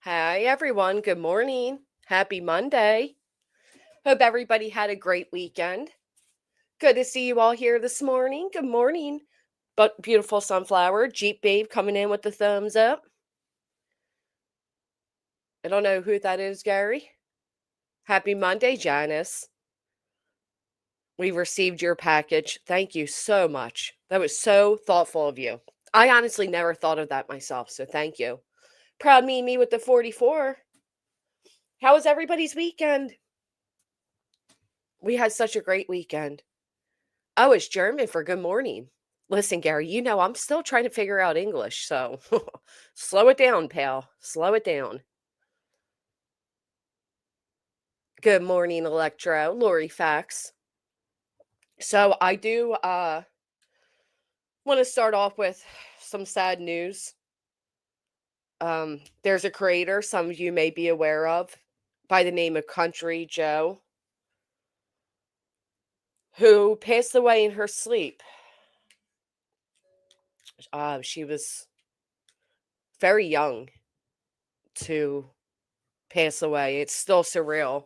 Hi, everyone. Good morning. Happy Monday. Hope everybody had a great weekend. Good to see you all here this morning. Good morning. But beautiful sunflower, Jeep Babe coming in with the thumbs up. I don't know who that is, Gary. Happy Monday, Janice. We received your package. Thank you so much. That was so thoughtful of you. I honestly never thought of that myself, so thank you. Proud me with the 44. How was everybody's weekend? We had such a great weekend. Oh, it's German for good morning. Listen, Gary, I'm still trying to figure out English, so slow it down, pal. Slow it down. Good morning, Electro. Lori Fax. So I do want to start off with some sad news. There's a creator some of you may be aware of by the name of Country Joe who passed away in her sleep. She was very young to pass away. It's still surreal.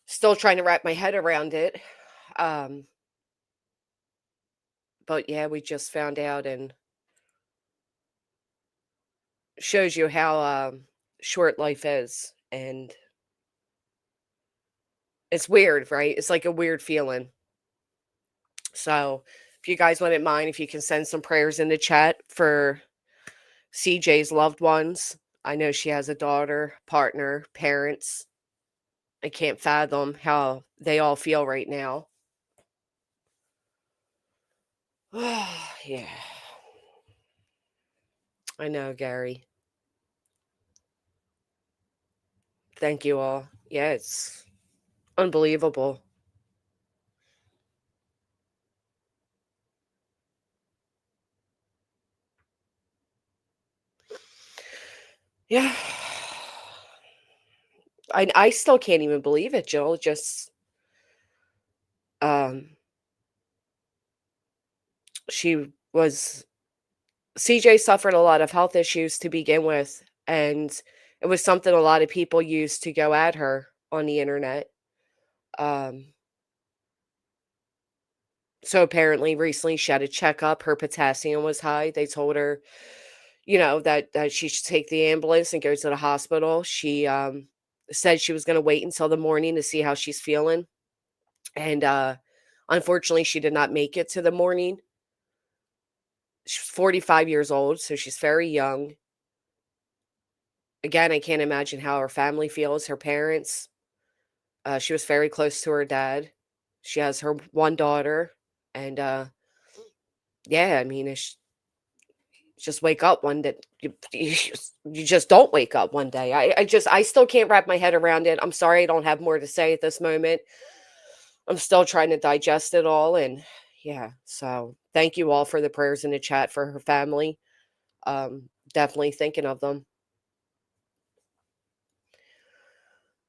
Still trying to wrap my head around it. Um, but yeah, we just found out and shows you how short life is. And it's weird, right? It's like a weird feeling. So if you guys wouldn't mind, if you can send some prayers in the chat for CJ's loved ones. I know she has a daughter, partner, parents. I can't fathom how they all feel right now. Yeah, I know, Gary. Thank you all. Yeah, it's unbelievable. Yeah. I still can't even believe it, Jill. Just um she was CJ suffered a lot of health issues to begin with, and it was something a lot of people used to go at her on the internet. Um so apparently recently she had a checkup, her potassium was high. They told her, that she should take the ambulance and go to the hospital. She said she was going to wait until the morning to see how she's feeling. And unfortunately she did not make it to the morning. She's 45 years old, so she's very young. Again, I can't imagine how her family feels, her parents. She was very close to her dad. She has her one daughter. And yeah, I mean, it's just wake up one day. You just don't wake up one day. I still can't wrap my head around it. I'm sorry I don't have more to say at this moment. I'm still trying to digest it all. And yeah, so thank you all for the prayers in the chat for her family. Definitely thinking of them.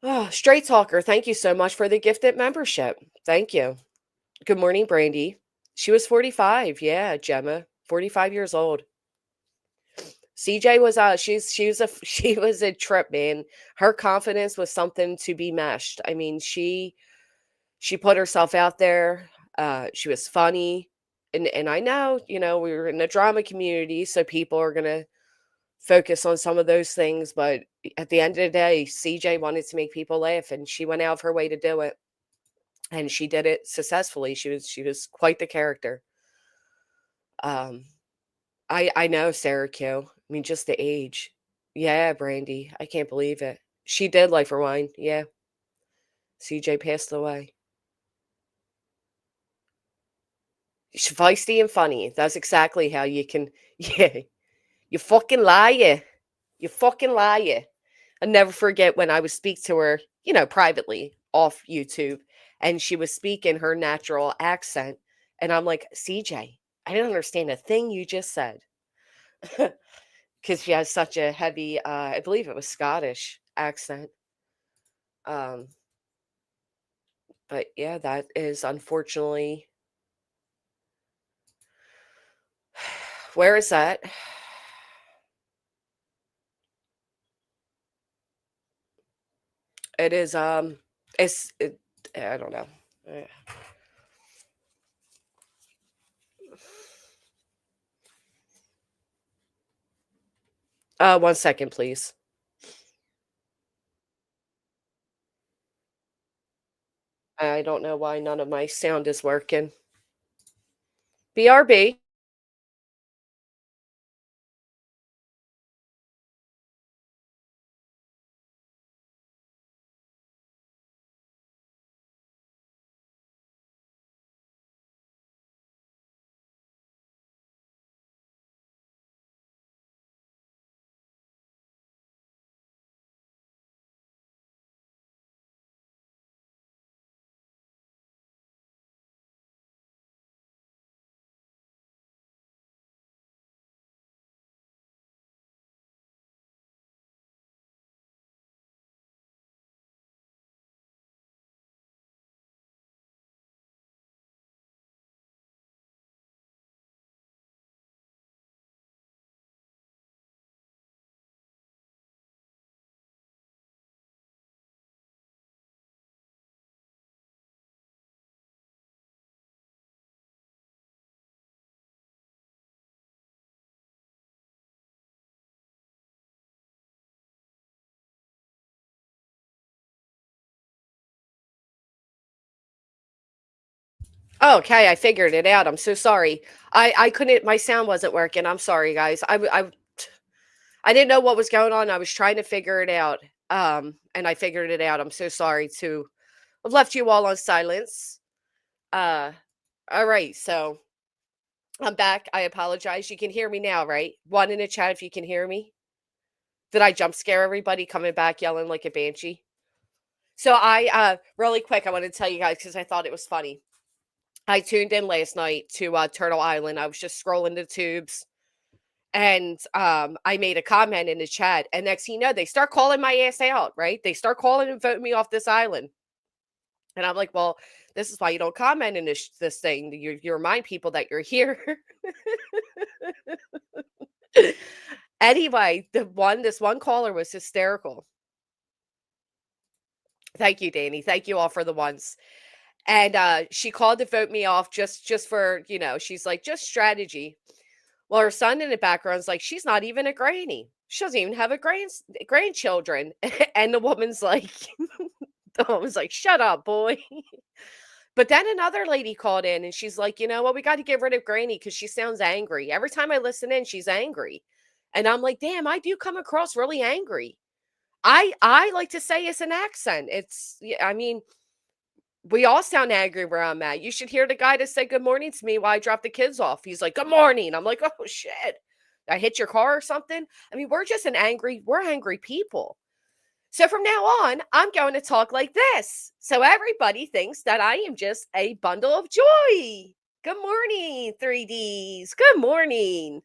Oh, Straight Talker, thank you so much for the gifted membership. Thank you. Good morning, Brandy. She was 45. Yeah, Gemma, 45 years old. CJ was she was a trip, man. Her confidence was something to be meshed. I mean, she put herself out there. She was funny. And I know, we were in the drama community, so people are gonna focus on some of those things, but at the end of the day, CJ wanted to make people laugh and she went out of her way to do it. And she did it successfully. She was quite the character. Um I know Sarah Q. I mean, just the age. Yeah, Brandy. I can't believe it. She did Life Rewind. Yeah. CJ passed away. She's feisty and funny. That's exactly how you can. Yeah. You fucking liar. You fucking liar. I never forget when I would speak to her, privately off YouTube, and she was speaking her natural accent. And I'm like, CJ, I didn't understand a thing you just said. Because she has such a heavy, I believe it was Scottish accent. Um, but yeah, that is unfortunately, where is that? It is, I don't know. Eh. 1 second, please. I don't know why none of my sound is working. BRB. Okay, I figured it out. I'm so sorry. I couldn't, my sound wasn't working. I'm sorry, guys. I didn't know what was going on. I was trying to figure it out. And I figured it out. I'm so sorry to have left you all on silence. Uh, all right, so I'm back. I apologize. You can hear me now, right? One in the chat if you can hear me. Did I jump scare everybody coming back yelling like a banshee? So really quick, I want to tell you guys because I thought it was funny. I tuned in last night to Turtle Island. I was just scrolling the tubes, and I made a comment in the chat. And next thing you know, they start calling my ass out. Right? They start calling and voting me off this island. And I'm like, well, this is why you don't comment in this thing. You remind people that you're here. Anyway, this one caller was hysterical. Thank you, Danny. Thank you all for the ones. And she called to vote me off just for, she's like, just strategy. Well, her son in the background's like, she's not even a granny. She doesn't even have grandchildren. And the woman's like, shut up, boy. But then another lady called in and she's like, you know what, we got to get rid of Granny because she sounds angry. Every time I listen in, she's angry. And I'm like, damn, I do come across really angry. I like to say it's an accent. I mean, we all sound angry where I'm at. You should hear the guy that said good morning to me while I dropped the kids off. He's like, good morning. I'm like, oh shit. I hit your car or something. I mean, we're angry people. So from now on, I'm going to talk like this. So everybody thinks that I am just a bundle of joy. Good morning, 3Ds. Good morning.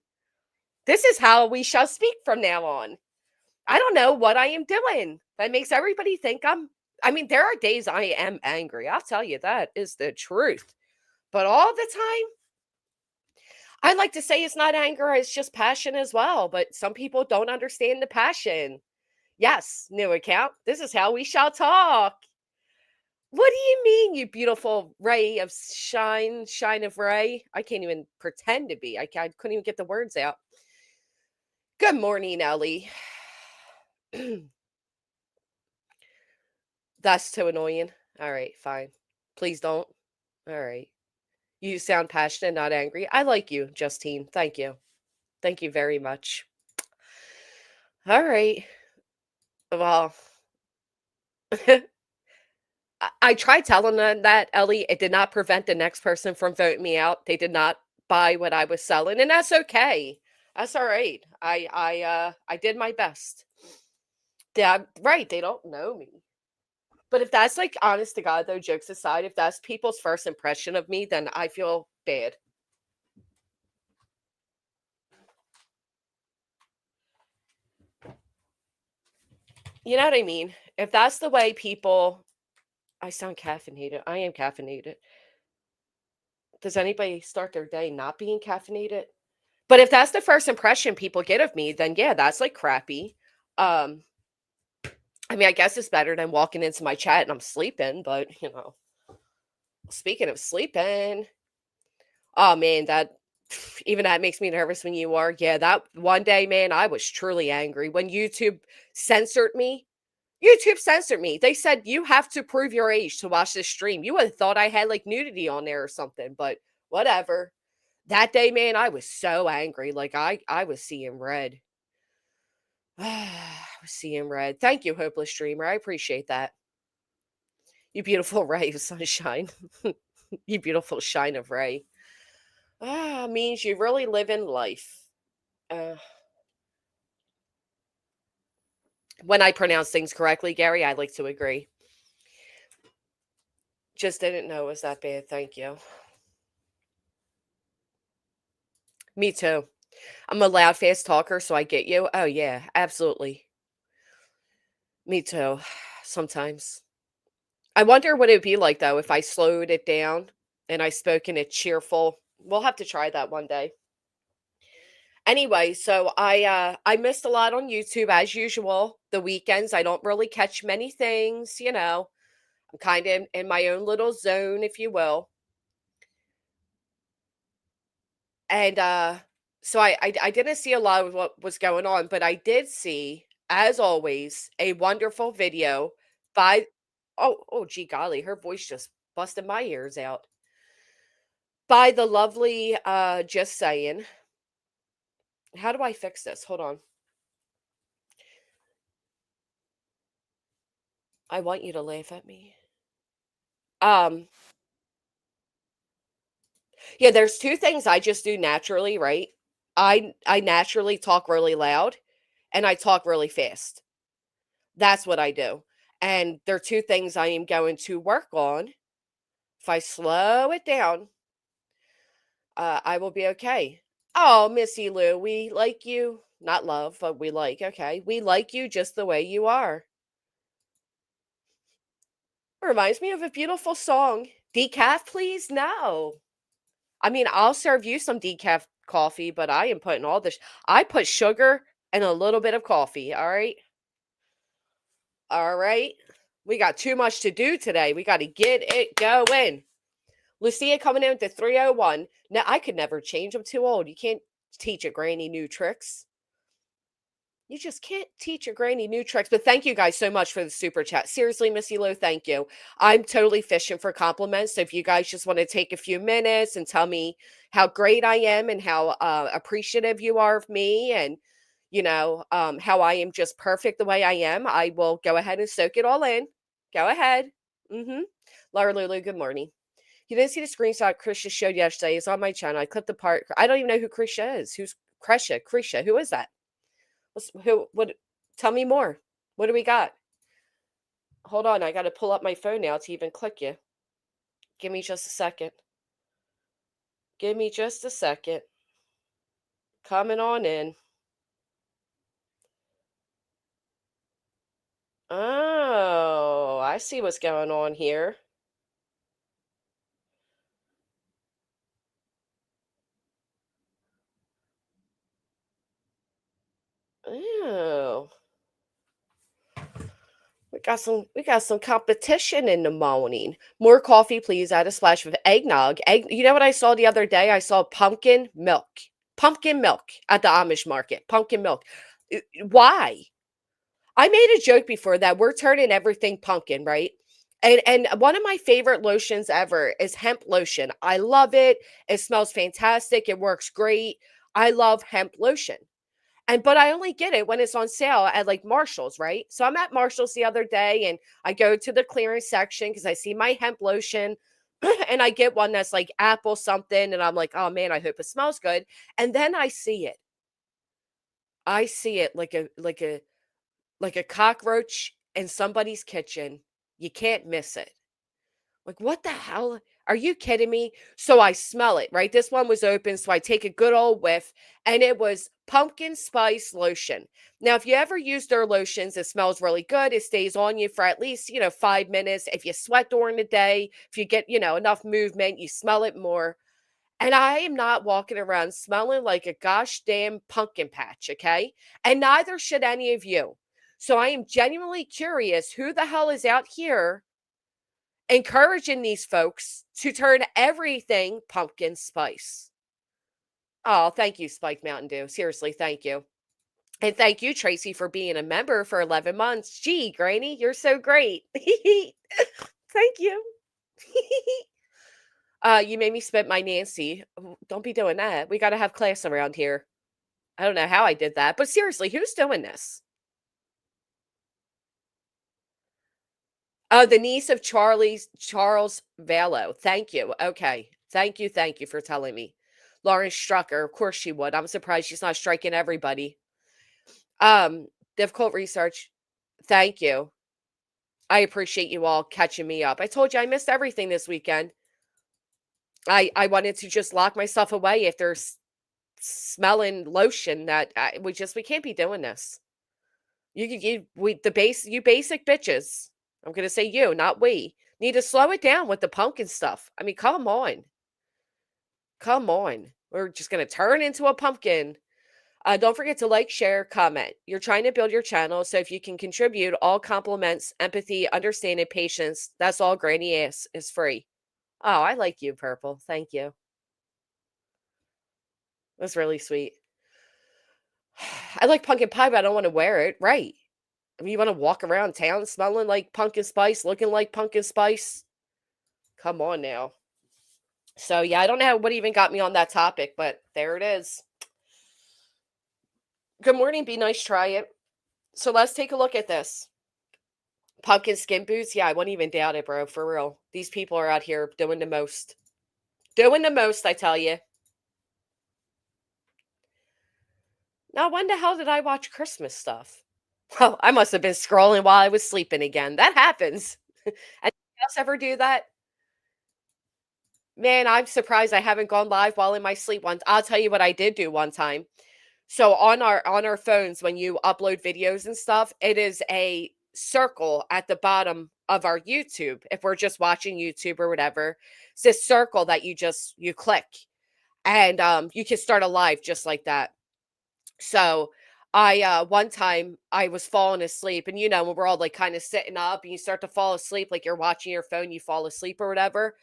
This is how we shall speak from now on. I don't know what I am doing. That makes everybody think I mean, there are days I am angry. I'll tell you that is the truth. But all the time, I like to say it's not anger, it's just passion as well. But some people don't understand the passion. Yes, new account. This is how we shall talk. What do you mean, you beautiful ray of shine of ray? I can't even pretend to be. I couldn't even get the words out. Good morning, Ellie. That's too annoying. All right, fine. Please don't. All right. You sound passionate, not angry. I like you, Justine. Thank you. Thank you very much. All right. Well, I tried telling them that, Ellie. It did not prevent the next person from voting me out. They did not buy what I was selling, and that's okay. That's all right. I did my best. Yeah, right. They don't know me. But if that's like honest to God though, jokes aside, if that's people's first impression of me, then I feel bad. You know what I mean? If that's the way people I sound caffeinated. I am caffeinated. Does anybody start their day not being caffeinated? But if that's the first impression people get of me, then yeah, that's like crappy. Um, I mean, I guess it's better than walking into my chat and I'm sleeping, but, speaking of sleeping, oh, man, that even that makes me nervous when you are. Yeah, that one day, man, I was truly angry when censored me. YouTube censored me. They said, "You have to prove your age to watch this stream." You would have thought I had, like, nudity on there or something, but whatever. That day, man, I was so angry, like, I was seeing red. I was seeing red. Thank you, hopeless streamer, I appreciate that. You beautiful ray of sunshine. You beautiful shine of ray. Means you really live in life. Uh, when I pronounce things correctly, Gary, I like to agree. Just didn't know it was that bad, thank you. Me too. I'm a loud, fast talker, so I get you. Oh, yeah, absolutely. Me too, sometimes. I wonder what it'd be like, though, if I slowed it down and I spoke in a cheerful we'll have to try that one day. Anyway, so I missed a lot on YouTube as usual. The weekends, I don't really catch many things. I'm kind of in my own little zone, if you will. And so I didn't see a lot of what was going on, but I did see, as always, a wonderful video by gee golly, her voice just busted my ears out. By the lovely Just Saying. How do I fix this? Hold on. I want you to laugh at me. Um yeah, there's two things I just do naturally, right? I naturally talk really loud and I talk really fast. That's what I do. And there are two things I am going to work on. If I slow it down, I will be okay. Oh, Missy Lou, we like you. Not love, but we like. Okay. We like you just the way you are. Reminds me of a beautiful song. Decaf, please? No. I mean, I'll serve you some decaf coffee, but I am putting all this. I put sugar and a little bit of coffee. All right. All right. We got too much to do today. We got to get it going. Lucia coming in with the 301. Now, I could never change. I'm too old. You can't teach a granny new tricks. You just can't teach a granny new tricks. But thank you guys so much for the super chat. Seriously, Missy Lou, thank you. I'm totally fishing for compliments. So if you guys just want to take a few minutes and tell me how great I am and how appreciative you are of me and how I am just perfect the way I am, I will go ahead and soak it all in. Go ahead. Mm-hmm. Laura Lulu, good morning. You didn't see the screenshot Krisha showed yesterday. It's on my channel. I clipped the part. I don't even know who Krisha is. Who's Krisha? Krisha. Who is that? Who? What? Tell me more. What do we got? Hold on. I got to pull up my phone now to even click you. Give me just a second. Give me just a second. Coming on in. Oh, I see what's going on here. Oh. We got some competition in the morning. More coffee, please. Add a splash of eggnog. You know what I saw the other day? I saw pumpkin milk. Pumpkin milk at the Amish market. Pumpkin milk. Why? I made a joke before that we're turning everything pumpkin, right? And one of my favorite lotions ever is hemp lotion. I love it. It smells fantastic. It works great. I love hemp lotion. But I only get it when it's on sale at like Marshall's, right? So I'm at Marshall's the other day and I go to the clearance section because I see my hemp lotion and I get one that's like apple something. And I'm like, oh man, I hope it smells good. And then I see it. I see it like a cockroach in somebody's kitchen. You can't miss it. Like, what the hell? Are you kidding me? So I smell it, right? This one was open, so I take a good old whiff, and it was pumpkin spice lotion. Now, if you ever use their lotions, it smells really good. It stays on you for at least, 5 minutes. If you sweat during the day, if you get, enough movement, you smell it more. And I am not walking around smelling like a gosh damn pumpkin patch, okay? And neither should any of you. So I am genuinely curious who the hell is out here encouraging these folks to turn everything pumpkin spice. Oh, thank you, Spike Mountain Dew. Seriously, thank you. And thank you, Tracy, for being a member for 11 months. Gee, Granny, you're so great. Thank you. You made me spit my Nancy. Don't be doing that. We got to have class around here. I don't know how I did that, but seriously, who's doing this? Oh, the niece of Charles Valo. Thank you. Okay. Thank you for telling me. Lauren Strucker. Of course she would. I'm surprised she's not striking everybody. Difficult research. Thank you. I appreciate you all catching me up. I told you I missed everything this weekend. I wanted to just lock myself away after smelling lotion that we can't be doing this. You basic bitches. I'm gonna say you, not we. Need to slow it down with the pumpkin stuff. I mean, come on. Come on. We're just gonna turn into a pumpkin. Don't forget to like, share, comment. You're trying to build your channel, so if you can contribute, all compliments, empathy, understanding, patience, that's all Granny asks is free. Oh, I like you, Purple. Thank you. That's really sweet. I like pumpkin pie, but I don't want to wear it. Right. I mean, you want to walk around town smelling like pumpkin spice, looking like pumpkin spice? Come on now. So, yeah, I don't know what even got me on that topic, but there it is. Good morning. Be nice. Try it. So, let's take a look at this. Pumpkin skin boots. Yeah, I wouldn't even doubt it, bro. For real. These people are out here doing the most. Doing the most, I tell you. Now, when the hell did I watch Christmas stuff? Well, I must have been scrolling while I was sleeping again. That happens. Anyone else ever do that? Man, I'm surprised I haven't gone live while in my sleep once. I'll tell you what I did do one time. So on our phones, when you upload videos and stuff, it is a circle at the bottom of our YouTube. If we're just watching YouTube or whatever, it's this circle that you click, and you can start a live just like that. So I one time I was falling asleep, and when we're all like kind of sitting up and you start to fall asleep, like you're watching your phone, you fall asleep or whatever.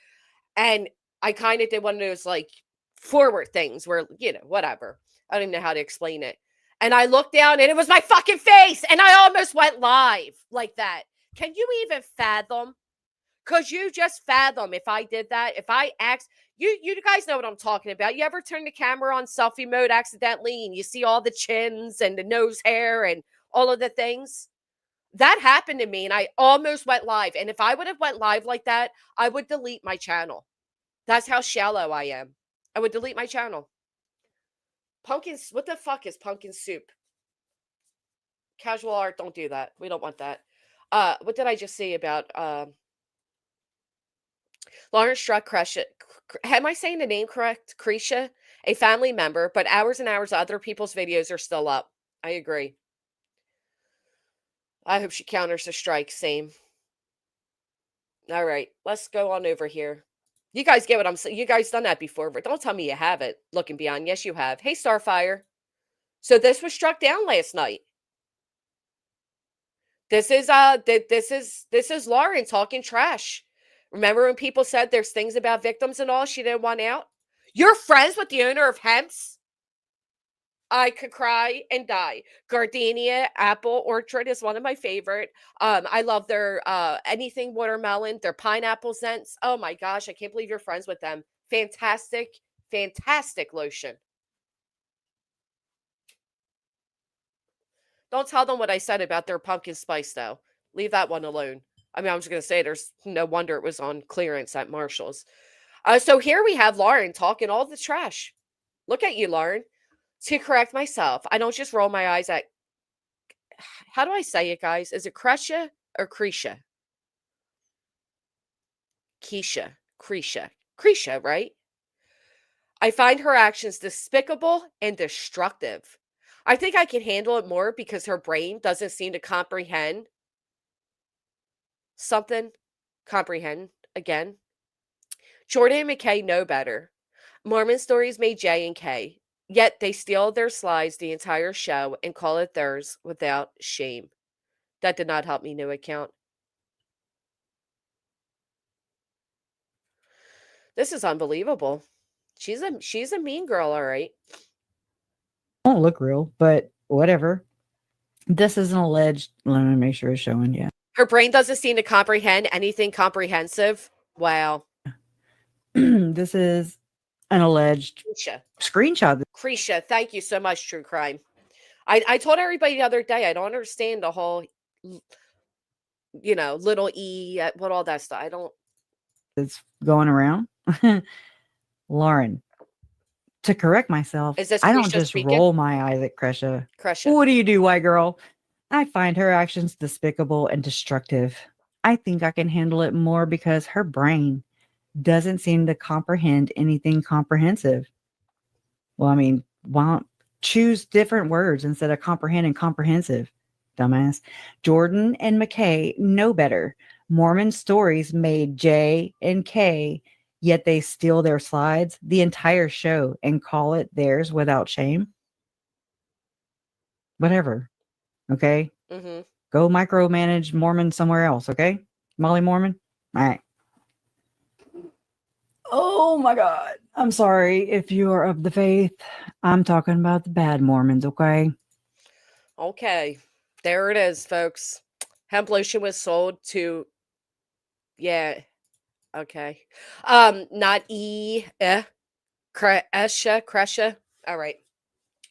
And I kind of did one of those like forward things where, whatever. I don't even know how to explain it. And I looked down and it was my fucking face. And I almost went live like that. Can you even fathom? Could you just fathom if I did that? If I you guys know what I'm talking about. You ever turn the camera on selfie mode accidentally and you see all the chins and the nose hair and all of the things? That happened to me and I almost went live. And if I would have went live like that, I would delete my channel. That's how shallow I am. I would delete my channel. Pumpkins, what the fuck is pumpkin soup? Casual art, don't do that. We don't want that. What did I just say about Lawrence Struck Kresha? Am I saying the name correct? Kresha? A family member, but hours and hours of other people's videos are still up. I agree. I hope she counters the strike. Same. All right, let's go on over here. You guys get what I'm saying. You guys done that before, but don't tell me you haven't. Looking beyond. Yes, you have. Hey, Starfire. So this was struck down last night. This is Lauren talking trash. Remember when people said there's things about victims and all she didn't want out? You're friends with the owner of Hemp's? I could cry and die. Gardenia Apple Orchard is one of my favorite. I love their anything watermelon, their pineapple scents. Oh my gosh, I can't believe you're friends with them. Fantastic, fantastic lotion. Don't tell them what I said about their pumpkin spice though. Leave that one alone. I mean, I was going to say there's no wonder it was on clearance at Marshall's. So here we have Lauren talking all the trash. Look at you, Lauren. To correct myself, I don't just roll my eyes at. How do I say it, guys? Is it Kresha or Krisha? Krisha, right? I find her actions despicable and destructive. I think I can handle it more because her brain doesn't seem to comprehend something. Comprehend again. Jordan and McKay know better. Mormon stories made J and K, yet they steal their slides the entire show and call it theirs without shame. That did not help me, new account. This is unbelievable. She's a mean girl, all right. Won't look real, but whatever. This is an alleged. Let me make sure it's showing. Yeah. Her brain doesn't seem to comprehend anything comprehensive. Wow. This is an alleged Krisha. screenshot. Krisha, thank you so much, True Crime. I told everybody the other day I don't understand the whole, little e, what all that stuff. I don't. That's going around. Lauren, to correct myself, Is this I don't Krisha just speaking? roll my eyes at Krisha. Krisha. What do you do, white girl? I find her actions despicable and destructive. I think I can handle it more because her brain doesn't seem to comprehend anything comprehensive. Well, I mean, why don't choose different words instead of comprehend and comprehensive, dumbass? Jordan and McKay know better. Mormon stories made J and K, yet they steal their slides, the entire show, and call it theirs without shame. Whatever. Okay. Mm-hmm. Go micromanage Mormon somewhere else. Okay. Molly Mormon. All right. Oh my God. I'm sorry if you are of the faith. I'm talking about the bad Mormons. Okay. Okay. There it is, folks. Hemp lotion was sold to, yeah, okay. Not E, Kresha. All right.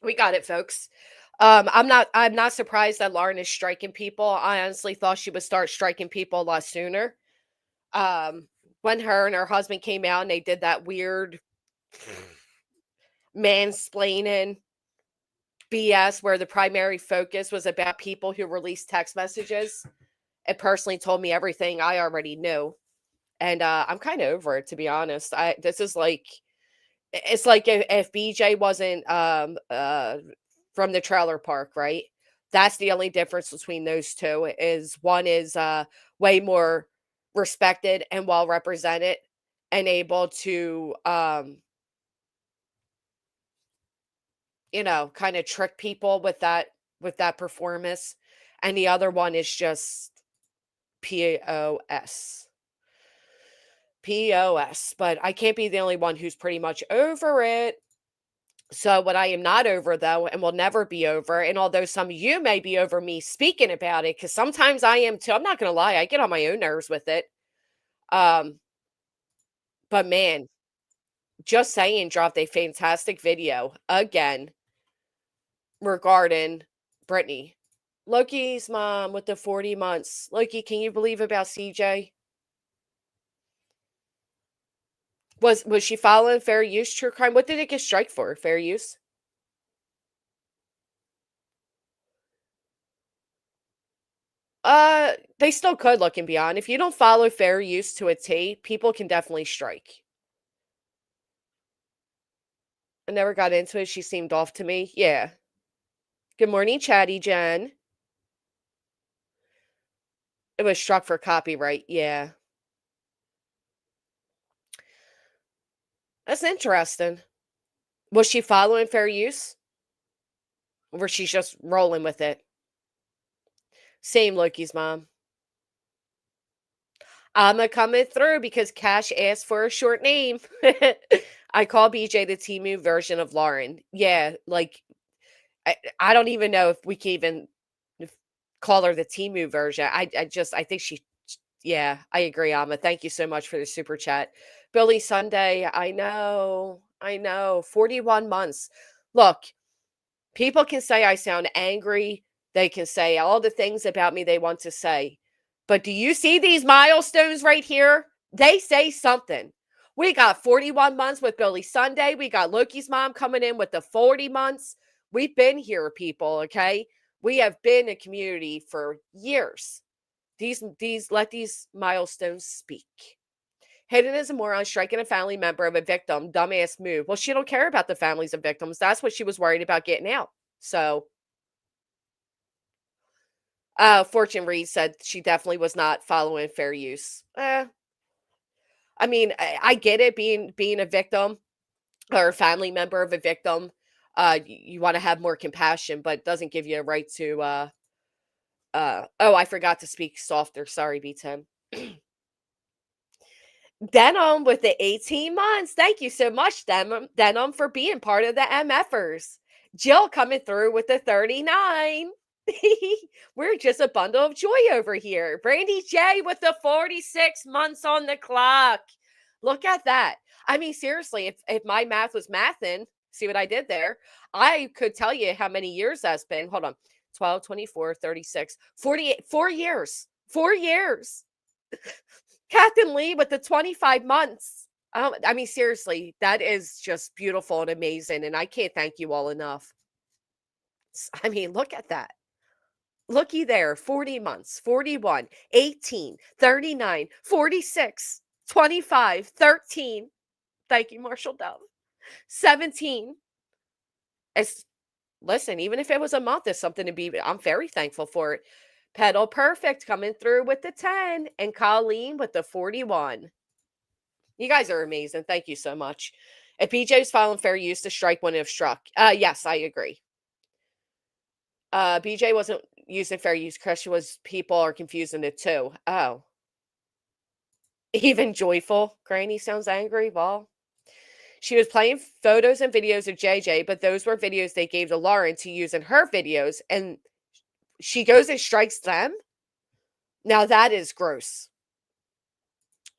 We got it, folks. I'm not surprised that Lauren is striking people. I honestly thought she would start striking people a lot sooner. When her and her husband came out and they did that weird mansplaining BS where the primary focus was about people who released text messages. It personally told me everything I already knew. And I'm kind of over it, to be honest. This is like, it's like if BJ wasn't from the trailer park, right? That's the only difference between those two is one is way more respected and well represented and able to kind of trick people with that performance, and the other one is just POS. POS, but I can't be the only one who's pretty much over it. So, what I am not over, though, and will never be over, and although some of you may be over me speaking about it, because sometimes I am too, I'm not going to lie, I get on my own nerves with it. Um, but man, just saying dropped a fantastic video again regarding Brittany. Loki's mom with the 40 months. Loki, can you believe about CJ? Was she following fair use true crime? What did it get strike for? Fair use? They still could looking beyond. If you don't follow fair use to a T, people can definitely strike. I never got into it. She seemed off to me. Yeah. Good morning, Chatty Jen. It was struck for copyright. Yeah. That's interesting. Was she following fair use? Or was she just rolling with it? Same Loki's mom. I'm a coming through because Cash asked for a short name. I call BJ the Timu version of Lauren. Yeah, like I don't even know if we can even call her the Timu version. I think she, yeah, I agree, Amma. Thank you so much for the super chat. Billy Sunday, I know, 41 months. Look, people can say I sound angry. They can say all the things about me they want to say. But do you see these milestones right here? They say something. We got 41 months with Billy Sunday. We got Loki's mom coming in with the 40 months. We've been here, people, okay? We have been a community for years. These let these milestones speak. Hayden is a moron striking a family member of a victim. Dumbass move. Well, she don't care about the families of victims. That's what she was worried about getting out. So, Fortune Reed said she definitely was not following fair use. I mean, I get it being a victim or a family member of a victim. You want to have more compassion, but it doesn't give you a right to Oh, I forgot to speak softer. Sorry, B10. Denim with the 18 months. Thank you so much, Denim, for being part of the MFers. Jill coming through with the 39. We're just a bundle of joy over here. Brandy J with the 46 months on the clock. Look at that. I mean, seriously, if my math was mathing, see what I did there? I could tell you how many years that's been. Hold on. 12, 24, 36, 48, 4 years. 4 years. Captain Lee with the 25 months. I mean, seriously, that is just beautiful and amazing. And I can't thank you all enough. I mean, look at that. Looky there, 40 months, 41, 18, 39, 46, 25, 13. Thank you, Marshall Dove. 17. It's, listen, even if it was a month, it's something to be, I'm very thankful for it. Pedal Perfect coming through with the 10 and Colleen with the 41. You guys are amazing. Thank you so much. If BJ's filing fair use, the strike wouldn't have struck. Yes, I agree. BJ wasn't using fair use. Chris was, people are confusing it too. Oh. Even Joyful Granny sounds angry. Well, she was playing photos and videos of JJ, but those were videos they gave to Lauren to use in her videos, and she goes and strikes them. Now that is gross.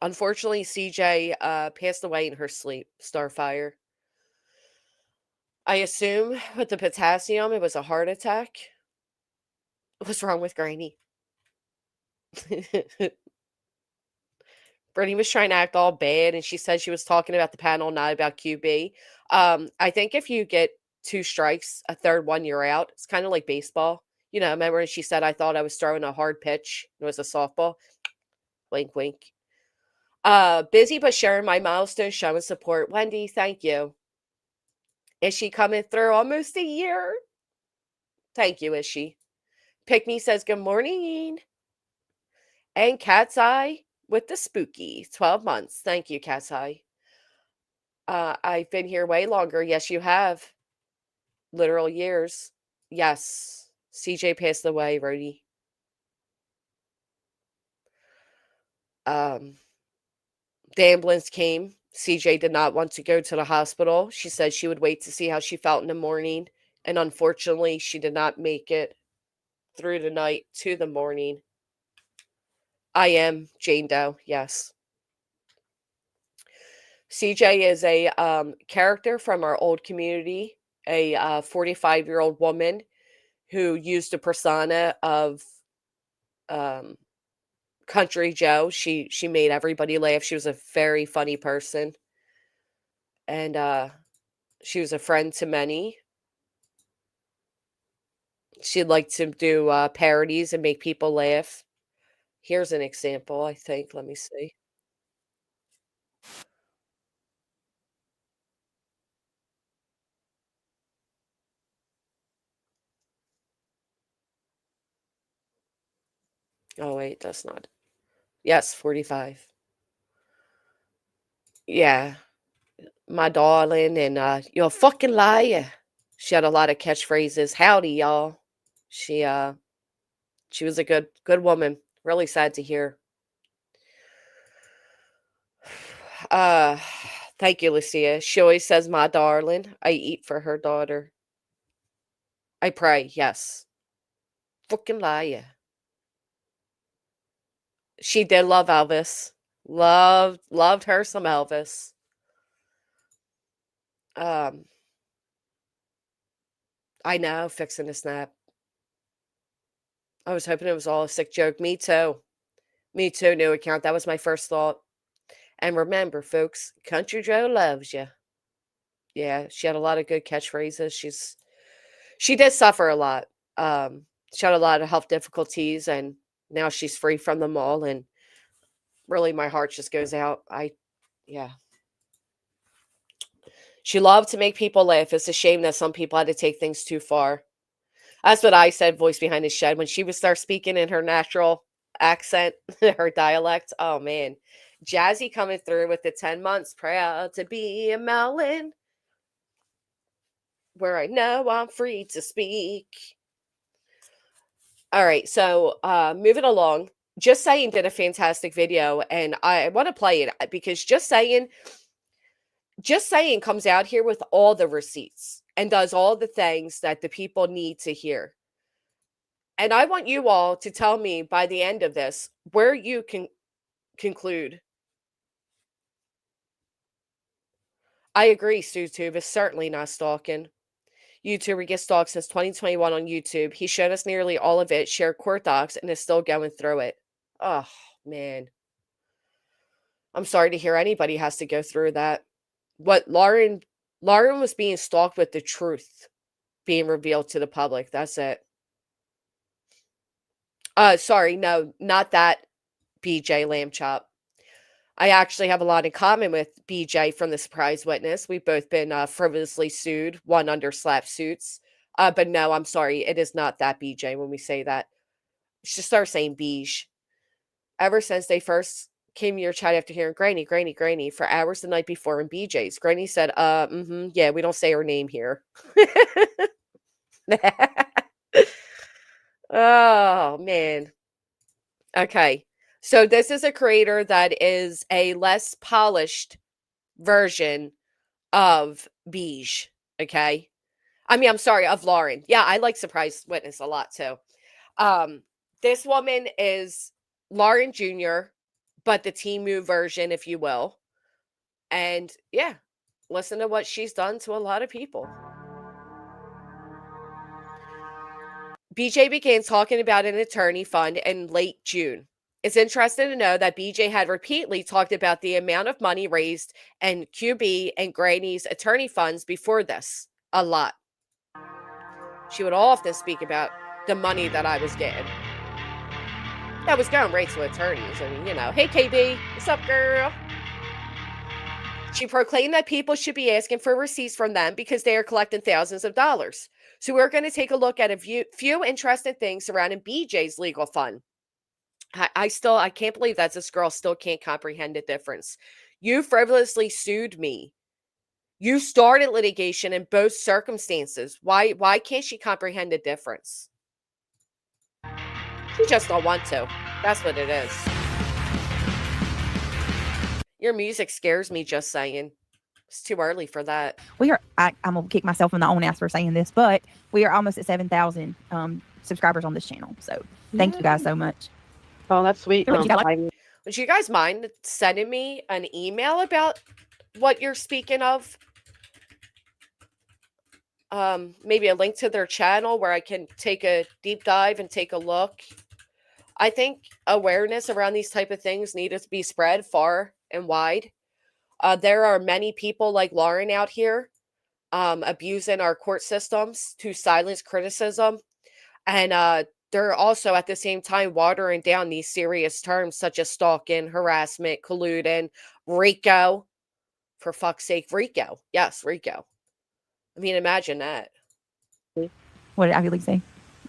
Unfortunately, CJ passed away in her sleep. Starfire. I assume with the potassium, it was a heart attack. What's wrong with Granny? Brittany was trying to act all bad, and she said she was talking about the panel, not about QB. I think if you get two strikes, a third one, you're out. It's kind of like baseball. You know, remember when she said, I thought I was throwing a hard pitch. It was a softball. Wink, wink. Busy but sharing my milestone, showing support. Wendy, thank you. Is she coming through almost a year? Thank you, is she? Pick Me says, good morning. And Cat's Eye with the spooky 12 months. Thank you, Cat's Eye. I've been here way longer. Yes, you have. Literal years. Yes. CJ passed away, Rody. The ambulance came. CJ did not want to go to the hospital. She said she would wait to see how she felt in the morning. And unfortunately, she did not make it through the night to the morning. I am Jane Doe. Yes. CJ is a character from our old community, a 45-year-old woman who used the persona of um, Country Joe. She made everybody laugh. She was a very funny person, and she was a friend to many. She'd like to do parodies and make people laugh. Here's an example, I think. Let me see. Oh, wait, that's not. Yes, 45. Yeah, my darling, and you're a fucking liar. She had a lot of catchphrases. Howdy, y'all. She uh she was a good woman. Really sad to hear. Uh thank you, Lucia. She always says my darling. I eat for her daughter. I pray, yes. Fucking liar. She did love Elvis. Loved her some Elvis. Um I know, fixing a snap. I was hoping it was all a sick joke. Me too. Me too, new account. That was my first thought. And remember, folks, Country Joe loves you. Yeah, she had a lot of good catchphrases. She did suffer a lot. She had a lot of health difficulties, and now she's free from them all. And really, my heart just goes out. Yeah. She loved to make people laugh. It's a shame that some people had to take things too far. That's what I said, voice behind the shed. When she would start speaking in her natural accent, her dialect, oh man. Jazzy coming through with the 10 months. Proud to be a melon, where I know I'm free to speak. All right, so moving along. Just Saying did a fantastic video, and I want to play it because Just Saying comes out here with all the receipts and does all the things that the people need to hear. And I want you all to tell me by the end of this where you can conclude. I agree, SuTube is certainly not stalking. YouTuber gets stalked since 2021 on YouTube. He's shown us nearly all of it, shared court docs, and is still going through it. Oh, man. I'm sorry to hear anybody has to go through that. What Lauren was being stalked with the truth being revealed to the public. That's it. Sorry, no, not that BJ Lamb Chop. I actually have a lot in common with BJ from the surprise witness. We've both been frivolously sued, one under slap suits. But no, I'm sorry, it is not that BJ when we say that. You should start saying beige. Ever since they first came to your chat after hearing Granny for hours the night before in BJ's. Granny said, yeah, we don't say her name here. Oh, man. Okay. So this is a creator that is a less polished version of Beige. Okay. I mean, I'm sorry, of Lauren. Yeah, I like Surprise Witness a lot too. This woman is Lauren Jr., but the Timu version, if you will. And yeah, listen to what she's done to a lot of people. BJ began talking about an attorney fund in late June. It's interesting to know that BJ had repeatedly talked about the amount of money raised in QB and Granny's attorney funds before this. A lot. She would often speak about the money that I was getting. That was going right to attorneys. I mean, hey KB, what's up, girl? She proclaimed that people should be asking for receipts from them because they are collecting thousands of dollars. So we're going to take a look at a few interesting things surrounding BJ's legal fund. I can't believe that this girl still can't comprehend the difference. You frivolously sued me. You started litigation in both circumstances. Why can't she comprehend the difference? She just don't want to. That's what it is. Your music scares me, Just Saying. It's too early for that. I'm gonna kick myself in the own ass for saying this, but we are almost at 7,000 subscribers on this channel. So thank you guys so much. Oh, that's sweet. Would you guys mind sending me an email about what you're speaking of? Maybe a link to their channel where I can take a deep dive and take a look. I think awareness around these type of things need to be spread far and wide. There are many people like Lauren out here abusing our court systems to silence criticism. And they're also at the same time watering down these serious terms such as stalking, harassment, colluding, RICO. For fuck's sake, RICO. Yes, RICO. I mean, imagine that. What did Ivy League say?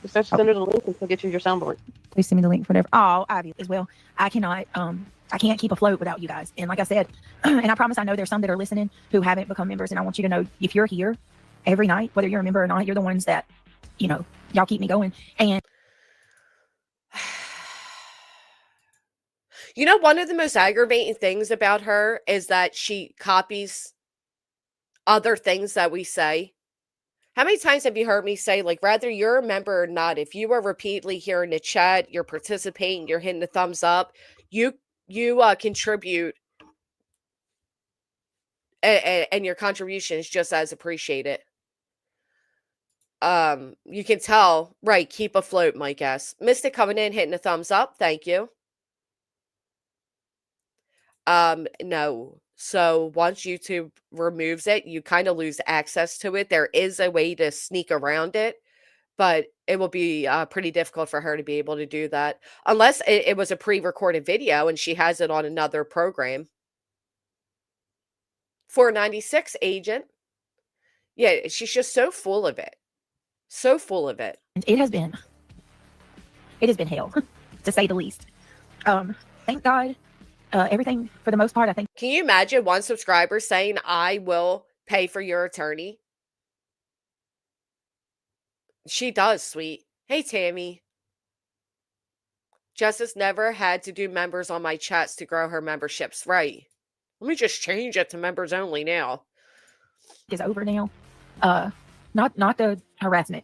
Just send her the link and she'll get you your soundboard. Please send me the link for whatever. Oh, Ivy as well. I can't keep afloat without you guys. And like I said, and I promise I know there's some that are listening who haven't become members. And I want you to know, if you're here every night, whether you're a member or not, you're the ones that, y'all keep me going. And one of the most aggravating things about her is that she copies other things that we say. How many times have you heard me say, like, whether you're a member or not, if you are repeatedly here in the chat, you're participating, you're hitting the thumbs up, you contribute, and your contribution is just as appreciated. You can tell, right? Keep afloat, Mike S. Mystic Covenant hitting a thumbs up. Thank you. No. So once YouTube removes it, you kind of lose access to it. There is a way to sneak around it, but it will be pretty difficult for her to be able to do that unless it was a pre-recorded video and she has it on another program. 496 agent. Yeah, she's just so full of it. So full of it. it has been hell, to say the least. Thank God. Everything, for the most part, I think. Can you imagine one subscriber saying, I will pay for your attorney? She does, sweet. Hey, Tammy. Jess has never had to do members on my chats to grow her memberships. Right. Let me just change it to members only now. Is over now. Not the harassment.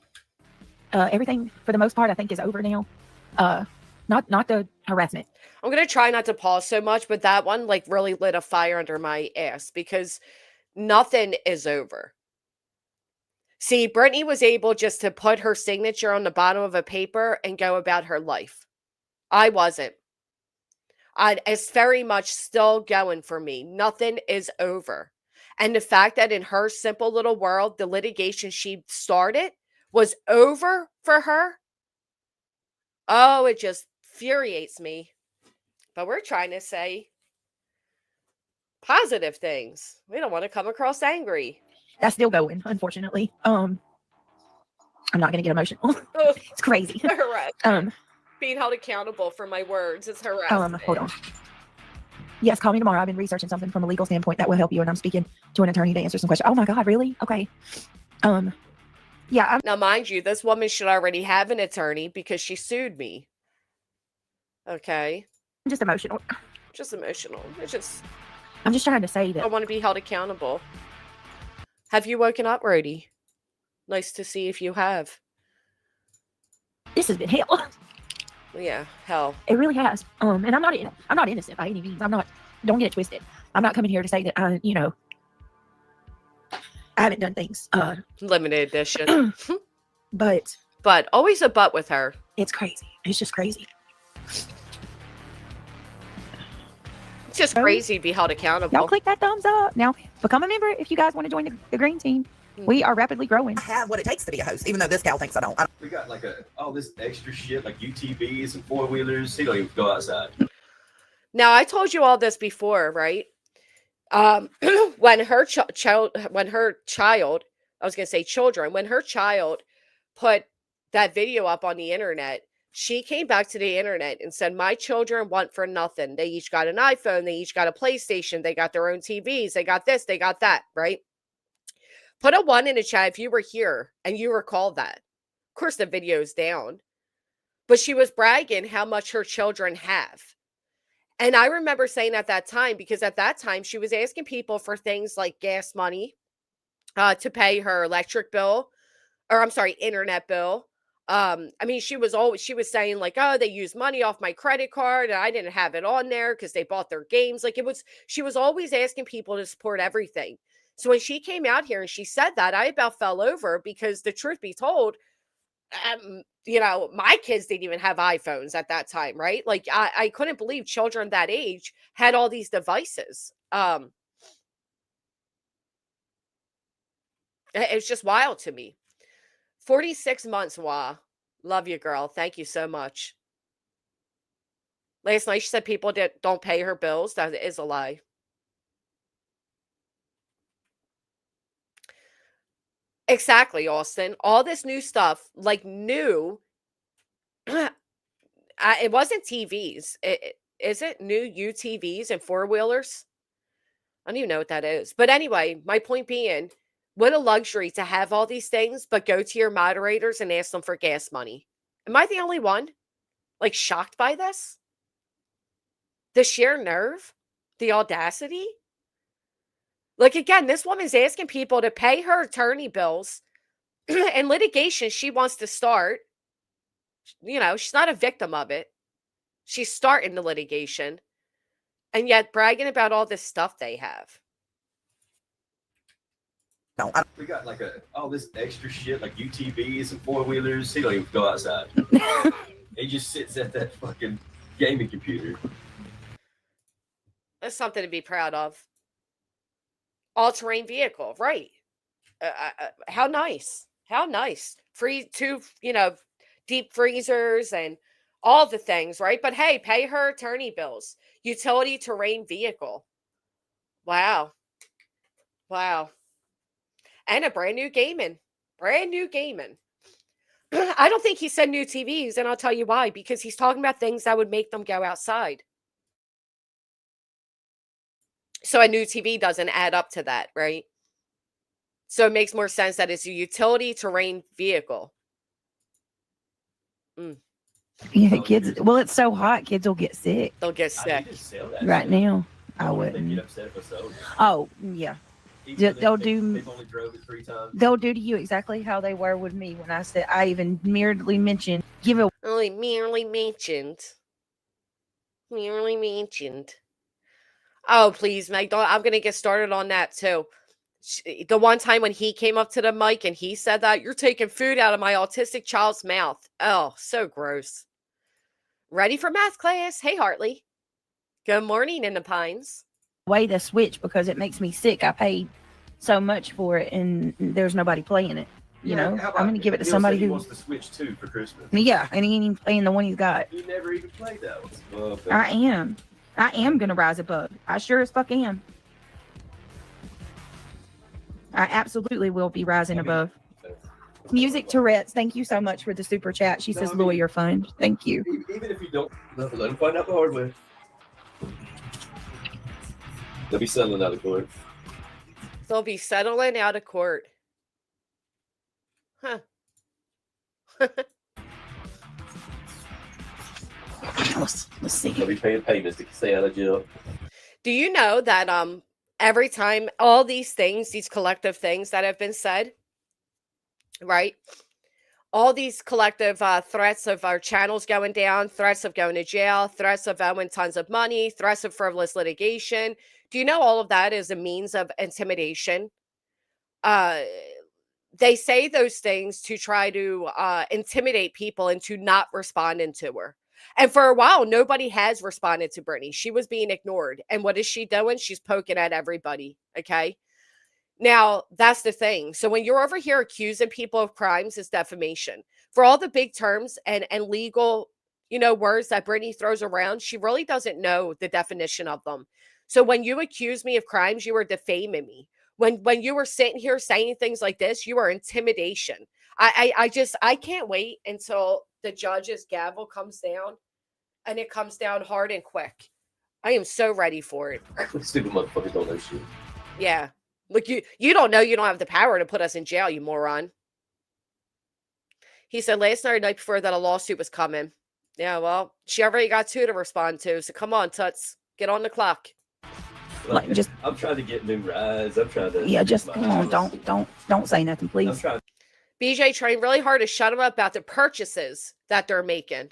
Everything for the most part I think is over now. Not the harassment. I'm going to try not to pause so much, but that one like really lit a fire under my ass because nothing is over. See, Brittany was able just to put her signature on the bottom of a paper and go about her life. I wasn't. It's very much still going for me. Nothing is over. And the fact that in her simple little world, the litigation she started was over for her. Oh, it just infuriates me. But we're trying to say positive things. We don't want to come across angry. That's still going, unfortunately. I'm not gonna get emotional. It's crazy. Harassment. Being held accountable for my words is harassment. Hold on. Yes, call me tomorrow. I've been researching something from a legal standpoint that will help you, and I'm speaking to an attorney to answer some questions. Oh my God, really? Okay. Yeah. Now, mind you, this woman should already have an attorney because she sued me. Okay. I'm just emotional. Just emotional. I'm just trying to say that I want to be held accountable. Have you woken up, Rhodey? Nice to see if you have. this has been hell. Yeah, hell. It really has. And I'm not innocent by any means. Don't get it twisted. I'm not coming here to say that I haven't done things. Limited edition. But always a but with her. it's crazy. It's just crazy. It's just crazy to be held accountable. Y'all click that thumbs up. Now, become a member if you guys want to join the green team. We are rapidly growing. I have what it takes to be a host, even though this gal thinks I don't. We got like all this extra shit like UTVs and four-wheelers. He don't even go outside. Now, I told you all this before, right? When her child, when her child put that video up on the internet, she came back to the internet and said, my children want for nothing. They each got an iPhone. They each got a PlayStation. They got their own TVs. They got this. They got that, right? Put a 1 in the chat if you were here and you recall that. Of course, the video's down. But she was bragging how much her children have. And I remember saying at that time, because at that time, she was asking people for things like gas money to pay her electric bill, or I'm sorry, internet bill. I mean, she was saying like, oh, they used money off my credit card and I didn't have it on there because they bought their games. Like she was always asking people to support everything. So when she came out here and she said that, I about fell over because the truth be told, my kids didn't even have iPhones at that time, right? Like I couldn't believe children that age had all these devices. It's just wild to me. 46 months, Wah. Love you, girl. Thank you so much. Last night she said people don't pay her bills. That is a lie. Exactly, Austin. All this new stuff, like new. It wasn't TVs. Is it new UTVs and four-wheelers? I don't even know what that is. But anyway, my point being, what a luxury to have all these things, but go to your moderators and ask them for gas money. Am I the only one, like, shocked by this? The sheer nerve? The audacity? Like, again, this woman's asking people to pay her attorney bills and litigation she wants to start. She's not a victim of it. She's starting the litigation. And yet bragging about all this stuff they have. No, We got like all this extra shit like UTVs and four-wheelers. He don't even go outside. He just sits at that fucking gaming computer. That's something to be proud of. All-terrain vehicle, right? How nice. How nice. Free two, deep freezers and all the things, right? But hey, pay her attorney bills. Utility terrain vehicle. Wow. And a brand new gaming. I don't think he said new TVs, and I'll tell you why. Because he's talking about things that would make them go outside. So a new TV doesn't add up to that, right? So it makes more sense that it's a utility terrain vehicle. Yeah, kids. Well, it's so hot, kids will get sick They'll get I sick. need to sell that right shit. now. I wonder if they'd wouldn't. get upset if I sold it. Oh, yeah. Even though They'll do. They've only drove it 3 times. They'll do to you exactly how they were with me when I said I even merely mentioned give it. Only merely mentioned. Merely mentioned. Oh, please, Meg. I'm going to get started on that too. The one time when he came up to the mic and he said that, you're taking food out of my autistic child's mouth. Oh, so gross. Ready for math class? Hey, Hartley. Good morning in the Pines. Way to switch because it makes me sick. I paid so much for it and there's nobody playing it. You know, how I'm about going to give it to Neil somebody said he who. wants to switch too for Christmas. Yeah, and he ain't even playing the one he's got. You never even played that one. Oh, okay. I am going to rise above. I sure as fuck am. I absolutely will be rising above. Music Tourette's, thank you so much for the super chat. She says lawyer fund. Thank you. Even if you don't, let them find out the hard way. They'll be settling out of court. They'll be settling out of court. Huh. Let's see. They'll be paying payments to stay out of jail. Do you know that every time all these things, these collective things that have been said, right? All these collective threats of our channels going down, threats of going to jail, threats of owing tons of money, threats of frivolous litigation. Do you know all of that is a means of intimidation? They say those things to try to intimidate people into not responding to her. And for a while, nobody has responded to Brittany. She was being ignored. And what is she doing? She's poking at everybody. Okay. Now, that's the thing. So when you're over here accusing people of crimes, it's defamation. For all the big terms and legal, words that Brittany throws around, she really doesn't know the definition of them. So when you accuse me of crimes, you are defaming me. When you were sitting here saying things like this, you are intimidation. I can't wait until the judge's gavel comes down, and it comes down hard and quick. I am so ready for it. Stupid motherfuckers don't know shit. Yeah. Look, you don't know you don't have the power to put us in jail, you moron. He said last night before that a lawsuit was coming. Yeah, well, she already got 2 to respond to. So come on, Tuts. Get on the clock. Like, just I'm trying to get new rides. I'm trying to. yeah, just come on. Don't say nothing, I'm please. trying. BJ trying really hard to shut them up about the purchases that they're making.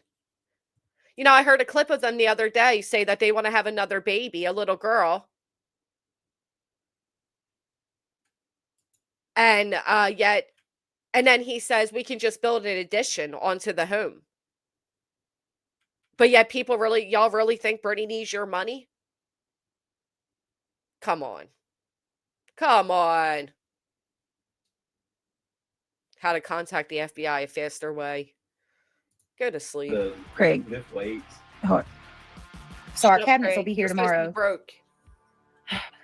I heard a clip of them the other day say that they want to have another baby, a little girl. And and then he says we can just build an addition onto the home. But yet y'all really think Brittany needs your money? Come on. Come on. How to contact the FBI a faster way. Go to sleep. Craig. Lift weights. So our Shut up, cabinets Craig. will be here You're supposed to be tomorrow. broke.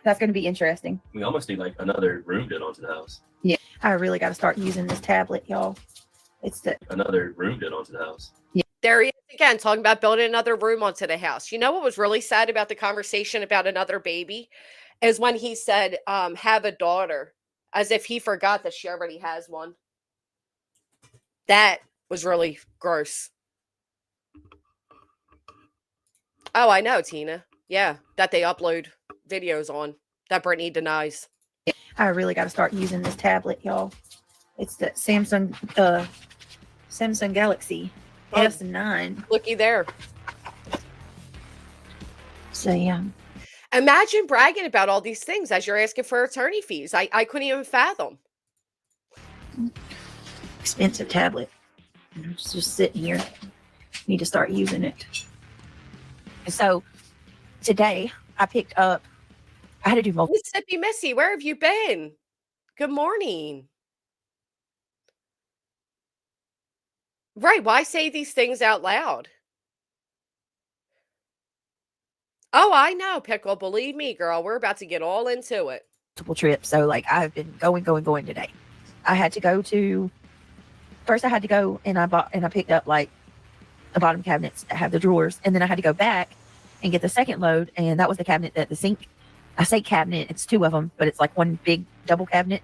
That's going to be interesting. We almost need like another room done onto the house. Yeah, I really got to start using this tablet, y'all. It's Another room done onto the house. There he is again, talking about building another room onto the house. You know what was really sad about the conversation about another baby is when he said, have a daughter, as if he forgot that she already has one. That was really gross. Oh, I know, Tina. Yeah, that they upload videos on that Brittany denies. I really got to start using this tablet, y'all. It's the Samsung Galaxy S9. Looky there. So yeah. Imagine bragging about all these things as you're asking for attorney fees. I couldn't even fathom. Expensive tablet. It's just sitting here. Need to start using it. So today I picked up. I had to do multiple. Mississippi Missy, where have you been? Good morning. Right. Why say these things out loud? Oh, I know, Pickle. Believe me, girl. We're about to get all into it. Trips. So like I've been going today. I had to go to first I had to go and I picked up like the bottom cabinets that have the drawers, and then I had to go back and get the second load, and that was the cabinet that the sink. I say cabinet, it's 2 of them, but it's like one big double cabinet.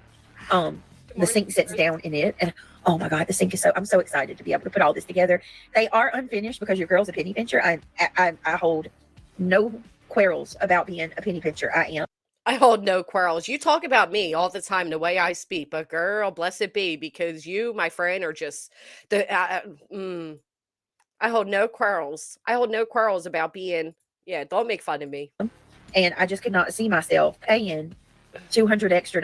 the sink sits down in it, and oh my god, the sink is so, I'm so excited to be able to put all this together. They are unfinished because your girl's a penny pincher. I hold no quarrels about being a penny pincher. I am. I hold no quarrels. You talk about me all the time, the way I speak, but girl, blessed be, because you, my friend, are just the. I hold no quarrels. I hold no quarrels about being. Yeah, don't make fun of me. And I just could not see myself paying $200 extra.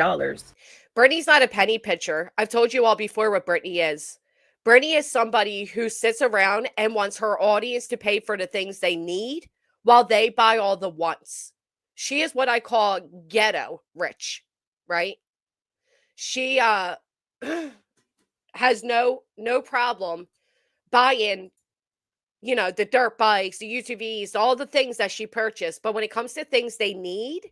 Brittany's not a penny pitcher. I've told you all before what Brittany is. Brittany is somebody who sits around and wants her audience to pay for the things they need while they buy all the wants. She is what I call ghetto rich, right? She has no problem buying, the dirt bikes, the UTVs, all the things that she purchased. But when it comes to things they need,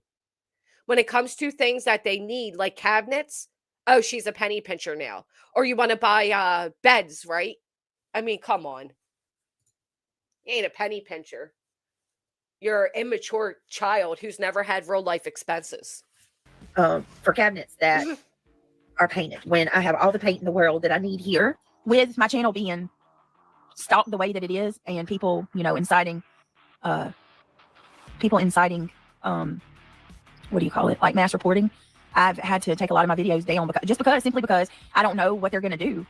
like cabinets, oh, she's a penny pincher now. Or you want to buy beds, right? I mean, come on. You ain't a penny pincher. You're an immature child who's never had real life expenses. For cabinets that are painted, when I have all the paint in the world that I need here, with my channel being stalked the way that it is, and people, inciting, what do you call it? Like mass reporting. I've had to take a lot of my videos down simply because I don't know what they're going to do,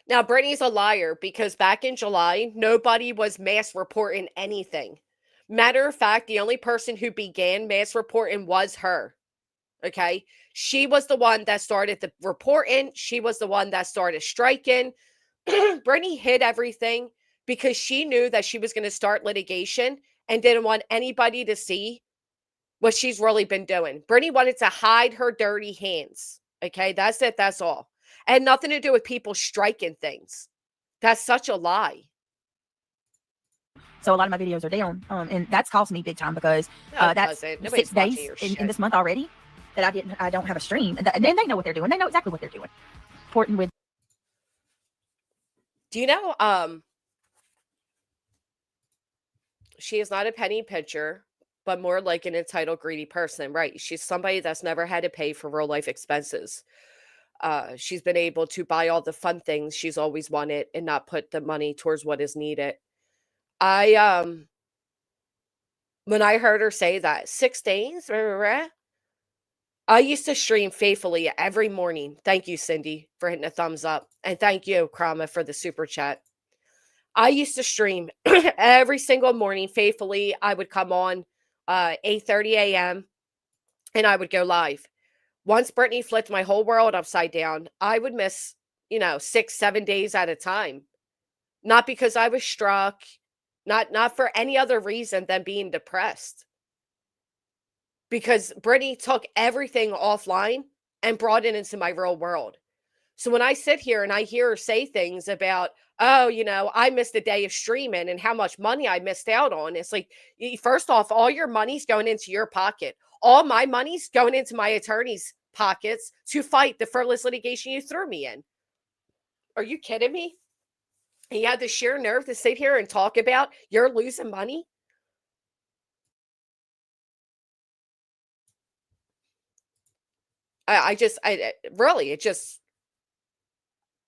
Now, Brittany's a liar, because back in July, nobody was mass reporting anything. Matter of fact, the only person who began mass reporting was her. Okay. She was the one that started the reporting. She was the one that started striking. Brittany hid everything because she knew that she was going to start litigation and didn't want anybody to see what she's really been doing. Brittany wanted to hide her dirty hands. Okay. That's it. That's all. And nothing to do with people striking things. That's such a lie. So a lot of my videos are down, and that's cost me big time, because that's 6 days in this month already that I don't have a stream, and they know what they're doing. They know exactly what they're doing. Important with. Do you know? She is not a penny pincher, but more like an entitled, greedy person, right? She's somebody that's never had to pay for real life expenses. She's been able to buy all the fun things she's always wanted and not put the money towards what is needed. When I heard her say that 6 days, I used to stream faithfully every morning. Thank you, Cindy, for hitting a thumbs up. And thank you, Krama, for the super chat. I used to stream every single morning faithfully. I would come on 8:30 a.m. and I would go live. Once Brittany flipped my whole world upside down, I would miss, 6, 7 days at a time. Not because I was struck, not for any other reason than being depressed. Because Brittany took everything offline and brought it into my real world. So when I sit here and I hear her say things about, oh, I missed a day of streaming and how much money I missed out on, it's like, first off, all your money's going into your pocket. All my money's going into my attorney's pockets to fight the frivolous litigation you threw me in. Are you kidding me? And you had the sheer nerve to sit here and talk about you're losing money? It just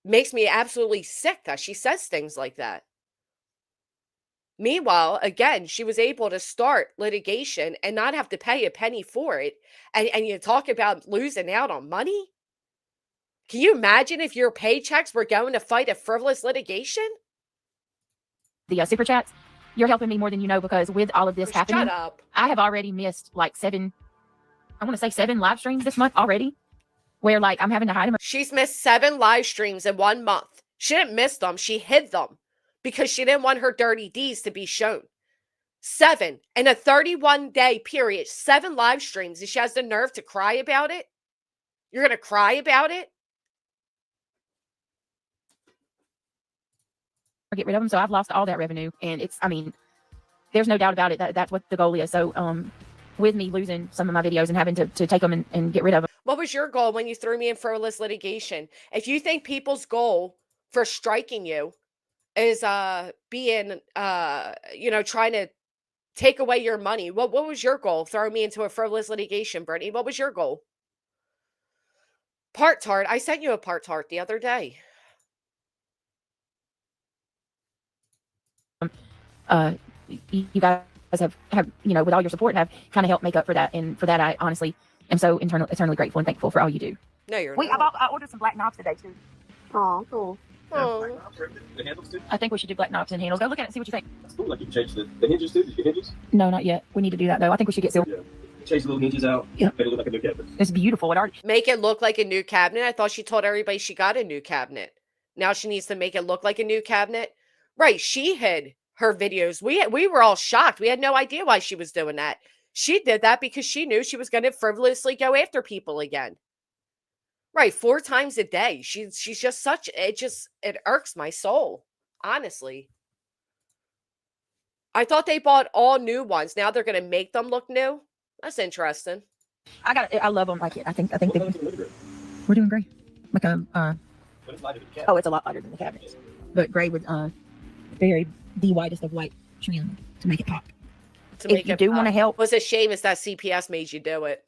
makes me absolutely sick that she says things like that. Meanwhile, again, she was able to start litigation and not have to pay a penny for it. And you talk about losing out on money? Can you imagine if your paychecks were going to fight a frivolous litigation? The super chats, you're helping me more than you know, because with all of this happening, Shut up. I have already missed like 7 live streams this month already, where like I'm having to hide them. She's missed 7 live streams in 1 month. She didn't miss them. She hid them because she didn't want her dirty deeds to be shown. 7 in a 31-day period, 7 live streams. And she has the nerve to cry about it? You're going to cry about it? Get rid of them. So I've lost all that revenue, and there's no doubt about it. That's what the goal is. So with me losing some of my videos and having to take them and get rid of them. What was your goal when you threw me in frivolous litigation? If you think people's goal for striking you is being trying to take away your money, what was your goal throwing me into a frivolous litigation, Brittany? What was your goal? Part tart. I sent you a part tart the other day. You guys have with all your support, have kind of helped make up for that, and for that I honestly am so eternally grateful and thankful for all you do. No, you're I not. ordered some black knobs today too. Oh, cool. Oh, The handles too? I think we should do black knobs and handles. Go look at it and see what you think. That's cool. Like you can change the hinges too. Did you get hinges? No, not yet. We need to do that though. I think we should get silver. Yeah. Change the little hinges out. Yeah. Make it look like a new cabinet. It's beautiful. It already make it look like a new cabinet. I thought she told everybody she got a new cabinet. Now she needs to make it look like a new cabinet. Right. She hid her videos. We were all shocked. We had no idea why she was doing that. She did that because she knew she was going to frivolously go after people again. Right, 4 times a day. She's just such, it irks my soul, honestly. I thought they bought all new ones. Now they're going to make them look new. That's interesting. I love them like it. I think What they, color is the living room? we're doing great. Like But it's lighter than the cabinet. oh, it's a lot lighter than the cabinets, but gray with very the whitest of white trim to make it pop. To If make you it do pop. want to help What's a shame is that CPS made you do it.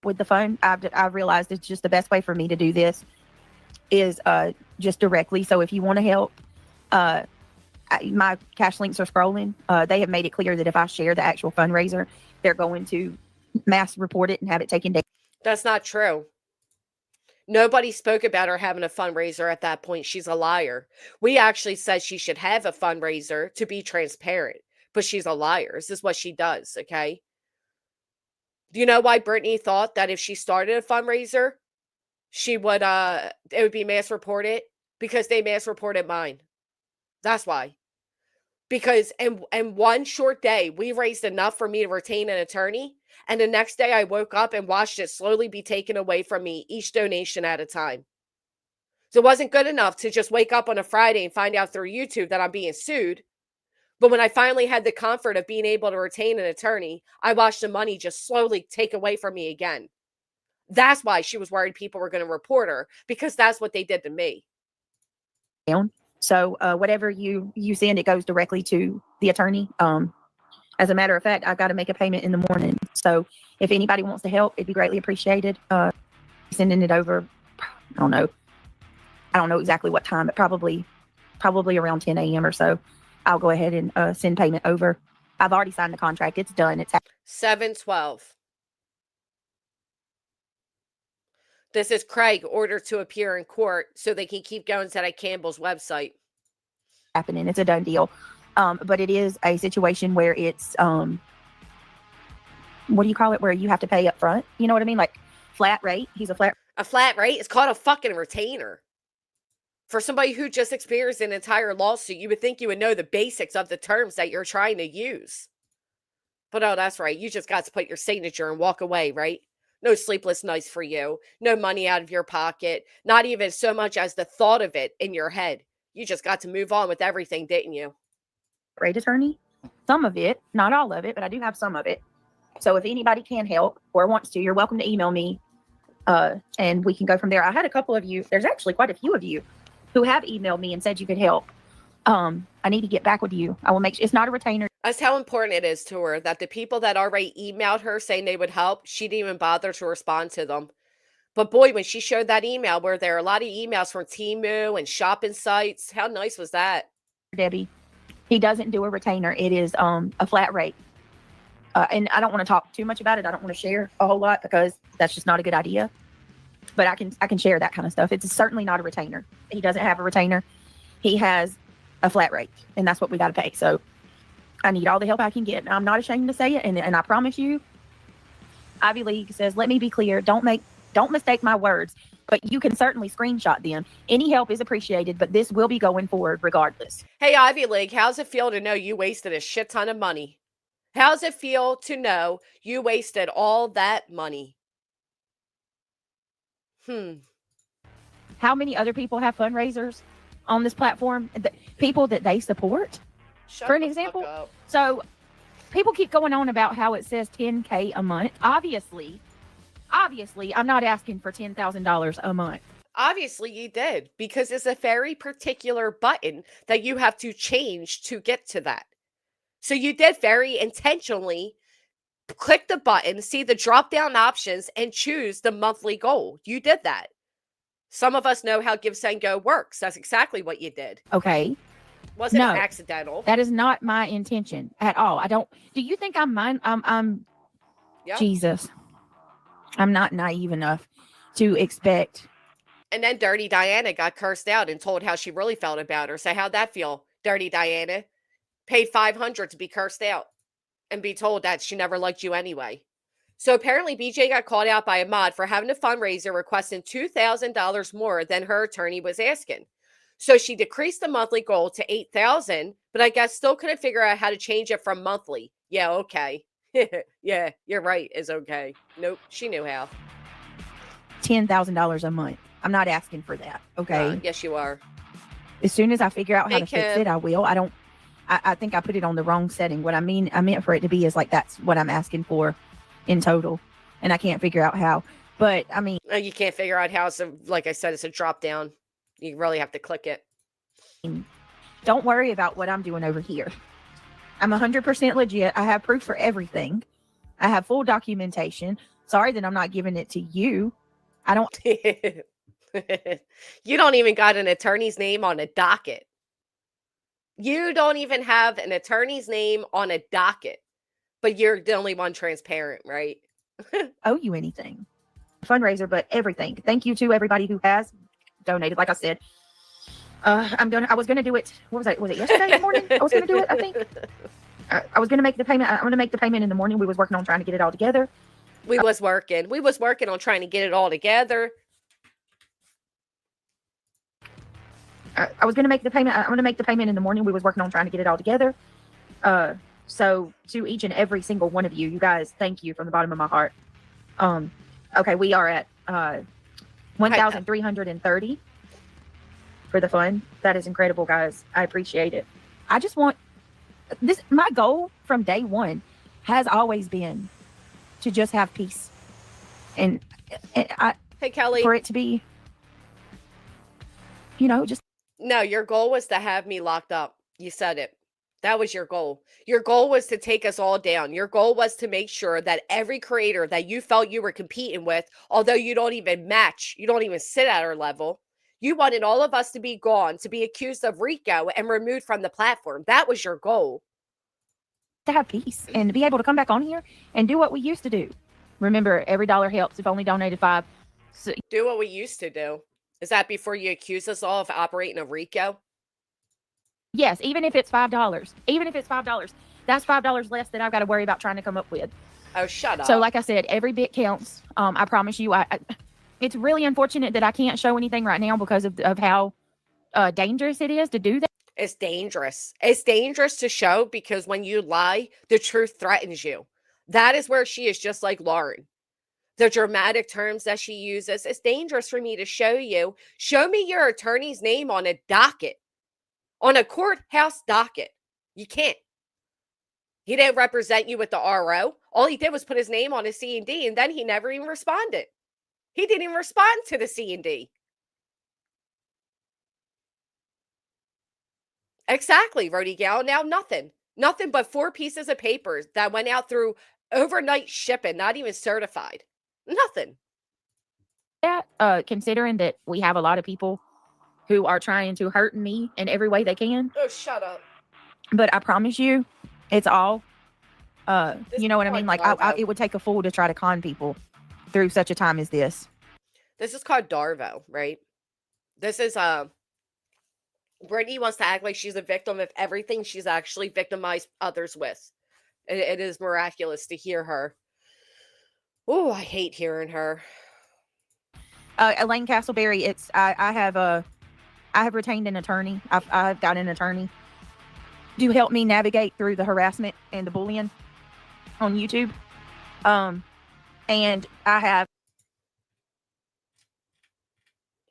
with the phone, I've realized it's just the best way for me to do this is just directly. So if you want to help, my cash links are scrolling. They have made it clear that if I share the actual fundraiser, they're going to mass report it and have it taken down. That's not true. Nobody spoke about her having a fundraiser at that point. She's a liar. We actually said she should have a fundraiser to be transparent, but she's a liar. This is what she does, okay? Do you know why Brittany thought that if she started a fundraiser, she would it would be mass reported? Because they mass reported mine. That's why. Because in one short day, we raised enough for me to retain an attorney. And the next day I woke up and watched it slowly be taken away from me, each donation at a time. So it wasn't good enough to just wake up on a Friday and find out through YouTube that I'm being sued. But when I finally had the comfort of being able to retain an attorney, I watched the money just slowly take away from me again. That's why she was worried people were going to report her, because that's what they did to me. So whatever you send, it goes directly to the attorney. As a matter of fact, I got to make a payment in the morning. So if anybody wants to help, it'd be greatly appreciated. Sending it over, I don't know exactly what time, but probably around 10 a.m. or so. I'll go ahead and send payment over. I've already signed the contract. It's done. It's 7/12. This is Craig ordered to appear in court so they can keep going to that Campbell's website. happening. It's a done deal. But it is a situation where it's what do you call it? Where you have to pay up front. You know what I mean? Like flat rate. He's a flat rate? It's called a fucking retainer. For somebody who just experienced an entire lawsuit, you would think you would know the basics of the terms that you're trying to use. But oh, that's right. You just got to put your signature and walk away, right? No sleepless nights for you. No money out of your pocket. Not even so much as the thought of it in your head. You just got to move on with everything, didn't you? rate attorney. Some of it, not all of it, but I do have some of it. So if anybody can help or wants to, you're welcome to email me and we can go from there. I had a couple of you. There's actually quite a few of you who have emailed me and said you could help. I need to get back with you. I will make sure it's not a retainer. That's how important it is to her that the people that already emailed her saying they would help, she didn't even bother to respond to them. But boy, when she showed that email where there are a lot of emails from Temu and shopping sites, how nice was that? Debbie, he doesn't do a retainer. It is a flat rate. And I don't want to talk too much about it. I don't want to share a whole lot because that's just not a good idea. But I can share that kind of stuff. It's certainly not a retainer. He doesn't have a retainer. He has a flat rate, and that's what we got to pay. So I need all the help I can get. I'm not ashamed to say it, and I promise you, Ivy League says, let me be clear. Don't mistake my words, but you can certainly screenshot them. Any help is appreciated, but this will be going forward regardless. Hey, Ivy League, how's it feel to know you wasted a shit ton of money? How's it feel to know you wasted all that money? How many other people have fundraisers on this platform? People that they support? Shut For an the example? fuck up. So people keep going on about how it says $10K a month. Obviously, I'm not asking for $10,000 a month. Obviously you did, because it's a very particular button that you have to change to get to that. So you did very intentionally click the button, see the drop down options, and choose the monthly goal. You did that. Some of us know how Give, Send, Go works. That's exactly what you did. Okay. Wasn't No. accidental. That is not my intention at all. I don't. Do you think I'm mine? Yeah. Jesus. I'm not naive enough to expect. And then Dirty Diana got cursed out and told how she really felt about her. So how'd that feel? Dirty Diana paid $500 to be cursed out and be told that she never liked you anyway. So apparently BJ got called out by a mod for having a fundraiser requesting $2,000 more than her attorney was asking. So she decreased the monthly goal to $8,000, but I guess still couldn't figure out how to change it from monthly. Yeah, okay. Yeah, you're right. It's okay. Nope, she knew how. $10,000 a month. I'm not asking for that. Okay. Yes, you are. As soon as I figure out how to Make fix him- it, I will. I think I put it on the wrong setting. What I meant for it to be is like, that's what I'm asking for in total. And I can't figure out how. But I mean, You can't figure out how. So, like I said, it's a drop down. You really have to click it. don't worry about what I'm doing over here. I'm 100% legit. I have proof for everything. I have full documentation. Sorry that I'm not giving it to you. I don't. You don't even got an attorney's name on a docket. You don't even have an attorney's name on a docket, but you're the only one transparent, right? owe you anything. Fundraiser, but everything. Thank you to everybody who has donated. Like I said, I was gonna do it. What was it? Was it yesterday morning? I was gonna do it. I think I was gonna make the payment. I'm gonna make the payment in the morning. We was working on trying to get it all together. We was working on trying to get it all together. I was gonna make the payment. I'm gonna make the payment in the morning. We was working on trying to get it all together. So to each and every single one of you, you guys, thank you from the bottom of my heart. Okay, we are at 1,330 for the fund. That is incredible, guys. I appreciate it. I just want this. My goal from day one has always been to just have peace, and Hey, Kelly. for it to be, just No, your goal was to have me locked up. You said it. That was your goal. Your goal was to take us all down. Your goal was to make sure that every creator that you felt you were competing with, although you don't even match, you don't even sit at our level, you wanted all of us to be gone, to be accused of RICO and removed from the platform. That was your goal. to have peace and to be able to come back on here and do what we used to do. Remember, every dollar helps. If only donated $5. So, Do what we used to do. Is that before you accuse us all of operating a RICO? yes, even if it's $5, that's $5 less that I've got to worry about trying to come up with. Oh, shut up. So, like I said, every bit counts. I promise you. It's really unfortunate that I can't show anything right now because of how dangerous it is to do that. It's dangerous. It's dangerous to show because when you lie, the truth threatens you. That is where she is just like Lauren. The dramatic terms that she uses. It's dangerous for me to show you. Show me your attorney's name on a docket, on a courthouse docket. You can't. He didn't represent you with the RO. All he did was put his name on a C&D, and then he never even responded. He didn't even respond to the C&D. Exactly, Rody Gal. Now nothing. Nothing but 4 pieces of papers that went out through overnight shipping, not even certified. Nothing. That, considering that we have a lot of people who are trying to hurt me in every way they can. Oh, shut up. But I promise you, it's all, This you know what I is mean? called Like, Darvo. it would take a fool to try to con people through such a time as this. This is called Darvo, right? This is Brittany wants to act like she's a victim of everything she's actually victimized others with. It is miraculous to hear her. Oh, I hate hearing her. Elaine Castleberry, I have retained an attorney. I've got an attorney to help me navigate through the harassment and the bullying on YouTube. And I have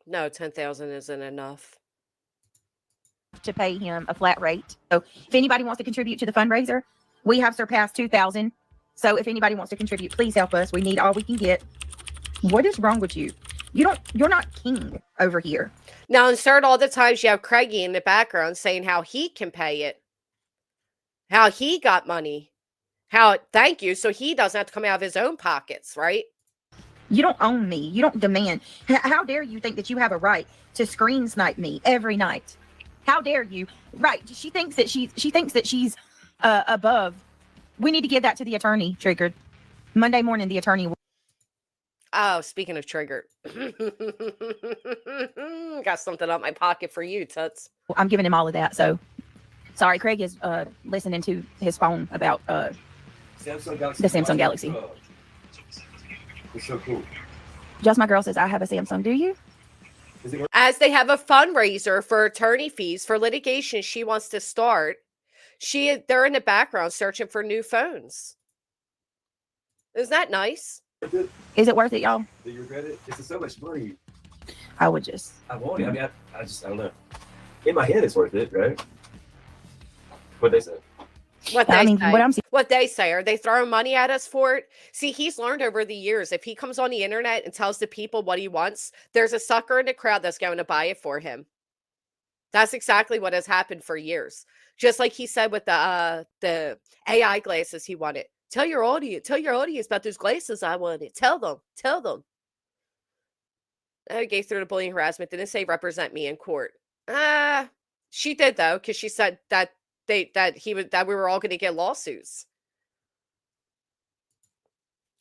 No, 10,000 isn't enough. to pay him a flat rate. So if anybody wants to contribute to the fundraiser, we have surpassed 2,000. So if anybody wants to contribute, please help us. We need all we can get. What is wrong with you? You're not king over here. Now insert all the times you have Craigie in the background saying how he can pay it. How he got money. How, thank you, so he doesn't have to come out of his own pockets, right? You don't own me. You don't demand. How dare you think that you have a right to screen snipe me every night? How dare you? Right. She thinks that she's above. We need to give that to the attorney, Triggered. Monday morning, the attorney will. Oh, speaking of triggered. Got something out my pocket for you, Toots. I'm giving him all of that. So sorry, Craig is listening to his phone about the Samsung Galaxy. It's so cool. Just my girl says, I have a Samsung. Do you? As they have a fundraiser for attorney fees for litigation she wants to start, they're in the background searching for new phones. Isn't that nice? Is it worth it, y'all? Do you regret it? It's so much money. I would just. I want it. I mean, I don't know. In my head, it's worth it, right? What they say. What they say. What I'm seeing. What they say. Are they throwing money at us for it? See, he's learned over the years, if he comes on the internet and tells the people what he wants, there's a sucker in the crowd that's going to buy it for him. That's exactly what has happened for years. Just like he said with the AI glasses he wanted. Tell your audience about those glasses I wanted. Tell them. I gave through the bullying harassment. Didn't say represent me in court. She did though, because she said that we were all going to get lawsuits.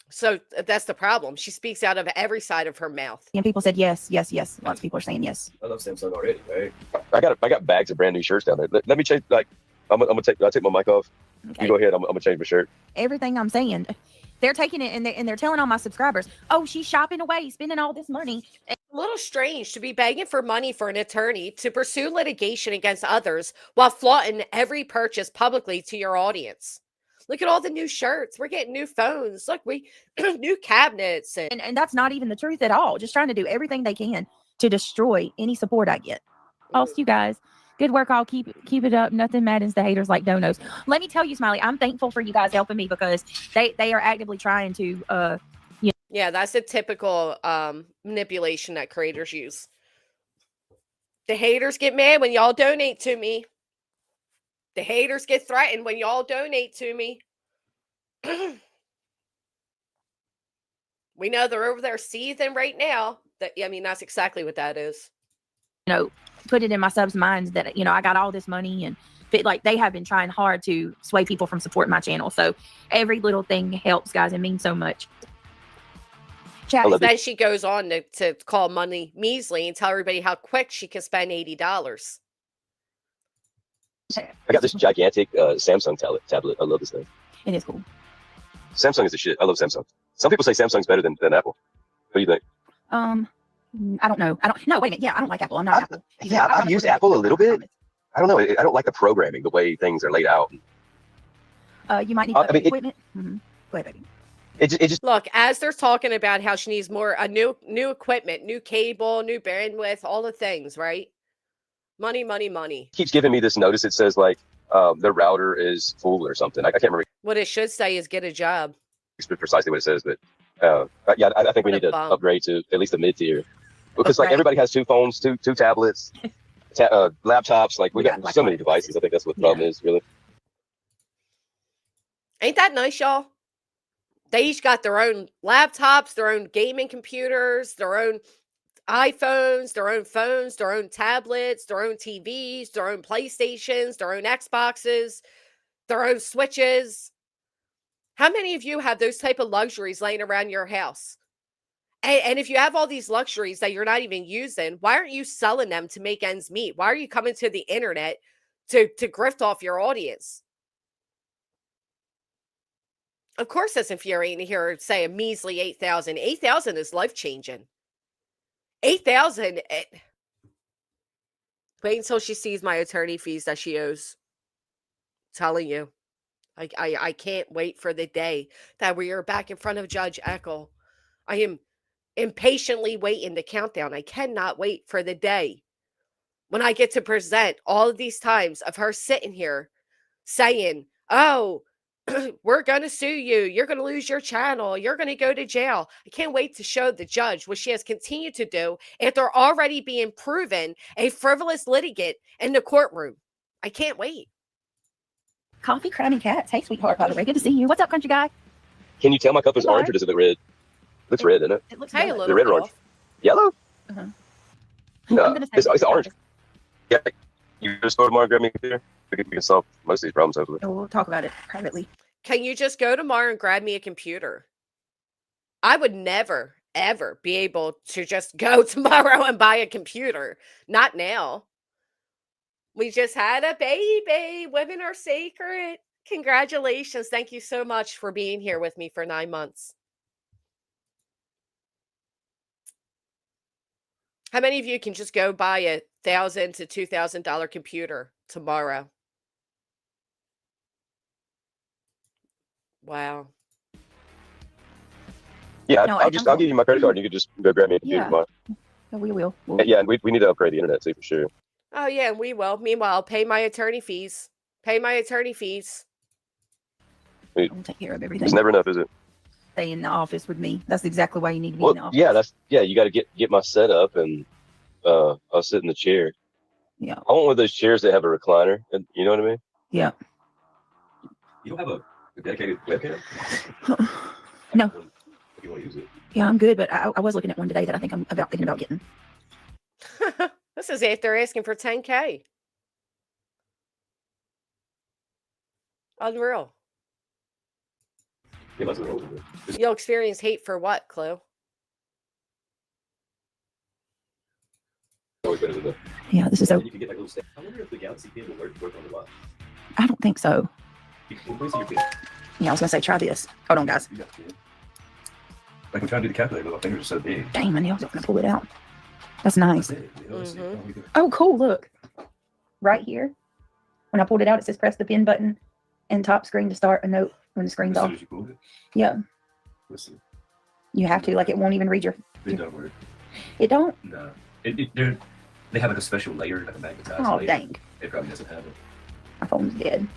So that's the problem. She speaks out of every side of her mouth. And people said yes. Lots of people are saying yes. I love Samsung already, right? I got bags of brand new shirts down there. Let me change. Like, I'm gonna take my mic off. Okay. You go ahead. I'm gonna change my shirt. Everything I'm saying, they're taking it and they're telling all my subscribers, oh, she's shopping away, spending all this money. A little strange to be begging for money for an attorney to pursue litigation against others while flaunting every purchase publicly to your audience. Look at all the new shirts. We're getting new phones. Look, new cabinets. And that's not even the truth at all. Just trying to do everything they can to destroy any support I get. Also, you guys, good work. I'll keep it up. Nothing maddens the haters like donos. Let me tell you, Smiley, I'm thankful for you guys helping me because they are actively trying to Yeah, that's a typical manipulation that creators use. The haters get mad when y'all donate to me. The haters get threatened when y'all donate to me. We know they're over there seething right now. That's exactly what that is. Put it in my subs' minds that, I got all this money and they have been trying hard to sway people from supporting my channel. So every little thing helps, guys. It means so much. Chat. Then she goes on to call money measly and tell everybody how quick she can spend $80. I got this gigantic Samsung tablet. I love this thing. It is cool. Samsung is the shit. I love Samsung. Some people say Samsung's better than Apple. What do you think? I don't know. No, wait a minute. Yeah, I don't like Apple. I'm not Apple. Yeah, I've used Apple a little bit. I don't know. I don't like the programming, the way things are laid out. You might need equipment. Go ahead, baby. It just look, as they're talking about how she needs more new equipment, new cable, new bandwidth, all the things, right? Money. keeps giving me this notice. It says like the router is full or something. I can't remember What it should say is get a job. precisely what it says, but yeah, I think we need to upgrade to at least a mid tier because like everybody has two phones, two tablets, laptops. Like we got so many devices. I think that's what the problem is, really. Ain't that nice, y'all? They each got their own laptops, their own gaming computers, their own iPhones, their own phones, their own tablets, their own TVs, their own PlayStations, their own Xboxes, their own Switches. How many of you have those type of luxuries laying around your house? And if you have all these luxuries that you're not even using, why aren't you selling them to make ends meet? Why are you coming to the internet to grift off your audience? Of course, it's infuriating to hear say a measly 8,000. 8,000 is life-changing. 8,000. Wait until she sees my attorney fees that she owes. I'm telling you. I can't wait for the day that we are back in front of Judge Eckel. I am impatiently waiting the countdown. I cannot wait for the day when I get to present all of these times of her sitting here saying, oh, we're going to sue you. You're going to lose your channel. You're going to go to jail. I can't wait to show the judge what she has continued to do after already being proven a frivolous litigant in the courtroom. I can't wait. Coffee, crummy cats. Hey, sweetheart, by the way. Good to see you. What's up, country guy? Can you tell my cup is orange or does it look red? Looks red, isn't it? It looks Hey, a good. Is little it red or bit orange? off. Yellow? Uh-huh. No, I'm gonna say it's this, orange. guys. Yeah, you just go tomorrow and grab me a computer. We can solve most of these problems, hopefully. We'll talk about it privately. Can you just go tomorrow and grab me a computer? I would never, ever be able to just go tomorrow and buy a computer. Not now. We just had a baby. Women are sacred. Congratulations. Thank you so much for being here with me for 9 months. How many of you can just go buy a $1,000 to $2,000 computer tomorrow? Wow. Yeah, No, I'll give you my credit card and you can just go grab me a computer Yeah. tomorrow. We will. Yeah, and we need to upgrade the internet too, for sure. Oh, yeah, and we will. Meanwhile, pay my attorney fees. Pay my attorney fees. We'll take care of everything. It's never enough, is it? Stay in the office with me. That's exactly why you need to be in the Well, office. you got to get my setup and I'll sit in the chair. Yeah. I want one of those chairs that have a recliner. And you know what I mean? Yeah. You don't have a dedicated webcam? No. If you want to use it. Yeah, I'm good, but I was looking at one today that I think I'm thinking about getting. This is after asking for 10K. Unreal. Yeah, that's what You'll experience hate for what, Chloe? always better than the. Yeah, this is so. You can get like little steps. I wonder if the Galaxy pen will work on the watch. I don't think so. You can place your pen. Yeah, I was gonna say try this. Hold on, guys. You got the pen. Like I'm trying to do the calculator, but my fingers are so big. Dang, my nails are gonna pull it out. That's nice. That's it. You know, it's- Mhm. oh, you can- Oh, cool. Look. Right here. When I pulled it out, it says press the pin button and top screen to start a note when the screen's As off. soon as you pulled it. Yeah, Let's see. you have to. Like, it won't even read your. It don't work. It don't? No. They have like a special layer, like a magnetized Oh, layer. dang. It probably doesn't have it. My phone's dead.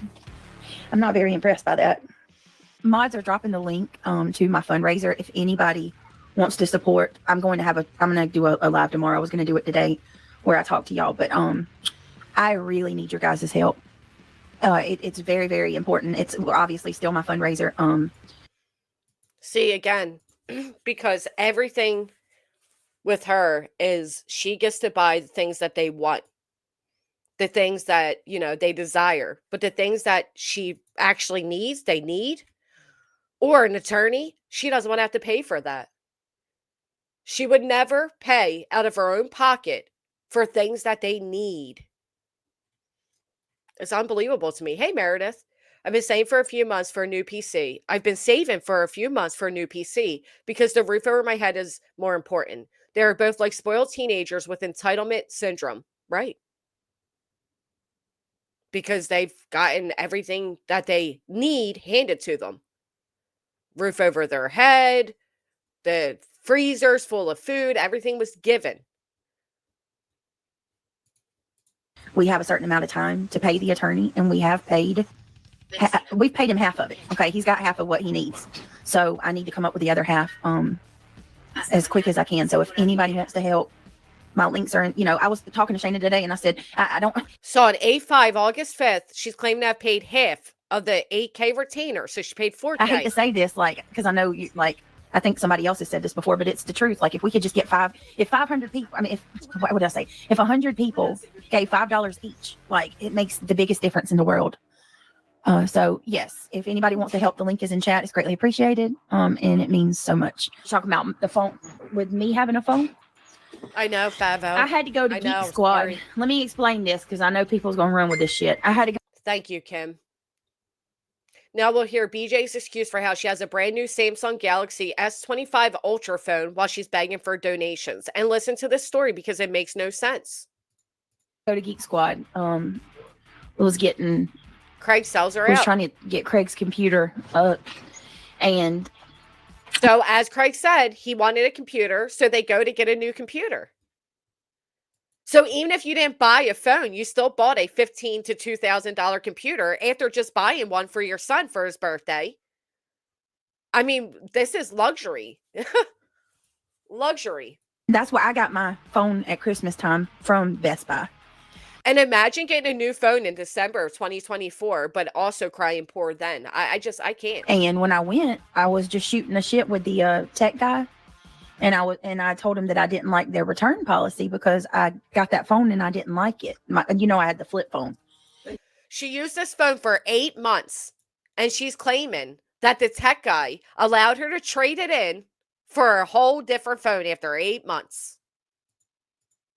I'm not very impressed by that. Mods are dropping the link to my fundraiser. If anybody wants to support, I'm going to do a live tomorrow. I was going to do it today where I talk to y'all, but I really need your guys' help. It's very, very important. It's obviously still my fundraiser. See, again, because everything with her is she gets to buy the things that they want, the things that, they desire, but the things that she actually needs, they need, or an attorney, she doesn't want to have to pay for that. She would never pay out of her own pocket for things that they need. It's unbelievable to me. Hey, Meredith, I've been saving for a few months for a new PC. I've been saving for a few months for a new PC because the roof over my head is more important. They're both like spoiled teenagers with entitlement syndrome, right? Because they've gotten everything that they need handed to them. Roof over their head, the freezers full of food, everything was given. We have a certain amount of time to pay the attorney, and we have paid. We've paid him half of it. Okay, he's got half of what he needs. So I need to come up with the other half as quick as I can. So if anybody wants to help, my links are in, I was talking to Shayna today and I said, I don't. So on 8/5, August 5th, she's claiming to have paid half of the 8K retainer. So she paid 4K. I hate to say this, because I know you, I think somebody else has said this before, but it's the truth. Like, if we could just get if 500 people, what would I say? If 100 people gave $5 each, it makes the biggest difference in the world. So yes, if anybody wants to help, the link is in chat. It's greatly appreciated. And it means so much. Talking about the phone, with me having a phone. I know, Favo. I had to go to Geek Squad. Sorry. Let me explain this, because I know people's going to run with this shit. I had to go. Thank you, Kim. Now we'll hear BJ's excuse for how she has a brand new Samsung Galaxy S25 Ultra phone while she's begging for donations. And listen to this story because it makes no sense. Go to Geek Squad. Was getting. Craig sells her Was out. trying to get Craig's computer up, and so as Craig said, he wanted a computer, so they go to get a new computer. So even if you didn't buy a phone, you still bought a $1,500 to $2,000 computer after just buying one for your son for his birthday. I mean, this is luxury. Luxury. That's why I got my phone at Christmas time from Best Buy. And imagine getting a new phone in December of 2024, but also crying poor then. I can't. And when I went, I was just shooting the shit with the tech guy. And I told him that I didn't like their return policy because I got that phone and I didn't like it. I had the flip phone. She used this phone for 8 months, and she's claiming that the tech guy allowed her to trade it in for a whole different phone after 8 months.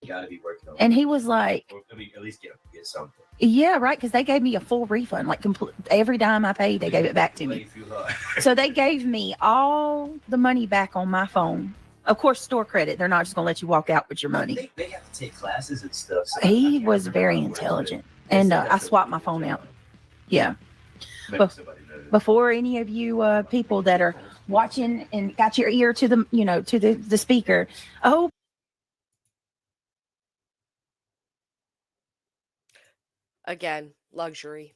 You gotta be working on it. And he was like, I mean, at least get something. yeah, right, because they gave me a full refund. Like every dime I paid, they gave it back to me. So they gave me all the money back on my phone. Of course, store credit. They're not just gonna let you walk out with your money. They have to take classes and stuff. So He was very intelligent, and I swapped my phone out. Yeah. Before any of you people that are watching and got your ear to the speaker, oh. Again, luxury.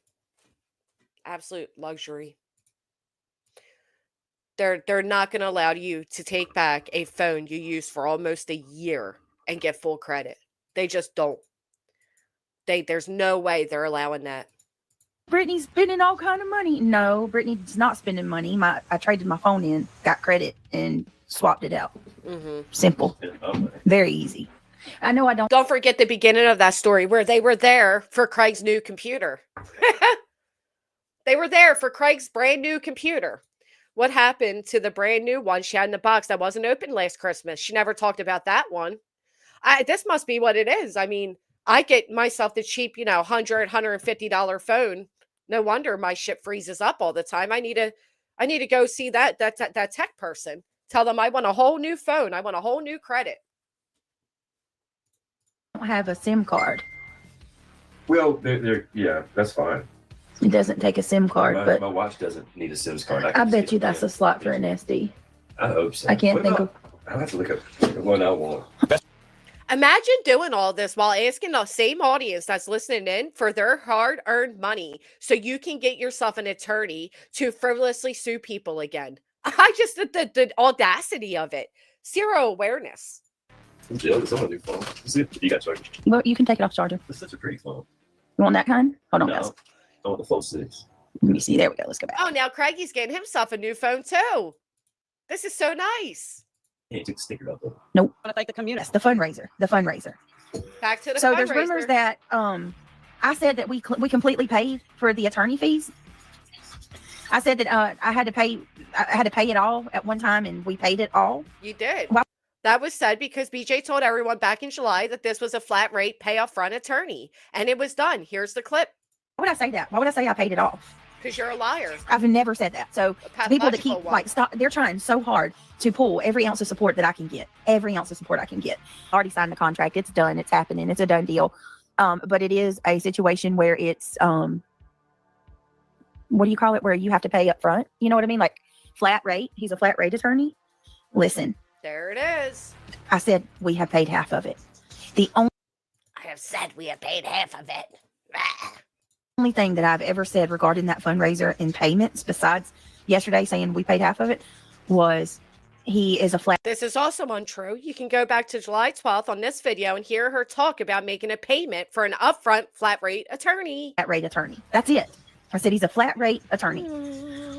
Absolute luxury. They're not going to allow you to take back a phone you used for almost a year and get full credit. They just don't. There's no way they're allowing that. Brittany's spending all kind of money. No, Brittany's not spending money. I traded my phone in, got credit, and swapped it out. Simple. Very easy. I know I don't. Don't forget the beginning of that story where they were there for Craig's new computer. They were there for Craig's brand new computer. What happened to the brand new one she had in the box that wasn't open last Christmas? She never talked about that one. This must be what it is. I mean, I get myself the cheap, $100, $150 phone. No wonder my shit freezes up all the time. I need to go see that tech person. Tell them I want a whole new phone. I want a whole new credit. I don't have a SIM card. Well, yeah, that's fine. It doesn't take a SIM card, but my watch doesn't need a SIM card. I bet you that's a slot for an SD. I hope so. I can't think of. I'll have to look up the one I want. Imagine doing all this while asking the same audience that's listening in for their hard-earned money so you can get yourself an attorney to frivolously sue people again. I just, the audacity of it. Zero awareness. I'm jealous. I want a new phone. You got charger. Well, you can take it off charger. It's such a pretty phone. You want that kind? Hold on, No, guys. I want the phone 6. Let me see. There we go. Let's go back. Oh, now Craigie's getting himself a new phone too. This is so nice. Yeah, you took the sticker out though. Nope. I want to thank the community. That's the fundraiser. The fundraiser. Back to the So fundraiser. there's rumors that I said that we completely paid for the attorney fees. I said that I had to pay it all at one time, and we paid it all. You did. Wow. That was said because BJ told everyone back in July that this was a flat rate pay up front attorney, and it was done. Here's the clip. Why would I say that? Why would I say I paid it off? Because you're a liar. I've never said that. So A people that pathological keep one. stop, they're trying so hard to pull every ounce of support that I can get. Every ounce of support I can get. Already signed the contract. It's done. It's happening. It's a done deal. But it is a situation where it's what do you call it? Where you have to pay up front. You know what I mean? Like flat rate. He's a flat rate attorney. Listen. There it is. I said we have paid half of it. The only I have said we have paid half of it. only thing that I've ever said regarding that fundraiser and payments, besides yesterday saying we paid half of it, was he is a flat. This is also untrue. You can go back to July 12th on this video and hear her talk about making a payment for an upfront flat rate attorney. Flat rate attorney. That's it. I said he's a flat rate attorney.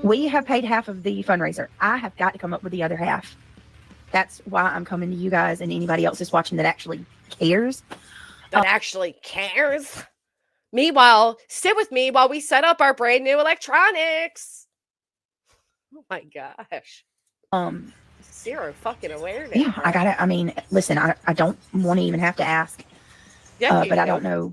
We have paid half of the fundraiser. I have got to come up with the other half. That's why I'm coming to you guys and anybody else that's watching that actually cares. That actually cares. Meanwhile, sit with me while we set up our brand new electronics. Oh my gosh. Zero fucking awareness. Yeah, I mean, listen, I don't want to even have to ask. Yeah, But I don't know.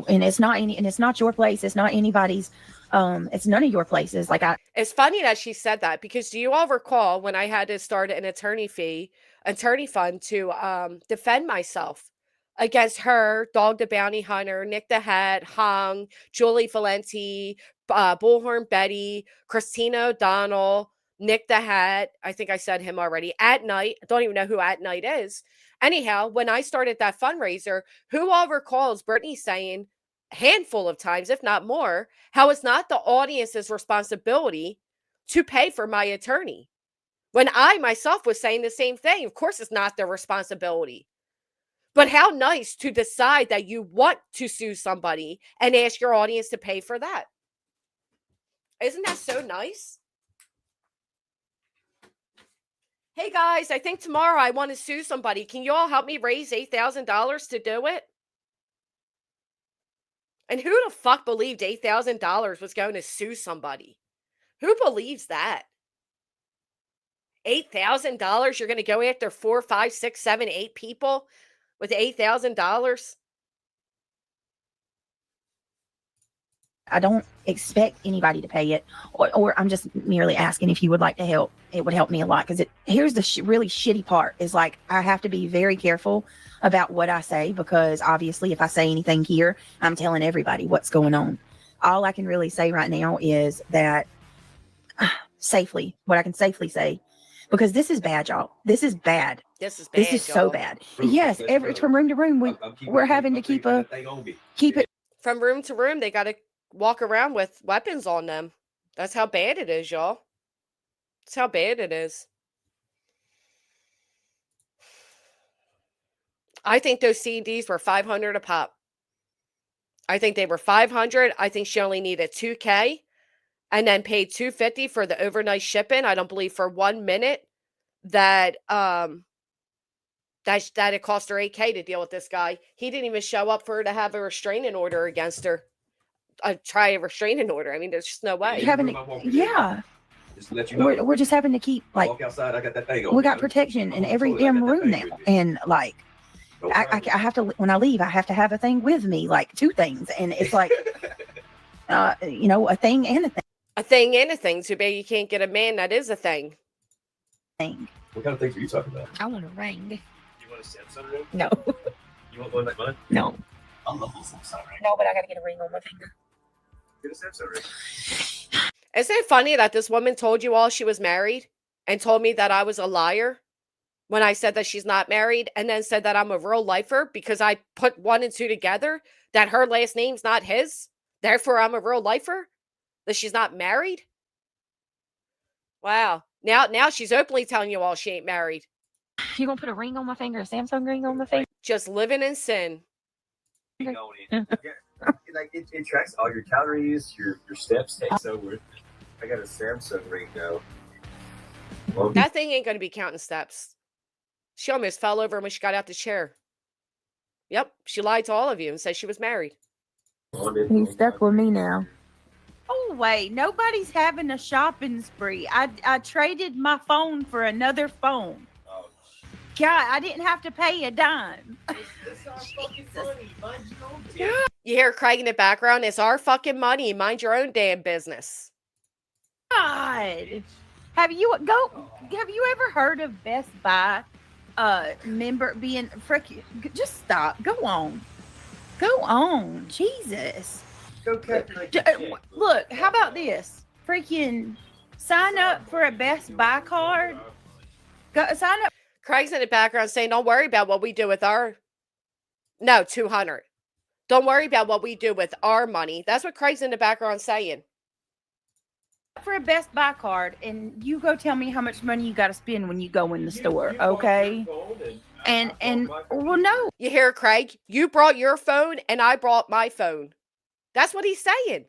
And it's not your place. It's not anybody's. It's none of your places. It's funny that she said that because do you all recall when I had to start an attorney fund to defend myself against her, Dog the Bounty Hunter, Nick the Hat, Hung, Julie Valenti, Bullhorn Betty, Christina O'Donnell, Nick the Hat. I think I said him already. At Night. I don't even know who At Night is. Anyhow, when I started that fundraiser, who all recalls Brittany saying a handful of times, if not more, how it's not the audience's responsibility to pay for my attorney? When I myself was saying the same thing, of course, it's not their responsibility. But how nice to decide that you want to sue somebody and ask your audience to pay for that. Isn't that so nice? Hey guys, I think tomorrow I want to sue somebody. Can you all help me raise $8,000 to do it? And who the fuck believed $8,000 was going to sue somebody? Who believes that? $8,000? You're going to go after 4, 5, 6, 7, 8 people with $8,000? I don't expect anybody to pay it, or I'm just merely asking if you would like to help. It would help me a lot, because here's the really shitty part is, like, I have to be very careful about what I say, because obviously if I say anything here, I'm telling everybody what's going on. All I can really say right now is that safely, what I can safely say, because this is bad, y'all. This is bad. This is bad. This is so bad. Yes, it's from room to room. We're having to keep it from room to room. They got to walk around with weapons on them. That's how bad it is, y'all. That's how bad it is. I think those CDs were $500 a pop. I think they were $500. I think she only needed $2K and then paid $250 for the overnight shipping. I don't believe for 1 minute that it cost her $8K to deal with this guy. He didn't even show up for her to have a restraining order against her. Try a restraining order. I mean, there's just no way. Yeah. Just to let you know. We're just having to keep, like, walk outside, I got that thing on. we got protection in every damn room now. And, like, I have to, when I leave, I have to have a thing with me, like 2 things. And it's like, a thing and a thing. A thing and a thing. Too bad you can't get a man that is a thing. What kind of things are you talking about? I want a ring. You want a Samsung ring? No. You want one like mine? No. I love a Samsung ring. No, but I gotta get a ring on my finger. Get a Samsung ring. Isn't it funny that this woman told you all she was married and told me that I was a liar when I said that she's not married, and then said that I'm a real lifer because I put 1 and 2 together, that her last name's not his, therefore I'm a real lifer, that she's not married? Wow. Now she's openly telling you all she ain't married. You gonna put a ring on my finger, a Samsung ring on my finger? Just living in sin. Like it tracks all your calories, your steps takes over. I got a Samsung ring now. Well, That thing ain't going to be counting steps. She almost fell over when she got out the chair. Yep, she lied to all of you and said she was married. He's stuck with me now. Oh, wait, nobody's having a shopping spree. I traded my phone for another phone. Oh, God, I didn't have to pay a dime. that's our fucking money. Mind your own You hear Craig in the background? It's our fucking money. Mind your own damn business. God. Have you ever heard of Best Buy member being freaking? Just stop. Go on. Jesus. Go calculate. Look, how about this? Freaking sign up for a Best Buy card. Go sign up. Craig's in the background saying, don't worry about what we do with our... No, 200. Don't worry about what we do with our money. That's what Craig's in the background saying. For a Best Buy card, and you go tell me how much money you got to spend when you go in the store, okay? And well, no. You hear Craig? You brought your phone and I brought my phone. That's what he's saying.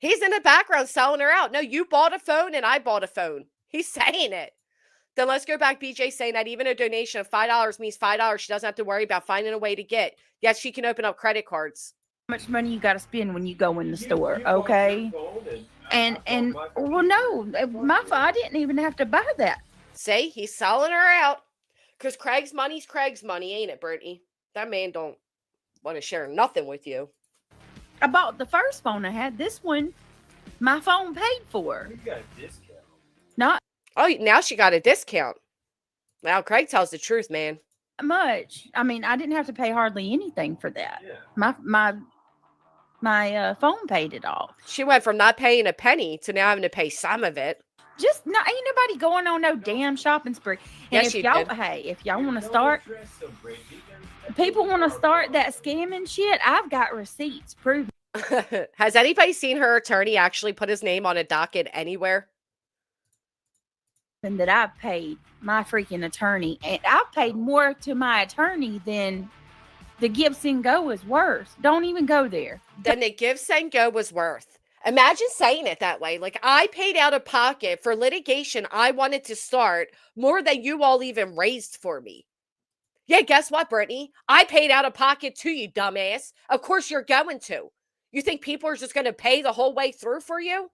He's in the background selling her out. No, you bought a phone and I bought a phone. He's saying it. Then let's go back. BJ saying that even a donation of $5 means $5 she doesn't have to worry about finding a way to get. Yes, she can open up credit cards. How much money you got to spend when you go in the store, okay? And well, no, I didn't even have to buy that. See, he's selling her out because Craig's money's Craig's money, ain't it, Brittany? That man don't want to share nothing with you. I bought the first phone I had. This one, my phone paid for. You got a discount. Not Oh, now she got a discount. Now Craig tells the truth, man. much. I mean, I didn't have to pay hardly anything for that. Yeah. My phone paid it all. She went from not paying a penny to now having to pay some of it. Just not ain't nobody going on no damn shopping spree. And Yes, if you y'all did. if y'all want to start, people want to start that scamming shit, I've got receipts proving Has anybody seen her attorney actually put his name on a docket anywhere? that I've paid my freaking attorney, and I've paid more to my attorney than the Gibson Go is worth. Don't even go there. Then the Give Send Go was worth. Imagine saying it that way. Like, I paid out of pocket for litigation I wanted to start more than you all even raised for me. Yeah, guess what, Brittany? I paid out of pocket too, you dumbass. Of course you're going to. You think people are just going to pay the whole way through for you?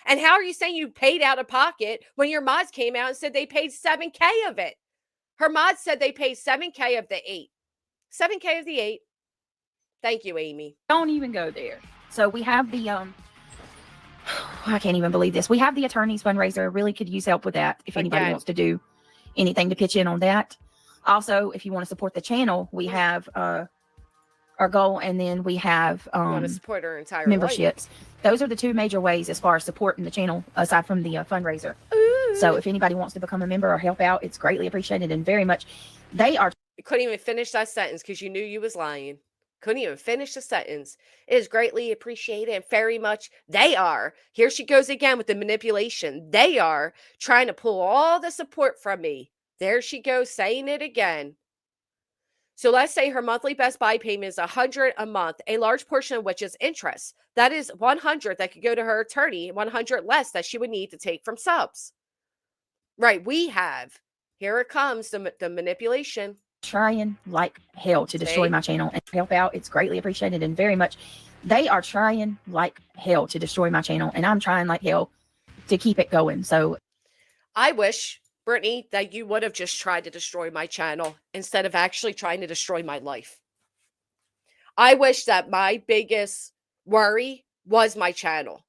And how are you saying you paid out of pocket when your mods came out and said they paid 7K of it? Her mods said they paid 7K of the 8. 7K of the 8. Thank you, Amy. Don't even go there. So we have the I can't even believe this. We have the attorneys fundraiser. Really could use help with that if anybody wants to do anything to pitch in on that. Also, if you want to support the channel, we have our goal, and then we have want to support our entire memberships. Life. Those are the two major ways as far as supporting the channel, aside from the fundraiser. Ooh. So if anybody wants to become a member or help out, it's greatly appreciated and very much. They are. You couldn't even finish that sentence because you knew you was lying. Couldn't even finish the sentence. It is greatly appreciated and very much. They are. Here she goes again with the manipulation. They are trying to pull all the support from me. There she goes saying it again. So let's say her monthly Best Buy payment is $100 a month, a large portion of which is interest. That is $100 that could go to her attorney, $100 less that she would need to take from subs. Right, we have. Here it comes, the manipulation. Trying like hell to destroy my channel and help out. It's greatly appreciated and very much. They are trying like hell to destroy my channel, and I'm trying like hell to keep it going. So I wish, Brittany, that you would have just tried to destroy my channel instead of actually trying to destroy my life. I wish that my biggest worry was my channel.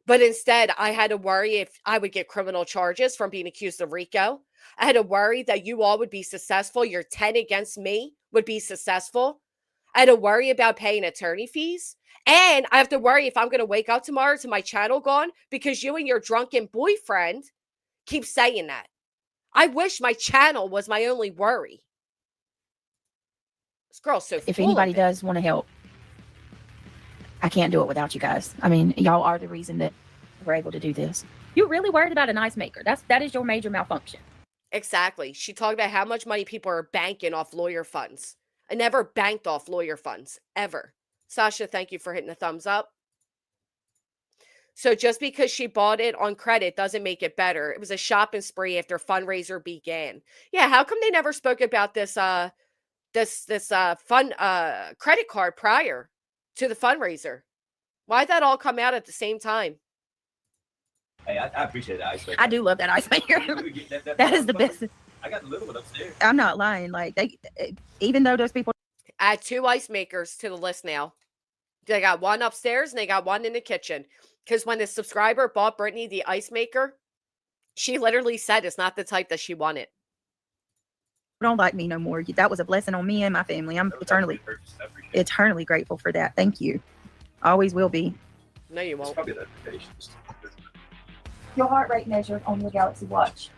But instead, I had to worry if I would get criminal charges from being accused of RICO. I had to worry that you all would be successful. Your 10 against me would be successful. I had to worry about paying attorney fees. And I have to worry if I'm going to wake up tomorrow to my channel gone because you and your drunken boyfriend keep saying that. I wish my channel was my only worry. This girl's so if anybody does want to help, I can't do it without you guys. I mean, y'all are the reason that we're able to do this. You're really worried about an ice maker. That is your major malfunction. Exactly. She talked about how much money people are banking off lawyer funds. I never banked off lawyer funds, ever. Sasha, thank you for hitting the thumbs up. So just because she bought it on credit doesn't make it better. It was a shopping spree after fundraiser began. Yeah, how come they never spoke about this fun credit card prior to the fundraiser? Why'd that all come out at the same time? Hey, I appreciate that ice maker. I do love that ice maker. That is the best. I got the little one upstairs. I'm not lying. Like even though those people add 2 ice makers to the list now. They got one upstairs and they got one in the kitchen. Because when the subscriber bought Brittany the ice maker, she literally said it's not the type that she wanted. Don't like me no more. That was a blessing on me and my family. I'm eternally grateful for that. Thank you. Always will be. No, you won't. Probably notifications. Your heart rate measured on your Galaxy Watch.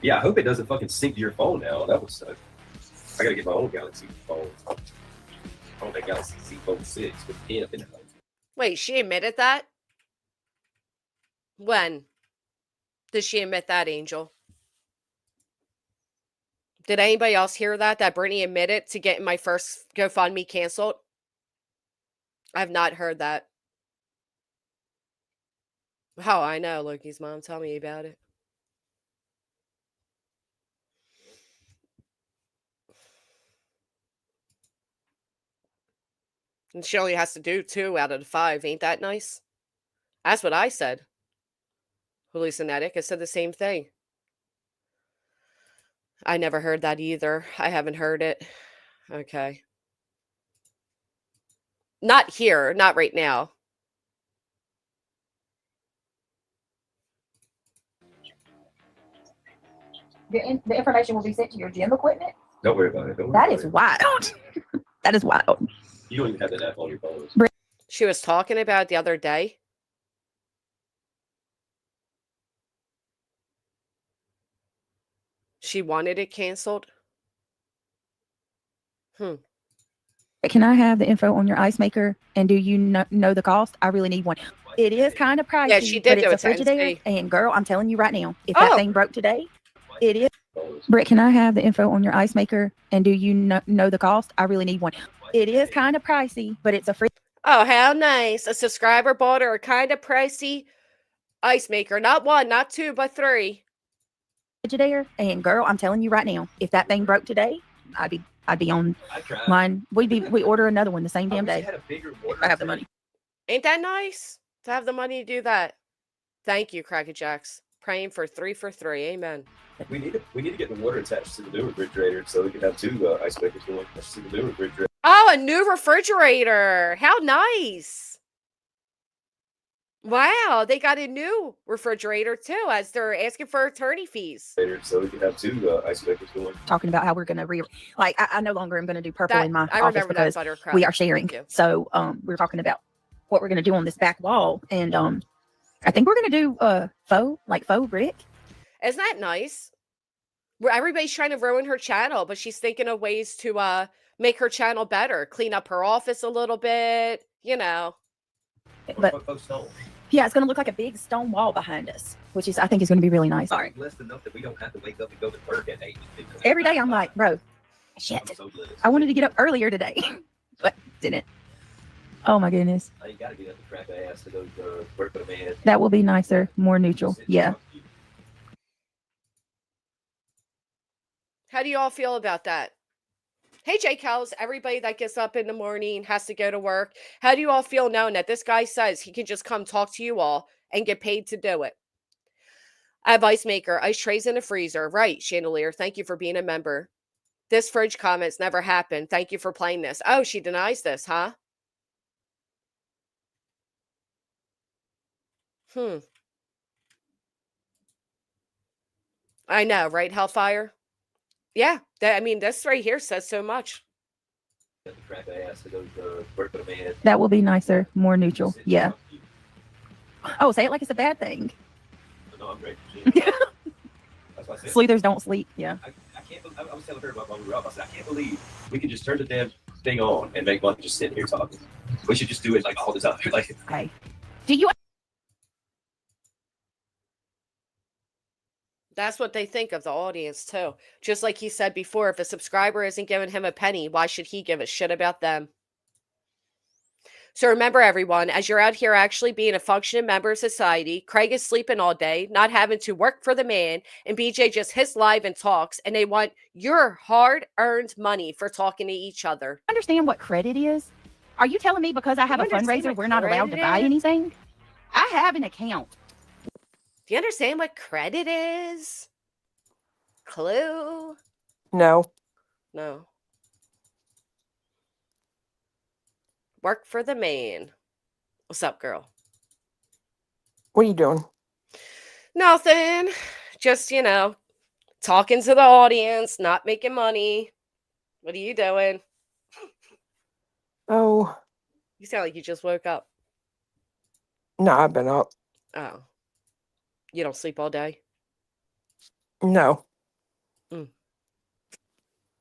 Yeah, I hope it doesn't fucking sync to your phone now. That would suck. I gotta get my own Galaxy phone. I want that Galaxy Z Fold 6 with the in it. Wait, she admitted that? When did she admit that, Angel? Did anybody else hear that Brittany admitted to getting my first GoFundMe canceled? I've not heard that. Oh, I know. Loki's mom. Tell me about it. And she only has to do 2 out of the 5. Ain't that nice? That's what I said. Hallucinetic. I said the same thing. I never heard that either. I haven't heard it. Okay. Not here. Not right now. The information will be sent to your gym equipment. Don't worry about it. That is wild. That is wild. You don't even have that app on your phone. She was talking about it the other day. She wanted it canceled. Can I have the info on your ice maker? And do you know the cost? I really need one. It is kind of pricey. Yeah, she did. But it's a Frigidaire. And girl, I'm telling you right now, if that thing broke today, it is. Britt, can I have the info on your ice maker? And do you know the cost? I really need one. It is kind of pricey, but it's a free. Oh, how nice. A subscriber bought her a kind of pricey ice maker. Not one, not two, but three. There, and girl, I'm telling you right now, if that thing broke today, I'd be on mine. We order another one the same damn day. I have the money. Ain't that nice to have the money to do that? Thank you, Cracker Jacks. Praying for 3 for 3. Amen. We need to get the water attached to the new refrigerator so we can have 2 ice makers going attached to the new refrigerator. Oh, a new refrigerator. How nice. Wow, they got a new refrigerator too, as they're asking for attorney fees. So we can have 2 ice makers going. Talking about how we're going to I no longer am going to do purple in my I office remember because that buttercream. we are sharing. So we're talking about what we're going to do on this back wall, and I think we're going to do faux brick. Isn't that nice? Where everybody's trying to ruin her channel, but she's thinking of ways to make her channel better, clean up her office a little bit, you know. But yeah, it's going to look like a big stone wall behind us, which I think is going to be really nice. All right. Blessed enough that we don't have to wake up and go to work at 8. Every day I'm like, bro, shit. I wanted to get up earlier today, but didn't. Oh my goodness. You gotta get up and crack ass to go work for the man. That will be nicer, more neutral. Yeah. How do you all feel about that? Hey, Jake House, everybody that gets up in the morning has to go to work. How do you all feel knowing that this guy says he can just come talk to you all and get paid to do it? I have ice maker, ice trays in the freezer. Right, Chandelier. Thank you for being a member. This fridge comments never happened. Thank you for playing this. Oh, she denies this, huh? I know, right, Hellfire? Yeah, this right here says so much. That will be nicer, more neutral. Yeah. Oh, say it like it's a bad thing. No, I'm great. Sleuthers don't sleep. Yeah. I was telling her about when we were up. I said, I can't believe we can just turn the damn thing on and make one just sitting here talking. We should just do it like all the time. Like, okay. Do you? That's what they think of the audience too. Just like he said before, if a subscriber isn't giving him a penny, why should he give a shit about them? So remember, everyone, as you're out here actually being a functioning member of society, Craig is sleeping all day, not having to work for the man, and BJ just hits live and talks, and they want your hard-earned money for talking to each other. Understand what credit is? Are you telling me because I have a fundraiser, we're not allowed to buy anything? I have an account. Do you understand what credit is? Clue? No. No. Work for the man. What's up, girl? What are you doing? Nothing. Just, talking to the audience, not making money. What are you doing? Oh. You sound like you just woke up. No, I've been up. Oh. You don't sleep all day? No.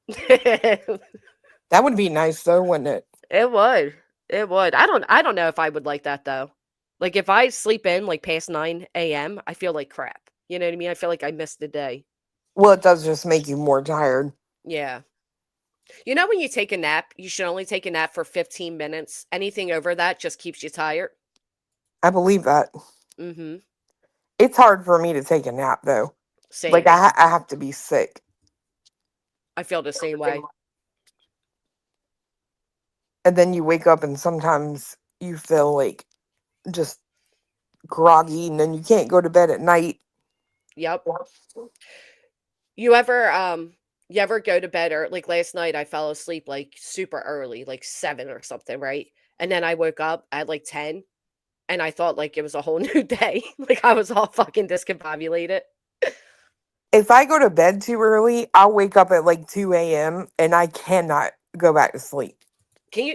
That would be nice though, wouldn't it? It would. It would. I don't know if I would like that though. Like if I sleep in like past 9 a.m., I feel like crap. You know what I mean? I feel like I missed the day. Well, it does just make you more tired. Yeah. You know when you take a nap, you should only take a nap for 15 minutes. Anything over that just keeps you tired. I believe that. Mm-hmm. It's hard for me to take a nap though. Same. Like I have to be sick. I feel the same way. And then you wake up and sometimes you feel like just groggy and then you can't go to bed at night. Yep. You ever go to bed or like last night I fell asleep like super early, like 7 or something, right? And then I woke up at like 10 and I thought like it was a whole new day. Like I was all fucking discombobulated. If I go to bed too early, I'll wake up at like 2 a.m. and I cannot go back to sleep. Do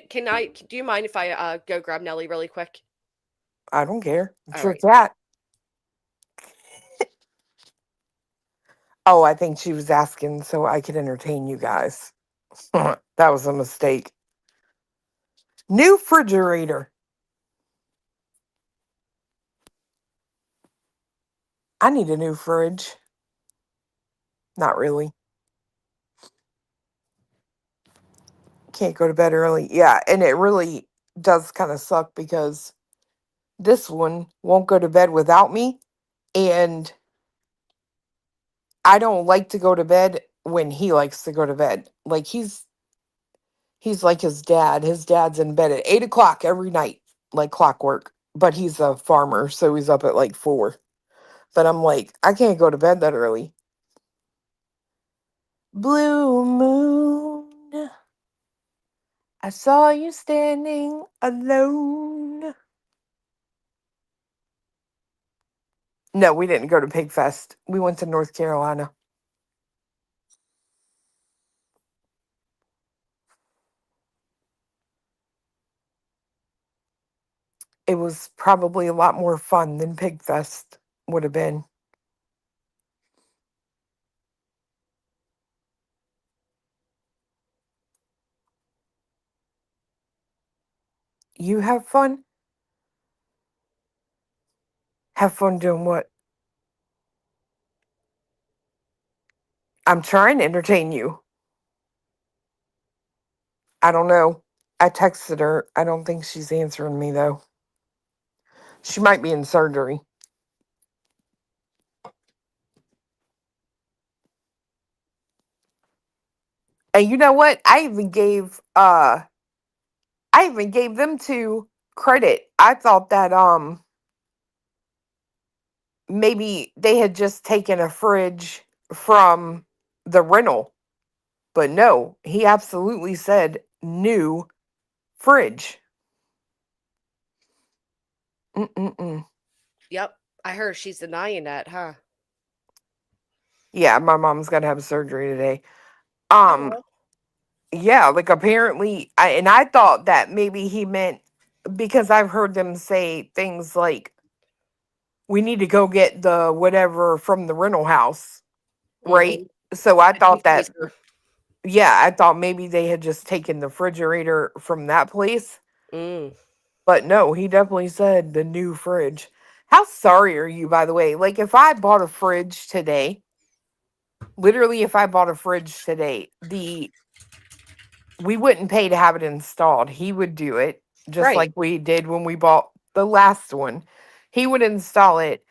you mind if I go grab Nelly really quick? I don't care. It's your right. cat. Oh, I think she was asking so I could entertain you guys. That was a mistake. New refrigerator. I need a new fridge. Not really. Can't go to bed early. Yeah, and it really does kind of suck because this one won't go to bed without me, and I don't like to go to bed when he likes to go to bed. Like he's like his dad. His dad's in bed at 8 o'clock every night, like clockwork. But he's a farmer, so he's up at like 4. But I'm like, I can't go to bed that early. Blue moon, I saw you standing alone. No, we didn't go to Pig Fest. We went to North Carolina. It was probably a lot more fun than Pig Fest would have been. You have fun? Have fun doing what? I'm trying to entertain you. I don't know. I texted her. I don't think she's answering me though. She might be in surgery. And you know what? I even gave them 2 credit. I thought that maybe they had just taken a fridge from the rental. But no, he absolutely said new fridge. Mm-mm-mm. Yep. I heard she's denying that, huh? Yeah, my mom's got to have surgery today. Oh, well. Yeah, like apparently, I thought that maybe he meant because I've heard them say things like, we need to go get the whatever from the rental house, right? Mhm. So I The thought deep that, freezer. yeah, I thought maybe they had just taken the refrigerator from that place. Mm. But no, he definitely said the new fridge. How sorry are you, by the way? Like, if I bought a fridge today, literally, if I bought a fridge today, we wouldn't pay to have it installed. He would do it, just Right. like we did when we bought the last one. He would install it,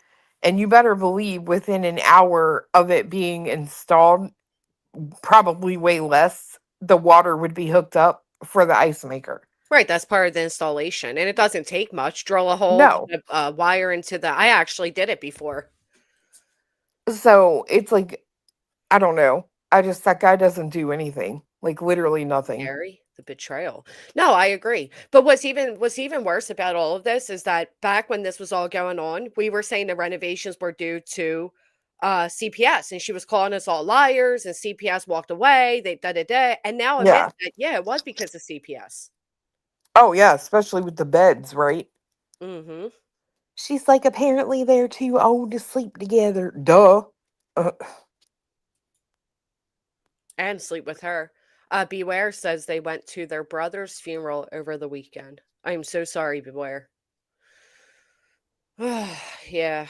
and you better believe within an hour of it being installed, probably way less, the water would be hooked up for the ice maker. Right, that's part of the installation, and it doesn't take much. Drill a hole, No. put a wire into the I actually did it before. So it's like, I don't know. I just, that guy doesn't do anything. Like, literally nothing. Scary, the betrayal. No, I agree. But what's even worse about all of this is that back when this was all going on, we were saying the renovations were due to CPS, and she was calling us all liars, and CPS walked away. They da da da, and now admit Yeah. that yeah, it was because of CPS. Oh, yeah. Especially with the beds, right? Mm-hmm. She's like, apparently they're too old to sleep together. Duh. Uh, And sleep with her. Beware says they went to their brother's funeral over the weekend. I am so sorry, Beware. Yeah.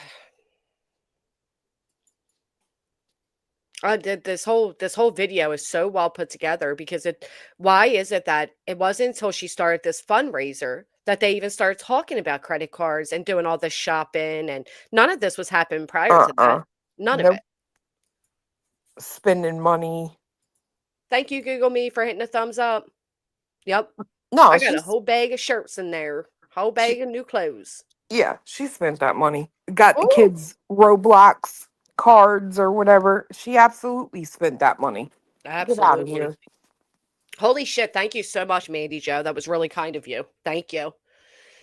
This whole video is so well put together because it why is it that it wasn't until she started this fundraiser that they even started talking about credit cards and doing all this shopping, and none of this was happening prior to that. uh-uh. None of Nope. it. Spending money. Thank you, Google Me, for hitting a thumbs up. Yep. No, I got a whole bag of shirts in there. Whole bag she, of new clothes. yeah, she spent that money. Got the Oh, kids Roblox cards or whatever. She absolutely spent that money. Get out of absolutely. here. Holy shit. Thank you so much, Mandy Joe. That was really kind of you. Thank you.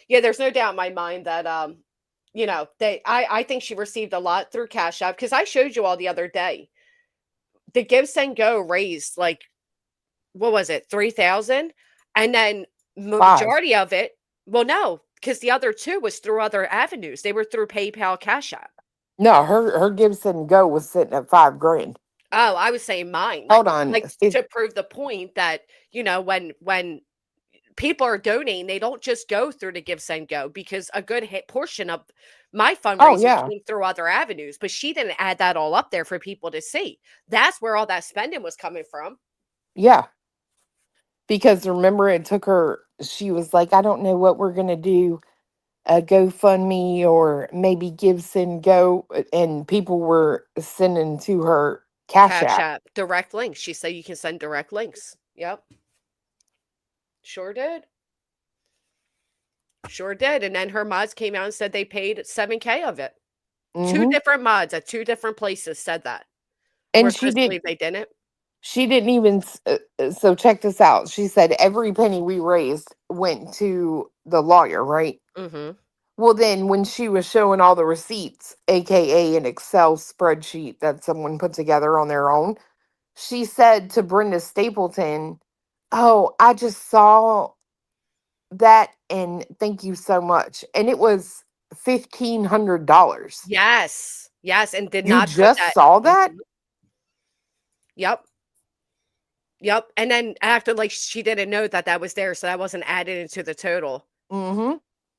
Yeah, there's no doubt in my mind that I think she received a lot through Cash App because I showed you all the other day. The Give Send Go raised like what was it, 3,000? And then 5. majority of it, well, no, because the other two was through other avenues. They were through PayPal, Cash App. No, her Gibson Go was sitting at 5 grand. Oh, I was saying mine. Hold on. Like to prove the point that, when people are donating, they don't just go through the Give Send Go because a good hit portion of my Oh fundraising yeah. came through other avenues, but she didn't add that all up there for people to see. That's where all that spending was coming from. Yeah. because remember it took her. She was like, I don't know what we're gonna do. A GoFundMe or maybe Gibson Go, and people were sending to her Cash Cash App. App, direct links. She said you can send direct links. Yep. Sure did. Sure did. And then her mods came out and said they paid $7K of it. Two hmm different mods at two different places said that. And we're And supposed to believe they didn't. she didn't even. So check this out. She said every penny we raised went to the lawyer, right? Mm-hmm. Well, then when she was showing all the receipts, aka an Excel spreadsheet that someone put together on their own, she said to Brenda Stapleton, "Oh, I just saw that and thank you so much." And it was $1,500. Yes. Yes. And did You not put just that. saw that? Mhm. Yep. Yep. And then acted like she didn't know that that was there. So that wasn't added into the total. Mm-hmm.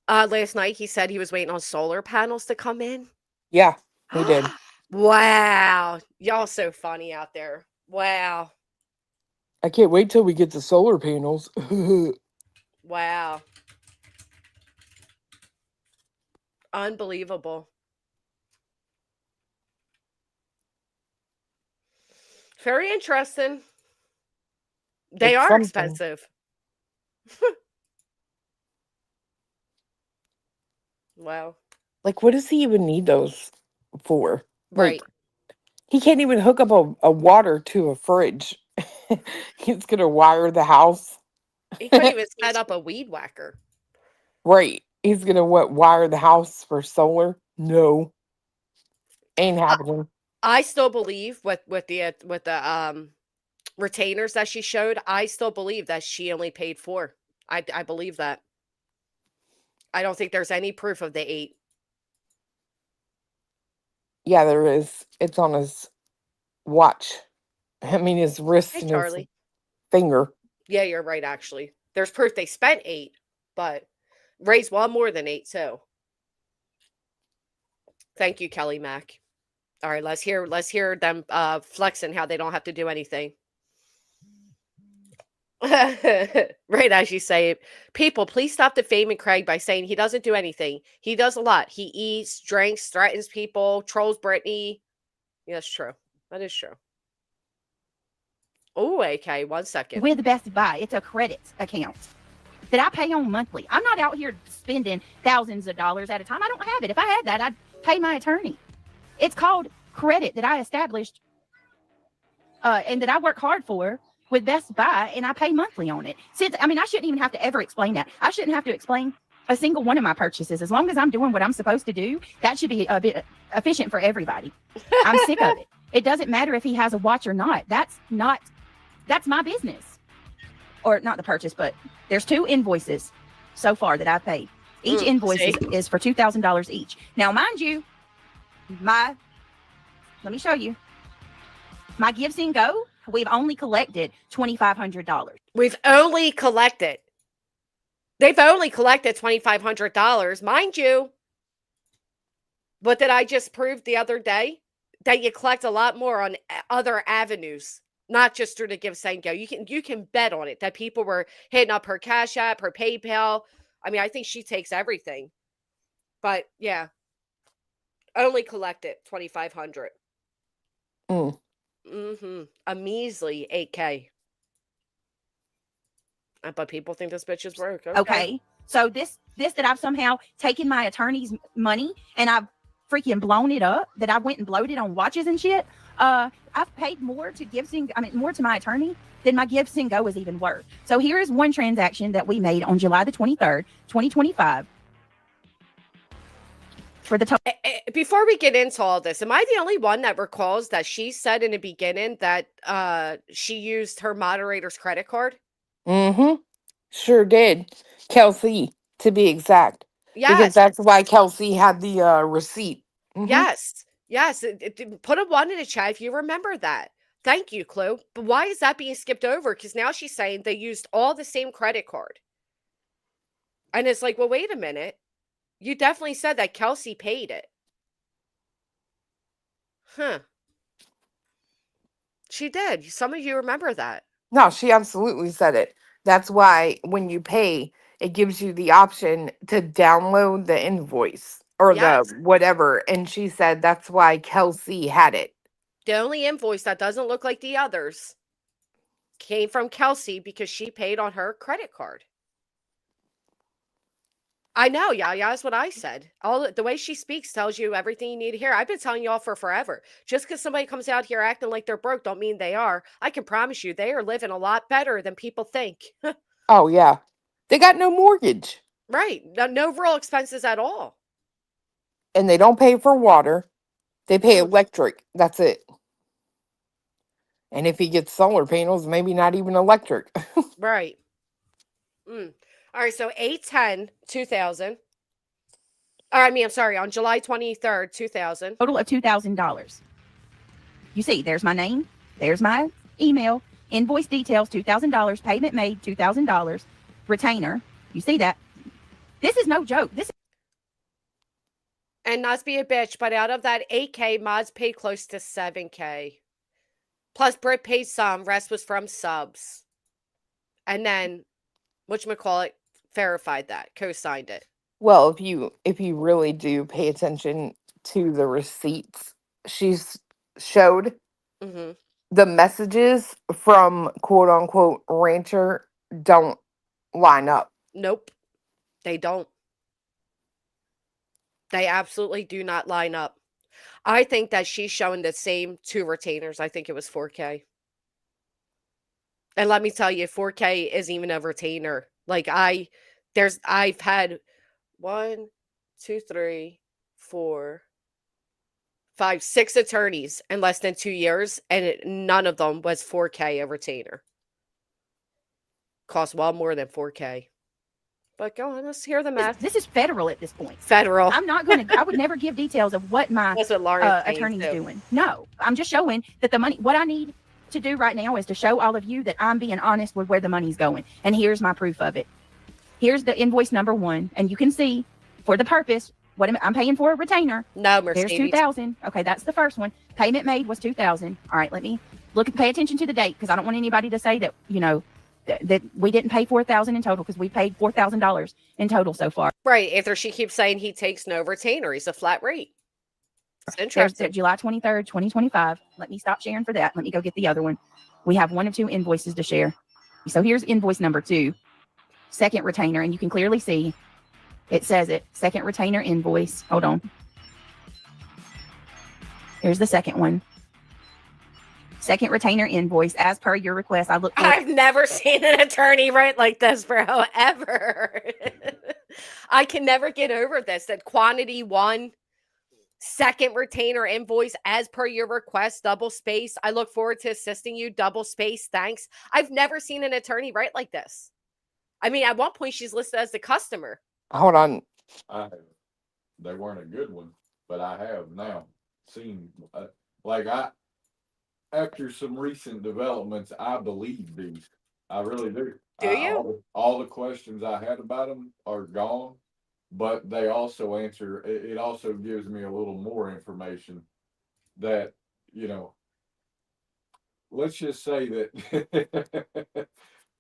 Last night he said he was waiting on solar panels to come in. Yeah, he did. Wow. Y'all so funny out there. Wow. I can't wait till we get the solar panels. Wow. Unbelievable. Very interesting. They It's are something. expensive. Wow. Like, what does he even need those for? Right. Like, he can't even hook up a water to a fridge. He's gonna wire the house. He couldn't even set up a weed whacker. Right. He's gonna wire the house for solar? No. Ain't I, happening. I still believe with the retainers that she showed, I still believe that she only paid 4. I believe that. I don't think there's any proof of the 8. Yeah, there is. It's on his watch. I mean his wrist Hey, and his Charlie. finger. Yeah, you're right, actually. There's proof they spent 8, but raised well more than 8, too. Thank you, Kelly Mack. All right, let's hear them flexing how they don't have to do anything. Right as you say, people, please stop defaming Craig by saying he doesn't do anything. He does a lot. He eats, drinks, threatens people, trolls Brittany. Yeah, that's true. That is true. Oh, okay. 1 second. With Best Buy, it's a credit account that I pay on monthly. I'm not out here spending thousands of dollars at a time. I don't have it. If I had that, I'd pay my attorney. It's called credit that I established and that I work hard for with Best Buy, and I pay monthly on it. I shouldn't even have to ever explain that. I shouldn't have to explain a single one of my purchases. As long as I'm doing what I'm supposed to do, that should be a bit efficient for everybody. I'm sick of it. It doesn't matter if he has a watch or not. That's my business. Or not the purchase, but there's 2 invoices so far that I've paid. Each invoice is for $2,000 each. Now, mind you, let me show you. My Gives and Go, we've only collected $2,500. We've only collected. They've only collected $2,500, mind you. What did I just prove the other day? That you collect a lot more on other avenues, not just through the Give and Go. You can bet on it that people were hitting up her Cash App, her PayPal. I mean, I think she takes everything. But yeah, only collected $2,500. A measly $8K. But people think this bitch is broke. Okay. So this that I've somehow taken my attorney's money and I've freaking blown it up, that I went and bloated on watches and shit. I've paid more to more to my attorney than my Gives and Go is even worth. So here is one transaction that we made on July the 23rd, 2025. For the total. Before we get into all this, am I the only one that recalls that she said in the beginning that she used her moderator's credit card? Mm-hmm. Sure did. Kelsey, to be exact. Because Yes. that's why Kelsey had the receipt. Mhm. Yes. Yes. Put a 1 in the chat if you remember that. Thank you, Chloe. But why is that being skipped over? Because now she's saying they used all the same credit card. And it's like, well, wait a minute. You definitely said that Kelsey paid it. Huh. She did. Some of you remember that. No, she absolutely said it. That's why when you pay, it gives you the option to download the invoice or Yes. the whatever. And she said that's why Kelsey had it. The only invoice that doesn't look like the others came from Kelsey because she paid on her credit card. I know, yeah, that's what I said. All the way she speaks tells you everything you need to hear. I've been telling y'all for forever. Just because somebody comes out here acting like they're broke, don't mean they are. I can promise you, they are living a lot better than people think. Oh, yeah. They got no mortgage. Right, no real expenses at all. And they don't pay for water. They pay electric. That's it. And if he gets solar panels, maybe not even electric. Right. All right, so 8/10/2000. I'm sorry, on July 23rd, 2000. Total of $2,000. You see, there's my name, there's my email, invoice details, $2,000, payment made, $2,000, retainer. You see that? This is no joke. And not to be a bitch, but out of that 8K, Mods paid close to 7K. Plus, Britt paid some. Rest was from subs. And then, whatchamacallit, verified that, co-signed it. Well, if you really do pay attention to the receipts, she's showed the messages from quote unquote rancher don't line up. Nope, they don't. They absolutely do not line up. I think that she's showing the same 2 retainers. I think it was 4K. And let me tell you, 4K isn't even a retainer. Like I've had 1, 2, 3, 4, 5, 6 attorneys in less than 2 years, and none of them was 4K a retainer. Cost well more than 4K. But go on, let's hear the math. This is federal at this point. Federal. I'm not going to, I would never give details of what my attorney's doing. No, I'm just showing that the money, what I need to do right now is to show all of you that I'm being honest with where the money's going. And here's my proof of it. Here's the invoice number 1. And you can see for the purpose, what I'm paying for a retainer. No, Mercedes. There's 2,000. Okay, that's the first one. Payment made was 2,000. All right, let me look and pay attention to the date because I don't want anybody to say that, that we didn't pay $4,000 in total because we paid $4,000 in total so far. Right. After she keeps saying he takes no retainer, he's a flat rate. It's interesting. There's July 23rd, 2025. Let me stop sharing for that. Let me go get the other one. We have 1 of 2 invoices to share. So here's invoice number 2, second retainer, and you can clearly see it says it. Second retainer invoice. Hold on. Here's the second one. Second retainer invoice as per your request. I've never seen an attorney write like this, bro, ever. I can never get over this. That quantity 1, second retainer invoice as per your request, double space. I look forward to assisting you, double space. Thanks. I've never seen an attorney write like this. I mean, at one point she's listed as the customer. Hold on. They weren't a good one, but I have now seen after some recent developments, I believe these. I really do. Do you? All the questions I had about them are gone, but they also answer. It also gives me a little more information that, let's just say that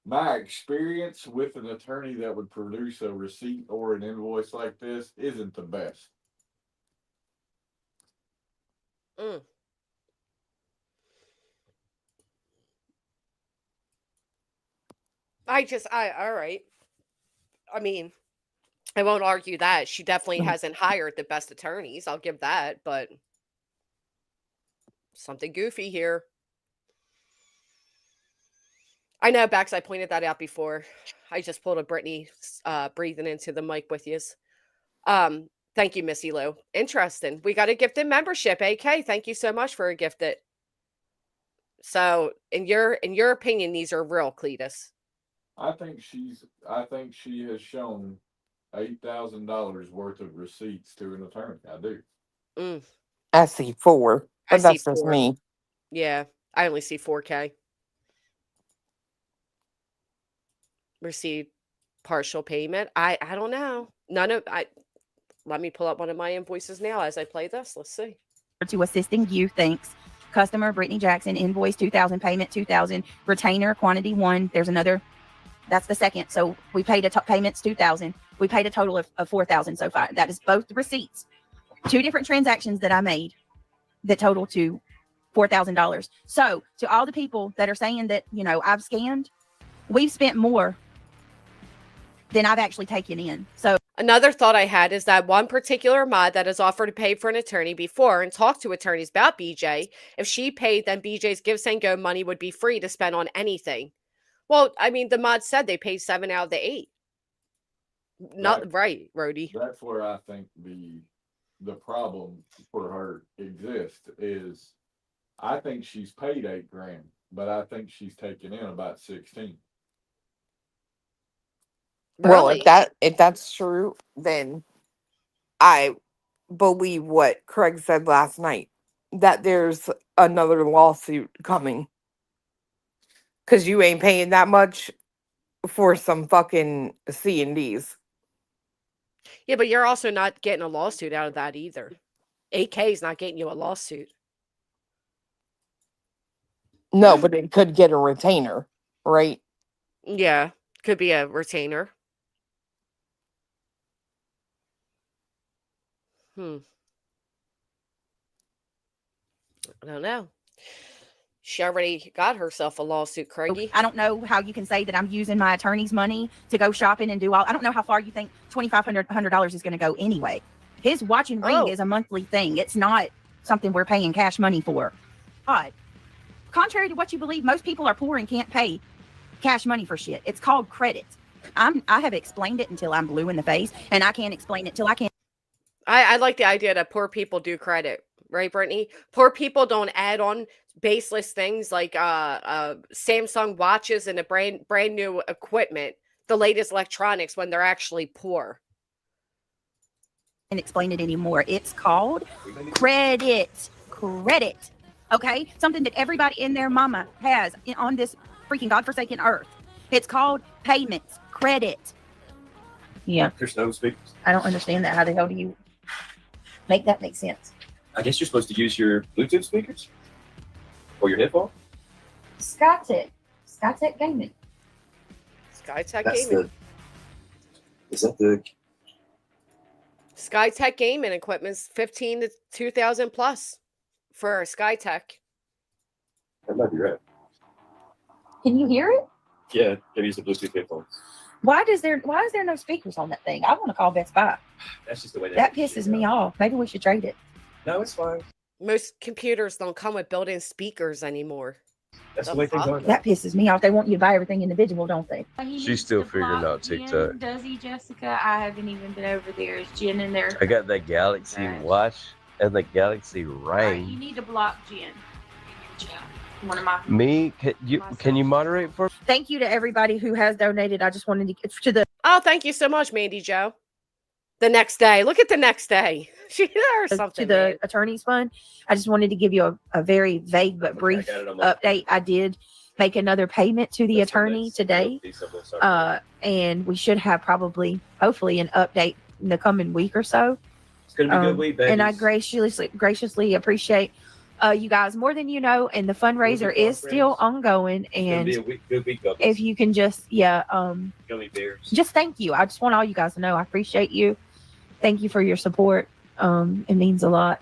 my experience with an attorney that would produce a receipt or an invoice like this isn't the best. All right. I mean, I won't argue that. She definitely hasn't hired the best attorneys. I'll give that, but something goofy here. I know, Bex, I pointed that out before. I just pulled a Brittany breathing into the mic with you. Thank you, Missy Lou. Interesting. We got a gifted membership, AK. Thank you so much for a gifted. So, in your opinion, these are real, Cletus. I think she has shown $8,000 worth of receipts to an attorney. I do. I see 4, but that's just me. Yeah, I only see 4K. Received partial payment. I don't know. Let me pull up one of my invoices now as I play this. Let's see. To assisting you, thanks. Customer Brittany Jackson, invoice 2,000, payment 2,000, retainer quantity 1. There's another That's the second. So we paid payments $2,000. We paid a total of $4,000 so far. That is both the receipts. 2 different transactions that I made that total to $4,000. So to all the people that are saying that, you know, I've scammed, we've spent more than I've actually taken in. So another thought I had is that one particular mod that has offered to pay for an attorney before and talked to attorneys about BJ, if she paid, then BJ's Give Send Go money would be free to spend on anything. Well, I mean, the mod said they paid 7 out of the 8. Not right, Rhodey. That's where I think the problem for her exists is I think she's paid $8,000, but I think she's taken in about 16. Well, Really? if that's true, then I believe what Craig said last night, that there's another lawsuit coming. Cause you ain't paying that much for some fucking C&Ds. Yeah, but you're also not getting a lawsuit out of that either. 8K is not getting you a lawsuit. No, but it could get a retainer, right? Yeah, could be a retainer. I don't know. She already got herself a lawsuit, Craigie. I don't know how you can say that I'm using my attorney's money to go shopping and do all. I don't know how far you think $2,500 is going to go anyway. His watch and ring is a monthly thing. It's not something we're paying cash money for. But contrary to what you believe, most people are poor and can't pay cash money for shit. It's called credit. I have explained it until I'm blue in the face, and I can't explain it till I can. I like the idea that poor people do credit, right, Brittany? Poor people don't add on baseless things like Samsung watches and a brand new equipment, the latest electronics, when they're actually poor. And explain it anymore. It's called credit. Credit. Okay? Something that everybody in their mama has on this freaking godforsaken earth. It's called payments. Credit. Yeah. There's no speakers. I don't understand that. How the hell do you make that make sense? I guess you're supposed to use your Bluetooth speakers or your headphone. SkyTech Gaming. SkyTech That's Gaming. Is that the SkyTech Gaming equipment's 15 to 2,000 plus for SkyTech. That might be right. Can you hear it? Yeah, maybe use the Bluetooth headphones. Why is there no speakers on that thing? I want to call Best Buy. That's just the way That pisses me off. Maybe we should trade it. No, it's fine. Most computers don't come with built-in speakers anymore. That's the way things are. That pisses me off. They want you to buy everything individual, don't they? She's still figuring out TikTok. Jen, does he, Jessica? I haven't even been over there. Is Jen in there? I got that Galaxy Watch and the Galaxy Ring. Right, you need to block Jen in your chat. One of my Me? Can you moderate for me? Thank you to everybody who has donated. I just wanted to the. Oh, thank you so much, Mandy Joe. The next day. Look at the next day. She or something. To the attorney's fund. I just wanted to give you a very vague but brief update. I did make another payment to the attorney today. And we should have hopefully an update in the coming week or so. It's gonna be a good week, baby. And I graciously appreciate you guys more than you know, and the fundraiser is still ongoing. And it's gonna be a good week, if you can just gummy bears. just thank you. I just want all you guys to know I appreciate you. Thank you for your support. It means a lot.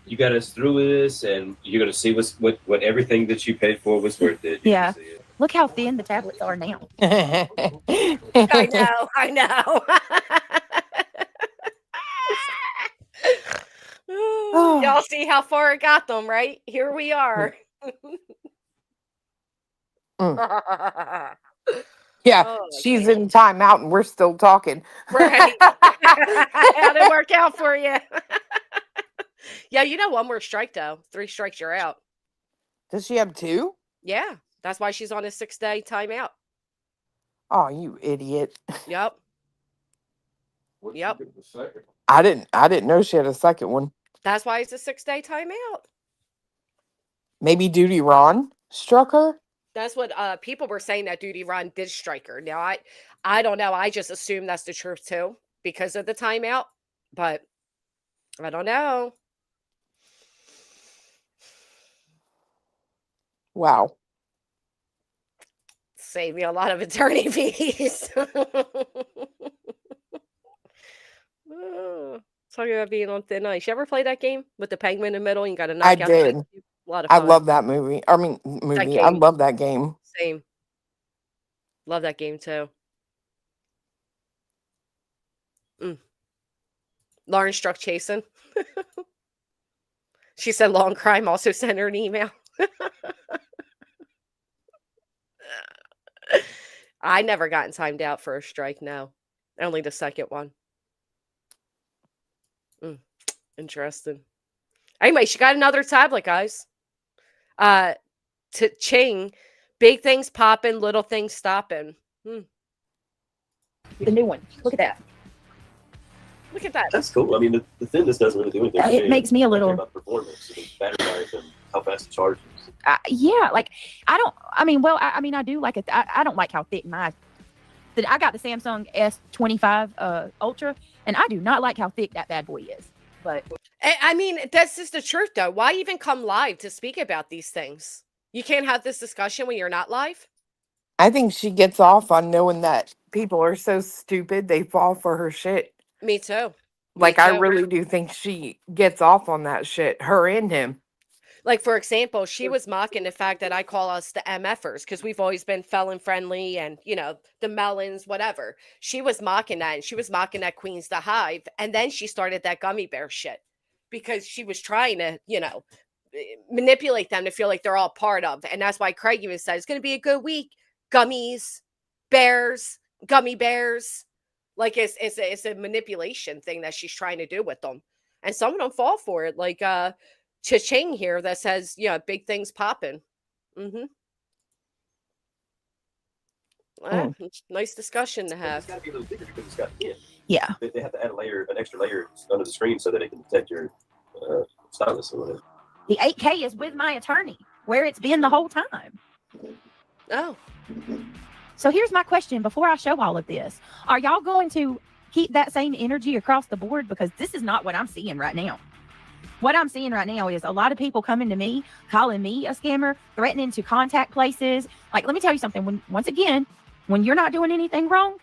You got us through this, and you're gonna see what everything that you paid for was worth it. Yeah. Look how thin the tablets are now. I know. Y'all see how far it got them, right? Here we are. Yeah, Oh, she's in timeout and we're still talking. Right. How'd it work out for you? Yeah, you know, one more strike though. 3 strikes, you're out. Does she have 2? Yeah, that's why she's on a 6-day timeout. Oh, you idiot. Yep. What'd Yep. she get the second? I didn't know she had a second one. That's why it's a 6-day timeout. Maybe Duty Ron struck her? That's what people were saying, that Duty Ron did strike her. Now, I don't know. I just assume that's the truth too because of the timeout, but I don't know. Wow. Save me a lot of attorney fees. Talking about being on thin ice. You ever play that game with the penguin in the middle and you got to I knock out the did. ice cube? A lot of I fun. love that movie. I mean, That I game. love that game. Same. Love that game too. Lauren struck chasing. She said long crime also sent her an email. I never gotten timed out for a strike, no. Only the second one. Interesting. Anyway, she got another tablet, guys. To Ching, big things popping, little things stopping. The new one. Look at that. Look at that. That's cool. I mean, the thinness doesn't really do anything. It makes me a little about performance, and battery life, and how fast it charges. Yeah, like I do like it. I don't like how thick my. I got the Samsung S25 Ultra, and I do not like how thick that bad boy is. But I mean, that's just the truth, though. Why even come live to speak about these things? You can't have this discussion when you're not live. I think she gets off on knowing that people are so stupid they fall for her shit. Me too. Like, I really do think she gets off on that shit. Her and him. Like, for example, she was mocking the fact that I call us the MFers because we've always been felon friendly and, the melons, whatever. She was mocking that, and she was mocking that Queen's the Hive. And then she started that gummy bear shit because she was trying to, manipulate them to feel like they're all part of. And that's why Craig even said it's going to be a good week. Gummies, bears, gummy bears. Like, it's a manipulation thing that she's trying to do with them. And some of them fall for it. Like, Cha-ching here that says, big things popping. Nice discussion to have. It's got to be a little bigger because it's got thin. Yeah. They have to add an extra layer under the screen so that it can detect your stylus or whatever. The 8K is with my attorney, where it's been the whole time. Oh. So here's my question before I show all of this. Are y'all going to keep that same energy across the board? Because this is not what I'm seeing right now. What I'm seeing right now is a lot of people coming to me, calling me a scammer, threatening to contact places. Like, let me tell you something. When you're not doing anything wrong,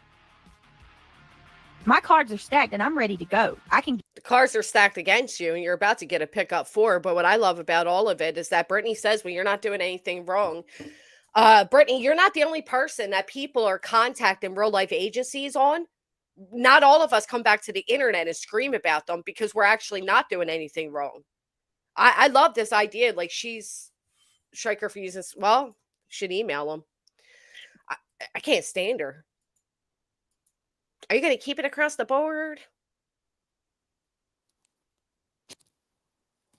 my cards are stacked and I'm ready to go. The cards are stacked against you and you're about to get a pickup for. But what I love about all of it is that Brittany says when you're not doing anything wrong, Brittany, you're not the only person that people are contacting real life agencies on. Not all of us come back to the internet and scream about them because we're actually not doing anything wrong. I love this idea. Like, she's striker for using, should email them. I can't stand her. Are you going to keep it across the board?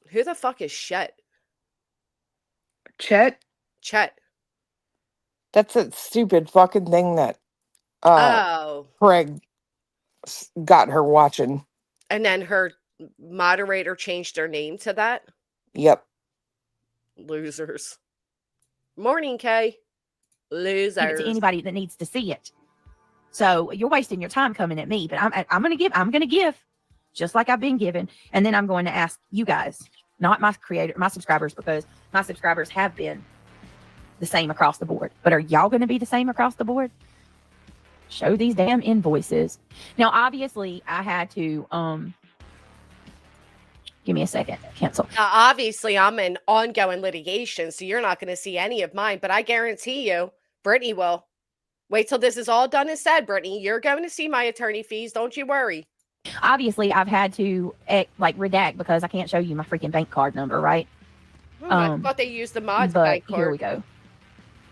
Who the fuck is Chet? Chet? Chet. That's a stupid fucking thing that Craig got her watching. And then her moderator changed their name to that? Yep. Losers. Morning, Kay. Losers. Give it to anybody that needs to see it. So you're wasting your time coming at me, but I'm going to give just like I've been given. And then I'm going to ask you guys, not my subscribers, because my subscribers have been the same across the board. But are y'all going to be the same across the board? Show these damn invoices. Now, obviously, I had to give me a second. Cancel. Now, obviously, I'm in ongoing litigation, so you're not going to see any of mine. But I guarantee you, Brittany will. Wait till this is all done and said, Brittany. You're going to see my attorney fees. Don't you worry. Obviously, I've had to redact because I can't show you my freaking bank card number, right? I thought they used the mods but bank card. Here we go.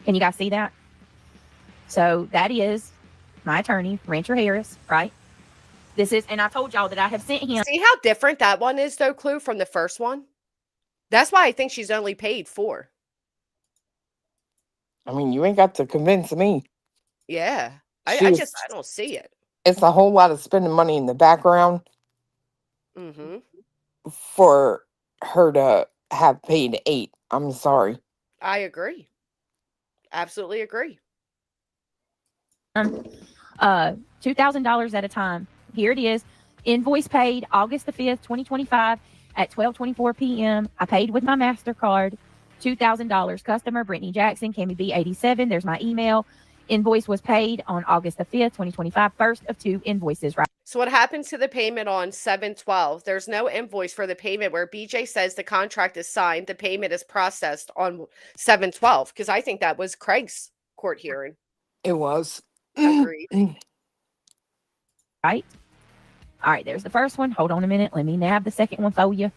Can you guys see that? So that is my attorney, Rancher Harris, right? This is, and I told y'all that I have sent him. See how different that one is, though, Clue, from the first one? That's why I think she's only paid 4. I mean, you ain't got to convince me. Yeah. I don't see it. It's a whole lot of spending money in the background for her to have paid 8. I'm sorry. I agree. Absolutely agree. $2,000 at a time. Here it is. Invoice paid August the 5th, 2025 at 12:24 p.m. I paid with my MasterCard. $2,000. Customer Brittany Jackson, Cammy B87. There's my email. Invoice was paid on August the 5th, 2025. First of 2 invoices, right? So what happened to the payment on 7/12? There's no invoice for the payment where BJ says the contract is signed. The payment is processed on 7/12 because I think that was Craig's court hearing. It was. Agreed. Right? All right, there's the first one. Hold on a minute. Let me nab the second one for you.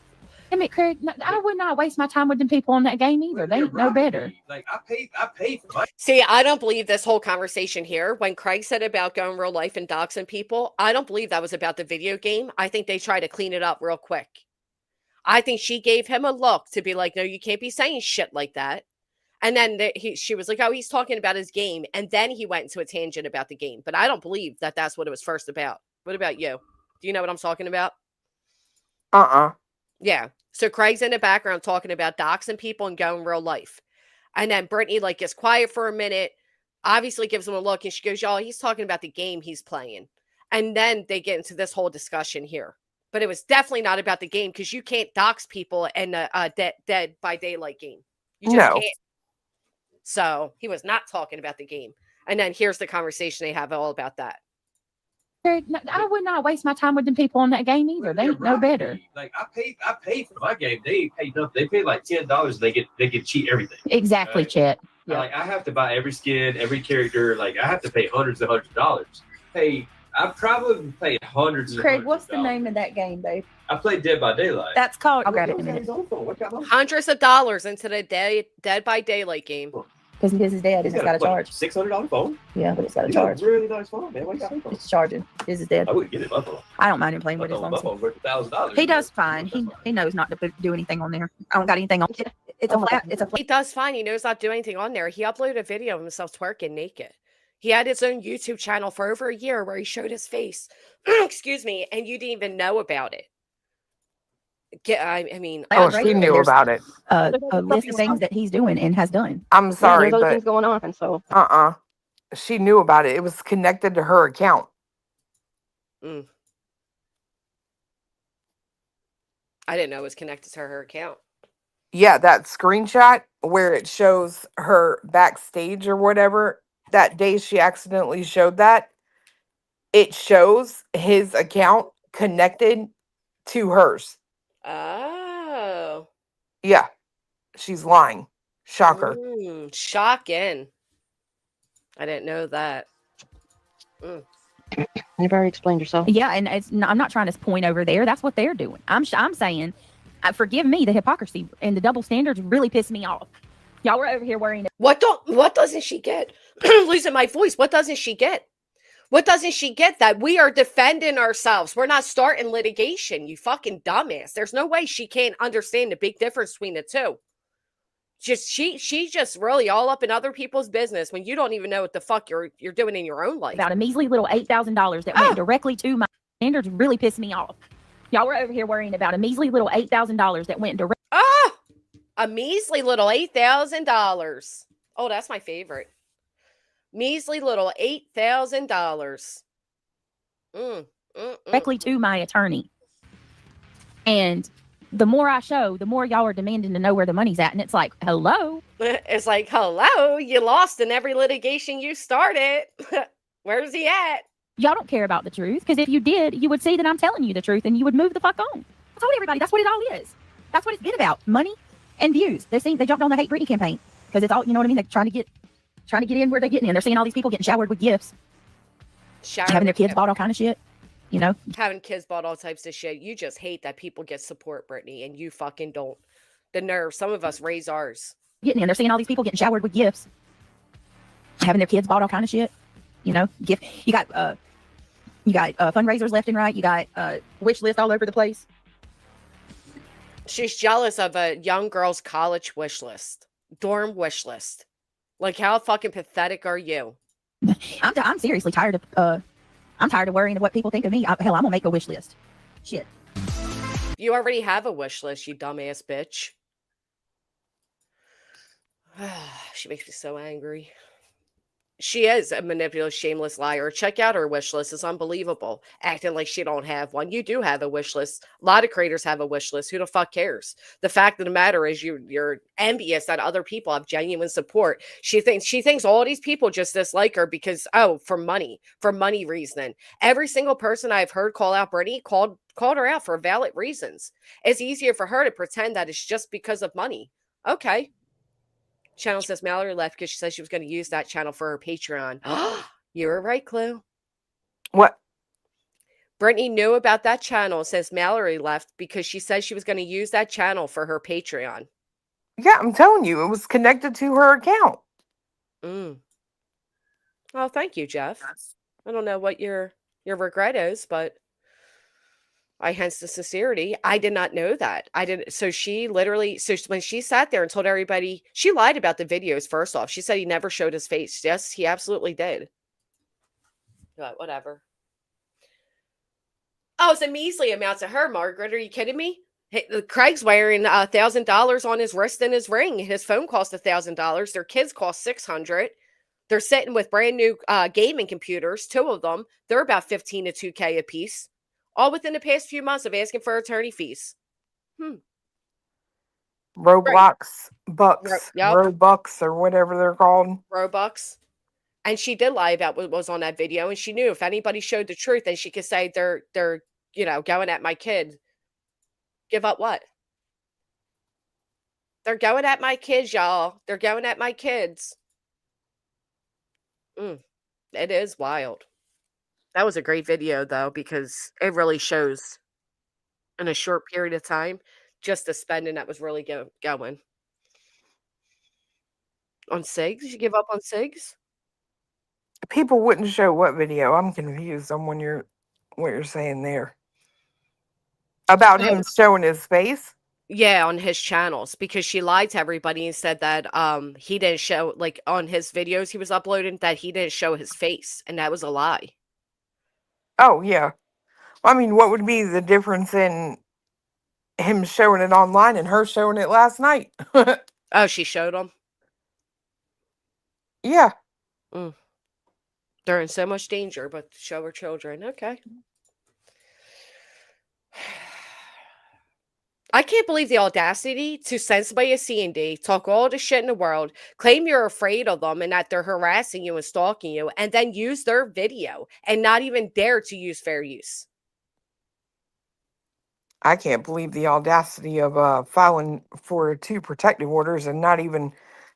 Damn it, Craig. No, I would not waste my time with them people on that game either. They know better. Like I paid for my See, I don't believe this whole conversation here. When Craig said about going real life and doxing people, I don't believe that was about the video game. I think they tried to clean it up real quick. I think she gave him a look to be like, no, you can't be saying shit like that. And then she was like, oh, he's talking about his game. And then he went into a tangent about the game. But I don't believe that that's what it was first about. What about you? Do you know what I'm talking about? Yeah. So Craig's in the background talking about doxing people and going real life. And then Brittany like gets quiet for a minute, obviously gives him a look, and she goes, y'all, he's talking about the game he's playing. And then they get into this whole discussion here. But it was definitely not about the game because you can't dox people in a Dead by Daylight game. You just can't. So he was not talking about the game. And then here's the conversation they have all about that. Craig, no, I would not waste my time with them people on that game either. They know better. Like I paid for my game. They paid nothing. They paid like $10 and they get cheat everything. Exactly, Chet. Yeah. Like I have to buy every skin, every character. Like I have to pay hundreds and hundreds of dollars. I probably paid hundreds. Craig, what's the name of that game, babe? I played Dead by Daylight. That's called. I'll grab it in a minute. Hundreds of dollars into the Dead by Daylight game. Because his is dead and it's got a charge. $600 phone? Yeah, but it's got a charge. Really nice phone, man. It's charging. His is dead. I wouldn't get it my phone. I don't mind him playing with his phone. My phone's worth $1,000. He does fine. He knows not to do anything on there. I don't got anything on it. It's a flat. He does fine. He knows not to do anything on there. He uploaded a video of himself twerking naked. He had his own YouTube channel for over a year where he showed his face. Excuse me, and you didn't even know about it. I mean, she knew about it. A list of things that he's doing and has done. I'm sorry, there's other but things going on. So she knew about it. It was connected to her account. I didn't know it was connected to her account. Yeah, that screenshot where it shows her backstage or whatever, that day she accidentally showed that, it shows his account connected to hers. Oh. Yeah. She's lying. Shocker. Shocking. I didn't know that. You've already explained yourself. Yeah, and I'm not trying to point over there. That's what they're doing. I'm saying, forgive me, the hypocrisy and the double standards really piss me off. Y'all were over here worrying. What doesn't she get? Losing my voice. What doesn't she get? What doesn't she get? That we are defending ourselves. We're not starting litigation, you fucking dumbass. There's no way she can't understand the big difference between the two. She's just really all up in other people's business when you don't even know what the fuck you're doing in your own life. About a measly little $8,000 that went directly to my standards really pissed me off. Y'all were over here worrying about a measly little $8,000 that went directly. A measly little $8,000. Oh, that's my favorite. Measly little $8,000. Directly to my attorney. And the more I show, the more y'all are demanding to know where the money's at. And it's like, hello? It's like, hello? You lost in every litigation you started. Where's he at? Y'all don't care about the truth. Because if you did, you would see that I'm telling you the truth and you would move the fuck on. I told everybody that's what it all is. That's what it's been about. Money and views. They jumped on the Hate Britney campaign. Because it's all, you know what I mean? They're trying to get in where they're getting in. They're seeing all these people getting showered with gifts. Having their kids bought all kind of shit. You know? Having kids bought all types of shit. You just hate that people get support, Brittany, and you fucking don't. The nerve. Some of us raise ours. Getting in. They're seeing all these people getting showered with gifts. Having their kids bought all kind of shit. You know? Gift. You got fundraisers left and right. You got wish list all over the place. She's jealous of a young girl's college wish list. Dorm wish list. Like, how fucking pathetic are you? I'm seriously tired of I'm tired of worrying of what people think of me. Hell, I'm gonna make a wish list. Shit. You already have a wish list, you dumbass bitch. She makes me so angry. She is a manipulative, shameless liar. Check out her wish list. It's unbelievable. Acting like she don't have one. You do have a wish list. A lot of creators have a wish list. Who the fuck cares? The fact of the matter is you're envious that other people have genuine support. She thinks all these people just dislike her because for money reason. Every single person I've heard call out Brittany called her out for valid reasons. It's easier for her to pretend that it's just because of money. Okay. Channel says Mallory left because she said she was going to use that channel for her Patreon. You were right, Clue. What? Brittany knew about that channel, says Mallory left because she said she was going to use that channel for her Patreon. Yeah, I'm telling you, it was connected to her account. Well, thank you, Jeff. I don't know what your regret is, but I hence the sincerity. I did not know that. I didn't. So when she sat there and told everybody, she lied about the videos. First off, she said he never showed his face. Yes, he absolutely did. But whatever. Oh, it's a measly amount to her, Margaret. Are you kidding me? Craig's wearing $1,000 on his wrist and his ring. His phone cost $1,000. Their kids cost $600. They're sitting with brand new gaming computers, 2 of them. They're about $15 to $2K a piece. All within the past few months of asking for attorney fees. Roblox bucks, Yep. Robux, or whatever they're called. Robux. And she did lie about what was on that video, and she knew if anybody showed the truth, then she could say they're going at my kid. Give up what? They're going at my kids, y'all. They're going at my kids. It is wild. That was a great video, though, because it really shows in a short period of time just the spending that was really going. On SIGs? You give up on SIGs? People wouldn't show what video? I'm confused on what you're saying there. About him showing his face? Yeah, on his channels, because she lied to everybody and said that he didn't show, like, on his videos he was uploading, that he didn't show his face, and that was a lie. Oh, yeah. I mean, what would be the difference in him showing it online and her showing it last night? Oh, she showed him? Yeah. They're in so much danger, but show her children. Okay. I can't believe the audacity to send somebody a C&D, talk all the shit in the world, claim you're afraid of them and that they're harassing you and stalking you, and then use their video and not even dare to use fair use. I can't believe the audacity of filing for 2 protective orders and not even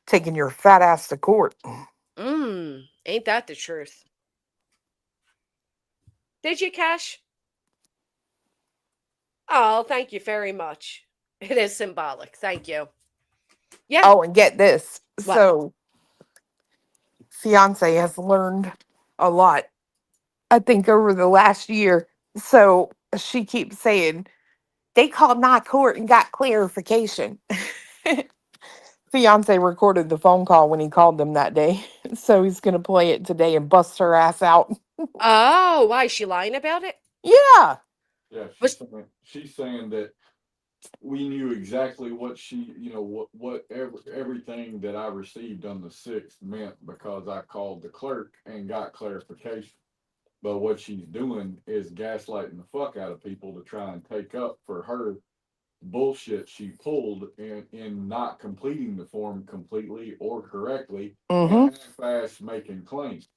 taking your fat ass to court. Ain't that the truth? Did you, Cash? Oh, thank you very much. It is symbolic. Thank you. Yeah. Oh, and get this. What? So, fiance has learned a lot, I think, over the last year. So, she keeps saying, they called my court and got clarification. Fiance recorded the phone call when he called them that day. So, he's going to play it today and bust her ass out. Oh, why? Is she lying about it? Yeah. Yeah, she's saying that we knew exactly what she, everything that I received on the 6th meant because I called the clerk and got clarification. But what she's doing is gaslighting the fuck out of people to try and take up for her bullshit she pulled in not completing the form completely or correctly and half-ass making claims.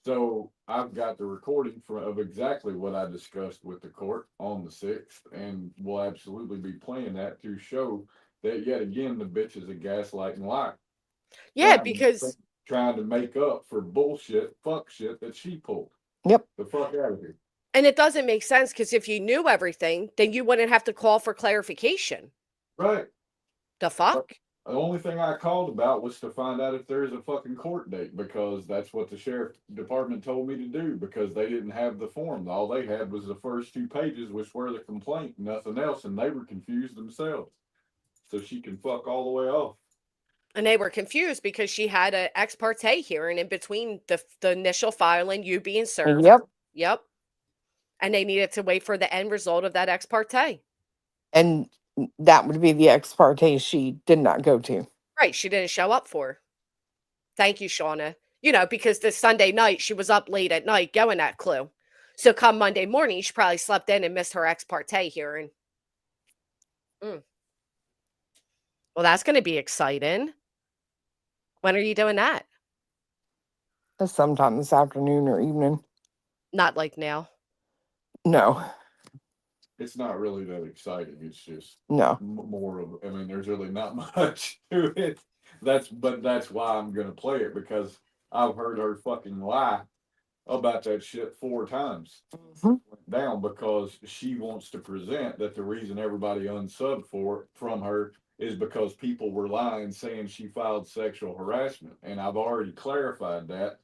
So I've got the recording of exactly what I discussed with the court on the 6th, and we'll absolutely be playing that to show that yet again the bitch is a gaslighting liar. Yeah, because trying to make up for fuck shit that she pulled. Yep. The fuck out of here. And it doesn't make sense because if you knew everything, then you wouldn't have to call for clarification. Right. The fuck? The only thing I called about was to find out if there's a fucking court date because that's what the sheriff department told me to do because they didn't have the form. All they had was the first 2 pages, which were the complaint, nothing else, and they were confused themselves. So she can fuck all the way off. And they were confused because she had an ex parte hearing in between the initial filing, you being served. Yep. And they needed to wait for the end result of that ex parte. And that would be the ex parte she did not go to. Right. She didn't show up for. Thank you, Shauna. because the Sunday night she was up late at night going at Clue. So come Monday morning, she probably slept in and missed her ex parte hearing. Mm. Well, that's going to be exciting. When are you doing that? Sometime this afternoon or evening. Not like now. No. It's not really that exciting. It's just No. more of. I mean, there's really not much to it. That's why I'm gonna play it, because I've heard her fucking lie about that shit 4 times. Mhm. Went down because she wants to present that the reason everybody unsubbed from her is because people were lying, saying she filed sexual harassment, and I've already clarified that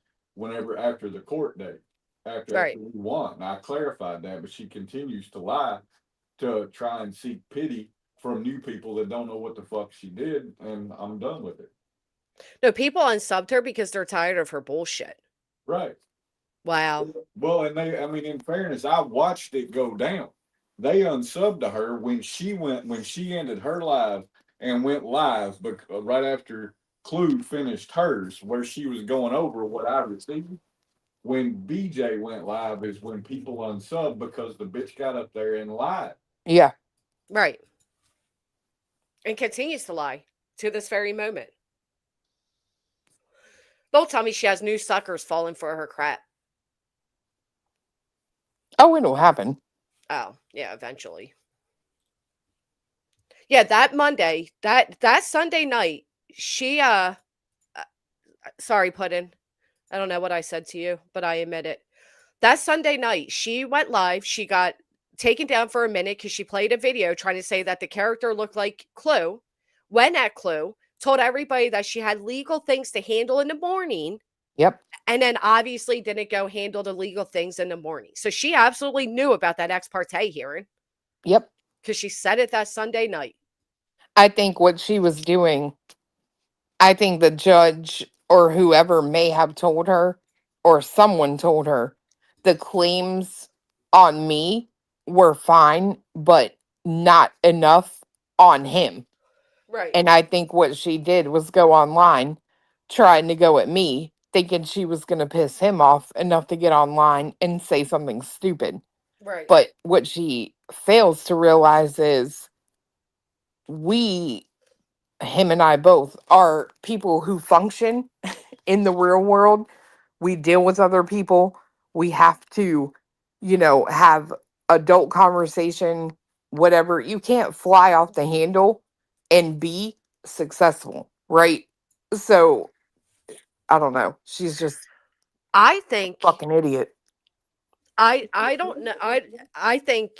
after the court date. After we won, I clarified that, but she continues to lie to try and seek pity from new people that don't know what the fuck she did, and I'm done with it. No, people unsubbed her because they're tired of her bullshit. Right. Wow. Well, and in fairness, I watched it go down. They unsubbed to her when she ended her live and went live, but right after Clue finished hers, where she was going over what I received. When BJ went live is when people unsubbed because the bitch got up there and lied. Yeah. Right. And continues to lie to this very moment. Don't tell me she has new suckers falling for her crap. Oh, it'll happen. Oh, yeah, eventually. Yeah, that Monday, that Sunday night, she sorry, Puddin. I don't know what I said to you, but I admit it. That Sunday night, she went live. She got taken down for a minute because she played a video trying to say that the character looked like Clue. Went at Clue, told everybody that she had legal things to handle in the morning. Yep. And then obviously didn't go handle the legal things in the morning. So she absolutely knew about that ex parte hearing. Yep. Because she said it that Sunday night. I think what she was doing, I think the judge or whoever may have told her, or someone told her, the claims on me were fine, but not enough on him. Right. And I think what she did was go online trying to go at me, thinking she was going to piss him off enough to get online and say something stupid. Right. But what she fails to realize is him and I both, are people who function in the real world. We deal with other people. We have to, have adult conversation, whatever. You can't fly off the handle and be successful, right? So I don't know. She's just I think fucking idiot. I don't know. I think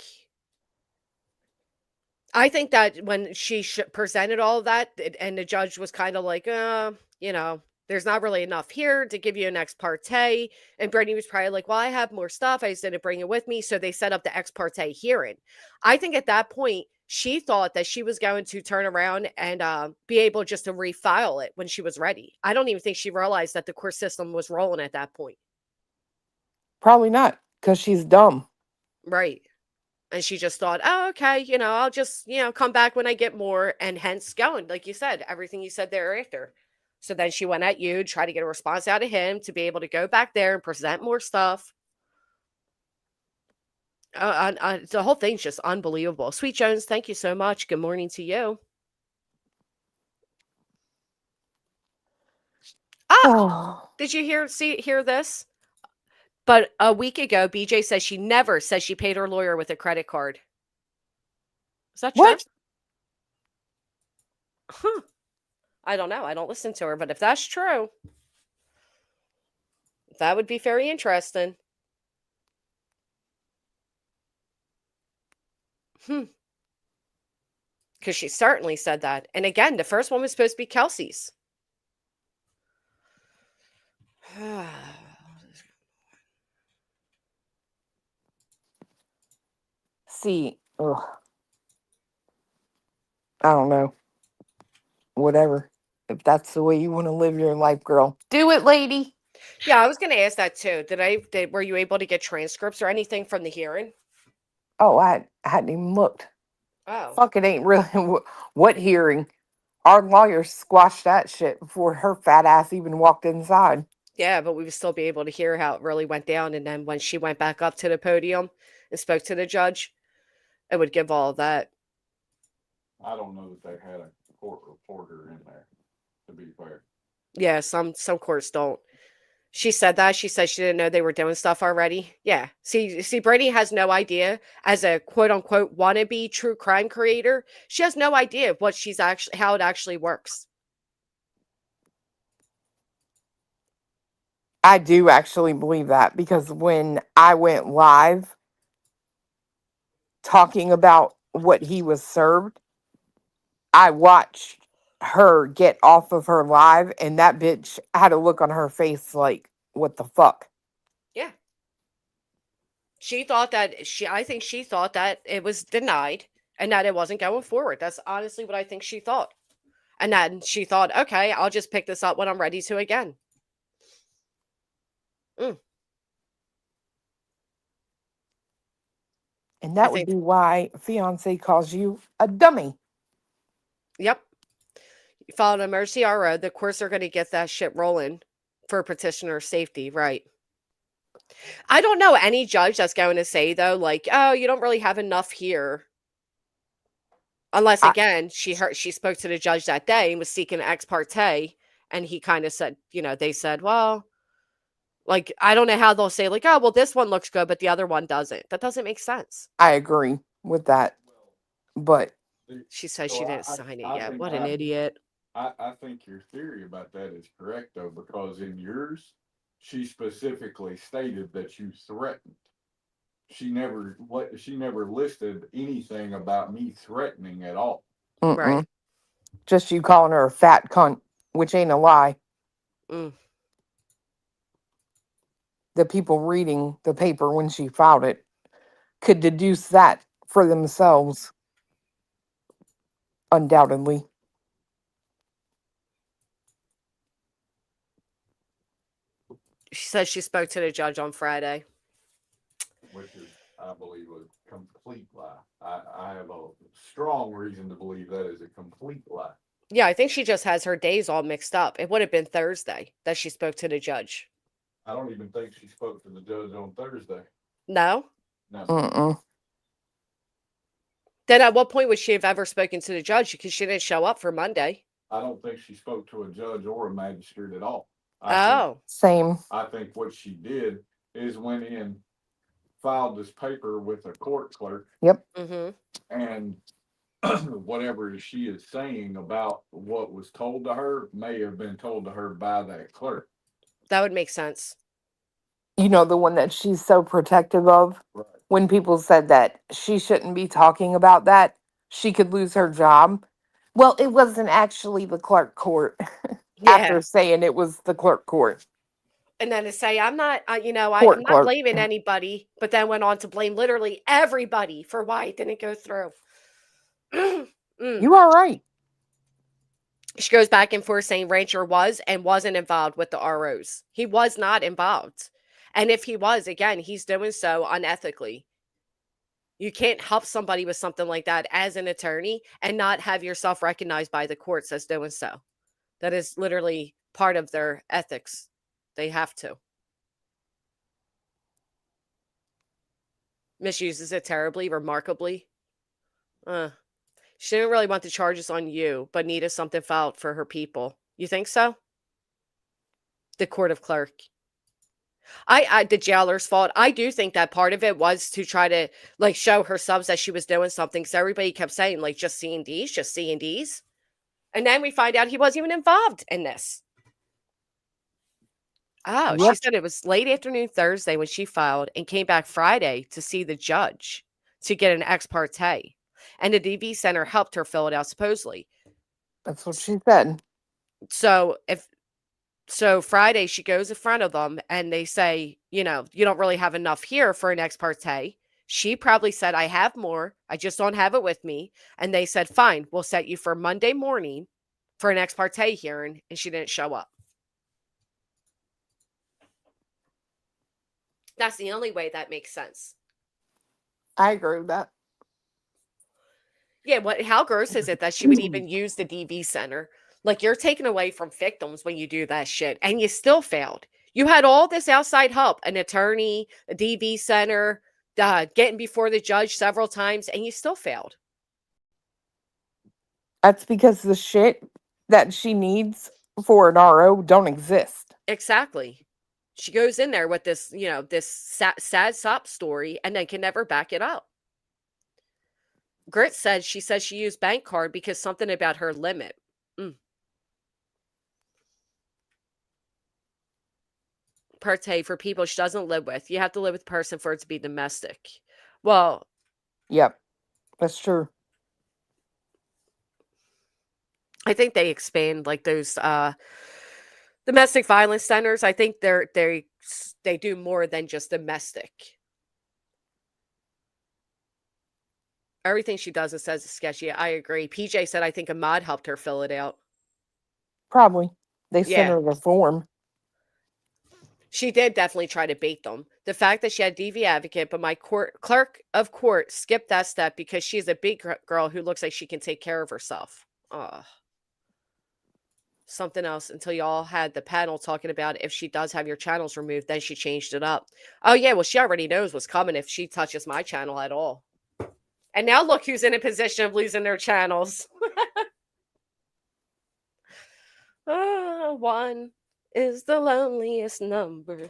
that when she presented all of that, and the judge was kind of like, there's not really enough here to give you an ex parte. And Brittany was probably like, well, I have more stuff. I just didn't bring it with me. So they set up the ex parte hearing. I think at that point, she thought that she was going to turn around and be able just to refile it when she was ready. I don't even think she realized that the court system was rolling at that point. Probably not, because she's dumb. Right. And she just thought, oh, okay, I'll just, come back when I get more, and hence going, like you said, everything you said thereafter. So then she went at you, tried to get a response out of him to be able to go back there and present more stuff. The whole thing's just unbelievable. Sweet Jones, thank you so much. Good morning to you. Did you hear this? But a week ago, BJ says she never says she paid her lawyer with a credit card. Is that true? What? Huh. I don't know. I don't listen to her, but if that's true, that would be very interesting. Because she certainly said that. And again, the first one was supposed to be Kelsey's. See, ugh. I don't know. Whatever. If that's the way you want to live your life, girl, do it, lady. Yeah, I was going to ask that too. Were you able to get transcripts or anything from the hearing? Oh, I hadn't even looked. Oh. Fuck, it ain't really what hearing. Our lawyer squashed that shit before her fat ass even walked inside. Yeah, but we would still be able to hear how it really went down. And then when she went back up to the podium and spoke to the judge, it would give all of that. I don't know that they had a court reporter in there, to be fair. Yeah, some courts don't. She said that. She said she didn't know they were doing stuff already. Yeah. See, Brittany has no idea as a quote unquote wannabe true crime creator. She has no idea what she's actually how it actually works. I do actually believe that because when I went live talking about what he was served, I watched her get off of her live, and that bitch had a look on her face like, what the fuck? Yeah. I think she thought that it was denied and that it wasn't going forward. That's honestly what I think she thought. And then she thought, okay, I'll just pick this up when I'm ready to again. And that would be why fiance calls you a dummy. Yep. You filed an emergency RO. The courts are going to get that shit rolling for petitioner safety, right? I don't know any judge that's going to say, though, like, oh, you don't really have enough here. Unless, again, she spoke to the judge that day and was seeking ex parte, and he kind of said, they said, well, like, I don't know how they'll say, like, oh, well, this one looks good, but the other one doesn't. That doesn't make sense. I agree with that. But she says she didn't sign it yet. What an idiot. I think your theory about that is correct, though, because in yours, she specifically stated that you threatened. She never listed anything about me threatening at all. Right. Just you calling her a fat cunt, which ain't a lie. Mm. The people reading the paper when she filed it could deduce that for themselves. Undoubtedly. She said she spoke to the judge on Friday. Which is, I believe, a complete lie. I have a strong reason to believe that is a complete lie. Yeah, I think she just has her days all mixed up. It would have been Thursday that she spoke to the judge. I don't even think she spoke to the judge on Thursday. No? No. Then at what point would she have ever spoken to the judge? Because she didn't show up for Monday. I don't think she spoke to a judge or a magistrate at all. Same. I think what she did is went in, filed this paper with a court clerk. Yep. And whatever she is saying about what was told to her may have been told to her by that clerk. That would make sense. You know, the one that she's so protective of. Right. When people said that she shouldn't be talking about that, she could lose her job. Well, it wasn't actually the clerk court. After saying it was the clerk court. And then to say, I'm not, I'm not blaming anybody, but then went on to blame literally everybody for why it didn't go through. You are right. She goes back and forth saying Rancher was and wasn't involved with the ROs. He was not involved. And if he was, again, he's doing so unethically. You can't help somebody with something like that as an attorney and not have yourself recognized by the courts as doing so. That is literally part of their ethics. They have to. Misuses it terribly, remarkably. She didn't really want the charges on you, but needed something filed for her people. You think so? The court of clerk. The jailer's fault. I do think that part of it was to try to show her subs that she was doing something. So everybody kept saying just C&Ds, just C&Ds. And then we find out he wasn't even involved in this. Oh, She said it was late afternoon Thursday when she filed and came back Friday to see the judge to get an ex parte. And the DV center helped her fill it out, supposedly. That's what she said. So Friday she goes in front of them and they say, you don't really have enough here for an ex parte. She probably said, I have more. I just don't have it with me. And they said, fine, we'll set you for Monday morning for an ex parte hearing. And she didn't show up. That's the only way that makes sense. I agree with that. Yeah, how gross is it that she would even use the DV center? You're taken away from victims when you do that shit. And you still failed. You had all this outside help, an attorney, a DV center, getting before the judge several times, and you still failed. That's because the shit that she needs for an RO don't exist. Exactly. She goes in there with this, this sad sob story and then can never back it up. Grit said she used bank card because something about her limit. Parte for people she doesn't live with. You have to live with the person for it to be domestic. Well, yep, that's true. I think they expand like those domestic violence centers. I think they do more than just domestic. Everything she does and says is sketchy. I agree. PJ said I think a mod helped her fill it out. Probably. They sent Yeah. her the form. She did definitely try to bait them. The fact that she had DV advocate, but my clerk of court skipped that step because she's a big girl who looks like she can take care of herself. Something else until y'all had the panel talking about if she does have your channels removed, then she changed it up. Oh yeah, well she already knows what's coming if she touches my channel at all. And now look who's in a position of losing their channels. 1 is the loneliest number.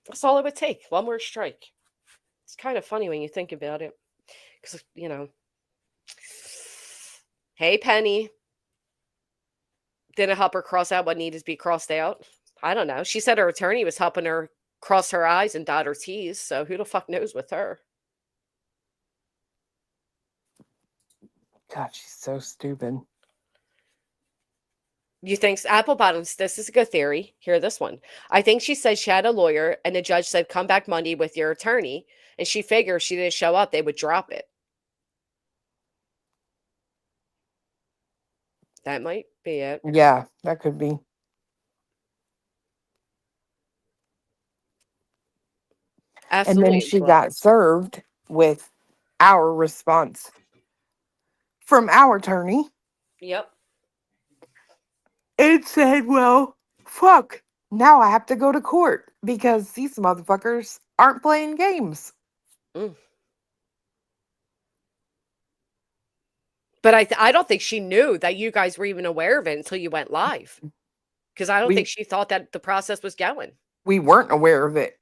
That's all it would take. One more strike. It's kind of funny when you think about it. Because, hey, Penny. Didn't help her cross out what needed to be crossed out. I don't know. She said her attorney was helping her cross her I's and dot her T's. So who the fuck knows with her? God, she's so stupid. You think Apple Bottoms, this is a good theory. Hear this one. I think she said she had a lawyer and the judge said, come back Monday with your attorney. And she figured if she didn't show up, they would drop it. That might be it. Yeah, that could be. Absolutely. And then she got served with our response from our attorney. Yep. It said, well, fuck. Now I have to go to court because these motherfuckers aren't playing games. But I don't think she knew that you guys were even aware of it until you went live. Because I don't think she thought that the process was going. We weren't aware of it.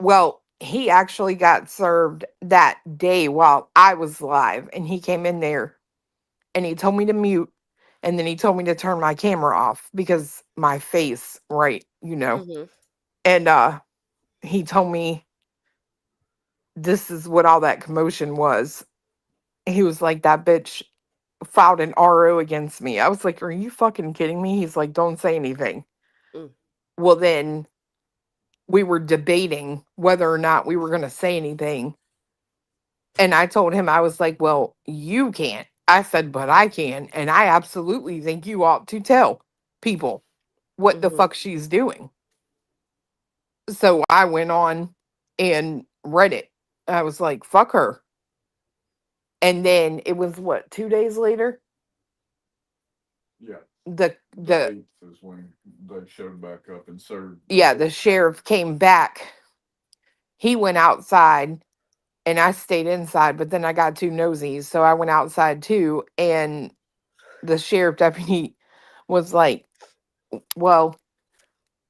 Well, he actually got served that day while I was live. And he came in there and he told me to mute. And then he told me to turn my camera off because my face, right, Mm-hmm. And he told me this is what all that commotion was. He was like, that bitch filed an RO against me. I was like, are you fucking kidding me? He's like, don't say anything. Well, then we were debating whether or not we were going to say anything. And I told him, I was like, well, you can't. I said, but I can. And I absolutely think you ought to tell people what the fuck she's doing. So I went on and read it. I was like, fuck her. And then it was what, 2 days later? Yeah. The 8th is when they showed back up and served. Yeah, the sheriff came back. He went outside and I stayed inside, but then I got too nosy, so I went outside too. And the sheriff deputy was like, well,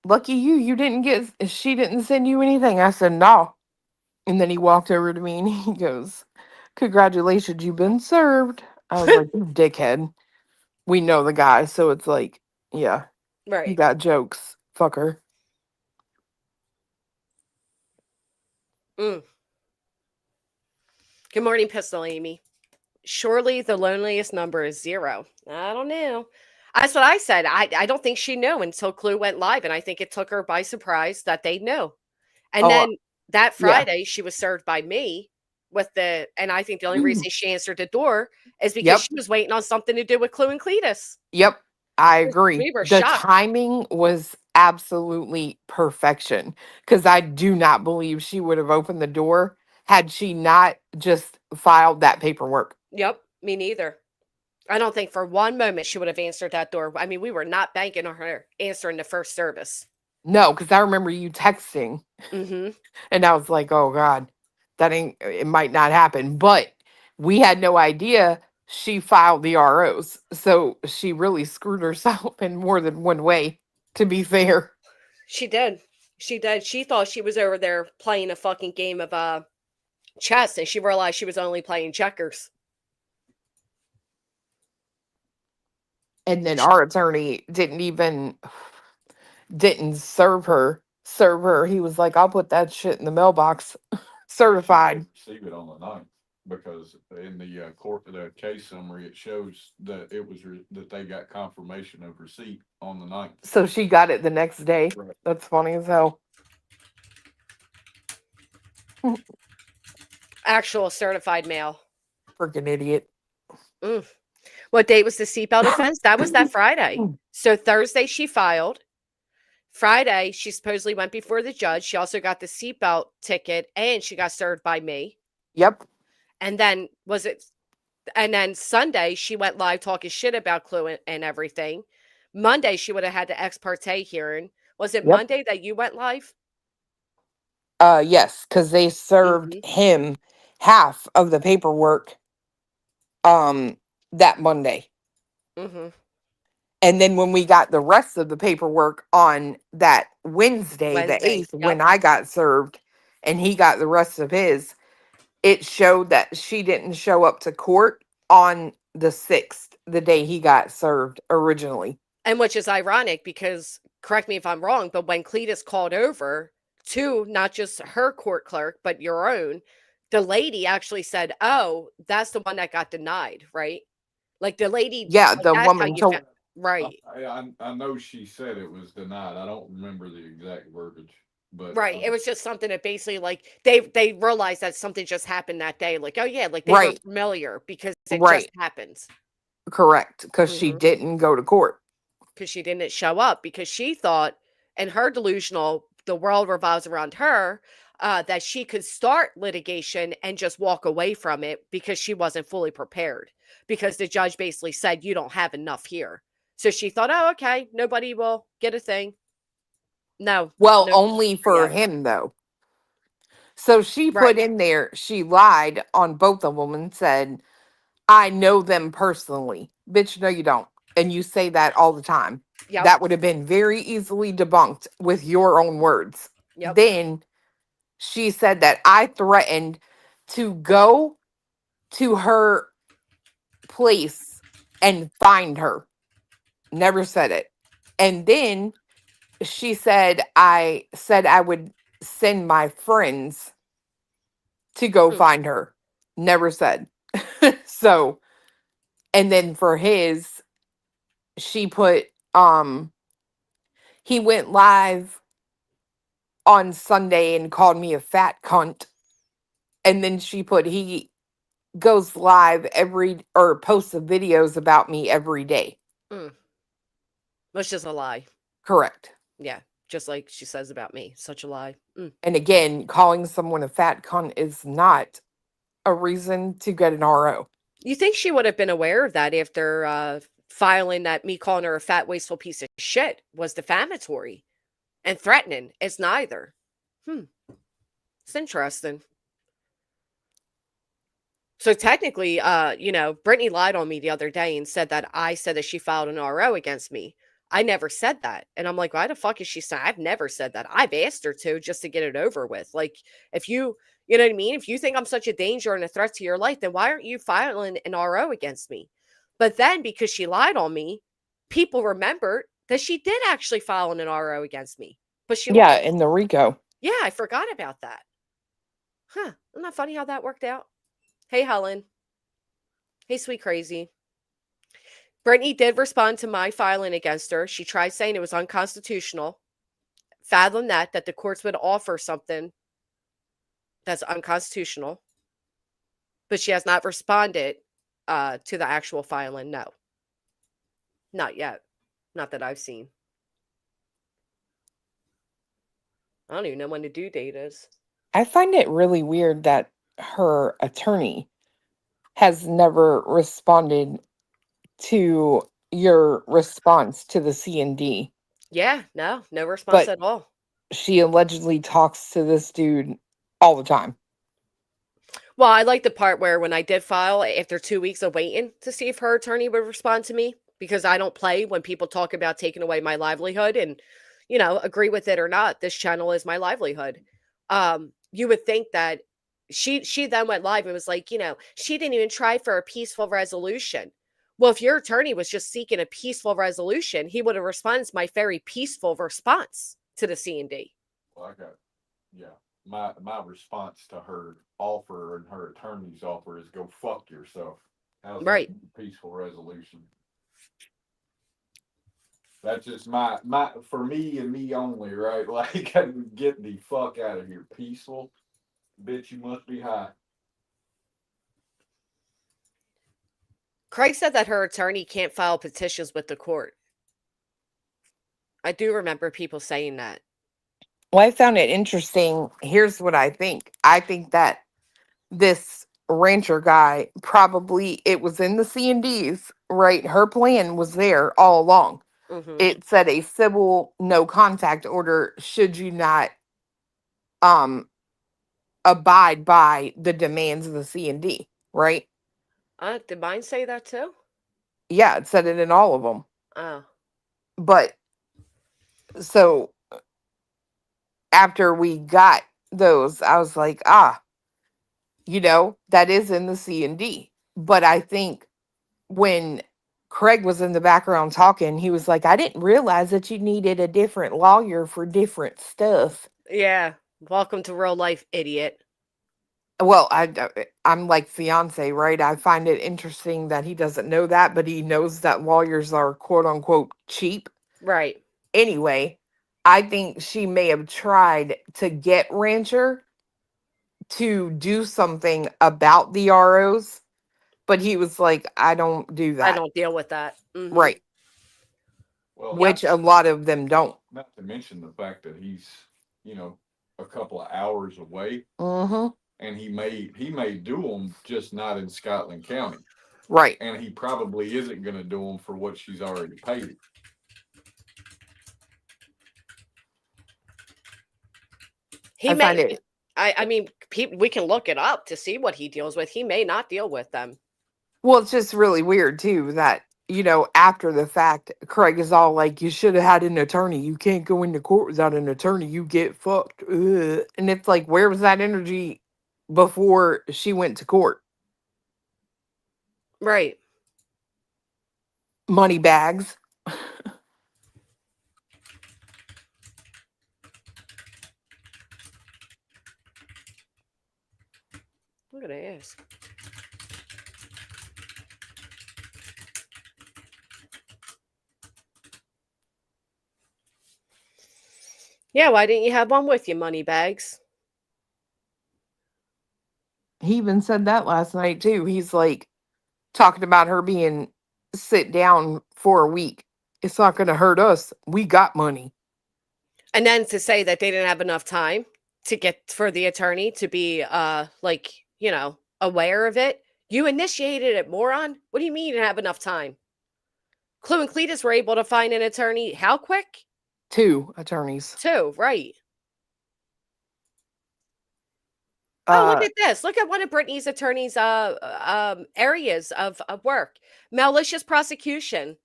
lucky you didn't get, she didn't send you anything. I said, no. And then he walked over to me and he goes, congratulations, you've been served. I was like, you dickhead. We know the guy, so it's like, yeah, right. You got jokes, fucker. Good morning, Pistol Amy. Surely the loneliest number is 0. I don't know. That's what I said. I don't think she knew until Clue went live, and I think it took her by surprise that they knew. And then that Friday, she was served by me and I think the only reason she answered the door is because she was waiting on something to do with Clue and Cletus. Yep, I agree. We were The shocked. timing was absolutely perfection because I do not believe she would have opened the door had she not just filed that paperwork. Yep, me neither. I don't think for one moment she would have answered that door. I mean, we were not banking on her answering the first service. No, because I remember you texting, Mm-hmm. and I was like, "Oh God, that ain't. It might not happen." But we had no idea she filed the ROs, so she really screwed herself in more than one way. To be fair, She did. She did. She thought she was over there playing a fucking game of chess, and she realized she was only playing checkers. and then our attorney didn't serve her. He was like, "I'll put that shit in the mailbox, certified." Receive it on the 9th because in the court, the case summary, it shows that it was that they got confirmation of receipt on the 9th. So she got it the next day. Right. That's funny as hell. Actual certified mail. Freaking idiot. Mm. What date was the seatbelt offense? That was that Friday. So Thursday she filed. Friday she supposedly went before the judge. She also got the seatbelt ticket and she got served by me. Yep. And then Sunday she went live talking shit about Clue and everything. Monday she would have had the ex parte hearing. Was it Monday that you went live? Yes, because they served him half of the paperwork that Monday. Mm-hmm. And then when we got the rest of the paperwork on that Wednesday, the 8th, when I got served and he got the rest of his, it showed that she didn't show up to court on the 6th, the day he got served originally. And which is ironic because, correct me if I'm wrong, but when Cletus called over to not just her court clerk, but your own, the lady actually said, "Oh, that's the one that got denied," right? Like the lady, Yeah, like, the that's how woman you told. found, right? I know she said it was denied. I don't remember the exact verbiage, but Right. It was just something that basically, like, they realized that something just happened that day. Like, oh yeah, like they were Right. familiar because it just Right. happens. Correct. Because she didn't go to court. Because she didn't show up because she thought, and her delusional, the world revolves around her, that she could start litigation and just walk away from it because she wasn't fully prepared. Because the judge basically said, you don't have enough here. So she thought, oh, okay, nobody will get a thing. No. Well, No, only for him, though. So she put in there, she lied on both of them and said, I know them personally. Bitch, no, you don't. And you say that all the time. Yep. That would have been very easily debunked with your own words. Yep. Then she said that I threatened to go to her place and find her. Never said it. And then she said I would send my friends to go find her. Never said. So, and then for his, she put he went live on Sunday and called me a fat cunt. And then she put he goes live or posts videos about me every day. Which is a lie. Correct. Yeah. Just like she says about me. Such a lie. And again, calling someone a fat cunt is not a reason to get an RO. You think she would have been aware of that after filing that me calling her a fat, wasteful piece of shit was defamatory and threatening? It's neither. It's interesting. So technically, Brittany lied on me the other day and said that I said that she filed an RO against me. I never said that. And I'm like, why the fuck is she saying? I've never said that. I've asked her to just to get it over with. Like, if you know what I mean? If you think I'm such a danger and a threat to your life, then why aren't you filing an RO against me? But then because she lied on me, people remembered that she did actually file an RO against me. But she Yeah, lost. in the RICO. Yeah, I forgot about that. Huh. Isn't that funny how that worked out? Hey, Helen. Hey, sweet crazy. Brittany did respond to my filing against her. She tried saying it was unconstitutional. Fathom that the courts would offer something that's unconstitutional. But she has not responded to the actual filing. No. Not yet. Not that I've seen. I don't even know when the due date is. I find it really weird that her attorney has never responded to your response to the C&D. Yeah, no response But at all. she allegedly talks to this dude all the time. Well, I like the part where when I did file, after 2 weeks of waiting to see if her attorney would respond to me, because I don't play when people talk about taking away my livelihood, and, agree with it or not, this channel is my livelihood. You would think that she then went live and was like, she didn't even try for a peaceful resolution. Well, if your attorney was just seeking a peaceful resolution, he would have responded to my very peaceful response to the C&D. Well, my response to her offer and her attorney's offer is go fuck yourself. How's Right. that a peaceful resolution? That's just my for me and me only, right? Like, get the fuck out of here. Peaceful, bitch. You must be high. Craig said that her attorney can't file petitions with the court. I do remember people saying that. Well, I found it interesting. Here's what I think. I think that this rancher guy probably, it was in the C&Ds, right? Her plan was there all along. Mm-hmm. It said a civil no contact order should you not abide by the demands of the C&D, right? Did mine say that too? Yeah, it said it in all of them. Oh. But so after we got those, I was like, that is in the C&D. But I think when Craig was in the background talking, he was like, I didn't realize that you needed a different lawyer for different stuff. Yeah. Welcome to real life, idiot. Well, I'm like fiance, right? I find it interesting that he doesn't know that, but he knows that lawyers are quote unquote cheap. Right. Anyway, I think she may have tried to get Rancher to do something about the ROs, but he was like, I don't do that. I don't deal with that. Mm-hmm. Right. Well, which a lot of them don't. Not to mention the fact that he's, a couple of hours away. Mm-hmm. And he may do them, just not in Scotland County. Right. And he probably isn't going to do them for what she's already paid. I mean, we can look it up to see what he deals with. He may not deal with them. Well, it's just really weird too that, after the fact, Craig is all like, you should have had an attorney. You can't go into court without an attorney. You get fucked. Ugh. And it's like, where was that energy before she went to court? Right. Money bags. Look at this. Yeah, why didn't you have one with you, money bags? He even said that last night too. He's like talking about her being sit down for a week. It's not going to hurt us. We got money. And then to say that they didn't have enough time to get for the attorney to be aware of it. You initiated it, moron. What do you mean you didn't have enough time? Clue and Cletus were able to find an attorney. How quick? 2 attorneys. 2, right. Look at this. Look at one of Brittany's attorney's areas of work. Malicious prosecution.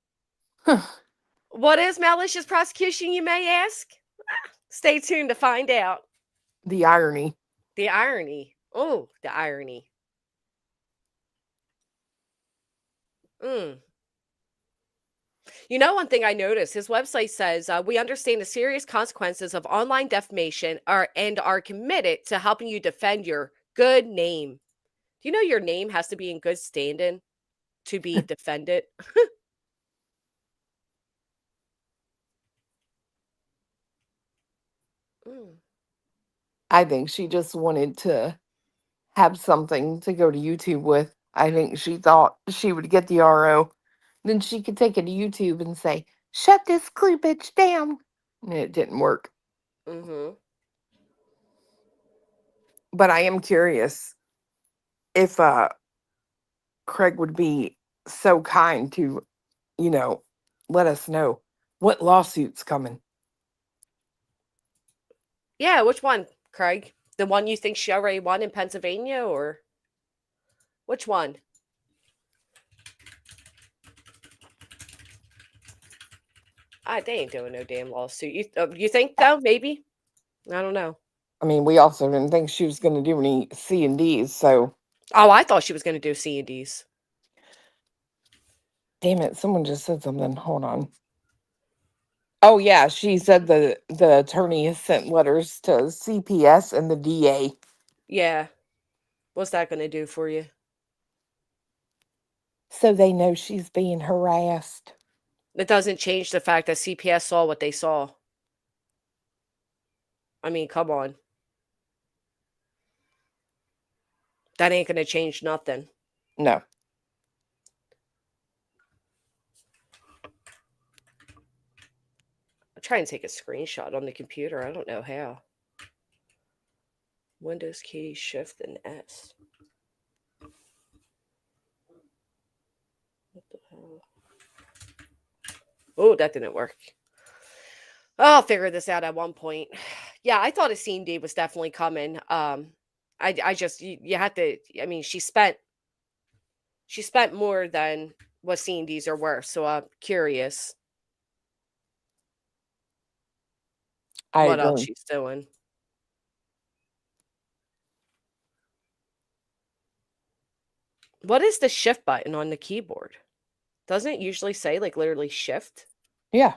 What is malicious prosecution, you may ask? Stay tuned to find out. The irony. The irony. Oh, the irony. One thing I noticed, his website says, we understand the serious consequences of online defamation and are committed to helping you defend your good name. Do you know your name has to be in good standing to be defended? I think she just wanted to have something to go to YouTube with. I think she thought she would get the RO. Then she could take it to YouTube and say, shut this clue bitch down. And it didn't work. Mm-hmm. But I am curious if Craig would be so kind to, let us know what lawsuit's coming. Yeah, which one, Craig? The one you think she already won in Pennsylvania, or which one? They ain't doing no damn lawsuit. You think though? Maybe. I don't know. I mean, we also didn't think she was going to do any C&Ds, so. Oh, I thought she was going to do C&Ds. Damn it, someone just said something. Hold on. Oh, yeah, she said the attorney has sent letters to CPS and the DA. Yeah. What's that going to do for you? So they know she's being harassed. It doesn't change the fact that CPS saw what they saw. I mean, come on. That ain't going to change nothing. No. I'll try and take a screenshot on the computer. I don't know how. Windows key, Shift, and S. What the hell? Oh, that didn't work. I'll figure this out at one point. Yeah, I thought a C&D was definitely coming. I just you had to. I mean, she spent more than what C&Ds are worth. So I'm curious what else she's doing. What is the shift button on the keyboard? Doesn't it usually say like literally shift? Yeah.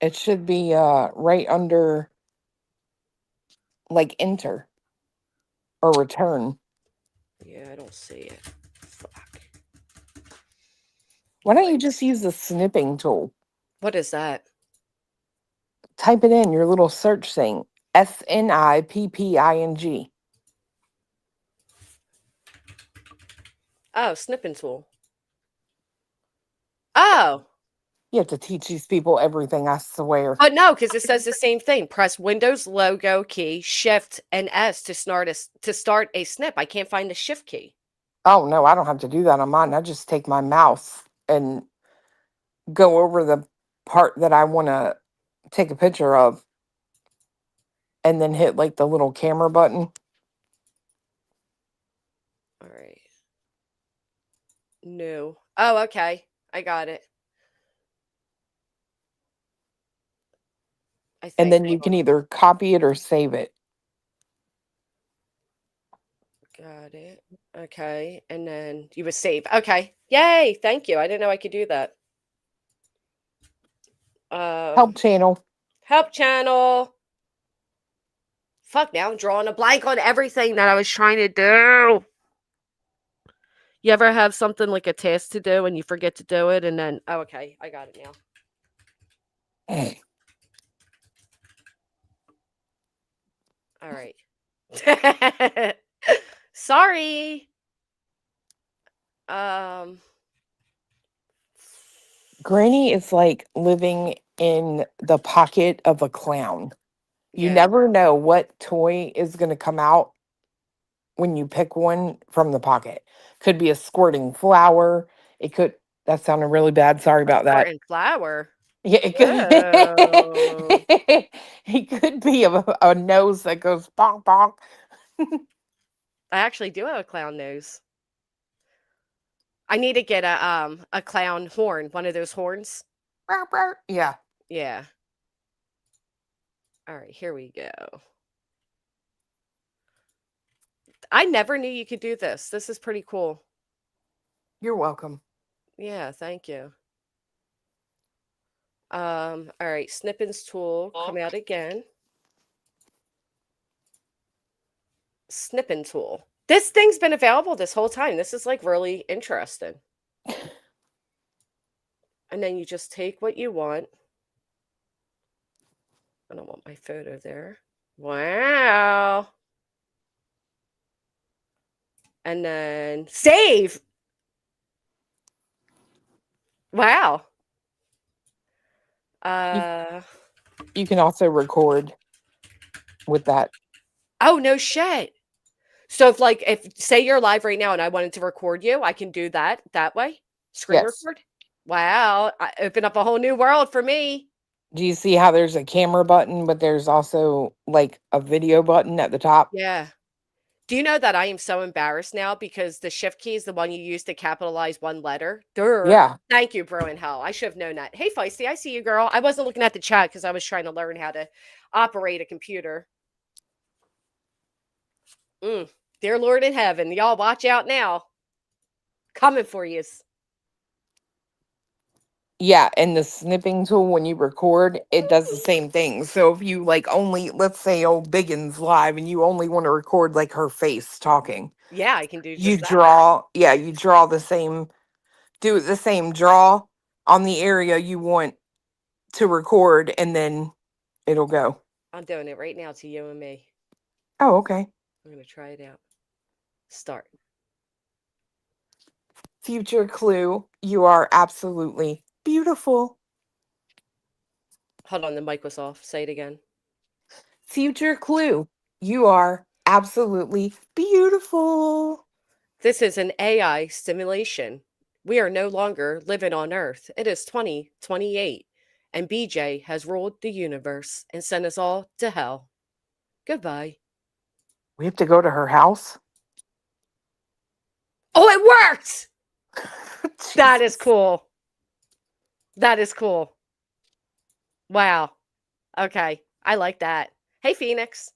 It should be right under like enter or return. Yeah, I don't see it. Fuck. Why don't you just use the snipping tool? What is that? Type it in your little search thing. SNIPPING. Oh, snipping tool. Oh. You have to teach these people everything, I swear. But no, because it says the same thing. Press Windows logo key, Shift, and S to start a snip. I can't find the Shift key. Oh, no, I don't have to do that on mine. I just take my mouse and go over the part that I want to take a picture of and then hit like the little camera button. All right. No. Oh, okay. I got it. And then you can either copy it or save it. Got it. Okay. And then you would save. Okay. Yay. Thank you. I didn't know I could do that. Help channel. Help channel. Fuck, now I'm drawing a blank on everything that I was trying to do. You ever have something like a task to do and you forget to do it and then, oh, okay, I got it now. All right. Sorry. Granny is like living in the pocket of a clown. You Yeah. never know what toy is going to come out when you pick one from the pocket. Could be a squirting flower. It could, that sounded really bad. Sorry about that. Squirting flower. Yeah, it Oh. could. It could be a nose that goes bonk bonk. I actually do have a clown nose. I need to get a clown horn, one of those horns. Yeah. Yeah. All right, here we go. I never knew you could do this. This is pretty cool. You're welcome. Yeah, thank you. All right, Snippins tool, come out again. Snippin tool. This thing's been available this whole time. This is like really interesting. And then you just take what you want. I don't want my photo there. Wow. And then save. Wow. You can also record with that. Oh, no shit. So if say you're live right now and I wanted to record you, I can do that way? Screen Yes. record? Wow, open up a whole new world for me. Do you see how there's a camera button, but there's also like a video button at the top? Yeah. Do you know that I am so embarrassed now because the shift key is the one you use to capitalize one letter? Durr. Yeah. Thank you, bro in hell. I should have known that. Hey, Feisty, I see you, girl. I wasn't looking at the chat because I was trying to learn how to operate a computer. Dear Lord in heaven, y'all watch out now. Coming for yous. Yeah, and the snipping tool when you record, it does the same thing. So if you like only, let's say old Biggins live and you only want to record like her face talking, Yeah, I can do you just that. draw, yeah, you draw the same, do the same draw on the area you want to record and then it'll go. I'm doing it right now to you and me. Oh, okay. I'm going to try it out. Start. Future clue, you are absolutely beautiful. Hold on, the mic was off. Say it again. Future clue, you are absolutely beautiful. This is an AI simulation. We are no longer living on Earth. It is 2028, and BJ has ruled the universe and sent us all to hell. Goodbye. We have to go to her house. Oh, it worked! That is cool. That is cool. Wow. Okay. I like that. Hey, Phoenix.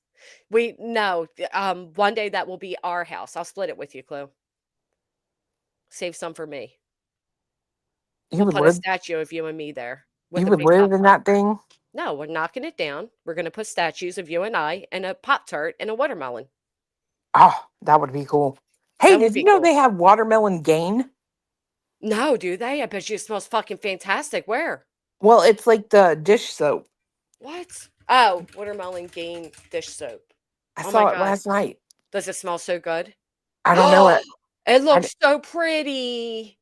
One day that will be our house. I'll split it with you, Clue. Save some for me. You We'll would put a live. statue of you and me there. You With a would big live Pop in Tart. that thing. No, we're knocking it down. We're going to put statues of you and I and a Pop-Tart and a watermelon. Oh, that would be cool. Hey, That would did you be know cool. they have watermelon gain? No, do they? I bet you it smells fucking fantastic. Where? Well, it's like the dish soap. What? Oh, watermelon gain dish soap. I Oh my saw it God. last night. Does it smell so good? I don't know it. It looks so pretty.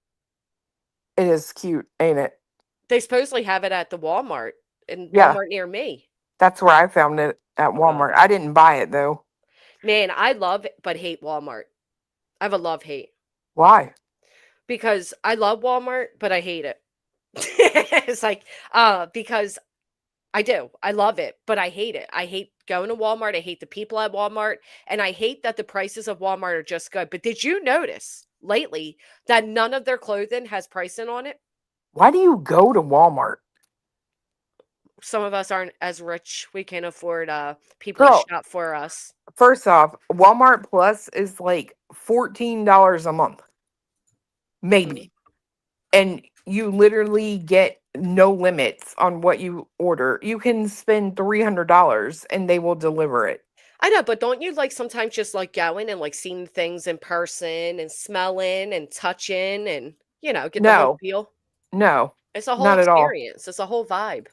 It is cute, ain't it? They supposedly have it at the Walmart in Yeah. Walmart near me. That's where I found it at Walmart. I didn't buy it though. Man, I love but hate Walmart. I have a love-hate. Why? Because I love Walmart, but I hate it. It's like, because I do. I love it, but I hate it. I hate going to Walmart. I hate the people at Walmart. And I hate that the prices of Walmart are just good. But did you notice lately that none of their clothing has pricing on it? Why do you go to Walmart? Some of us aren't as rich. We can't afford people Girl, to shop for us. First off, Walmart Plus is like $14 a month. Maybe. And you literally get no limits on what you order. You can spend $300 and they will deliver it. I know, but don't you like sometimes just like going and like seeing things in person and smelling and touching and, get the whole No, feel? no, It's a whole not at all. experience. It's a whole vibe.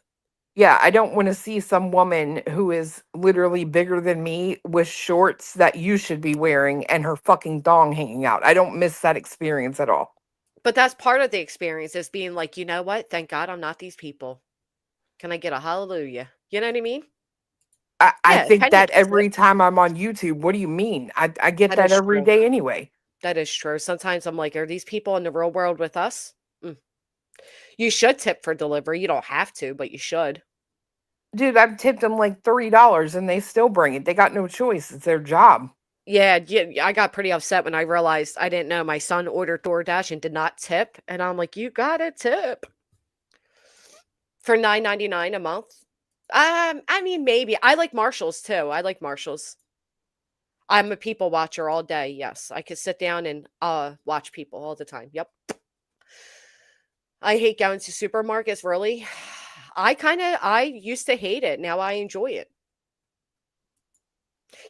Yeah, I don't want to see some woman who is literally bigger than me with shorts that you should be wearing and her fucking thong hanging out. I don't miss that experience at all. But that's part of the experience is being like, you know what? Thank God I'm not these people. Can I get a hallelujah? You know what I mean? I Yeah, think Penny that gets it. every time I'm on YouTube. What do you mean? I get That that is every true. day anyway. That is true. Sometimes I'm like, are these people in the real world with us? You should tip for delivery. You don't have to, but you should. Dude, I've tipped them like $3 and they still bring it. They got no choice. It's their job. Yeah, I got pretty upset when I realized I didn't know my son ordered DoorDash and did not tip. And I'm like, you got to tip for $9.99 a month. I mean, maybe. I like Marshalls too. I like Marshalls. I'm a people watcher all day. Yes, I could sit down and watch people all the time. Yep. I hate going to supermarkets, really. I used to hate it. Now I enjoy it.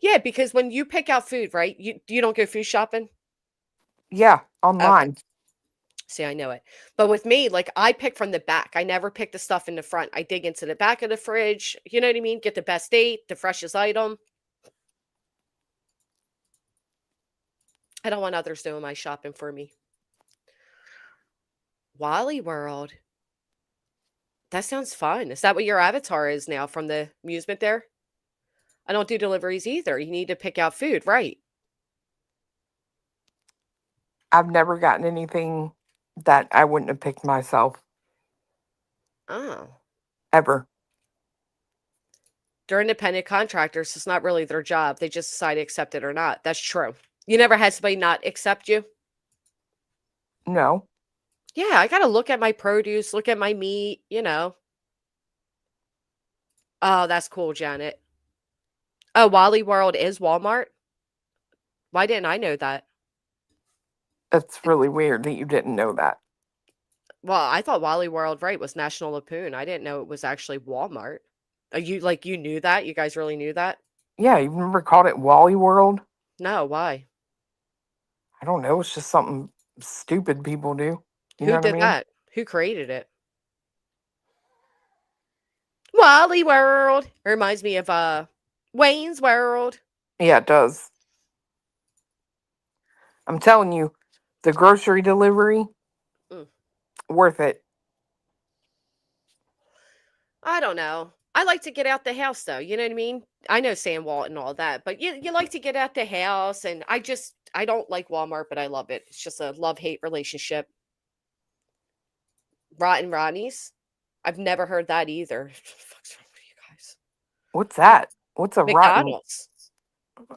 Yeah, because when you pick out food, right? You don't go food shopping? Yeah, online. Okay. See, I know it. But with me, like I pick from the back. I never pick the stuff in the front. I dig into the back of the fridge. You know what I mean? Get the best date, the freshest item. I don't want others doing my shopping for me. Wally World. That sounds fun. Is that what your avatar is now from the amusement there? I don't do deliveries either. You need to pick out food, right? I've never gotten anything that I wouldn't have picked myself Oh. ever. They're independent contractors. It's not really their job. They just decide to accept it or not. That's true. You never had somebody not accept you? No. Yeah, I got to look at my produce, look at my meat, you know. Oh, that's cool, Janet. Oh, Wally World is Walmart? Why didn't I know that? It's really weird that you didn't know that. Well, I thought Wally World, right, was National Lampoon. I didn't know it was actually Walmart. You knew that? You guys really knew that? Yeah, you remember called it Wally World? No, why? I don't know. It's just something stupid people do. You know Who what I did mean? that? Who created it? Wally World. It reminds me of Wayne's World. Yeah, it does. I'm telling you, the grocery delivery, Mm. worth it. I don't know. I like to get out the house though. You know what I mean? I know Sam Walt and all that, but you like to get out the house, and I don't like Walmart, but I love it. It's just a love-hate relationship. Rotten Ronnie's. I've never heard that either. Fuck's wrong with you guys? What's that? What's a rotten? McDonald's.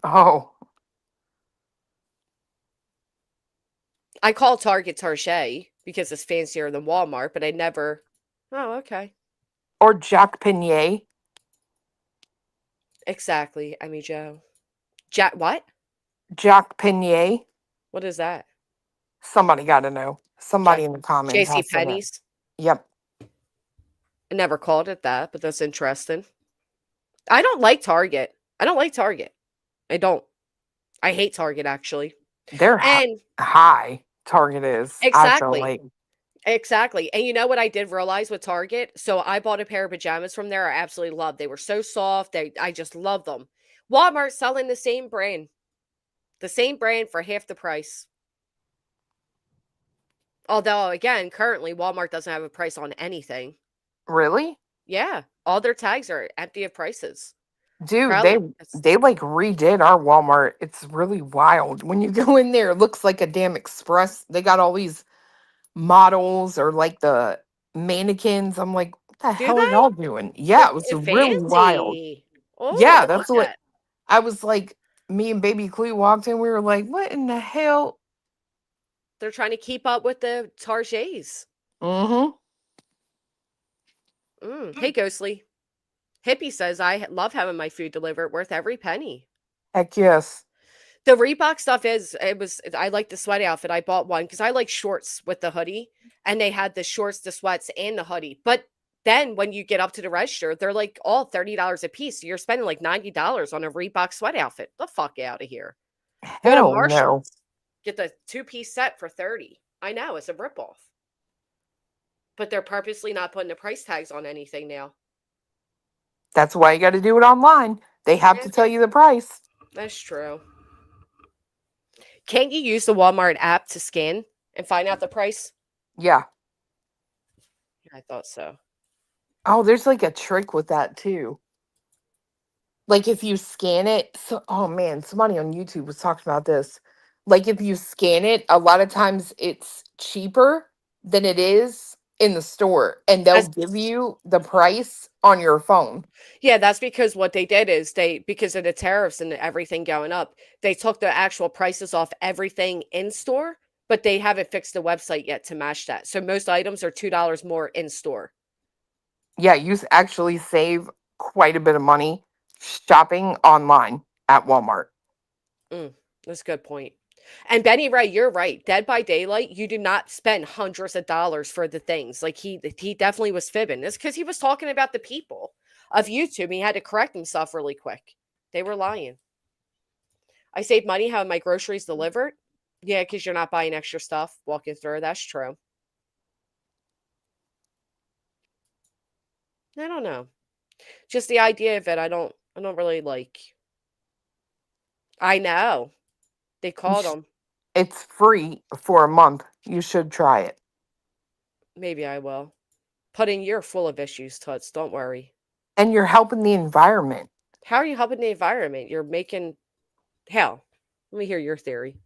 Oh, I call Target Target because it's fancier than Walmart, but I never. Oh, okay. or Jack Penier. Exactly. I mean, Joe. Jack, what? Jack Penier. What is that? Somebody got to know. Somebody Jack in the comments JC has to know. Penney's. Yep. I never called it that, but that's interesting. I don't like Target. I don't like Target. I don't. I hate Target actually. They're And high. Target is. I feel exactly. like. Exactly. And you know what I did realize with Target? So I bought a pair of pajamas from there. I absolutely loved. They were so soft. I just love them. Walmart selling the same brand. The same brand for half the price. Although again, currently Walmart doesn't have a price on anything. Really? Yeah. All their tags are empty of prices. Dude, Probably they like redid our Walmart. It's really wild. When you go in there, it looks like a damn express. They got all these models or like the mannequins. I'm like, what the do hell are they? y'all doing? Yeah, it was really wild. Fancy. Oh, I Yeah, love that's what that. I was like. Me and Baby Clue walked in. We were like, what in the hell? They're trying to keep up with the Targets. Mm-hmm. Hey, Ghostly. Hippie says, I love having my food delivered, worth every penny. Heck yes. The Reebok stuff I like the sweat outfit. I bought one because I like shorts with the hoodie, and they had the shorts, the sweats, and the hoodie. But then when you get up to the register, they're like all $30 a piece. So you're spending like $90 on a Reebok sweat outfit. The fuck out of here. Go to Hell no. Marshall's. Get the 2-piece set for 30. I know, it's a ripoff. But they're purposely not putting the price tags on anything now. That's why you got to do it online. They have to tell you the price. That's true. Can't you use the Walmart app to scan and find out the price? Yeah. I thought so. Oh, there's like a trick with that too. Like if you scan it, so oh man, somebody on YouTube was talking about this. Like if you scan it, a lot of times it's cheaper than it is in the store, and they'll give you the price on your phone. Yeah, that's because what they did is because of the tariffs and everything going up, they took the actual prices off everything in store, but they haven't fixed the website yet to match that. So most items are $2 more in store. Yeah, you actually save quite a bit of money shopping online at Walmart. That's a good point. And Benny Ray, you're right. Dead by Daylight, you do not spend hundreds of dollars for the things. Like he definitely was fibbing. It's because he was talking about the people of YouTube. He had to correct himself really quick. They were lying. I save money having my groceries delivered. Yeah, because you're not buying extra stuff walking through. That's true. I don't know. Just the idea of it, I don't really like. I know. They called them. It's free for a month. You should try it. Maybe I will. Putting you're full of issues, Toots. Don't worry. And you're helping the environment. How are you helping the environment? You're making hell. Let me hear your theory.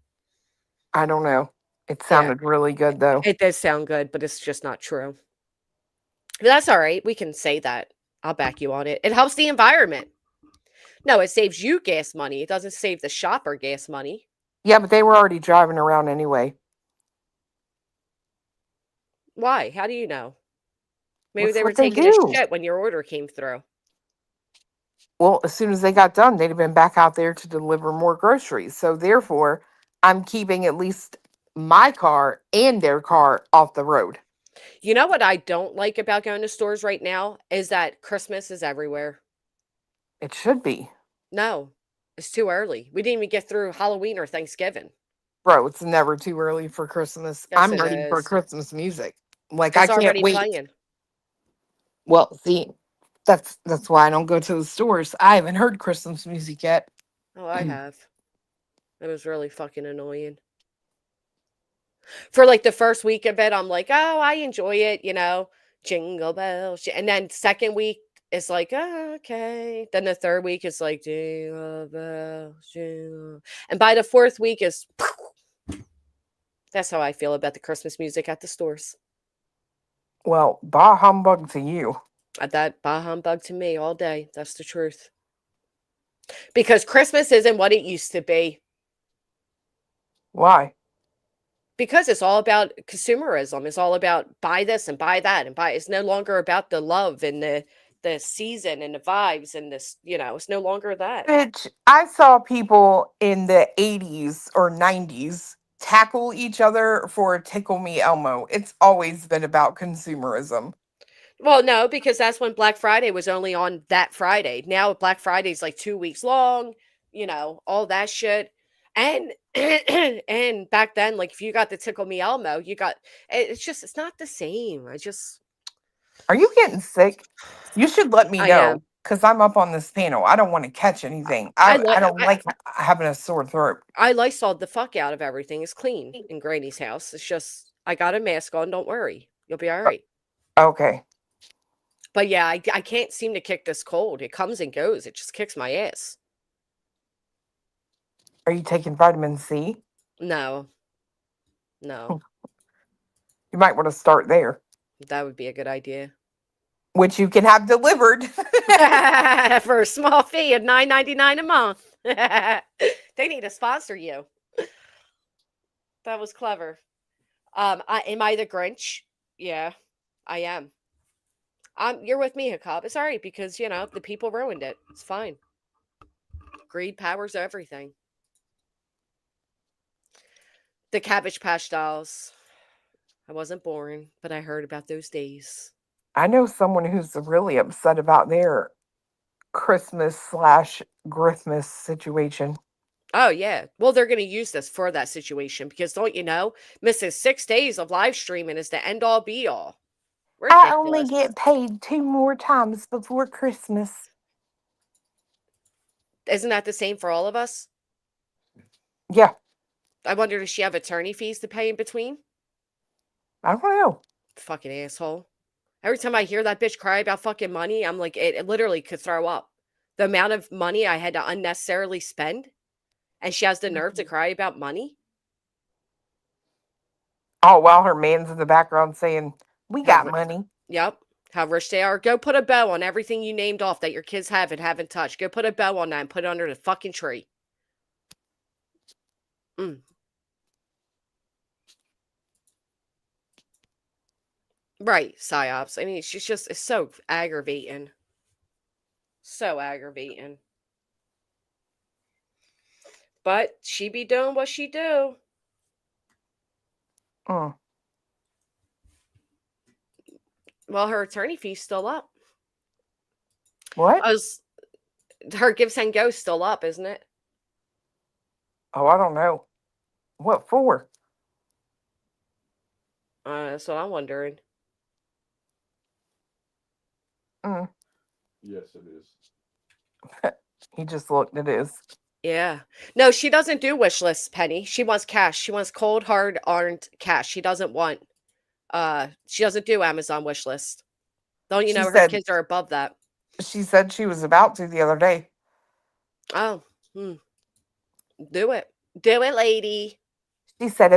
I don't know. It sounded really good, though. It does sound good, but it's just not true. But that's all right. We can say that. I'll back you on it. It helps the environment. No, it saves you gas money. It doesn't save the shopper gas money. Yeah, but they were already driving around anyway. Why? How do you know? Maybe That's they were what they taking a do. shit when your order came through. Well, as soon as they got done, they'd have been back out there to deliver more groceries. So therefore, I'm keeping at least my car and their car off the road. You know what I don't like about going to stores right now is that Christmas is everywhere. It should be. No, it's too early. We didn't even get through Halloween or Thanksgiving. Bro, it's never too early for Christmas. Yes, I'm it ready for is. Christmas music. Like, I It's can't already wait. playing. Well, see, that's why I don't go to the stores. I haven't heard Christmas music yet. Oh, I have. It was really fucking annoying. For like the first week of it, I'm like, oh, I enjoy it, jingle bells. And then second week is like, oh, okay. Then the third week is like, jingle bells, jingle. And by the fourth week is, that's how I feel about the Christmas music at the stores. Well, bah humbug to you. That bah humbug to me all day. That's the truth. Because Christmas isn't what it used to be. Why? Because it's all about consumerism. It's all about buy this and buy that and buy. It's no longer about the love and the season and the vibes and this, it's no longer that. Bitch, I saw people in the 80s or 90s tackle each other for a Tickle Me Elmo. It's always been about consumerism. Well, no, because that's when Black Friday was only on that Friday. Now Black Friday's like 2 weeks long, all that shit. And and back then, like if you got the Tickle Me Elmo, you got it's not the same. Are you getting sick? You should let me I am. know because I'm up on this panel. I don't want to catch anything. I don't like having a sore throat. I Lysol the fuck out of everything. It's clean in Granny's house. It's just I got a mask on. Don't worry, you'll be all right. Okay. But yeah, I can't seem to kick this cold. It comes and goes. It just kicks my ass. Are you taking vitamin C? No. You might want to start there. That would be a good idea. Which you can have delivered for a small fee of $9.99 a month. They need to sponsor you. That was clever. Am I the Grinch? Yeah, I am. You're with me, Hakab. It's all right because the people ruined it. It's fine. Greed powers everything. The Cabbage Patch Dolls. I wasn't born, but I heard about those days. I know someone who's really upset about their Christmas/Grithmas situation. Oh, yeah. Well, they're going to use this for that situation because don't you know, missing 6 days of live streaming is the end all be all. I only get paid 2 more times before Christmas. Isn't that the same for all of us? Yeah. I wonder, does she have attorney fees to pay in between? I don't know. Fucking asshole. Every time I hear that bitch cry about fucking money, I'm like, it literally could throw up. The amount of money I had to unnecessarily spend, and she has the nerve to cry about money. Oh, while her man's in the background saying, we got money. Yep. How rich they are. Go put a bow on everything you named off that your kids have and haven't touched. Go put a bow on that and put it under the fucking tree. Right, psyops. I mean, it's so aggravating. So aggravating. But she be doing what she do. Well, her attorney fee's still up. What? Her Give Send Go's still up, isn't it? Oh, I don't know. What for? That's what I'm wondering. Yes, it is. He just looked. It is. Yeah. No, she doesn't do wish lists, Penny. She wants cash. She wants cold, hard earned cash. She doesn't want. She doesn't do Amazon wish list. Don't you know her kids are above that? She said she was about to the other day. Oh. Do it. Do it, lady. She said,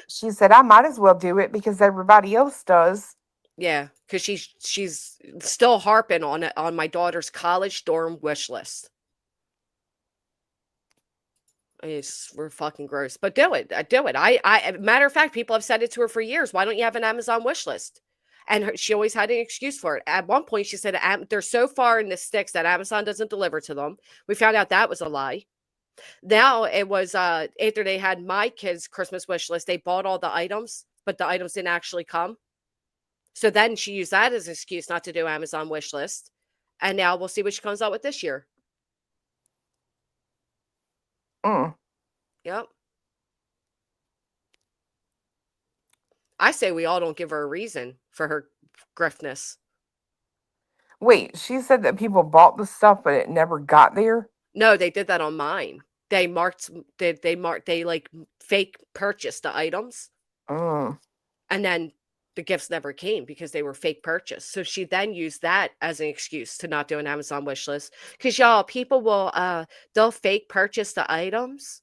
she said, I might as well do it because everybody else does. Yeah, because she's still harping on it on my daughter's college dorm wish list. We're fucking gross, but do it. Do it. Matter of fact, people have said it to her for years. Why don't you have an Amazon wish list? And she always had an excuse for it. At one point, she said they're so far in the sticks that Amazon doesn't deliver to them. We found out that was a lie. Now it was after they had my kids' Christmas wish list, they bought all the items, but the items didn't actually come. So then she used that as an excuse not to do Amazon wish list. And now we'll see what she comes out with this year. Yep. I say we all don't give her a reason for her griftness. Wait, she said that people bought the stuff, but it never got there? No, they did that on mine. They like fake purchased the items. And then the gifts never came because they were fake purchase. So she then used that as an excuse to not do an Amazon wish list. Because y'all, people will they'll fake purchase the items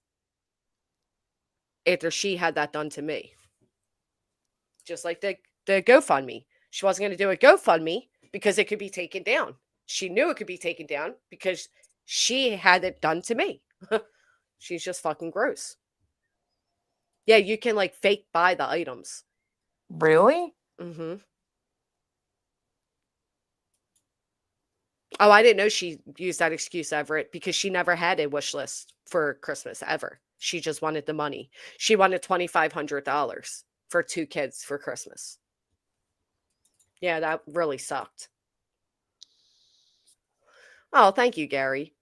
after she had that done to me. Just like the GoFundMe. She wasn't going to do a GoFundMe because it could be taken down. She knew it could be taken down because she had it done to me. She's just fucking gross. Yeah, you can like fake buy the items. Really? Mm-hmm. Oh, I didn't know she used that excuse, Everett, because she never had a wish list for Christmas ever. She just wanted the money. She wanted $2,500 for 2 kids for Christmas. Yeah, that really sucked. Oh, thank you, Gary.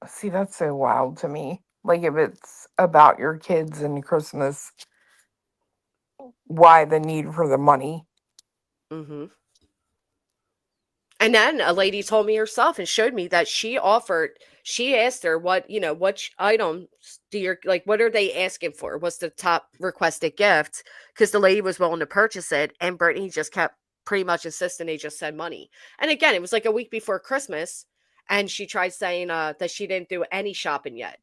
See, that's so wild to me. Like, if it's about your kids and Christmas, why the need for the money? Mm-hmm. And then a lady told me herself and showed me that she asked her which items what are they asking for? What's the top requested gift? Because the lady was willing to purchase it. And Brittany just kept pretty much insisting they just said money. And again, it was like a week before Christmas. And she tried saying that she didn't do any shopping yet.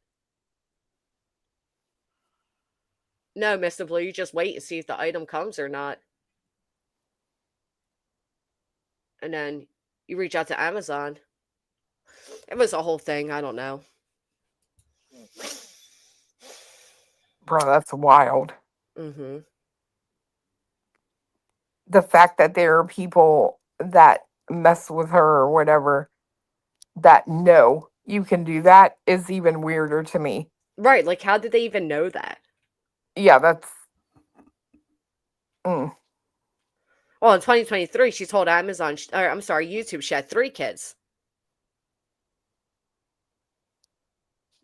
No, Mr. Blue, you just wait and see if the item comes or not. And then you reach out to Amazon. It was a whole thing. I don't know. Bro, that's wild. Mm-hmm. The fact that there are people that mess with her or whatever that know you can do that is even weirder to me. Right. Like, how did they even know that? Yeah, that's... Well, in 2023, she told YouTube she had 3 kids.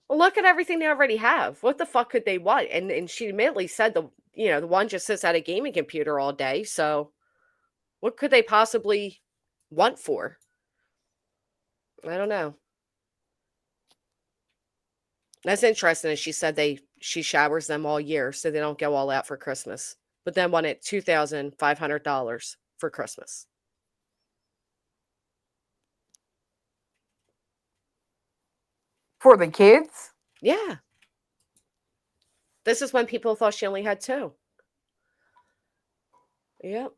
Well, look at everything they already have. What the fuck could they want? And she admittedly said the one just sits at a gaming computer all day. So what could they possibly want for? I don't know. That's interesting. She said she showers them all year so they don't go all out for Christmas. But then wanted $2,500 for Christmas. For the kids? Yeah. This is when people thought she only had 2. Yep.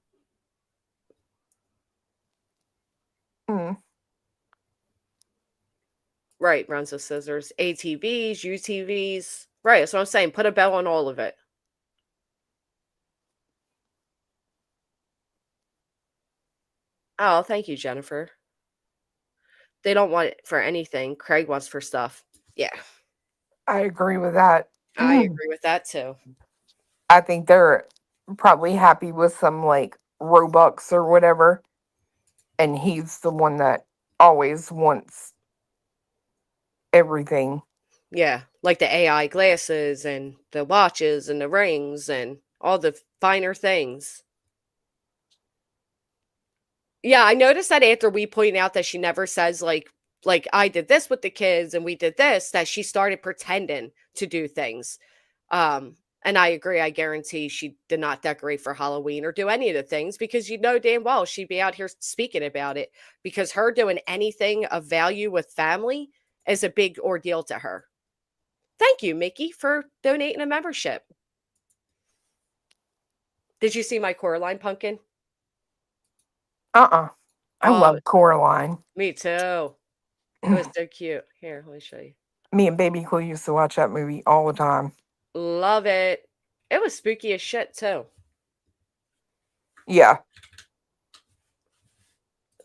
Right, runs with scissors. ATVs, UTVs. Right, that's what I'm saying. Put a bell on all of it. Oh, thank you, Jennifer. They don't want it for anything. Craig wants for stuff. Yeah. I agree with that. I agree with that too. I think they're probably happy with some like Robux or whatever. And he's the one that always wants everything. Yeah, like the AI glasses and the watches and the rings and all the finer things. Yeah, I noticed that after we point out that she never says like I did this with the kids and we did this, that she started pretending to do things. And I agree. I guarantee she did not decorate for Halloween or do any of the things because damn well she'd be out here speaking about it, because her doing anything of value with family is a big ordeal to her. Thank you, Mickey, for donating a membership. Did you see my Coraline pumpkin? I Oh, love Coraline. me too. It was so cute. Here, let me show you. Me and Baby Clue used to watch that movie all the time. Love it. It was spooky as shit too. Yeah.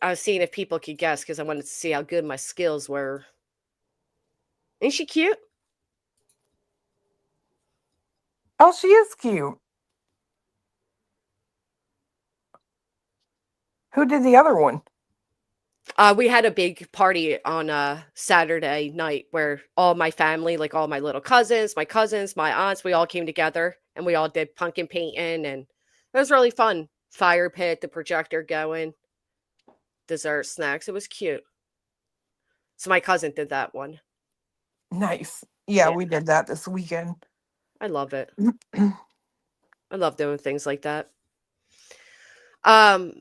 I was seeing if people could guess because I wanted to see how good my skills were. Ain't she cute? Oh, she is cute. Who did the other one? We had a big party on Saturday night where all my family, like all my little cousins, my aunts, we all came together and we all did pumpkin painting, and it was really fun. Fire pit, the projector going, dessert, snacks. It was cute. So my cousin did that one. Nice. Yeah, Yeah, we did that this weekend. I love it. I love doing things like that. Um,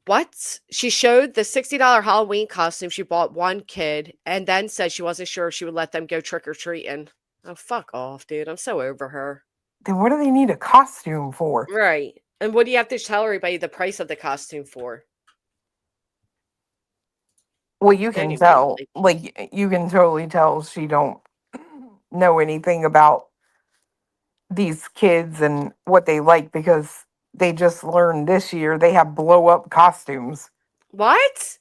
what? She showed the $60 Halloween costume she bought one kid and then said she wasn't sure if she would let them go trick or treating. Oh, fuck off, dude. I'm so over her. Then what do they need a costume for? Right. And what do you have to tell everybody the price of the costume for? Well, you can Anyway, tell. Like, you can totally tell she don't know anything about these kids and what they like because they just learned this year they have blow up costumes. what?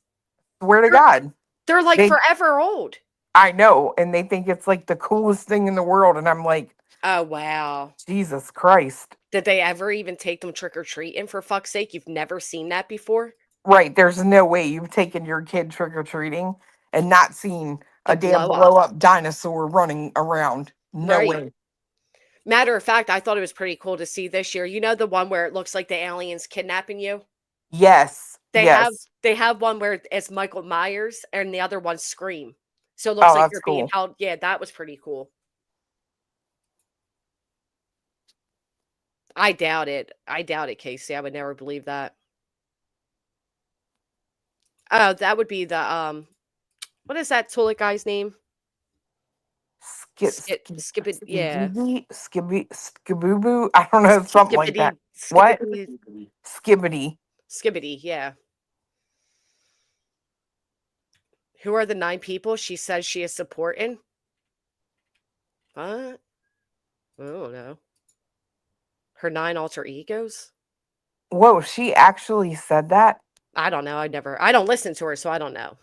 Swear to God. They're like They, forever old. I know, and they think it's like the coolest thing in the world, and I'm like, Oh, wow. Jesus Christ. Did they ever even take them trick or treating, for fuck's sake? You've never seen that before? Right, there's no way you've taken your kid trick or treating and not seen The a damn blow blow up. up dinosaur running around. No Right. way. Matter of fact, I thought it was pretty cool to see this year. You know the one where it looks like the aliens kidnapping you? Yes. They have Yes. they have one where it's Michael Myers and the other one Scream. So it looks Oh, like that's you're being cool. held. Yeah, that was pretty cool. I doubt it. I doubt it, Casey. I would never believe that. Oh, that would be the what is that Tulip guy's name? Skip it, yeah. Skiboo. I don't know, something like that. What? Skibbity. Skibbity, yeah. Who are the 9 people she says she is supporting? What? I don't know. Her 9 alter egos? Whoa, she actually said that? I don't know. I don't listen to her, so I don't know.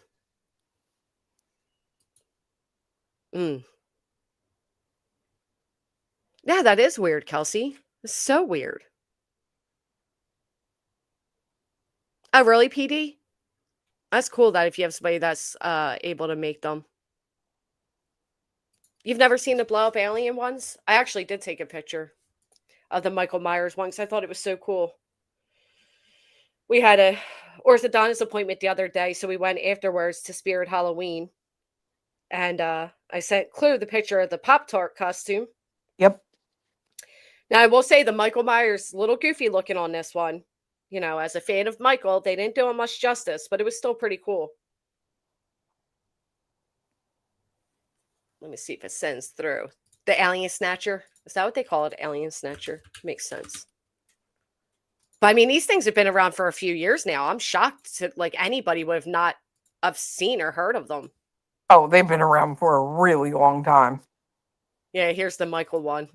Yeah, that is weird, Kelsey. It's so weird. Oh, really, PD? That's cool that if you have somebody that's able to make them. You've never seen the blow up alien ones? I actually did take a picture of the Michael Myers one because I thought it was so cool. We had a orthodontist appointment the other day, so we went afterwards to Spirit Halloween. And I sent Clue the picture of the Pop-Tart costume. Yep. Now, I will say the Michael Myers, little goofy looking on this one. You know, as a fan of Michael, they didn't do him much justice, but it was still pretty cool. Let me see if it sends through. The Alien Snatcher. Is that what they call it? Alien Snatcher. Makes sense. But I mean, these things have been around for a few years now. I'm shocked that like anybody would have not have seen or heard of them. Oh, they've been around for a really long time. Yeah, here's the Michael one.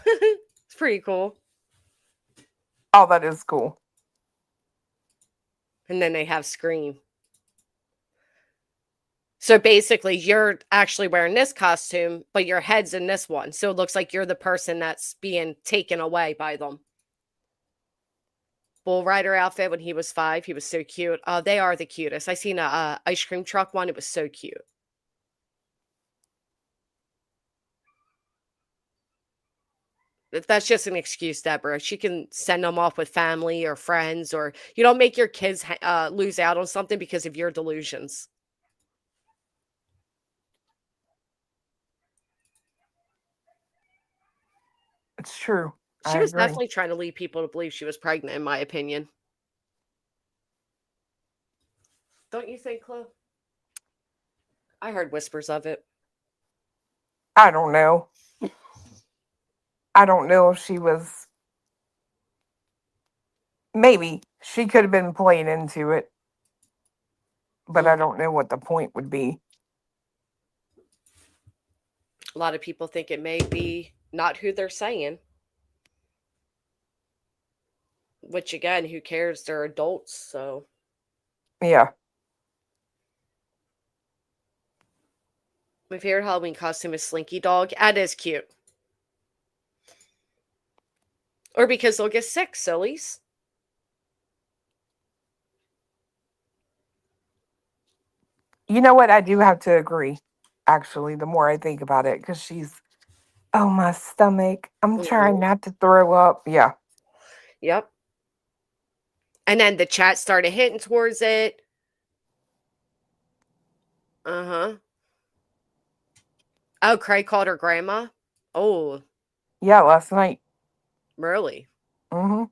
It's pretty cool. Oh, that is cool. And then they have Scream. So basically, you're actually wearing this costume, but your head's in this one. So it looks like you're the person that's being taken away by them. Bull Rider outfit when he was 5. He was so cute. They are the cutest. I seen a ice cream truck one. It was so cute. That's just an excuse, Deborah. She can send them off with family or friends, or you don't make your kids lose out on something because of your delusions. It's true. She I was agree. definitely trying to lead people to believe she was pregnant, in my opinion. Don't you think, Chloe? I heard whispers of it. I don't know. I don't know if she was. Maybe she could have been playing into it, but I don't know what the point would be. A lot of people think it may be not who they're saying. Which again, who cares? They're adults, so. Yeah. My favorite Halloween costume is Slinky Dog. That is cute. Or because they'll get sick, sillies. You know what? I do have to agree, actually, the more I think about it, because she's, oh, my stomach. I'm trying not to throw up. Yeah. Yep. And then the chat started hitting towards it. Uh-huh. Oh, Craig called her grandma? Oh. Yeah, last night. Really? Mm-hmm.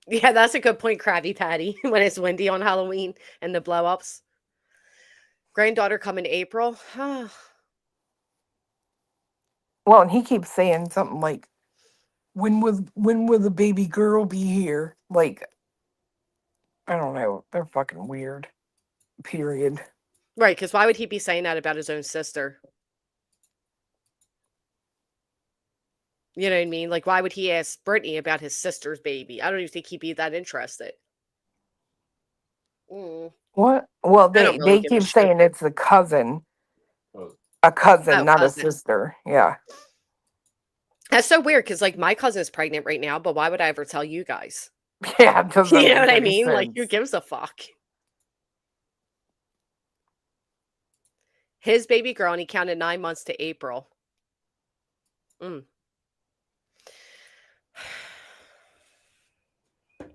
Yeah, that's a good point, Krabby Patty, when it's windy on Halloween and the blow-ups. Granddaughter coming April. Well, and he keeps saying something like, when will the baby girl be here? Like, I don't know. They're fucking weird. Period. Right, because why would he be saying that about his own sister? You know what I mean? Like, why would he ask Brittany about his sister's baby? I don't even think he'd be that interested. What? Well, I don't really they give a keep shit. saying it's a cousin. A cousin, Oh, not cousin. a sister. Yeah. That's so weird because, like, my cousin's pregnant right now, but why would I ever tell you guys? Yeah, it doesn't You know make what I any mean? Like, who sense. gives a fuck? His baby girl, and he counted 9 months to April.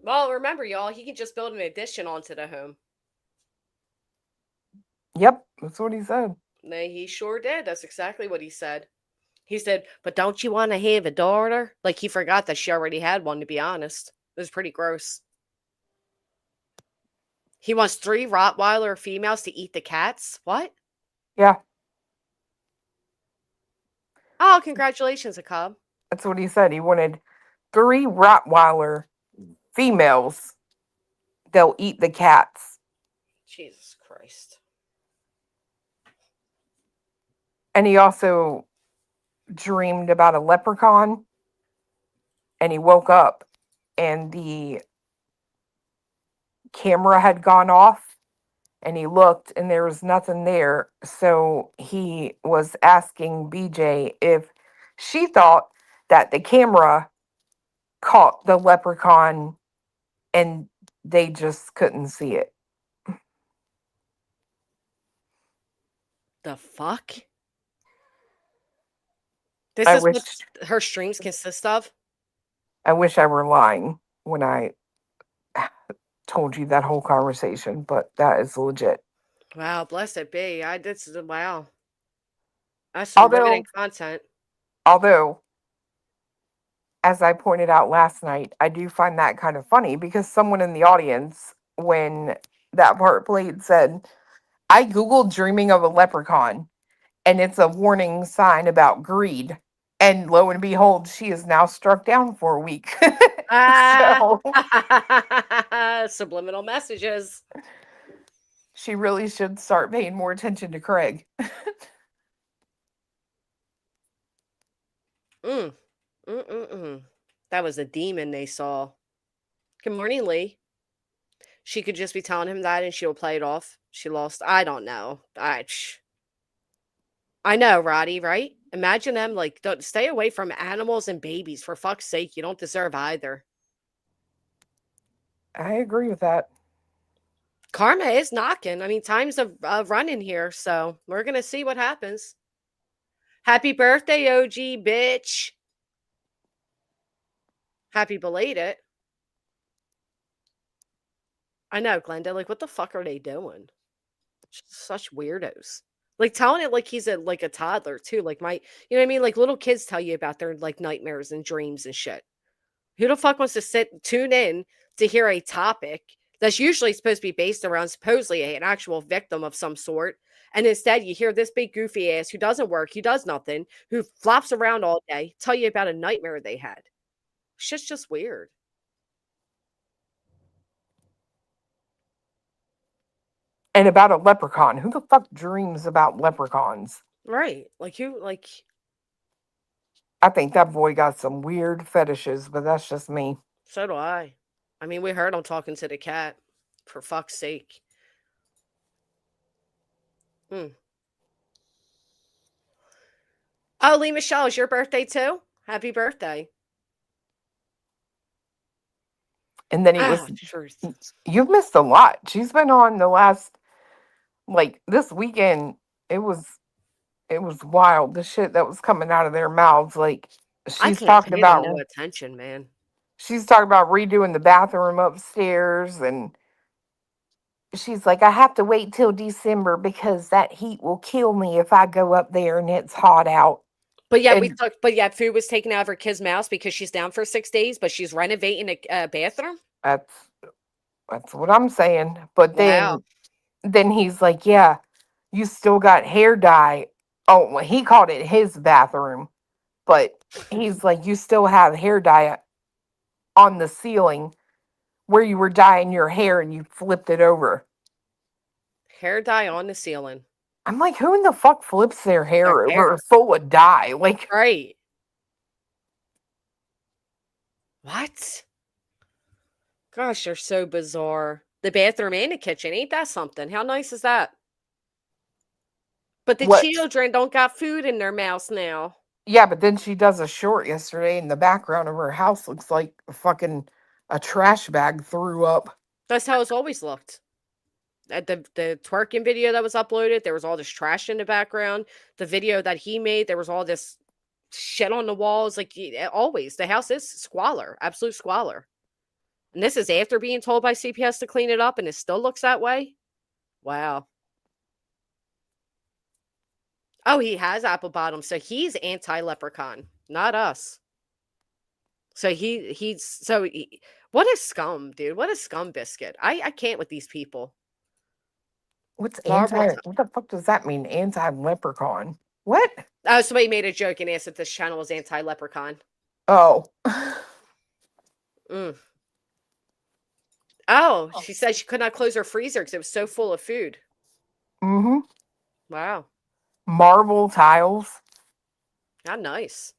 Well, remember, y'all, he can just build an addition onto the home. Yep, that's what he said. No, he sure did. That's exactly what he said. He said, but don't you want to have a daughter? Like, he forgot that she already had one, to be honest. It was pretty gross. He wants 3 Rottweiler females to eat the cats? What? Yeah. Oh, congratulations, Akab. That's what he said. He wanted 3 Rottweiler females. They'll eat the cats. Jesus Christ. And he also dreamed about a leprechaun. And he woke up and the camera had gone off. And he looked and there was nothing there. So he was asking BJ if she thought that the camera caught the leprechaun and they just couldn't see it. The fuck? This I is wish what her streams consist of? I wish I were lying when I told you that whole conversation, but that is legit. Wow, bless it be. Wow. That's some riveting content. Although, as I pointed out last night, I do find that kind of funny because someone in the audience, when that part played, said, I Googled dreaming of a leprechaun and it's a warning sign about greed. And lo and behold, she is now struck down for a week. So subliminal messages. She really should start paying more attention to Craig. That was a demon they saw. Good morning, Lee. She could just be telling him that and she'll play it off. She lost. I don't know. I know, Roddy, right? Imagine them like, don't stay away from animals and babies. For fuck's sake, you don't deserve either. I agree with that. Karma is knocking. I mean, time's running here, so we're going to see what happens. Happy birthday, OG, bitch. Happy belated. I know, Glenda. Like, what the fuck are they doing? Such weirdos. Like, telling it like he's like a toddler, too. Like, you know what I mean? Like, little kids tell you about their, like, nightmares and dreams and shit. Who the fuck wants to tune in to hear a topic that's usually supposed to be based around supposedly an actual victim of some sort And instead, you hear this big goofy ass who doesn't work, he does nothing, who flops around all day, tell you about a nightmare they had. Shit's just weird. And about a leprechaun. Who the fuck dreams about leprechauns? Right. Like, who, like, I think that boy got some weird fetishes, but that's just me. so do I. I mean, we heard him talking to the cat. For fuck's sake. Hmm. Oh, Lee Michelle, is your birthday too? Happy birthday. And then he Ah, was, truth. you've missed a lot. She's been on the last, like this weekend. It was wild. The shit that was coming out of their mouths. Like I she's can't talking pay them no about, attention, man. she's talking about redoing the bathroom upstairs, and she's like, I have to wait till December because that heat will kill me if I go up there and it's hot out. But yeah, And food was taken out of her kid's mouth because she's down for 6 days, but she's renovating a bathroom. that's what I'm saying. But Wow. then he's like, yeah, you still got hair dye. Oh, well, he called it his bathroom, but he's like, you still have hair dye on the ceiling where you were dyeing your hair and you flipped it over. Hair dye on the ceiling. I'm like, who in the fuck flips their hair Their hair. over full of dye? Like, Right. What? Gosh, they're so bizarre. The bathroom and the kitchen. Ain't that something? How nice is that? But the what? children don't got food in their mouths now. Yeah, but then she does a short yesterday, and the background of her house looks like a trash bag threw up. That's how it's always looked. At the twerking video that was uploaded, there was all this trash in the background. The video that he made, there was all this shit on the walls. Like always, the house is squalor, absolute squalor. And this is after being told by CPS to clean it up, and it still looks that way. Wow. Oh, he has apple bottom, so he's anti-leprechaun, not us. So what a scum, dude. What a scum biscuit. I can't with these people. What's Horrible. what the fuck does that mean? Anti-leprechaun? What? Oh, somebody made a joke and asked if this channel was anti-leprechaun. Oh. Mm. Oh, she said she could not close her freezer because it was so full of food. Mm-hmm. Wow. Marble tiles. How nice.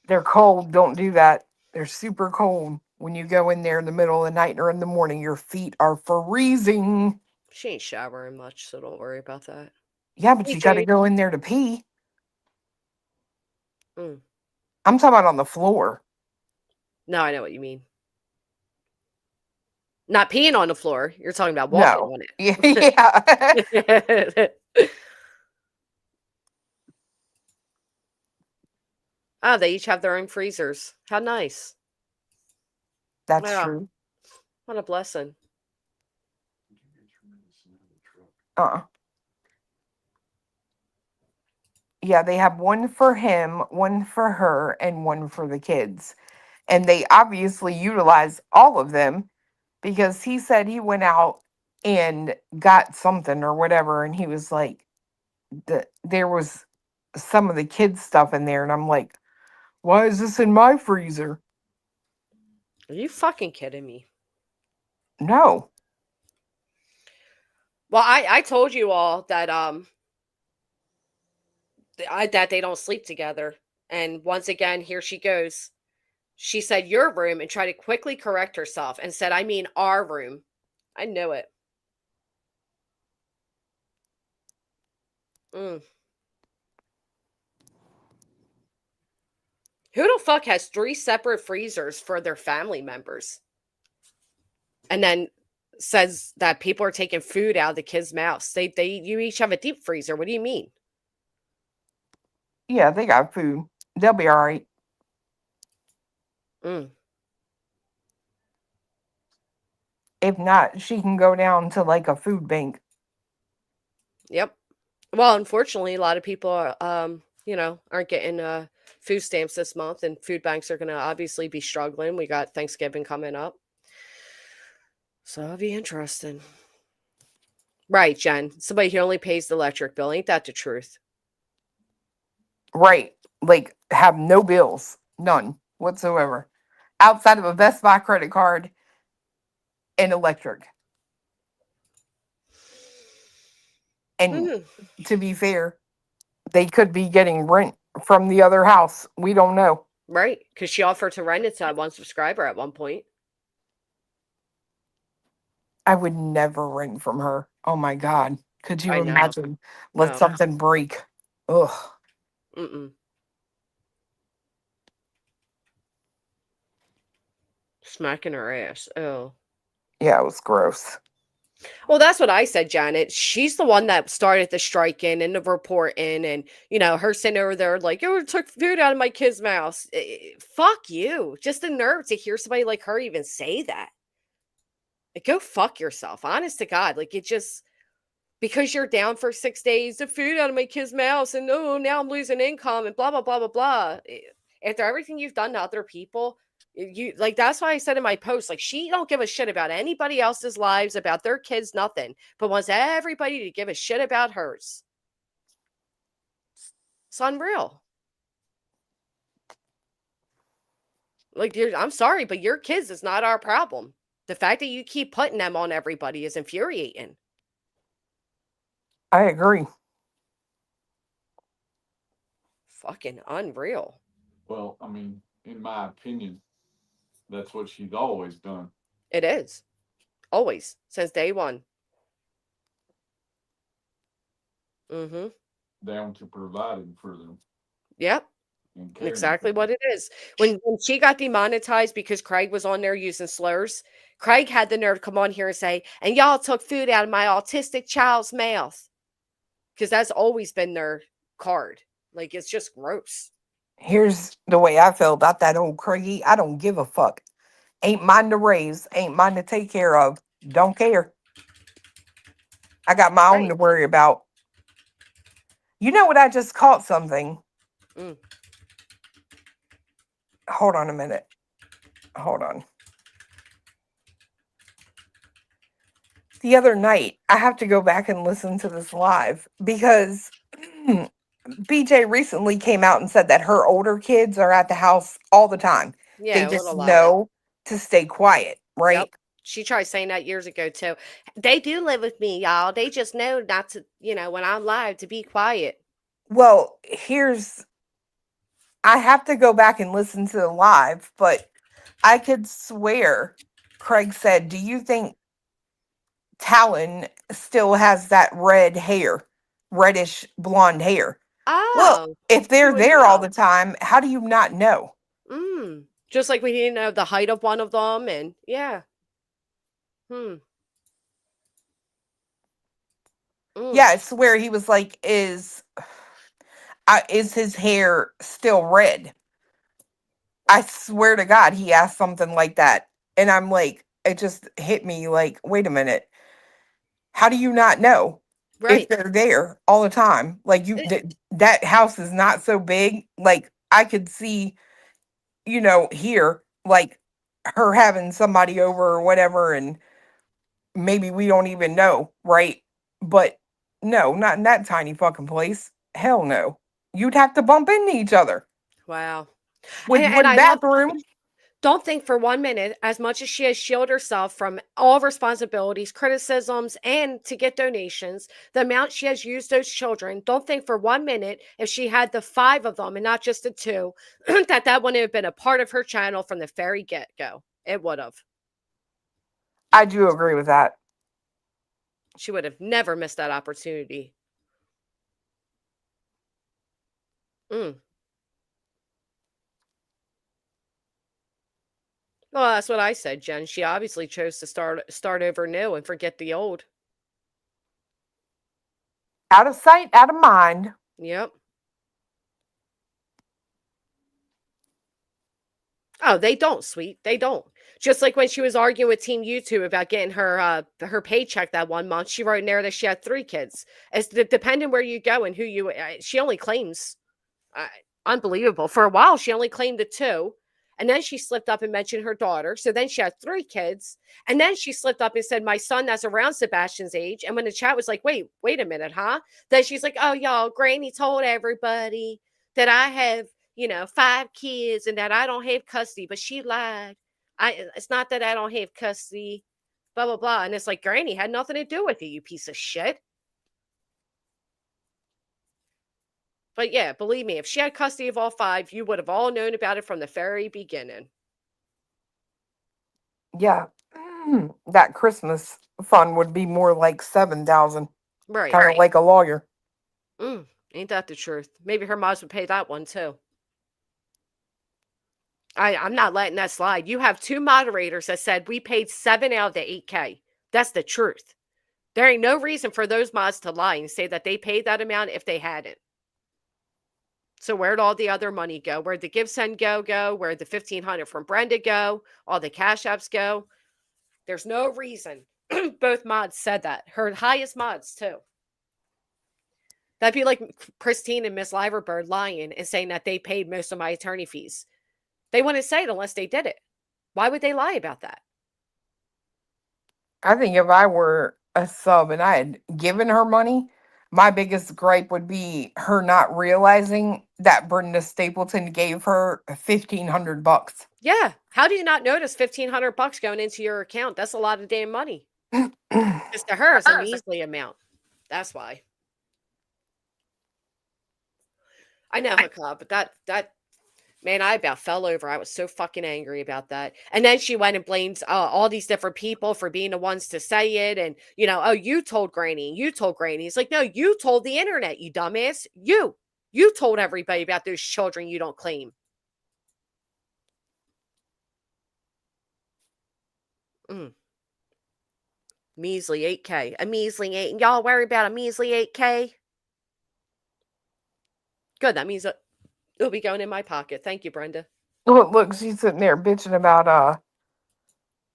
They're cold. Don't do that. They're super cold. When you go in there in the middle of the night or in the morning, your feet are freezing. She ain't showering much, so don't worry about that. Yeah, but Hey, you got to Jade. go in there to pee. Mm. I'm talking about on the floor. No, I know what you mean. Not peeing on the floor. You're talking about walking No. on it. Yeah. Oh, they each have their own freezers. How nice. That's Wow. true. What a blessing. Yeah, they have one for him, one for her, and one for the kids. And they obviously utilize all of them because he said he went out and got something or whatever. And he was like, there was some of the kids' stuff in there. And I'm like, why is this in my freezer? Are you fucking kidding me? No. Well, I told you all that that they don't sleep together. And once again, here she goes. She said your room and tried to quickly correct herself and said, I mean our room. I knew it. Mm. Who the fuck has 3 separate freezers for their family members? And then says that people are taking food out of the kids' mouths. You each have a deep freezer. What do you mean? Yeah, they got food. They'll be all right. Mm. If not, she can go down to like a food bank. Yep. Well, unfortunately, a lot of people are, aren't getting food stamps this month, and food banks are going to obviously be struggling. We got Thanksgiving coming up, so it'll be interesting. Right, Jen. Somebody who only pays the electric bill. Ain't that the truth? Right. Like, have no bills. None whatsoever. Outside of a Best Buy credit card and electric. And to be fair, they could be getting rent from the other house. We don't know. Right. Because she offered to rent it to one subscriber at one point. I would never rent from her. Oh my God. Could you I know. imagine? Let No. something break. Ugh. Mm-mm. Smacking her ass. Oh. Yeah, it was gross. Well, that's what I said, Janet. She's the one that started the striking and the reporting, and her sitting over there like, "Oh, it took food out of my kid's mouth." Fuck you! Just the nerve to hear somebody like her even say that. Like, go fuck yourself. Honest to God, like it just because you're down for 6 days, the food out of my kid's mouth, and now I'm losing income and blah blah blah blah blah. After everything you've done to other people. You like that's why I said in my post, like she don't give a shit about anybody else's lives, about their kids, nothing, but wants everybody to give a shit about hers. It's unreal. Like, I'm sorry, but your kids is not our problem. The fact that you keep putting them on everybody is infuriating. I agree. Fucking unreal. Well, I mean, in my opinion, that's what she's always done. It is. Always. Since day one. Mm-hmm. Down to providing for them. Yep. Exactly what it is. When she got demonetized because Craig was on there using slurs, Craig had the nerve to come on here and say, "And y'all took food out of my autistic child's mouth." Because that's always been their card. Like, it's just gross. Here's the way I feel about that old Craigie. I don't give a fuck. Ain't mine to raise. Ain't mine to take care of. Don't care. I got my own to worry about. You know what? I just caught something. Hold on a minute. Hold on. The other night, I have to go back and listen to this live because BJ recently came out and said that her older kids are at the house all the time. Yeah, They just know to stay quiet, right? Yep. She tried saying that years ago too. They do live with me, y'all. They just know not to, when I'm live, to be quiet. Well, I have to go back and listen to the live, but I could swear Craig said, "Do you think Talon still has that red hair, reddish blonde hair?" Well, if they're there all the time, how do you not know? Just like we didn't know the height of one of them, and yeah. Yeah, I swear he was like, is his hair still red? I swear to God, he asked something like that. And I'm like, it just hit me like, wait a minute. How do you not know if they're there all the time? Like that house is not so big. Like I could see, here, like her having somebody over or whatever, and maybe we don't even know, right? But no, not in that tiny fucking place. Hell no. You'd have to bump into each other. Wow. With one bathroom. Don't think for 1 minute, as much as she has shielded herself from all responsibilities, criticisms, and to get donations, the amount she has used those children, don't think for 1 minute, if she had the 5 of them and not just the 2, that wouldn't have been a part of her channel from the very get-go. It would have. I do agree with that. She would have never missed that opportunity. Well, that's what I said, Jen. She obviously chose to start over new and forget the old. Out of sight, out of mind. Yep. Oh, they don't, sweet. They don't. Just like when she was arguing with Team YouTube about getting her paycheck that 1 month, she wrote in there that she had 3 kids. It's depending where you go and who you. She only claims. Unbelievable. For a while, she only claimed the 2, And then she slipped up and mentioned her daughter. So then she had 3 kids. And then she slipped up and said, my son that's around Sebastian's age. And when the chat was like, wait a minute, huh? Then she's like, oh, y'all, Granny told everybody that I have, 5 kids and that I don't have custody. But she lied. It's not that I don't have custody, blah, blah, blah. And it's like, Granny had nothing to do with it, you piece of shit. But yeah, believe me, if she had custody of all 5, you would have all known about it from the very beginning. Yeah. That Christmas fund would be more like 7,000. Right. Kind of like a lawyer. Ain't that the truth? Maybe her moms would pay that one too. I'm not letting that slide. You have 2 moderators that said we paid 7 out of the 8K. That's the truth. There ain't no reason for those mods to lie and say that they paid that amount if they hadn't. So where'd all the other money go? Where'd the give send go? Where'd the $1,500 from Brenda go? All the cash apps go? There's no reason. Both mods said that. Her highest mods too. That'd be like Christine and Miss Liverbird lying and saying that they paid most of my attorney fees. They wouldn't say it unless they did it. Why would they lie about that? I think if I were a sub and I had given her money, my biggest gripe would be her not realizing that Brenda Stapleton gave her $1,500. Yeah. How do you not notice $1,500 going into your account? That's a lot of damn money. Just to her, it's a measly amount. That's why. I know, Hakab, but that man, I about fell over. I was so fucking angry about that. And then she went and blames all these different people for being the ones to say it. And, oh, you told Granny. You told Granny. It's like, no, you told the internet, you dumbass. You told everybody about those children you don't claim. Measly 8K. A measly 8. Y'all worry about a measly 8K? Good. That means it'll be going in my pocket. Thank you, Brenda. Look, she's sitting there bitching about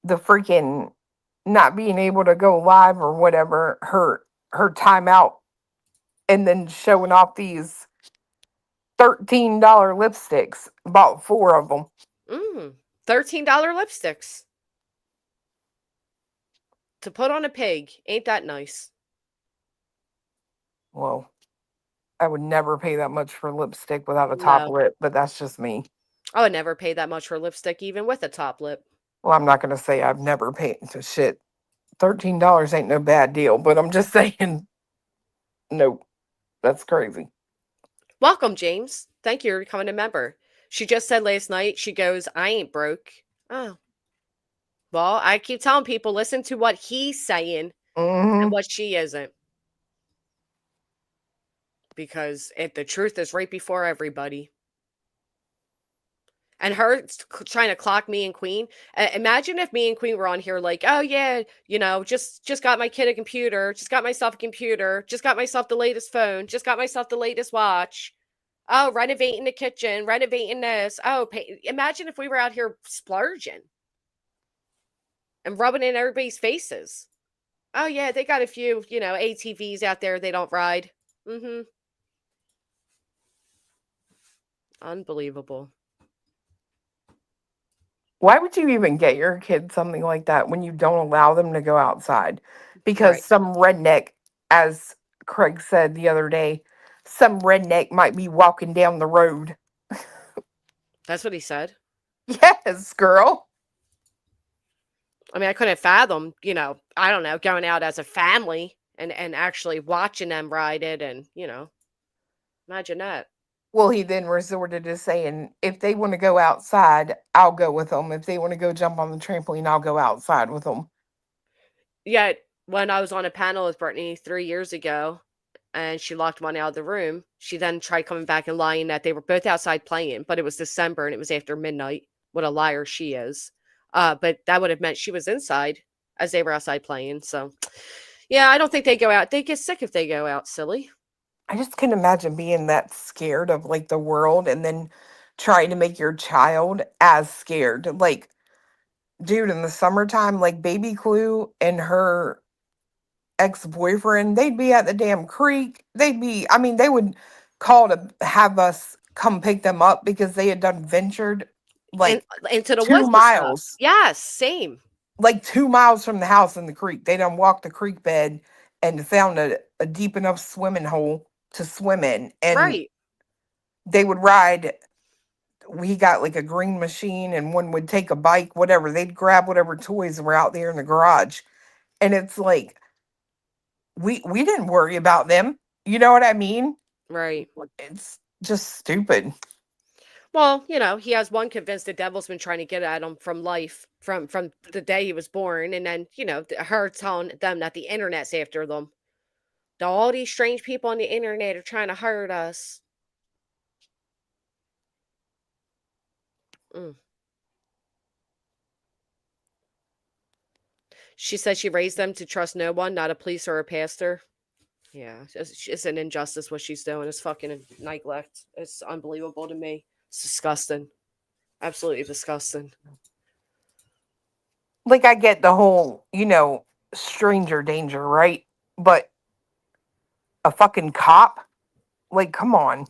the freaking not being able to go live or whatever, her timeout, and then showing off these $13 lipsticks. Bought 4 of them. $13 lipsticks to put on a pig. Ain't that nice? Well, I would never pay that much for lipstick without a top lip, but that's just me. I would never pay that much for lipstick, even with a top lip. Well, I'm not going to say I've never paid to shit. $13 ain't no bad deal, but I'm just saying, nope, that's crazy. Welcome, James. Thank you for becoming a member. She just said last night, she goes, I ain't broke. Oh. Well, I keep telling people, listen to what he's saying and what she isn't. Because the truth is right before everybody. And her trying to clock me and Queen. Imagine if me and Queen were on here like, oh yeah, just got my kid a computer, just got myself a computer, just got myself the latest phone, just got myself the latest watch. Oh, renovating the kitchen, renovating this. Oh, imagine if we were out here splurging and rubbing in everybody's faces. Oh yeah, they got a few, ATVs out there they don't ride. Unbelievable. Why would you even get your kid something like that when you don't allow them to go outside? Because some redneck, as Craig said the other day, some redneck might be walking down the road. That's what he said? Yes, girl. I mean, I couldn't fathom, I don't know, going out as a family and actually watching them ride it and, imagine that. Well, he then resorted to saying, if they want to go outside, I'll go with them. If they want to go jump on the trampoline, I'll go outside with them. Yeah, when I was on a panel with Brittany 3 years ago, and she locked one out of the room, she then tried coming back and lying that they were both outside playing, but it was December and it was after midnight. What a liar she is. But that would have meant she was inside as they were outside playing. So, yeah, I don't think they go out. They get sick if they go out, silly. I just couldn't imagine being that scared of like the world and then trying to make your child as scared. Like, dude, in the summertime, like Baby Clue and her ex-boyfriend, they'd be at the damn creek. They would call to have us come pick them up because they had done ventured like into the 2 woods and stuff. miles. Yes, same. Like 2 miles from the house in the creek. They done walked the creek bed and found a deep enough swimming hole to swim in. And Right. they would ride. We got like a green machine, and one would take a bike, whatever. They'd grab whatever toys were out there in the garage. And it's like, we didn't worry about them. You know what I mean? Right. It's just stupid. Well, he has one convinced the devil's been trying to get at him from life, from the day he was born, and then her telling them that the internet's after them. All these strange people on the internet are trying to hurt us. She said she raised them to trust no one, not a police or a pastor. Yeah, it's an injustice what she's doing. It's fucking neglect. It's unbelievable to me. It's disgusting. Absolutely disgusting. Like, I get the whole, stranger danger, right? But a fucking cop? Like, come on.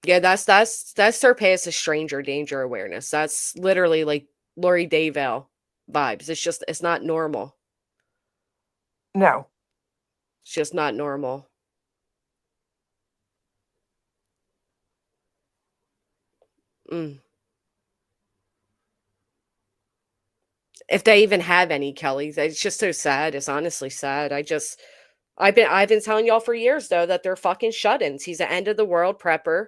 Yeah, that surpasses stranger danger awareness. That's literally like Lori Daybell vibes. It's not normal. No. It's just not normal. If they even have any, Kelly, it's just so sad. It's honestly sad. I've been telling y'all for years though that they're fucking shut-ins. He's an end of the world prepper.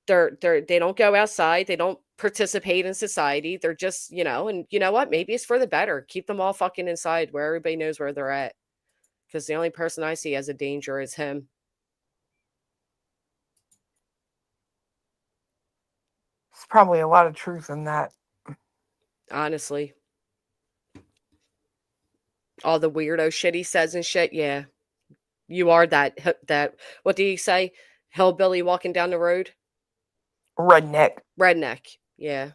They don't go outside. They don't participate in society. They're just, and you know what? Maybe it's for the better. Keep them all fucking inside where everybody knows where they're at. Because the only person I see as a danger is him. There's probably a lot of truth in that. Honestly. All the weirdo shit he says and shit, yeah. You are that, what do you say? Hillbilly walking down the road? Redneck, yeah.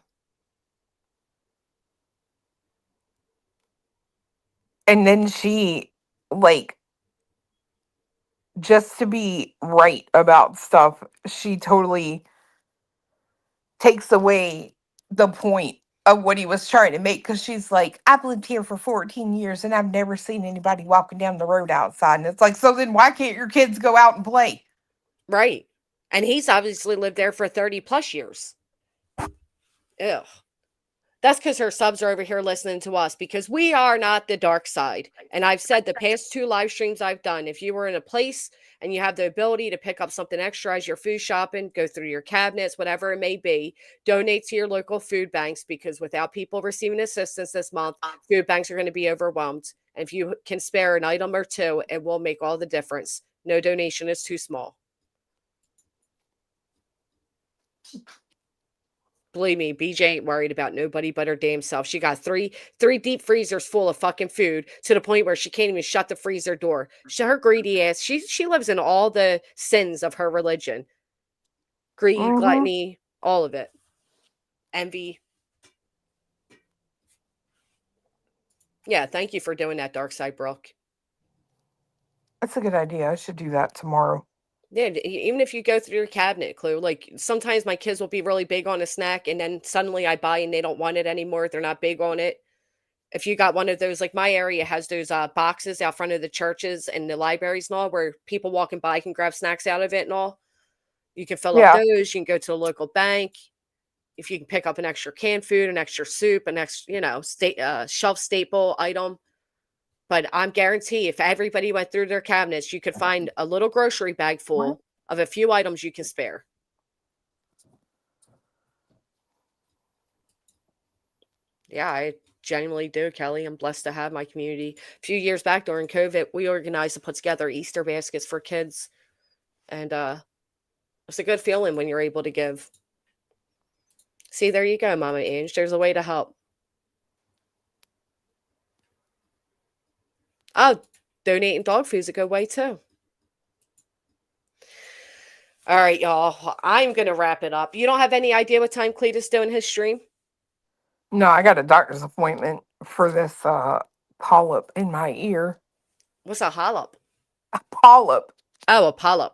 And then she, like, just to be right about stuff, she totally takes away the point of what he was trying to make, because she's like, I've lived here for 14 years and I've never seen anybody walking down the road outside. And it's like, so then why can't your kids go out and play? Right. And he's obviously lived there for 30 plus years. Ugh. That's because her subs are over here listening to us, because we are not the dark side. And I've said the past 2 live streams I've done, if you were in a place and you have the ability to pick up something extra as you're food shopping, go through your cabinets, whatever it may be, donate to your local food banks, because without people receiving assistance this month, food banks are going to be overwhelmed. And if you can spare an item or two, it will make all the difference. No donation is too small. Believe me, BJ ain't worried about nobody but her damn self. She got three deep freezers full of fucking food, to the point where she can't even shut the freezer door. Her greedy ass, she lives in all the sins of her religion. Greed, gluttony, all of it. Envy. Yeah, thank you for doing that, Dark Side Brooke. That's a good idea. I should do that tomorrow. Yeah, even if you go through your cabinet, Clue, like sometimes my kids will be really big on a snack and then suddenly I buy and they don't want it anymore. They're not big on it. If you got one of those, like my area has those boxes out front of the churches and the libraries and all, where people walking by can grab snacks out of it and all. You can fill up those. You can go to a local bank. If you can pick up an extra canned food, an extra soup, an extra, shelf staple item. But I'm guarantee if everybody went through their cabinets, you could find a little grocery bag full of a few items you can spare. Yeah, I genuinely do, Kelly. I'm blessed to have my community. A few years back during COVID, we organized to put together Easter baskets for kids. And it's a good feeling when you're able to give. See, there you go, Mama Ange. There's a way to help. Oh, donating dog food's a good way too. All right, y'all. I'm going to wrap it up. You don't have any idea what time Cletus doing his stream? No, I got a doctor's appointment for this polyp in my ear. What's a polyp? A polyp. Oh, a polyp.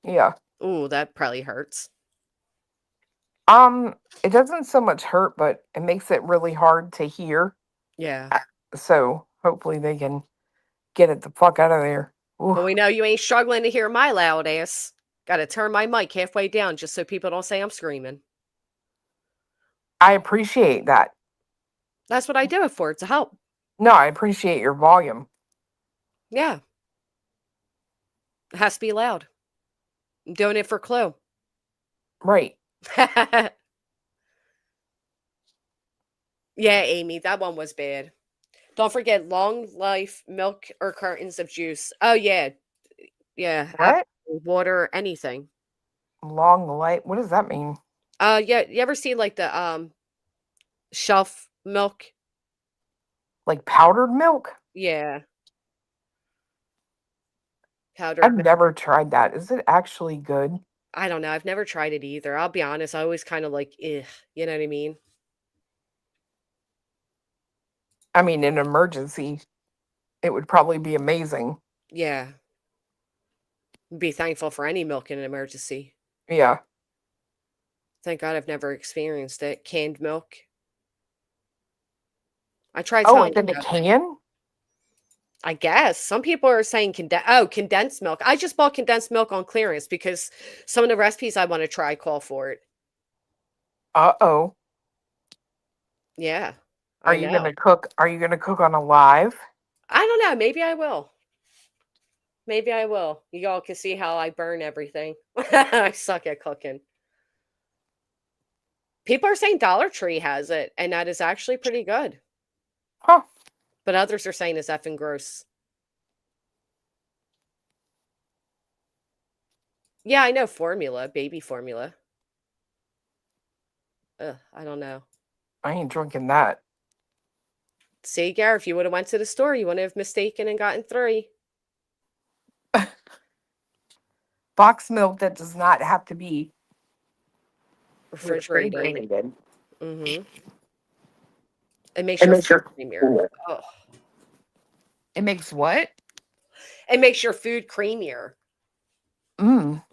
Yeah. Ooh, that probably hurts. It doesn't so much hurt, but it makes it really hard to hear. Yeah. So hopefully they can get it the fuck out of there. Oof. Well, we know you ain't struggling to hear my loud ass. Got to turn my mic halfway down just so people don't say I'm screaming. I appreciate that. That's what I do it for, to help. No, I appreciate your volume. Yeah. It has to be loud. I'm doing it for Clue. Right. Yeah, Amy, that one was bad. Don't forget long life milk or cartons of juice. Oh yeah. Yeah. What? Water, anything. Long light. What does that mean? Yeah, you ever see like the shelf milk? Like powdered milk? Yeah. Powdered I've milk. never tried that. Is it actually good? I don't know. I've never tried it either. I'll be honest. I always kind of like, ugh, you know what I mean? I mean, in an emergency, it would probably be amazing. Yeah. Be thankful for any milk in an emergency. Yeah. Thank God I've never experienced it. Canned milk. I tried Oh, telling it's in a you. can? I guess some people are saying condensed milk. I just bought condensed milk on clearance because some of the recipes I want to try call for it. Uh-oh. Yeah, Are I you know. gonna cook? Are you gonna cook on a live? I don't know. Maybe I will. Maybe I will. You all can see how I burn everything. I suck at cooking. People are saying Dollar Tree has it, and that is actually pretty good. Huh. But others are saying it's effing gross. Yeah, I know formula, baby formula. Ugh, I don't know. I ain't drinking that. See, Gary, if you would have went to the store, you wouldn't have mistaken and gotten 3. Box milk that does not have to be Refrigerated. Mm-hmm. It makes It your makes food your creamier. Oh. It makes what? It makes your food creamier. Mm.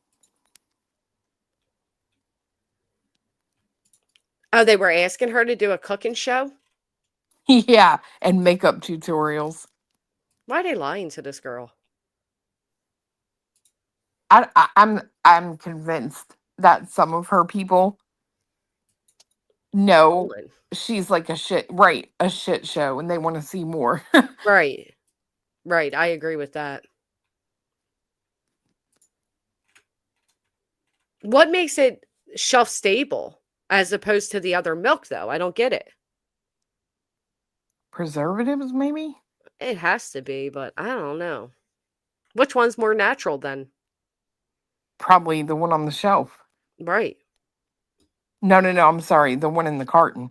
Oh, they were asking her to do a cooking show? Yeah, and makeup tutorials. Why are they lying to this girl? I'm convinced that some of her people know Trolling. she's like a shit show, and they want to see more. Right. Right. I agree with that. What makes it shelf stable as opposed to the other milk, though? I don't get it. Preservatives, maybe? It has to be, but I don't know. Which one's more natural then? Probably the one on the shelf. Right. No, I'm sorry, the one in the carton.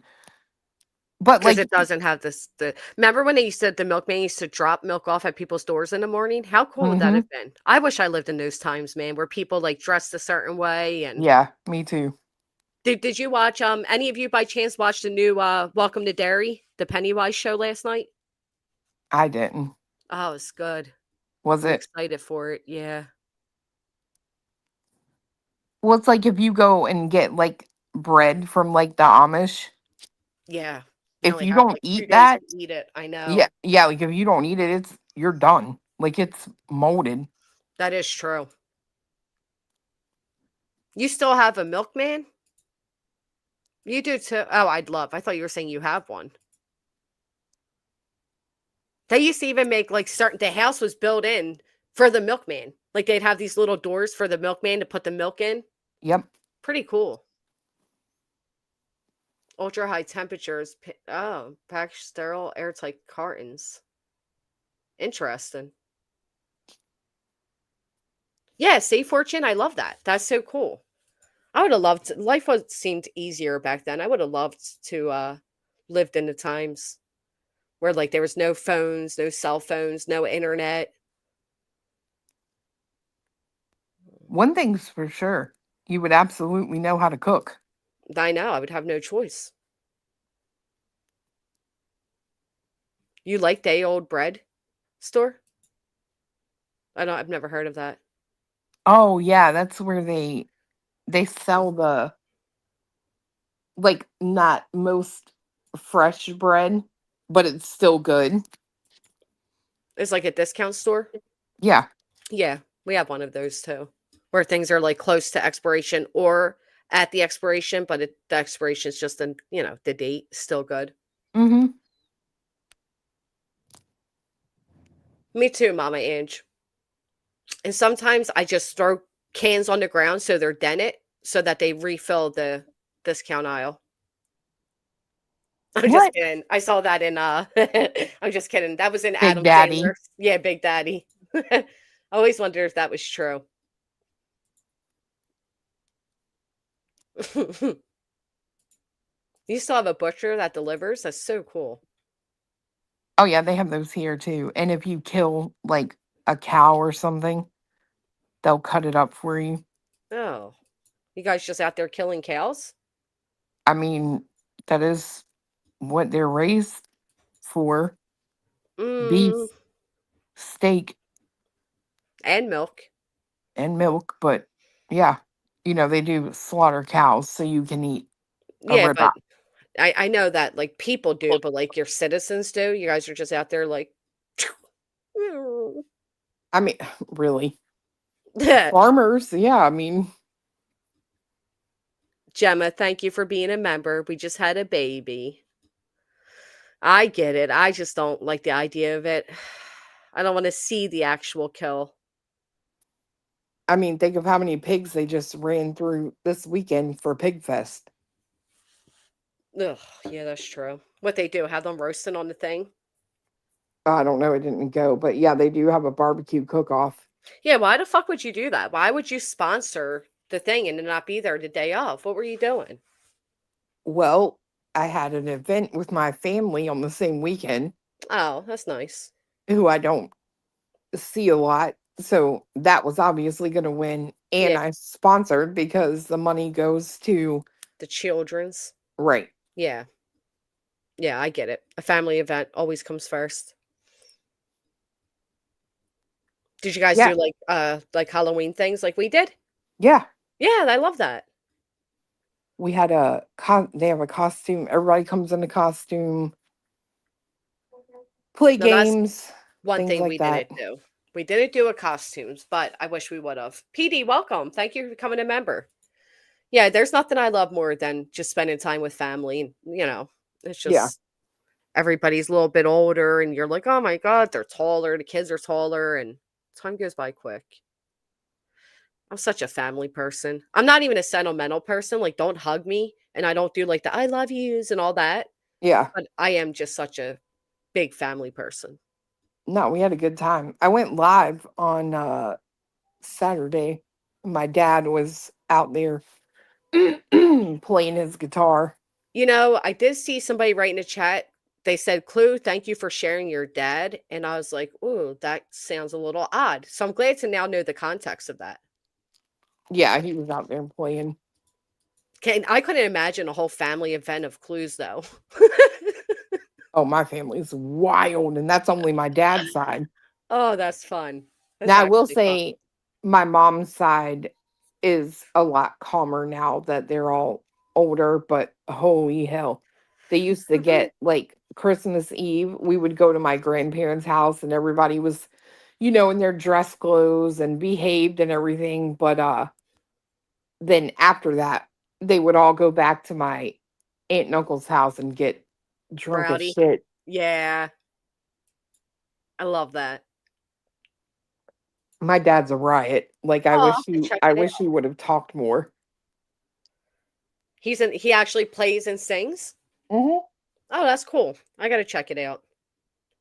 But Because like, it doesn't have this. Remember when they used to, the milkman used to drop milk off at people's doors in the morning? How cool would that have been? I wish I lived in those times, man, where people like dressed a certain way. And yeah, me too. did you watch? Any of you by chance watch the new Welcome to Derry, the Pennywise show last night? I didn't. Oh, it's good. Was I'm it? excited for it. Yeah. Well, it's like if you go and get like bread from like the Amish. Yeah. You If only you have don't like 2 eat days that, to eat it. I know. yeah, like if you don't eat it, you're done. Like it's molded. That is true. You still have a milkman? You do too. Oh, I thought you were saying you have one. They used to even make like the house was built in for the milkman. Like they'd have these little doors for the milkman to put the milk in. Yep. Pretty cool. Ultra high temperatures. Oh, packed sterile airtight cartons. Interesting. Yeah, see, Fortune, I love that. That's so cool. I would have loved life was seemed easier back then. I would have loved to lived in the times where like there was no phones, no cell phones, no internet. One thing's for sure, you would absolutely know how to cook. I know, I would have no choice. You like day old bread store? I've never heard of that. Oh yeah, that's where they sell like not most fresh bread, but it's still good. It's like a discount store. Yeah. Yeah, we have one of those too, where things are like close to expiration or at the expiration, but the expiration is just the date still good. Mm-hmm. Me too, Mama Ange. And sometimes I just throw cans on the ground so they're dented so that they refill the discount aisle. I'm just What? kidding. I saw that in I'm just kidding. That was in Big Adam Daddy. Sandler. Yeah, Big Daddy. I always wondered if that was true. You still have a butcher that delivers? That's so cool. Oh yeah, they have those here too. And if you kill like a cow or something, they'll cut it up for you. Oh, you guys just out there killing cows? I mean, that is what they're raised for. Beef, Mm, steak, and milk. and milk, but yeah, they do slaughter cows so you can eat a Yeah, ribeye. but I know that like people do, but like your citizens do. You guys are just out there like. I mean, really. Farmers, yeah, I mean. Gemma, thank you for being a member. We just had a baby. I get it. I just don't like the idea of it. I don't want to see the actual kill. I mean, think of how many pigs they just ran through this weekend for Pig Fest. Ugh, yeah, that's true. What they do, have them roasting on the thing? I don't know, it didn't go, but yeah, they do have a barbecue cook-off. Yeah, why the fuck would you do that? Why would you sponsor the thing and then not be there the day of? What were you doing? Well, I had an event with my family on the same weekend, Oh, that's nice. who I don't see a lot. So that was obviously going to win. And Yeah, I sponsored because the money goes to. the children's. Right. Yeah. Yeah, I get it. A family event always comes first. Did you guys Yeah. do like Halloween things like we did? Yeah. Yeah, I love that. We had they have a costume. Everybody comes in a costume, play Now that's games, one things thing like we that. didn't do. We didn't do a costumes, but I wish we would have. PD, welcome. Thank you for becoming a member. Yeah, there's nothing I love more than just spending time with family. It's Yeah. just everybody's a little bit older and you're like, oh my God, they're taller. The kids are taller and time goes by quick. I'm such a family person. I'm not even a sentimental person. Like, don't hug me. And I don't do like the I love yous and all that. Yeah. But I am just such a big family person. No, we had a good time. I went live on Saturday. My dad was out there playing his guitar. I did see somebody write in the chat. They said, Clue, thank you for sharing your dad. And I was like, ooh, that sounds a little odd. So I'm glad to now know the context of that. Yeah, he was out there playing. I couldn't imagine a whole family event of Clues, though. Oh, my family's wild, and that's only my dad's side. Oh, that's fun. That's Now, I will actually fun. say my mom's side is a lot calmer now that they're all older, but holy hell. They used to get like Christmas Eve, we would go to my grandparents' house and everybody was, in their dress clothes and behaved and everything. But then after that, they would all go back to my aunt and uncle's house and get drunk as Rowdy. shit. Yeah. I love that. My dad's a riot. Like I Oh, wish check I it wish out. he would have talked more. He actually plays and sings? Mm-hmm. Oh, that's cool. I gotta check it out.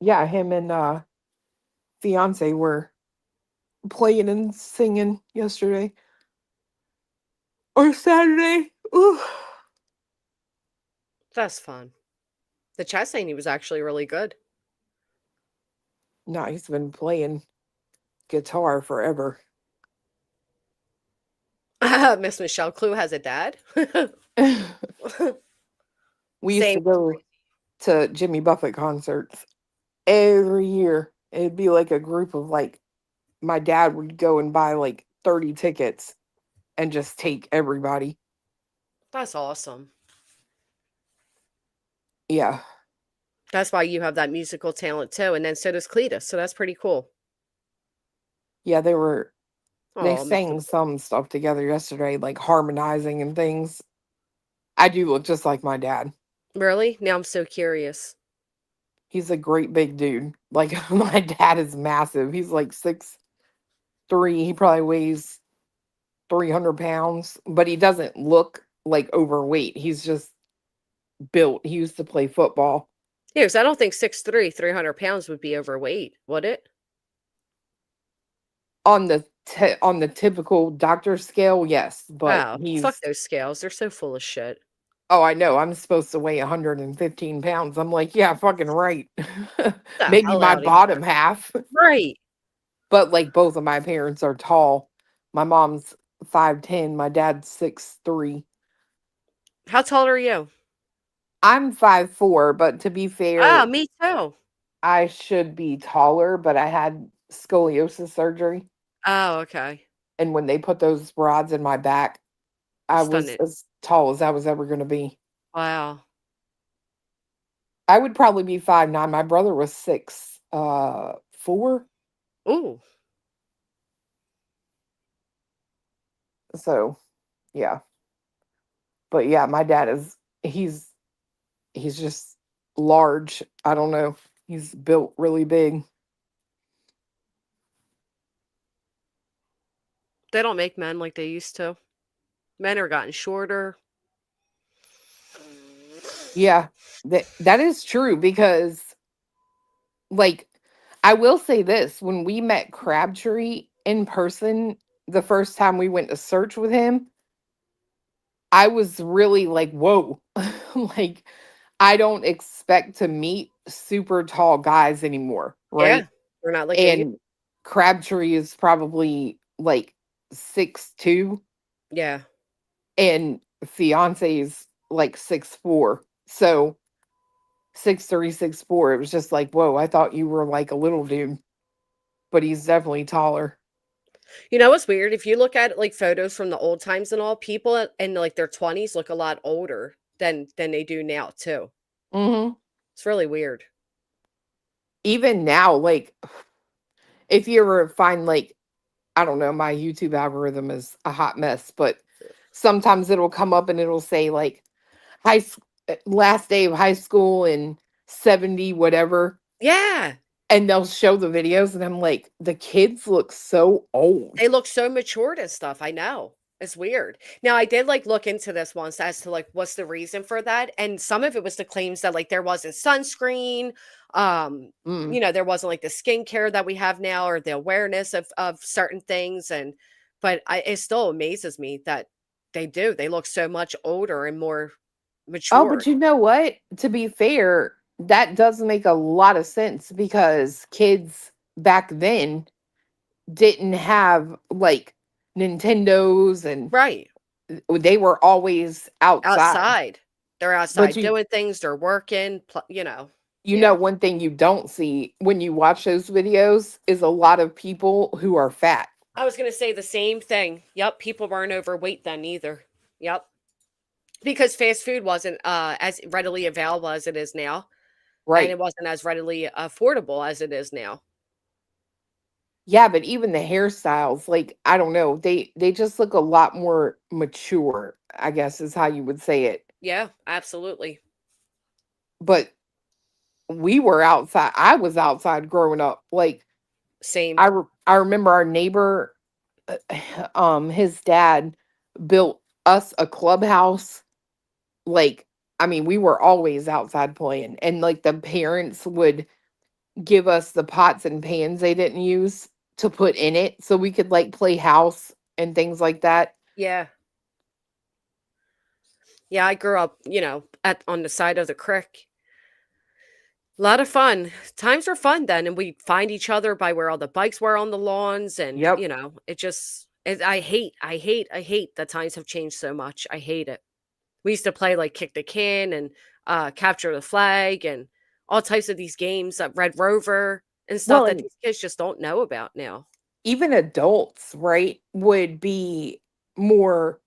Yeah, him and fiance were playing and singing yesterday or Saturday. Ooh. That's fun. The chat saying he was actually really good. No, he's been playing guitar forever. Miss Michelle Clue has a dad. We used to go to Jimmy Buffett concerts every year. It'd be like a group of my dad would go and buy like 30 tickets and just take everybody. That's awesome. Yeah. That's why you have that musical talent too, and then so does Cletus, so that's pretty cool. Yeah, they Oh, makes sang me some stuff together yesterday, like harmonizing and things. I do look just like my dad. really? Now I'm so curious. He's a great big dude. Like my dad is massive. He's like 6'3". He probably weighs 300 pounds, but he doesn't look like overweight. He's just built. He used to play football. Yeah, 'cause I don't think 6'3", 300 pounds would be overweight, would it? On the typical doctor scale, yes, but Oh, fuck he's those scales. They're so full of shit. oh, I know. I'm supposed to weigh 115 pounds. I'm like, yeah, fucking right. The Maybe hell my out of here. bottom half. Right. But like both of my parents are tall. My mom's 5'10", my dad's 6'3". How tall are you? I'm 5'4", but to be Ah, fair, me too. I should be taller, but I had scoliosis surgery. Oh, okay. And when they put those rods in my back, I was Stunning. as tall as I was ever going to be. Wow. I would probably be 5'9". My brother was 6'4". Ooh. So, yeah. But yeah, my dad is he's just large. I don't know. He's built really big. They don't make men like they used to. Men are gotten shorter. Yeah. That is true because like I will say this, when we met Crabtree in person the first time we went to search with him, I was really like, whoa. Like I don't expect to meet super tall guys anymore, Yeah. right? We're not like they used. And Crabtree is probably like 6'2", Yeah. and fiance's like 6'4". So 6'3", 6'4". It was just like, whoa, I thought you were like a little dude, but he's definitely taller. You know what's weird? If you look at like photos from the old times and all, people in like their 20s look a lot older than they do now too. Hmm. It's really weird. Even now, like if you ever find like, I don't know, my YouTube algorithm is a hot mess, but sometimes it'll come up and it'll say like last day of high school in 70 whatever, Yeah. and they'll show the videos and I'm like, the kids look so old. They look so matured and stuff. I know. It's weird. Now, I did like look into this once as to like what's the reason for that. And some of it was the claims that like there wasn't sunscreen. Mm. There wasn't like the skincare that we have now or the awareness of certain things. And it still amazes me that they do. They look so much older and more Oh, but matured. you know what? To be fair, that does make a lot of sense because kids back then didn't have like Nintendos, and Right. they were always outside. Outside. They're But outside doing things, they're working, you know, yeah. one thing you don't see when you watch those videos is a lot of people who are fat. I was gonna say the same thing. Yep, people weren't overweight then either. Yep. Because fast food wasn't as readily available as it is now, and it Right. wasn't as readily affordable as it is now. Yeah, but even the hairstyles, like I don't know, they just look a lot more mature, I guess is how you would say it. Yeah, absolutely. But we were outside. I was outside growing up. Like Same. I remember our neighbor, his dad built us a clubhouse. Like, I mean, we were always outside playing, and like the parents would give us the pots and pans they didn't use to put in it so we could like play house and things like that. Yeah. Yeah, I grew up, at on the side of the creek. A lot of fun. Times were fun then, and we'd find each other by where all the bikes were on the lawns, and Yep. I hate that times have changed so much. I hate it. We used to play like kick the can and capture the flag and all types of these games, Red Rover and stuff Well, that and these kids just don't know about now. even adults, right, would be more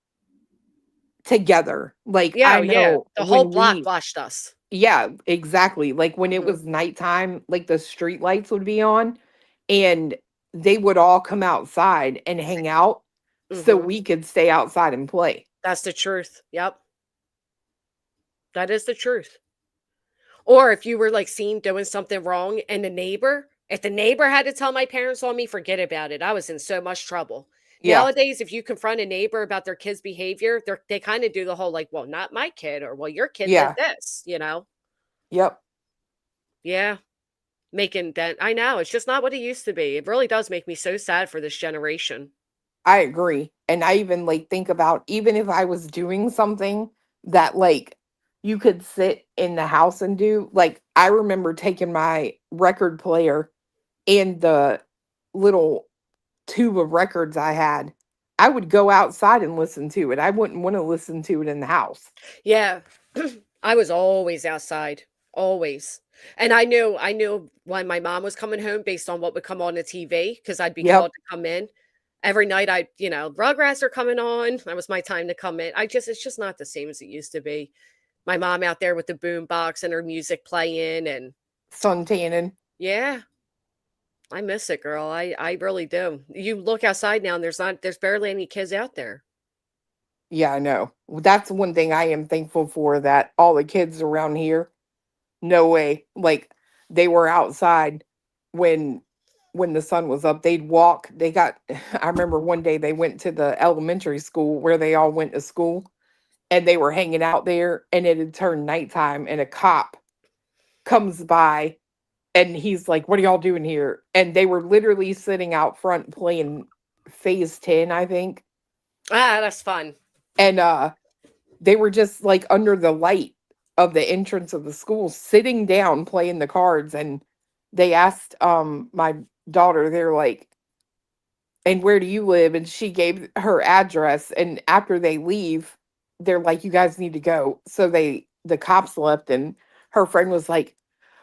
together. Like Yeah, I yeah. know The whole when block we watched us. Yeah, exactly. Like when it Mhm. was nighttime, like the street lights would be on and they would all come outside and hang out so Mhm. we could stay outside and play. That's the truth. Yep. That is the truth. Or if you were like seen doing something wrong and if the neighbor had to tell my parents on me, forget about it. I was in so much trouble. Yeah. Nowadays, if you confront a neighbor about their kid's behavior, they kind of do the whole like, well, not my kid, or well, your kid did Yeah. this, you know? Yep. Yeah. Making that. I know. It's just not what it used to be. It really does make me so sad for this generation. I agree. And I even like think about even if I was doing something that like you could sit in the house and do, like I remember taking my record player and the little tube of records I had. I would go outside and listen to it. I wouldn't want to listen to it in the house. Yeah. I was always outside, always. And I knew when my mom was coming home based on what would come on the TV because I'd be Yep. called to come in. Every night Rugrats are coming on. That was my time to come in. It's just not the same as it used to be. My mom out there with the boom box and her music playing and Sun tanning. yeah, I miss it, girl. I really do. You look outside now and there's barely any kids out there. Yeah, I know. That's one thing I am thankful for, that all the kids around here, no way. Like they were outside when the sun was up. They'd walk. They got I remember one day they went to the elementary school where they all went to school and they were hanging out there and it had turned nighttime and a cop comes by and he's like, "What are y'all doing here?" And they were literally sitting out front playing Phase 10, I think. Ah, that's fun. And they were just like under the light of the entrance of the school sitting down playing the cards, and they asked my daughter, they're like, "And where do you live?" And she gave her address, and after they leave, they're like, "You guys need to go." So the cops left and her friend was like,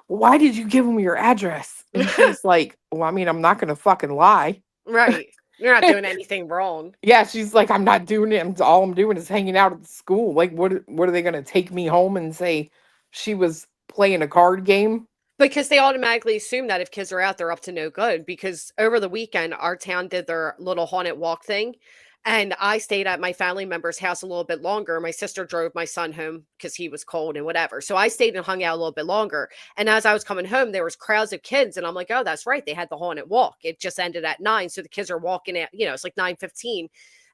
"Why did you give them your address?" And she's like, "Well, I mean, I'm not going to fucking lie." Right. You're not doing anything wrong. Yeah, she's like, "I'm not doing it. All I'm doing is hanging out at the school. Like, what are they gonna take me home and say she was playing a card game?" Because they automatically assume that if kids are out, they're up to no good. Because over the weekend, our town did their little haunted walk thing. And I stayed at my family member's house a little bit longer. My sister drove my son home because he was cold and whatever. So I stayed and hung out a little bit longer. And as I was coming home, there was crowds of kids. And I'm like, oh, that's right. They had the haunted walk. It just ended at 9. So the kids are walking at, it's like 9:15.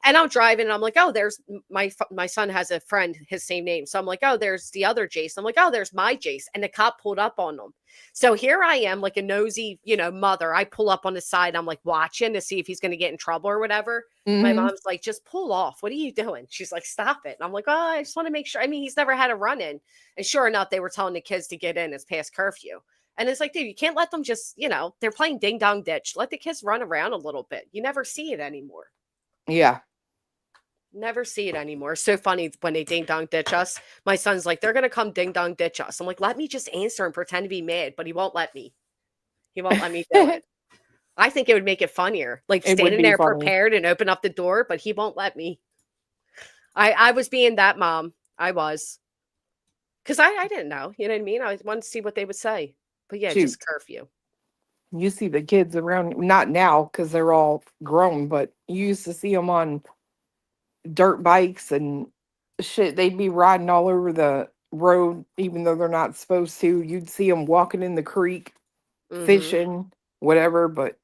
And I'm driving and I'm like, oh, there's my son has a friend, his same name. So I'm like, oh, there's the other Jace. I'm like, oh, there's my Jace. And the cop pulled up on them. So here I am, like a nosy, mother. I pull up on the side. I'm like watching to see if he's going to get in trouble or whatever. My Hmm. mom's like, just pull off. What are you doing? She's like, stop it. And I'm like, oh, I just want to make sure. I mean, he's never had a run in. And sure enough, they were telling the kids to get in. It's past curfew. And it's like, dude, you can't let them just, they're playing ding dong ditch. Let the kids run around a little bit. You never see it anymore. Yeah. Never see it anymore. So funny when they ding dong ditch us. My son's like, they're gonna come ding dong ditch us. I'm like, let me just answer and pretend to be mad, but he won't let me. He won't let me do it. I think it would make it funnier, like It would standing be there funny. prepared and open up the door, but he won't let me. I was being that mom. I was. Because I didn't know. You know what I mean? I wanted to see what they would say. But yeah, Shoot, just curfew. you see the kids around, not now because they're all grown, but you used to see them on dirt bikes and shit. They'd be riding all over the road, even though they're not supposed to. You'd see them walking in the creek, Mm-hmm. fishing, whatever. But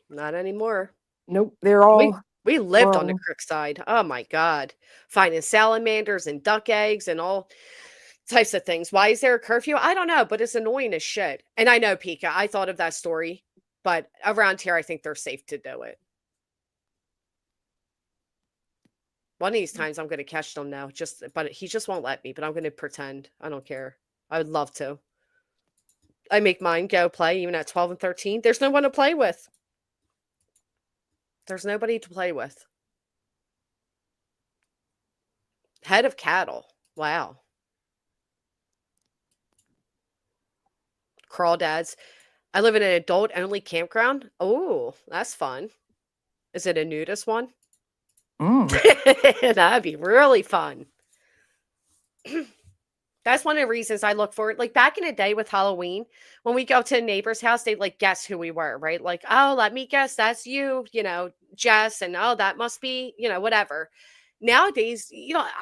Not anymore. nope, they're We all we lived on the grown. creek side. Oh my God. Finding salamanders and duck eggs and all types of things. Why is there a curfew? I don't know, but it's annoying as shit. And I know, Pika, I thought of that story, but around here, I think they're safe to do it. One of these times, I'm going to catch them now. But he just won't let me. But I'm going to pretend. I don't care. I would love to. I make mine go play even at 12 and 13. There's no one to play with. There's nobody to play with. Head of cattle. Wow. Crawdads. I live in an adult only campground. Oh, that's fun. Is it a nudist one? Mm. That'd be really fun. That's one of the reasons I look forward. Like back in the day with Halloween, when we go to a neighbor's house, they'd like guess who we were, right? Like, oh, let me guess, that's you, Jess, and oh, that must be, whatever. Nowadays,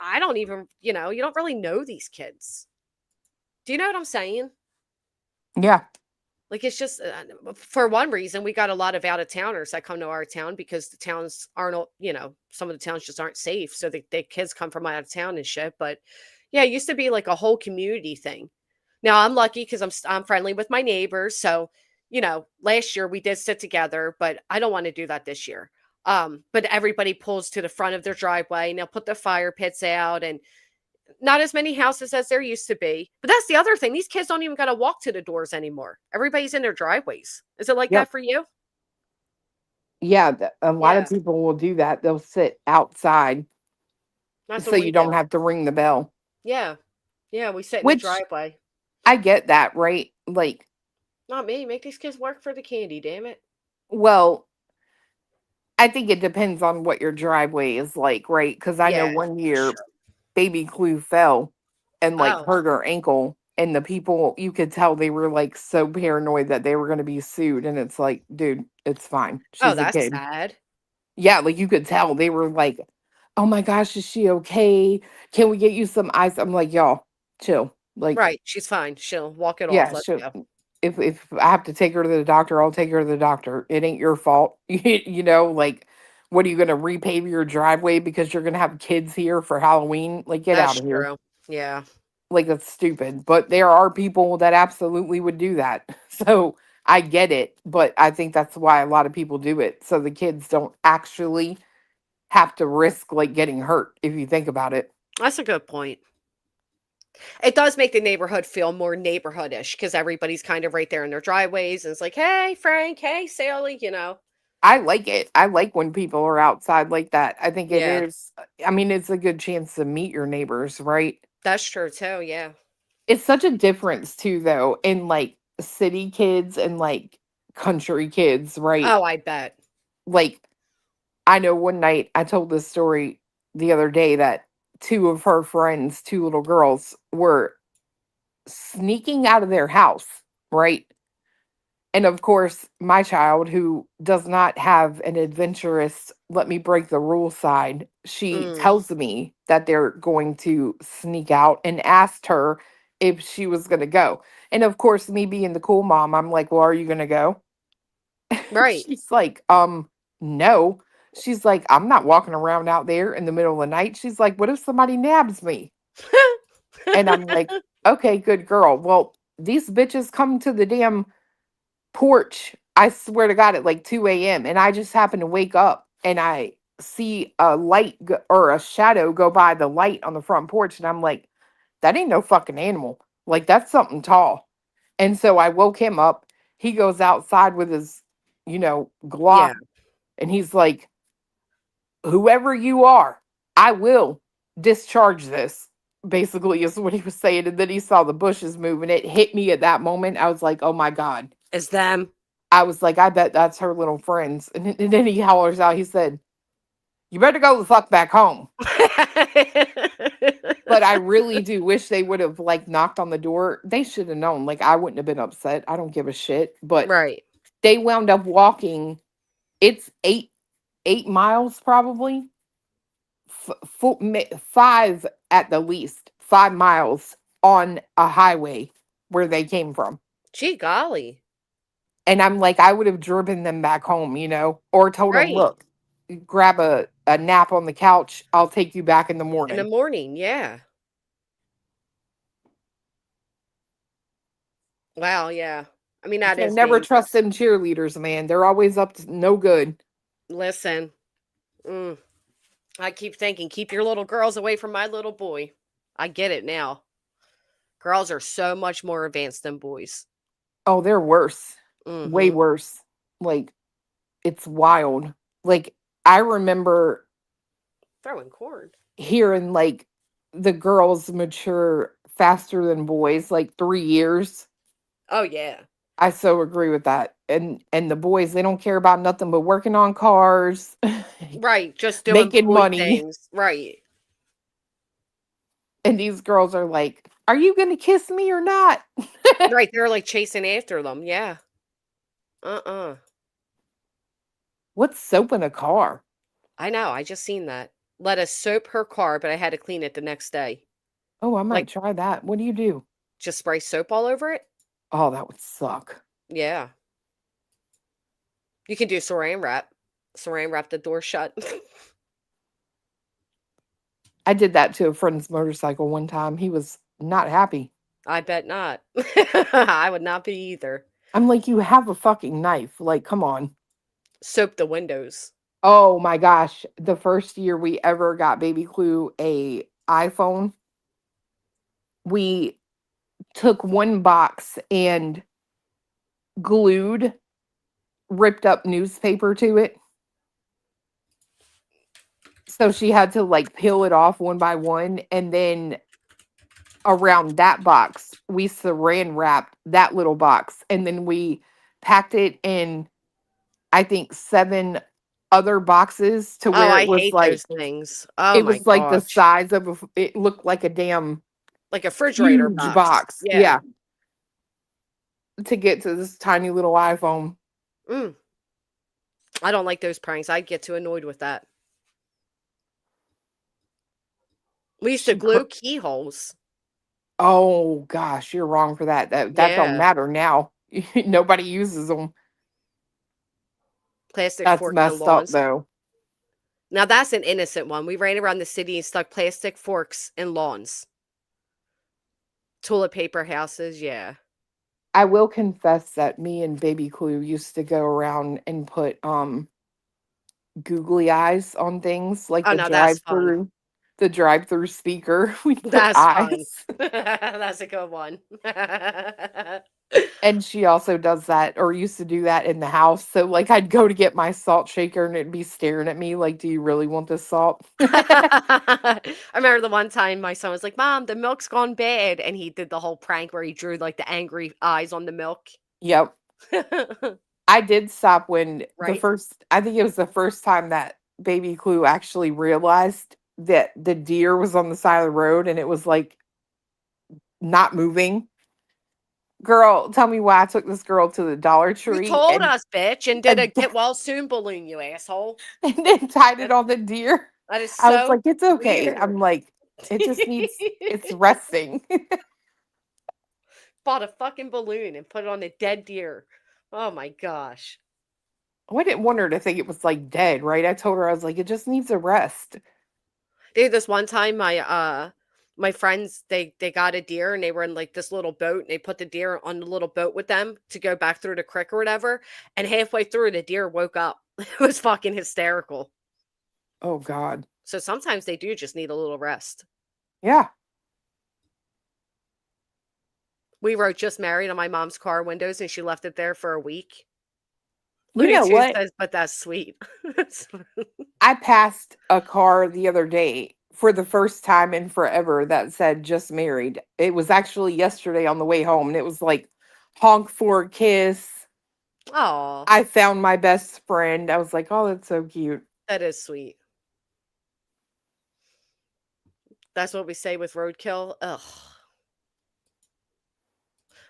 I don't even, you don't really know these kids. Do you know what I'm saying? Yeah. Like it's just for one reason, we got a lot of out of towners that come to our town because the towns aren't, some of the towns just aren't safe. So the kids come from out of town and shit. But yeah, it used to be like a whole community thing. Now I'm lucky because I'm friendly with my neighbors. So, last year we did sit together, but I don't want to do that this year. But everybody pulls to the front of their driveway and they'll put the fire pits out and not as many houses as there used to be. But that's the other thing. These kids don't even got to walk to the doors anymore. Everybody's in their driveways. Is it like Yep. that for you? Yeah, a lot Yeah. of people will do that. They'll sit outside That's so what you we don't do. have to ring the bell. Yeah. Yeah, we sit in the Which driveway. I get that, right? Like, Not me. Make these kids work for the candy, damn it. well, I think it depends on what your driveway is like, right? Because I know Yeah. one year Sure. baby Clue fell and like Oh. hurt her ankle, and the people, you could tell they were like so paranoid that they were going to be sued, and it's like, dude, it's fine, Oh, she's a that's kid. sad. Yeah, like you could tell they were like, oh my gosh, is she okay? Can we get you some ice? I'm like, y'all chill, like, Right. She's fine. She'll walk it off. yeah, Let's sure. go. If I have to take her to the doctor, I'll take her to the doctor. It ain't your fault. Like, what are you gonna repave your driveway because you're gonna have kids here for Halloween? Like, get out That's of here. true. Yeah. Like, that's stupid. But there are people that absolutely would do that. So I get it, but I think that's why a lot of people do it. So the kids don't actually have to risk like getting hurt, if you think about it. That's a good point. It does make the neighborhood feel more neighborhoodish because everybody's kind of right there in their driveways. And it's like, hey, Frank, hey, Sally, I like it. I like when people are outside like that. I think it Yeah, is, I mean, it's a good chance to meet your neighbors, right? that's true too. Yeah. It's such a difference too, though, in like city kids and like country kids, right? Oh, I bet. Like, I know one night I told this story the other day that two of her friends, two little girls, were sneaking out of their house, right? And of course, my child, who does not have an adventurous, let me break the rule side, she Mm, tells me that they're going to sneak out and asked her if she was going to go. And of course, me being the cool mom, I'm like, well, are you going to go? right. She's like, no. She's like, I'm not walking around out there in the middle of the night. She's like, what if somebody nabs me? And I'm like, okay, good girl. Well, these bitches come to the damn porch, I swear to God, at like 2 a.m. And I just happen to wake up and I see a or a shadow go by the light on the front porch. And I'm like, that ain't no fucking animal. Like, that's something tall. And so I woke him up. He goes outside with his, Yeah. Glock. And he's like, whoever you are, I will discharge this. Basically, is what he was saying. And then he saw the bushes moving. It hit me at that moment. I was like, oh my God. It's them. I was like, I bet that's her little friends. And then he hollers out, he said, you better go the fuck back home. But I really do wish they would have like knocked on the door. They should have known. Like, I wouldn't have been upset. I don't give a shit. But Right. they wound up walking. It's 8 miles probably. 5 at the least. 5 miles on a highway where they came from. Gee golly. And I'm like, I would have driven them back home, or told them, Right. look, grab a nap on the couch. I'll take you back in the In the morning. morning. Yeah. Wow. Yeah. I mean, that So is never trust dangerous. them cheerleaders, man. They're always up to no good. Listen. Mm, I keep thinking, keep your little girls away from my little boy. I get it now. Girls are so much more advanced than boys. Oh, they're worse. Way Mm-hmm. worse. Like, it's wild. Like, I remember Throwing corn. hearing like the girls mature faster than boys, like 3 years. Oh yeah. I so agree with that. And the boys, they don't care about nothing but working on cars, Right. Just doing making boy money. things. Right. And these girls are like, Are you going to kiss me or not? Right, they're like chasing after them. Yeah. What's soap in a car? I know. I just seen that. Let us soap her car, but I had to clean it the next day. Oh, I Like, might try that. What do you do? just spray soap all over it? Oh, that would suck. Yeah. You can do saran wrap. Saran wrap the door shut. I did that to a friend's motorcycle one time. He was not happy. I bet not. I would not be either. I'm like, you have a fucking knife. Like, come on. Soap the windows. Oh my gosh. The first year we ever got Baby Clue a iPhone, we took one box and glued ripped up newspaper to it. So she had to like peel it off one by one. And then around that box, we saran wrapped that little box. And then we packed it in, I think, 7 other boxes to Oh, where I it was hate like, those things. Oh it my was like the gosh. size of it looked like a damn Like a refrigerator huge box. box. Yeah. Yeah. To get to this tiny little iPhone. I don't like those pranks. I get too annoyed with that. We used to glue keyholes. Oh gosh, you're wrong for that. That don't Yeah. matter now. Nobody uses them. Plastic That's forks and messed up lawns. though. Now that's an innocent one. We ran around the city and stuck plastic forks in lawns. Toilet paper houses, yeah. I will confess that me and Baby Clue used to go around and put googly eyes on things like Oh, no, that's fun. the drive-through speaker. We put That's fun. eyes. That's a good one. And she also does that or used to do that in the house. So like I'd go to get my salt shaker and it'd be staring at me like, do you really want this salt? I remember the one time my son was like, Mom, the milk's gone bad. And he did the whole prank where he drew like the angry eyes on the milk. Yep. I did stop when Right? I think it was the first time that Baby Clue actually realized that the deer was on the side of the road and it was like not moving. Girl, tell me why I took this girl to the Dollar You Tree told us, bitch, and did a and, get well soon balloon, you asshole. and then tied it on the deer. That is I was so like, it's okay. weird. I'm like, it just needs, it's resting. Bought a fucking balloon and put it on a dead deer. Oh my gosh. I didn't want her to think it was like dead, right? I told her, I was like, it just needs a rest. Dude, this one time my friends they got a deer and they were in like this little boat and they put the deer on the little boat with them to go back through the creek or whatever. And halfway through the deer woke up. It was fucking hysterical. Oh God. So sometimes they do just need a little rest. Yeah. We wrote just married on my mom's car windows and she left it there for a week. You Looney know Tunes what? says, but that's sweet. I passed a car the other day for the first time in forever that said just married. It was actually yesterday on the way home and it was like honk for a kiss. Oh, I found my best friend. I was like, oh, that's so cute. that is sweet. That's what we say with roadkill. Ugh.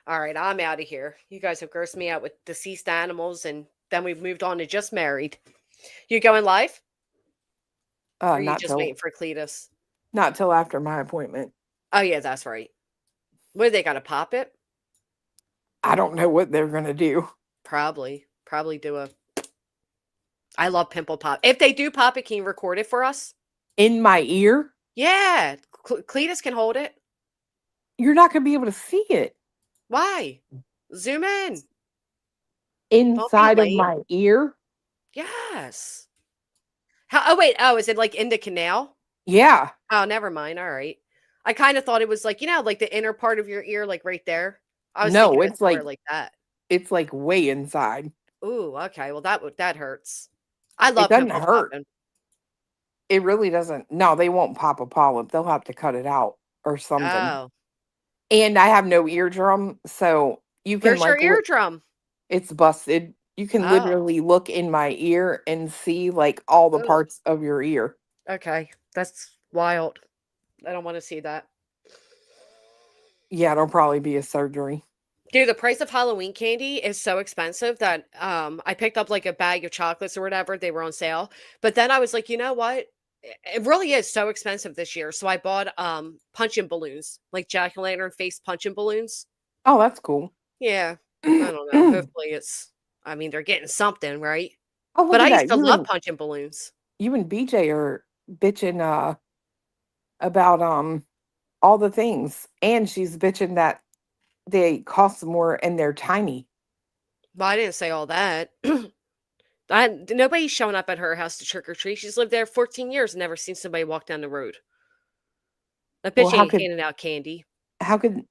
All right, I'm out of here. You guys have grossed me out with deceased animals, and then we've moved on to just married. You going live? Or are you just waiting for Cletus? Not till after my appointment. Oh yeah, that's right. What are they gonna pop it? I don't know what they're gonna do. Probably do a. I love pimple pop. If they do pop it, can you record it for us? In my ear? Yeah, Cletus can hold it. You're not gonna be able to see it. Why? Zoom in. Inside of my ear? Yes. How? Oh wait. Oh, is it like in the canal? Yeah. Oh, never mind. All right. I kind of thought it was like like the inner part of your ear, like right there. I was thinking it's like that. It's like way inside. Ooh, okay. Well, that hurts. I love it doesn't pimple hurt. popping. It really doesn't. No, they won't pop a polyp. They'll have to cut it out or something. Oh. And I have no eardrum, so you can Where's your eardrum? It's busted. You can literally look in my ear and see like all the parts of your ear. Okay, that's wild. I don't want to see that. Yeah, it'll probably be a surgery. Dude, the price of Halloween candy is so expensive that I picked up like a bag of chocolates or whatever. They were on sale. But then I was like, you know what? It really is so expensive this year. So I bought punching balloons, like jack-o'-lantern face punching balloons. Oh, that's cool. Yeah. I don't know. Hopefully I mean, they're getting something, right? Oh, look But at I used that. to love punching balloons. You and BJ are bitching about all the things. And she's bitching that they cost more and they're tiny. Well, I didn't say all that. Nobody's showing up at her house to trick or treat. She's lived there 14 years and never seen somebody walk down the road. That Well, bitch ain't handing out candy.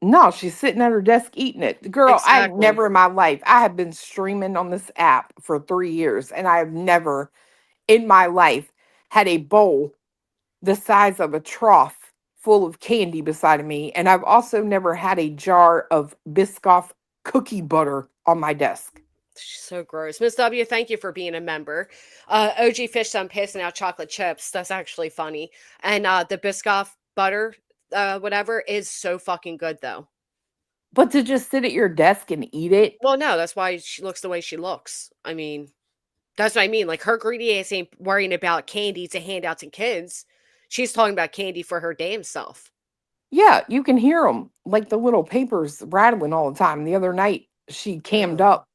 No, she's sitting at her desk eating it. Girl, I Exactly. never in my life, I have been streaming on this app for 3 years and I have never in my life had a bowl the size of a trough full of candy beside of me. And I've also never had a jar of Biscoff cookie butter on my desk. So gross. Miss W, thank you for being a member. OG Fish Son passing out chocolate chips. That's actually funny. And the Biscoff butter, whatever, is so fucking good though. But to just sit at your desk and eat it. Well, no, that's why she looks the way she looks. I mean, that's what I mean. Like her greedy ass ain't worrying about candy to hand out to kids. She's talking about candy for her damn self. Yeah, you can hear them like the little papers rattling all the time. The other night, she cammed up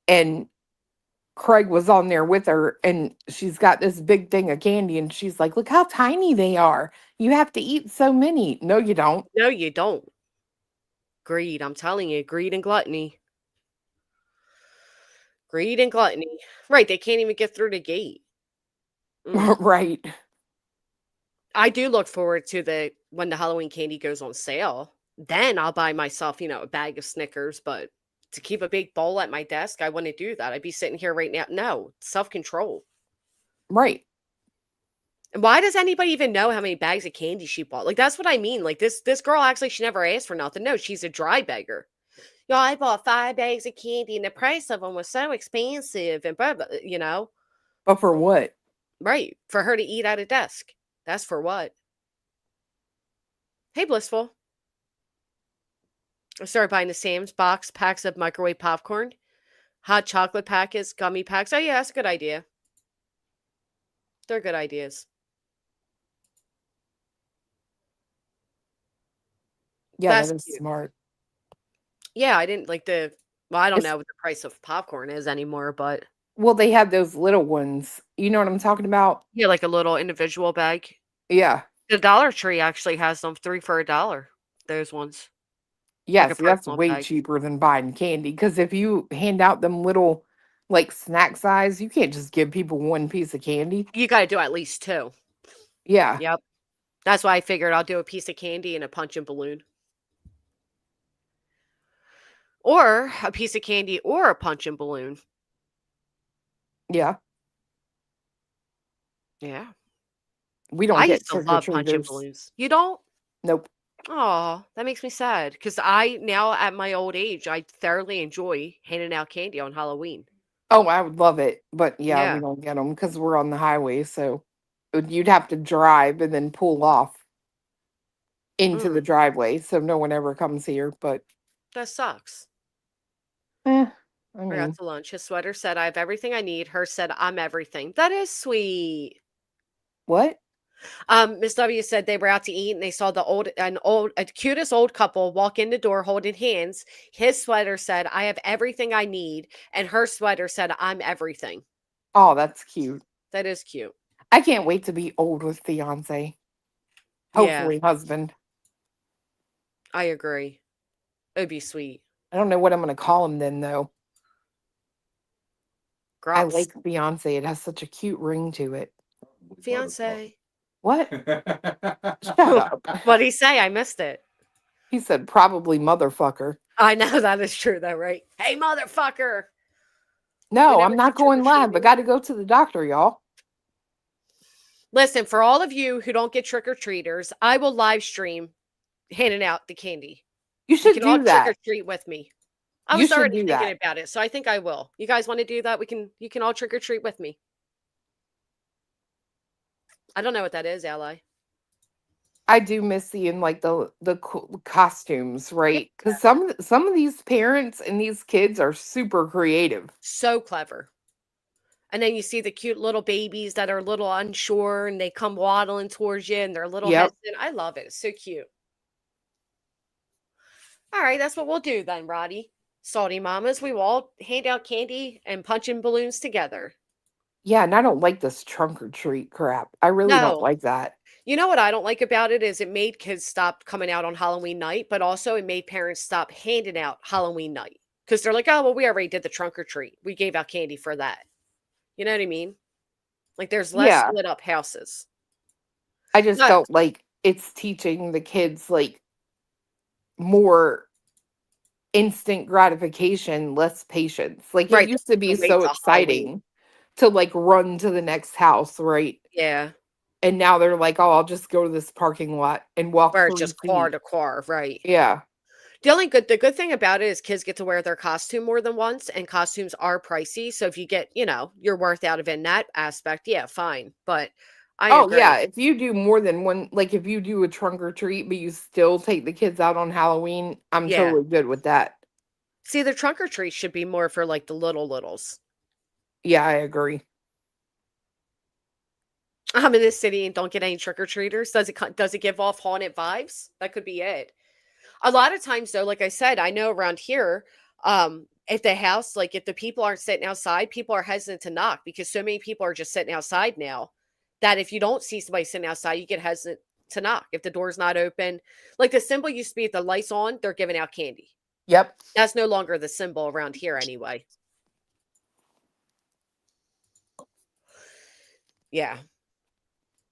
and Craig was on there with her, and she's got this big thing of candy, and she's like, "Look how tiny they are. You have to eat so many." No, you don't. No, you don't. Greed. I'm telling you, greed and gluttony. Greed and gluttony. Right. They can't even get through the gate. Right. I do look forward to when the Halloween candy goes on sale. Then I'll buy myself, a bag of Snickers, but to keep a big bowl at my desk, I wouldn't do that. I'd be sitting here right now. No, self-control. Right. And why does anybody even know how many bags of candy she bought? Like that's what I mean. Like this girl actually she never asked for nothing. No, she's a dry beggar. I bought 5 bags of candy and the price of them was so expensive and blah, blah. But for what? Right. For her to eat at a desk. That's for what? Hey, Blissful. I started buying the Sam's box packs of microwave popcorn, hot chocolate packets, gummy packs. Oh, yeah, that's a good idea. They're good ideas. Yeah, That's that is cute. smart. Yeah, I didn't like I don't know what the price of popcorn is anymore, but. Well, they have those little ones. You know what I'm talking about? Yeah, like a little individual bag. Yeah. The Dollar Tree actually has them 3 for $1. Those ones. Yes, Like a that's personal way bag. cheaper than buying candy. Because if you hand out them little, like snack size, you can't just give people one piece of candy. You got to do at least 2. Yeah. Yep. That's why I figured I'll do a piece of candy and a punching balloon. Or a piece of candy or a punching balloon. Yeah. Yeah. We don't I get used to love punching trick-or-treaters. balloons. You don't? Nope. Oh, that makes me sad. Because I, now at my old age, I thoroughly enjoy handing out candy on Halloween. Oh, I would love it. But yeah, we Yeah. don't get them because we're on the highway. So you'd have to drive and then pull off into the driveway. So no one ever comes here. But That sucks. I I mean, got to lunch. His sweater said, I have everything I need. Hers said, I'm everything. That is sweet. what? Miss W said they were out to eat and they saw a cutest old couple walk in the door holding hands. His sweater said, I have everything I need. And her sweater said, I'm everything. Oh, that's cute. That is cute. I can't wait to be old with fiance. Hopefully, husband. I agree. It'd be sweet. I don't know what I'm going to call him then, though. I Gross. like fiance. It has such a cute ring to it. Fiance. What? Shut up. What'd he say? I missed it. He said probably motherfucker. I know that is true, though, right? Hey, motherfucker. No, I'm not going live. I got to go to the doctor, y'all. Listen, for all of you who don't get trick-or-treaters, I will live stream handing out the candy. You should can all do that. trick-or-treat with me. I You was should already do thinking that. about it, so I think I will. You guys want to do that? You can all trick-or-treat with me. I don't know what that is, Ally. I do miss seeing like the cool costumes, right? Because some of these parents and these kids are super creative. So clever. And then you see the cute little babies that are a little unsure and they come waddling towards you and they're a little Yep. hesitant. I love it. It's so cute. All right, that's what we'll do then, Roddy. Salty Mamas, we will all hand out candy and punch in balloons together. Yeah, and I don't like this trunk or treat crap. I really don't No. like that. You know what I don't like about it is it made kids stop coming out on Halloween night, but also it made parents stop handing out Halloween night because they're like, oh, well, we already did the trunk or treat. We gave out candy for that. You know what I mean? Like there's less Yeah. lit up houses. I just Not, felt like it's teaching the kids like more instant gratification, less patience. Like it right. used to be Wait so till Halloween. exciting to like run to the next house, right? Yeah. And now they're like, oh, I'll just go to this parking lot and walk Where it's 3 just car feet. to car, right? Yeah. The good thing about it is kids get to wear their costume more than once, and costumes are pricey. So if you get, your worth out of it in that aspect, yeah, fine. But I Oh yeah, agree. if you do more than one, like if you do a trunk or treat, but you still take the kids out on Halloween, I'm Yeah. totally good with that. See, the trunk or treat should be more for like the littles. Yeah, I agree. I'm in this city and don't get any trick or treaters. Does it give off haunted vibes? That could be it. A lot of times though, like I said, I know around here, if the house, like if the people aren't sitting outside, people are hesitant to knock because so many people are just sitting outside now that if you don't see somebody sitting outside, you get hesitant to knock if the door's not open. Like the symbol used to be if the lights on, they're giving out candy. Yep. That's no longer the symbol around here anyway. Yeah.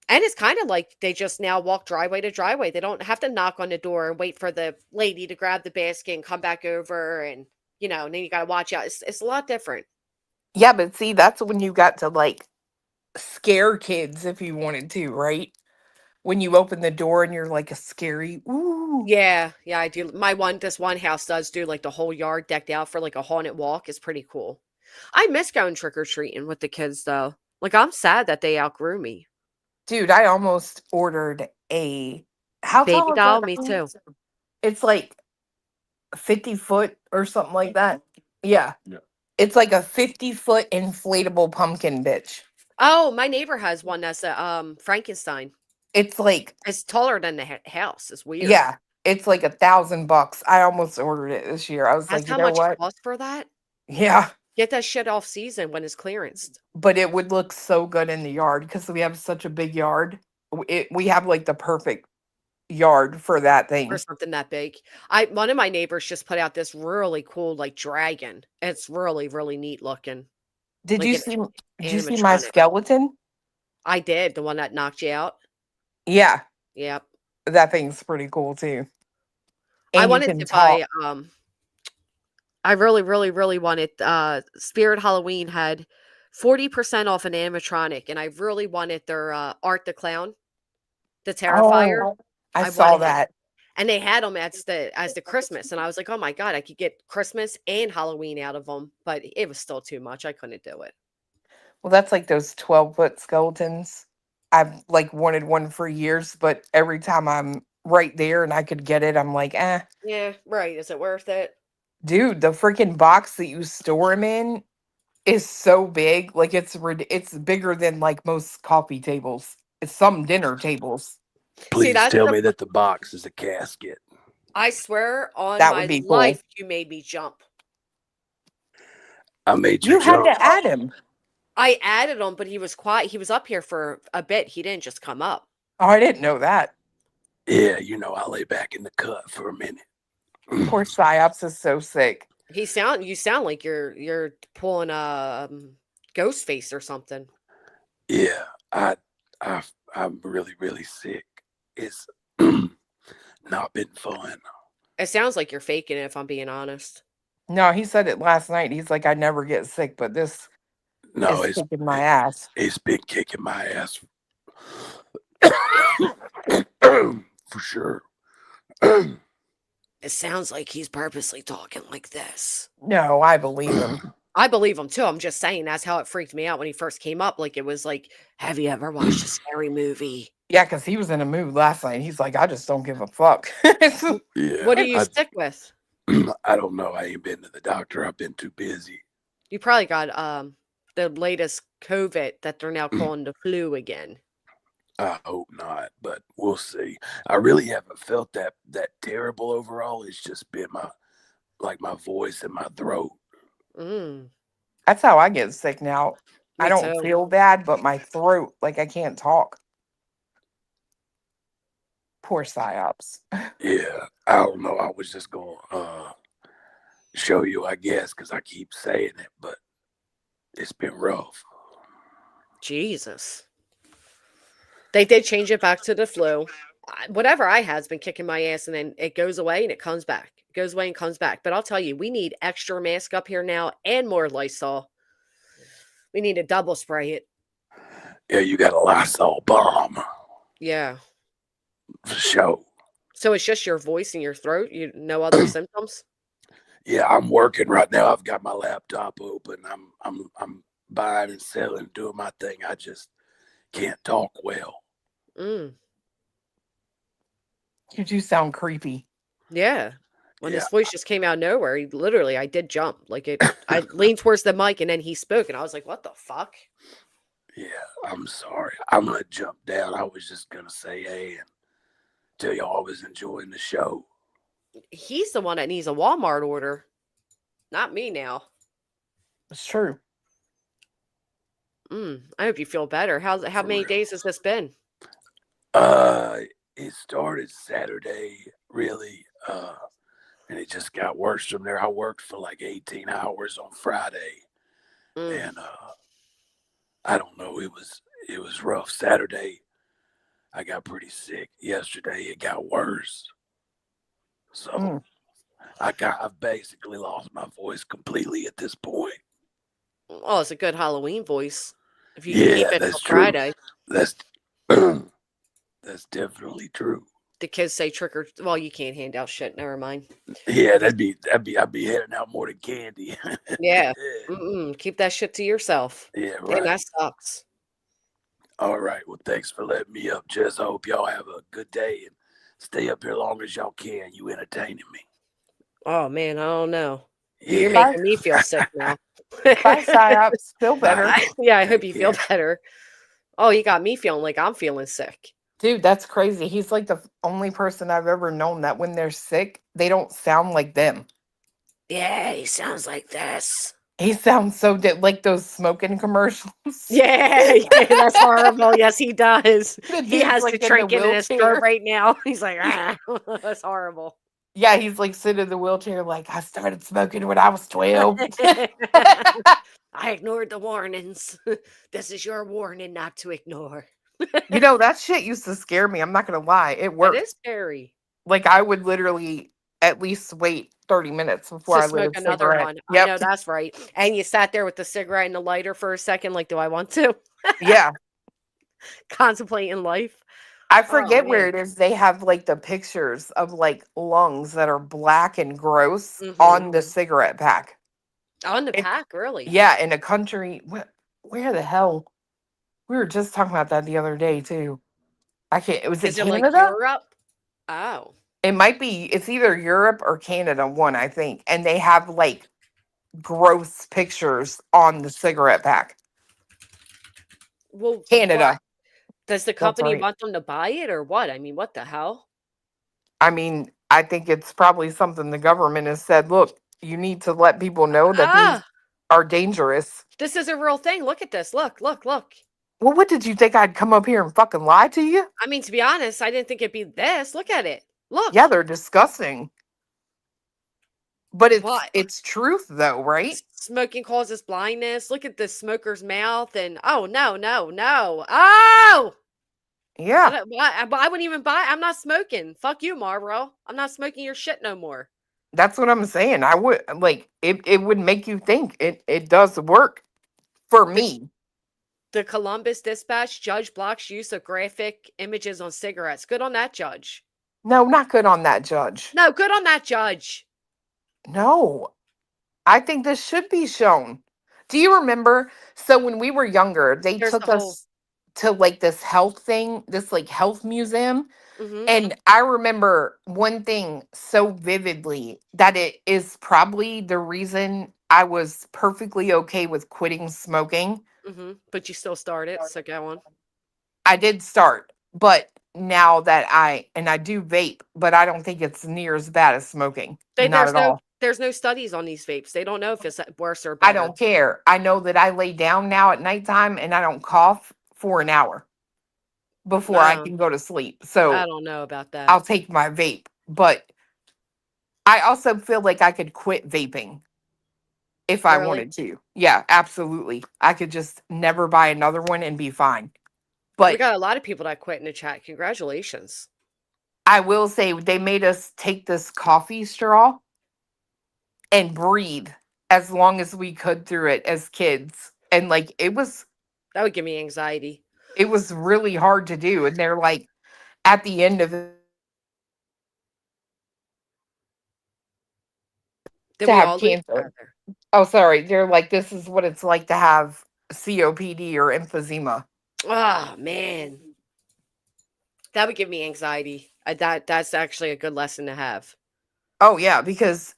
And it's kind of like they just now walk driveway to driveway. They don't have to knock on the door and wait for the lady to grab the basket and come back over and and then you got to watch out. It's a lot different. Yeah, but see, that's when you got to like scare kids if you wanted to, right? When you open the door and you're like a scary, ooh. Yeah, I do. This one house does do like the whole yard decked out for like a haunted walk. It's pretty cool. I miss going trick or treating with the kids though. Like I'm sad that they outgrew me. Dude, I almost ordered a how Baby tall is doll, that me thing? too. It's like 50 foot or something like that. Yeah. Yeah. It's like a 50-foot inflatable pumpkin bitch. Oh, my neighbor has one that's a Frankenstein. It's like It's taller than the house. It's weird. yeah, it's like $1,000. I almost ordered it this year. I was That's like, you how know much it what? costs for that? Yeah, Get that shit off season when it's clearanced. but it would look so good in the yard because we have such a big yard. We have like the perfect yard for that Or thing. something that big. One of my neighbors just put out this really cool like dragon. It's really, really neat looking. Did Like you an see? Did you see my animatronic. skeleton? I did, the one that knocked you out. Yeah, Yep. that thing's pretty cool too. I And you wanted can to talk. buy I really, really, really wanted Spirit Halloween had 40% off an animatronic, and I really wanted their Art the Clown, the Terrifier. Oh, I I saw wanted him. that. And they had them as the Christmas, and I was like, "Oh my god, I could get Christmas and Halloween out of them," but it was still too much. I couldn't do it. Well, that's like those 12-foot skeletons. I've like wanted one for years, but every time I'm right there and I could get it, I'm like, eh. Yeah, right. Is it worth it? Dude, the freaking box that you store them in is so big. Like it's bigger than like most coffee tables. It's some dinner tables. See, Please tell me that the box is a casket. I swear on That would my be cool. life, you made me jump. I made You had jump. to add him. I added him, but he was quiet. He was up here for a bit. He didn't just come up. Oh, I didn't know that. Yeah, I lay back in the cut for a minute. Poor Psyops is so sick. You sound like you're pulling a ghost face or something. Yeah, I'm really, really sick. It's not been fun. It sounds like you're faking it, if I'm being honest. No, he said it last night. He's like, I never get sick, but this is kicking my ass. It's been kicking my ass. For sure. It sounds like he's purposely talking like this. No, I believe him. I believe him too. I'm just saying that's how it freaked me out when he first came up. Like it was like, have you ever watched a scary movie? Yeah, because he was in a mood last night. He's like, I just don't give a fuck. Yeah. What are you sick with? I don't know. I ain't been to the doctor. I've been too busy. You probably got the latest COVID that they're now calling the flu again. I hope not, but we'll see. I really haven't felt that terrible overall. It's just been my voice and my throat. That's how I get sick now. Me I don't too. feel bad, but my throat, like I can't talk. Poor psyops. Yeah, I don't know. I was just going to show you, I guess, because I keep saying it, but it's been rough. Jesus. They did change it back to the flu. Whatever I had has been kicking my ass, and then it goes away and it comes back. It goes away and comes back. But I'll tell you, we need extra mask up here now and more Lysol. We need to double spray it. Yeah, you got a Lysol bomb. Yeah. For sure. So it's just your voice and your throat? You no other symptoms? Yeah, I'm working right now. I've got my laptop open. I'm buying and selling, doing my thing. I just can't talk well. You do sound creepy. Yeah. When his voice just came out of nowhere, I did jump. Like I leaned towards the mic and then he spoke and I was like, what the fuck? Yeah, I'm sorry. I'm going to jump down. I was just going to say hey and tell y'all I was enjoying the show. He's the one that needs a Walmart order. Not me now. It's true. I hope you feel better. How many days has this been? It started Saturday, really, and it just got worse from there. I worked for like 18 hours on Friday, and I don't know. It was rough. Saturday, I got pretty sick. Yesterday, it got worse. So I've basically lost my voice completely at this point. Oh, it's a good Halloween voice. If you Yeah, keep it that's till Friday. That's definitely true. The kids say trick or well, you can't hand out shit. Never mind. Yeah, I'd be handing out more than candy. Yeah. Keep that shit to yourself. Yeah, Damn, right. that sucks. All right. Well, thanks for letting me up, Jess. I hope y'all have a good day and stay up here long as y'all can. You entertaining me. Oh man, I don't know. Yeah. You're making me feel sick now. Bye, psyops. Feel better. Yeah, I hope you feel better. Oh, you got me feeling like I'm feeling sick. Dude, that's crazy. He's like the only person I've ever known that when they're sick, they don't sound like them. Yeah, he sounds like this. He sounds so like those smoking commercials. Yeah, that's horrible. Yes, he does. He dude's, has like, the in the trinket in his throat wheelchair. right now. He's like, that's horrible. Yeah, he's like sitting in the wheelchair like, I started smoking when I was 12. I ignored the warnings. This is your warning not to ignore. You know, that shit used to scare me. I'm not going to lie. It worked. It is scary. Like, I would literally at least wait 30 minutes before I lit smoke a another cigarette. one. Yep. I know that's right. And you sat there with the cigarette and the lighter for a second, like, do I want to? Yeah. Contemplating life. I forget where it is. They have like the pictures of like lungs that are black and gross on the cigarette pack. On the pack, really? Yeah, in a country. Where the hell? We were just talking about that the other day too. I can't. Was it Is it Canada? like Europe? Oh. It might be. It's either Europe or Canada, one I think, and they have like gross pictures on the cigarette pack. Well, Canada. what? Does the company right. want them to buy it or what? I mean, what the hell? I mean, I think it's probably something the government has said, look, you need to let people know that these are dangerous. This is a real thing. Look at this. Look. Well, what did you think? I'd come up here and fucking lie to you? I mean, to be honest, I didn't think it'd be this. Look at it. Look. Yeah, they're disgusting. But it's truth though, right? Smoking causes blindness. Look at the smoker's mouth and oh no. Oh! Yeah. I wouldn't even buy. I'm not smoking. Fuck you, Marlboro. I'm not smoking your shit no more. That's what I'm saying. I would like it would make you think it does work for me. The Columbus Dispatch judge blocks use of graphic images on cigarettes. Good on that judge. No, not good on that judge. No, good on that judge. No. I think this should be shown. Do you remember? So when we were younger, they There's the took whole us to like this health thing, this like health museum. mhm. And I remember one thing so vividly that it is probably the reason I was perfectly okay with quitting smoking. Mhm. But you still started, so go on. I did start, but now that I do vape, but I don't think it's near as bad as smoking. They Not at all. there's no studies on these vapes. They don't know if it's worse or I better. don't care. I know that I lay down now at nighttime and I don't cough for an hour before I No, can go to sleep. I So don't know about I'll that. take my vape. But I also feel like I could quit vaping if I Really? wanted to. Yeah, absolutely. I could just never buy another one and be fine. We But got a lot of people that quit in the chat. Congratulations. I will say they made us take this coffee straw and breathe as long as we could through it as kids. And like That would give me anxiety. it was really hard to do. And they're like at the end of it Did to we have all lose each cancer. other? Oh, sorry. They're like, this is what it's like to have COPD or emphysema. Oh man, that would give me anxiety. That's actually a good lesson to have. Oh yeah, because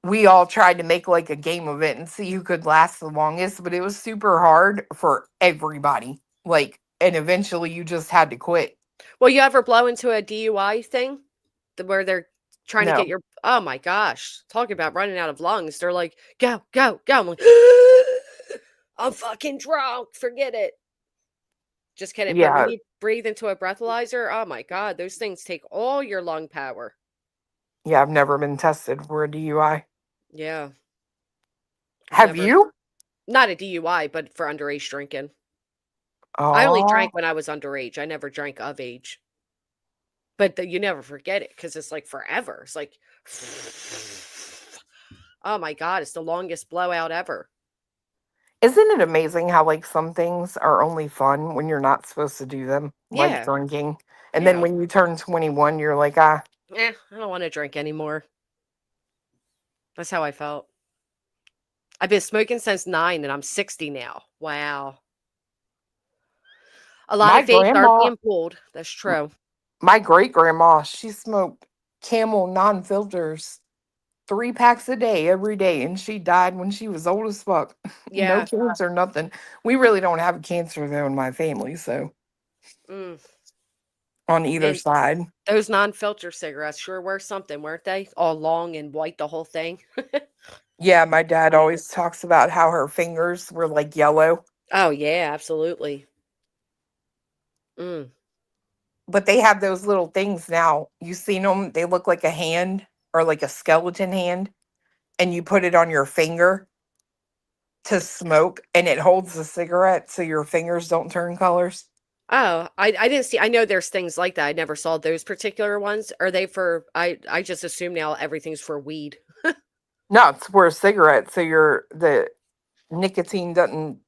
we all tried to make like a game of it and see who could last the longest, but it was super hard for everybody. Like, and eventually you just had to quit. Well, you ever blow into a DUI thing where they're trying to get No. your oh my gosh, talking about running out of lungs. They're like, go, go, go. I'm like, I'm fucking drunk. Forget it. Just kidding. But when Yeah. you breathe into a breathalyzer, oh my God, those things take all your lung power. Yeah, I've never been tested for a DUI. Yeah. I've Have never, you? not a DUI, but for underage drinking. I only Oh. drank when I was underage. I never drank of age. But you never forget it because it's like forever. It's like, oh my God, it's the longest blowout ever. Isn't it amazing how like some things are only fun when you're not supposed to do them, like Yeah. drinking, and then Yeah. when you turn 21, you're like, ah, I don't want to drink anymore. That's how I felt. I've been smoking since 9 and I'm 60 now. Wow. A lot my of vapes are grandma, being pulled. That's true. my great grandma, she smoked Camel non-filters 3 packs a day every day, and she died when she was old as fuck. No Yeah. cancer, nothing. We really don't have cancer though in my family, so Mm. on either And side. those non-filter cigarettes sure were something, weren't they? All long and white, the whole thing. Yeah, my dad always talks about how her fingers were like yellow, Oh yeah, absolutely. Mm. but they have those little things now. You seen them? They look like a hand or like a skeleton hand, and you put it on your finger to smoke, and it holds the cigarette so your fingers don't turn colors. Oh, I didn't see. I know there's things like that. I never saw those particular ones. Are they for? I just assume now everything's for weed. No, it's for a cigarette, so the nicotine doesn't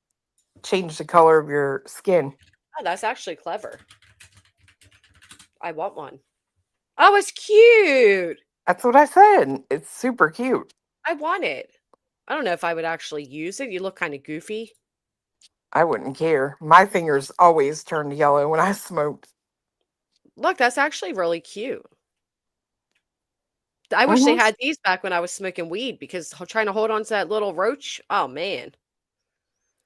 change the color of your skin. Oh, that's actually clever. I want one. Oh, it's cute. That's what I said. It's super cute. I want it. I don't know if I would actually use it. You look kind of goofy. I wouldn't care. My fingers always turned yellow when I smoked. Look, that's actually really cute. I wish they Hmm. had these back when I was smoking weed because trying to hold on to that little roach. Oh man,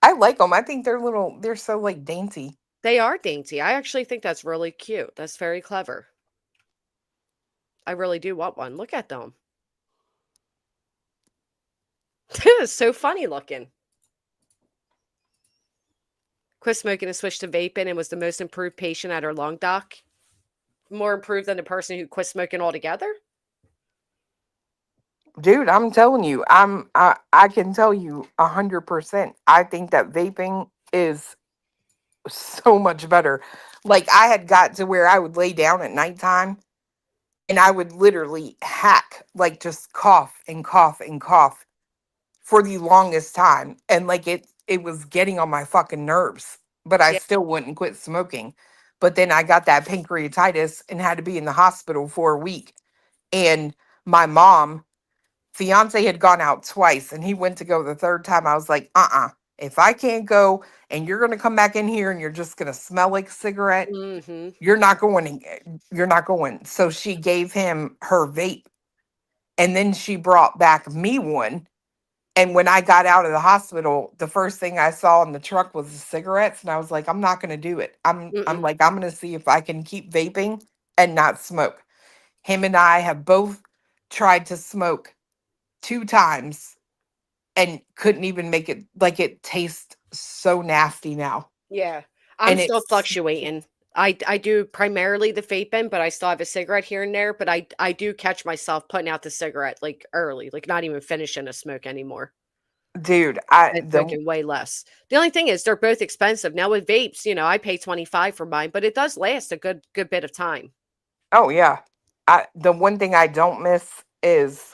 I like them. I think they're little. They're so like dainty. they are dainty. I actually think that's really cute. That's very clever. I really do want one. Look at them. It's so funny looking. Quit smoking and switched to vaping and was the most improved patient at her lung doc. More improved than the person who quit smoking altogether. Dude, I'm telling you, I can tell you 100%. I think that vaping is so much better. Like I had got to where I would lay down at nighttime and I would literally hack, like just cough and cough and cough for the longest time. And like it was getting on my fucking nerves, but I Yeah. still wouldn't quit smoking. But then I got that pancreatitis and had to be in the hospital for a week. And my mom fiance had gone out twice and he went to go the third time. I was like, if I can't go and you're gonna come back in here and you're just gonna smell like a cigarette, Mm-hmm. you're not going. You're not going. So she gave him her vape, and then she brought back me one. And when I got out of the hospital, the first thing I saw in the truck was the cigarettes, and I was like, I'm not gonna do it. I'm like, I'm gonna see if I can keep vaping and not smoke. Him and I have both tried to smoke 2 times and couldn't even make it. Like, it tastes so nasty now. Yeah. I'm And still it's fluctuating. I do primarily the vaping, but I still have a cigarette here and there. But I do catch myself putting out the cigarette like early, like not even finishing a smoke anymore. dude, And smoking way less. The only thing is they're both expensive. Now with vapes, you know, I pay 25 for mine, but it does last a good bit of time. oh yeah. The one thing I don't miss is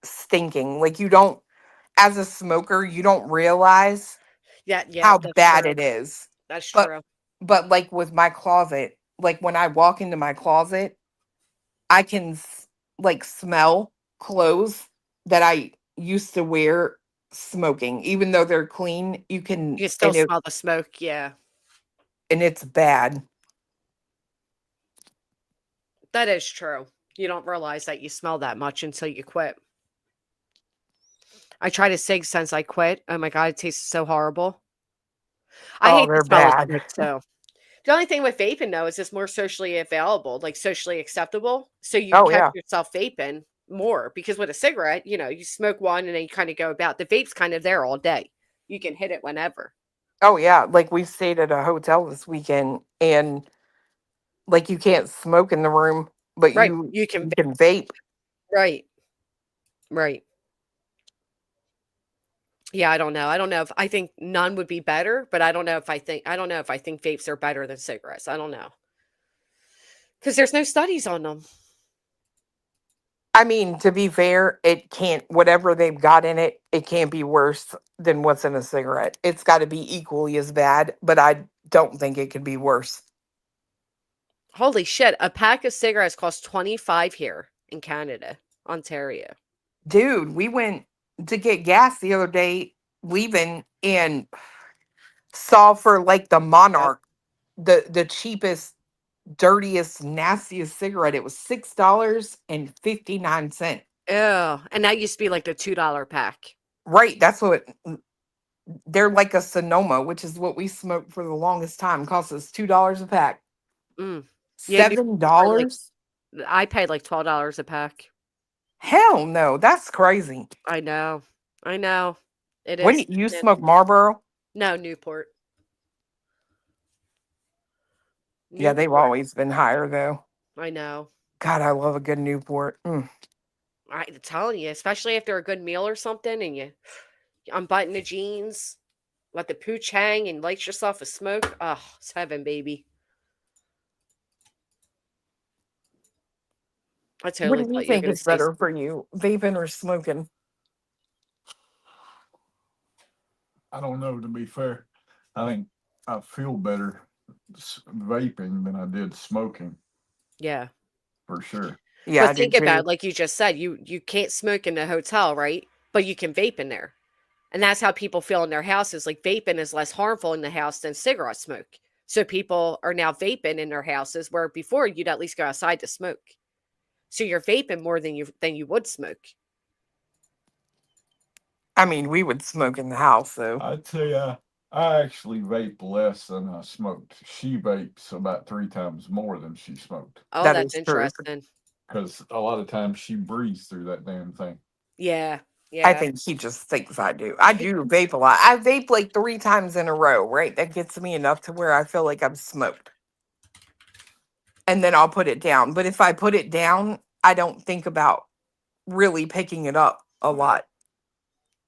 stinking. Like, you don't, as a smoker, you don't realize Yeah, how that's bad true. it is. That's But true. like with my closet, like when I walk into my closet, I can like smell clothes that I used to wear smoking, even though they're clean. You can, You still smell the smoke, yeah. and it's bad. That is true. You don't realize that you smell that much until you quit. I try to cig since I quit. Oh my god, it tastes so horrible. I Oh, hate the they're smell of bad. smoke too. The only thing with vaping though is it's more socially available, like socially acceptable. So you Oh catch yeah. yourself vaping more because with a cigarette, you know, you smoke one and then you kind of go about. The vape's kind of there all day. You can hit it whenever. Oh yeah. Like, we stayed at a hotel this weekend, and like, you can't smoke in the room, but Right. you You can can vape. right. Right. Yeah, I don't know. I don't know if I think none would be better, but I don't know if I think vapes are better than cigarettes. I don't know. Because there's no studies on them. I mean, to be fair, it can't, whatever they've got in it, it can't be worse than what's in a cigarette. It's got to be equally as bad, but I don't think it could be worse. Holy shit, a pack of cigarettes costs 25 here in Canada, Ontario. Dude, we went to get gas the other day, leaving, and saw for like the Yep. Monarch, the cheapest, dirtiest, nastiest cigarette. It was $6.59. Ew, and that used to be like the $2 pack. Right, that's what they're like. A Sonoma, which is what we smoked for the longest time, cost us $2 a pack. Mm. Yeah, $7? I paid like $12 a pack. Hell no, that's crazy. I know. I know. It What is. do you Yeah. smoke, Marlboro? No, Newport. Yeah, they've Newport. always been higher though. I know. God, I love a good Newport. I'm telling you, especially after a good meal or something, and you unbutton the jeans, let the pooch hang, and light yourself a smoke. Oh, it's heaven, baby. I What totally do you thought you were think going is to say better for you, vaping or smoking? I don't know, to be fair. I think I feel better vaping than I did smoking, yeah. for sure. Yeah, I But do think about too. it, like you just said, you can't smoke in a hotel, right? But you can vape in there. And that's how people feel in their houses. Like vaping is less harmful in the house than cigarette smoke. So people are now vaping in their houses where before you'd at least go outside to smoke. So you're vaping more than you would smoke. I mean, we would smoke in the house though. I tell you, I actually vape less than I smoked. She vapes about 3 times more than she smoked. Oh, That that's is true. interesting. Because a lot of times she breathes through that damn thing. Yeah. I Yeah. think he just thinks I do. I do vape a lot. I vape like 3 times in a row, right? That gets me enough to where I feel like I'm smoked. And then I'll put it down. But if I put it down, I don't think about really picking it up a lot.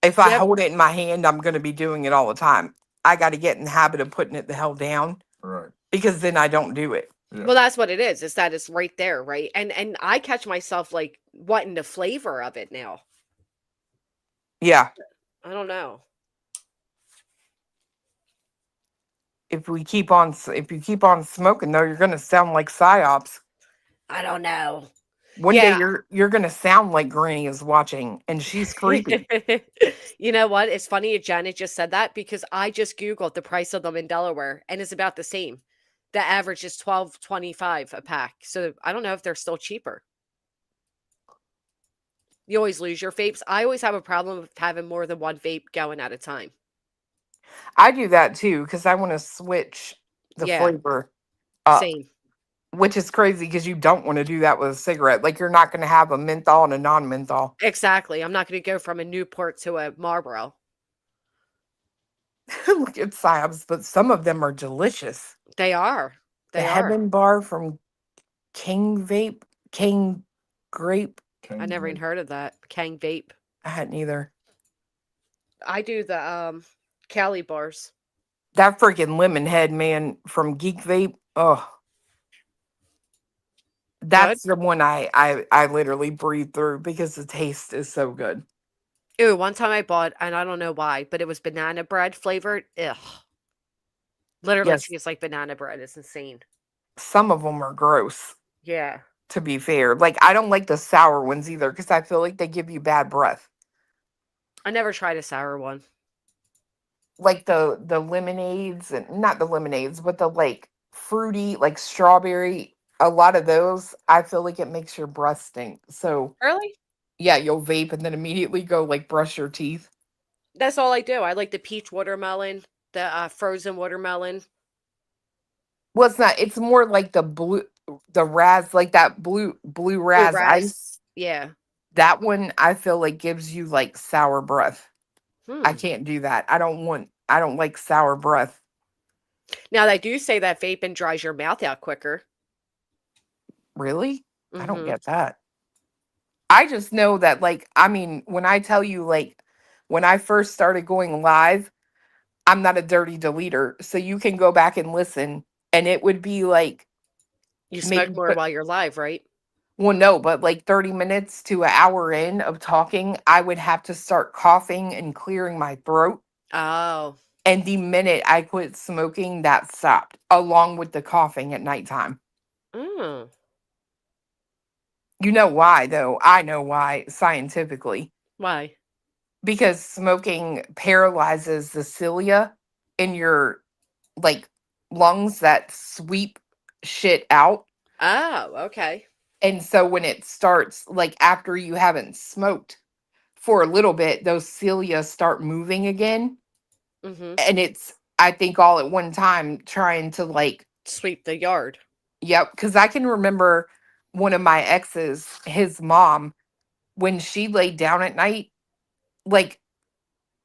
If I Yep. hold it in my hand, I'm going to be doing it all the time. I got to get in the habit of putting it the hell down, Right. because then I don't do it. Yeah. Well, that's what it is. Is that it's right there, right? And I catch myself like wanting the flavor of it now. Yeah. I don't know. If you keep on smoking though, you're going to sound like psyops. I don't know. One day Yeah. you're gonna sound like Granny is watching, and she's creepy. You know what? It's funny Janet just said that because I just Googled the price of them in Delaware and it's about the same. The average is $12.25 a pack. So I don't know if they're still cheaper. You always lose your vapes. I always have a problem with having more than one vape going at a time. I do that too because I want to switch the Yeah, flavor up, same. which is crazy because you don't want to do that with a cigarette. Like you're not going to have a menthol and a non-menthol. Exactly. I'm not going to go from a Newport to a Marlboro. Look at Sabs, but some of them are delicious. They are. The They are. Heaven Bar from King Grape. I never even heard of that. Kang Vape. I hadn't either. I do the Cali bars. That freaking lemon head man from Geek Vape. Oh, Good. that's the one I literally breathe through because the taste is so good. Ooh, one time I bought, and I don't know why, but it was banana bread flavored. Ugh. Literally Yes, tastes like banana bread. It's insane. some of them are gross. Yeah. To be fair, like I don't like the sour ones either because I feel like they give you bad breath. I never tried a sour one. Like the lemonades, and not the lemonades, but the like fruity, like strawberry. A lot of those, I feel like it makes your breath stink. So Really? yeah, you'll vape and then immediately go like brush your teeth. That's all I do. I like the peach watermelon, the frozen watermelon. Well, it's not. It's more like the raz, like that blue Blue raz ras. ice. Yeah. That one I feel like gives you like sour breath. I Hmm. can't do that. I don't like sour breath. Now, they do say that vaping dries your mouth out quicker. Really? I don't Mm-hmm. get that. I just know that, like, I mean, when I tell you, like, when I first started going live, I'm not a dirty deleter. So you can go back and listen, and it would be like You smoke maybe, more while you're live, right? well, no, but like 30 minutes to an hour in of talking, I would have to start coughing and clearing my throat. Oh. And the minute I quit smoking, that stopped, along with the coughing at nighttime. Mm. You know why, though? I know why scientifically. Why? Because smoking paralyzes the cilia in your like lungs that sweep shit out. Oh, okay. And so when it starts, like after you haven't smoked for a little bit, those cilia start moving again. Mm-hmm. And it's, I think, all at one time trying to like, Sweep the yard. yep. Because I can remember one of my exes, his mom, when she laid down at night, like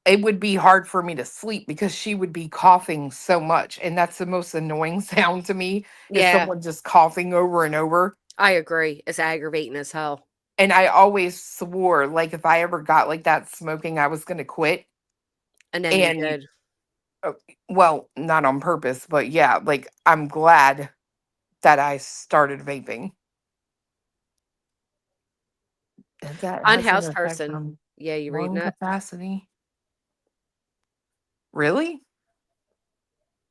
it would be hard for me to sleep because she would be coughing so much. And that's the most annoying sound to me is Yeah, someone just coughing over and over. I agree. It's aggravating as hell. And I always swore, like, if I ever got like that smoking, I was going to quit. And then you And, did. well, not on purpose, but yeah, like, I'm glad that I started vaping. That has an Unhoused effect person. on Yeah, you reading lung that? capacity. Really?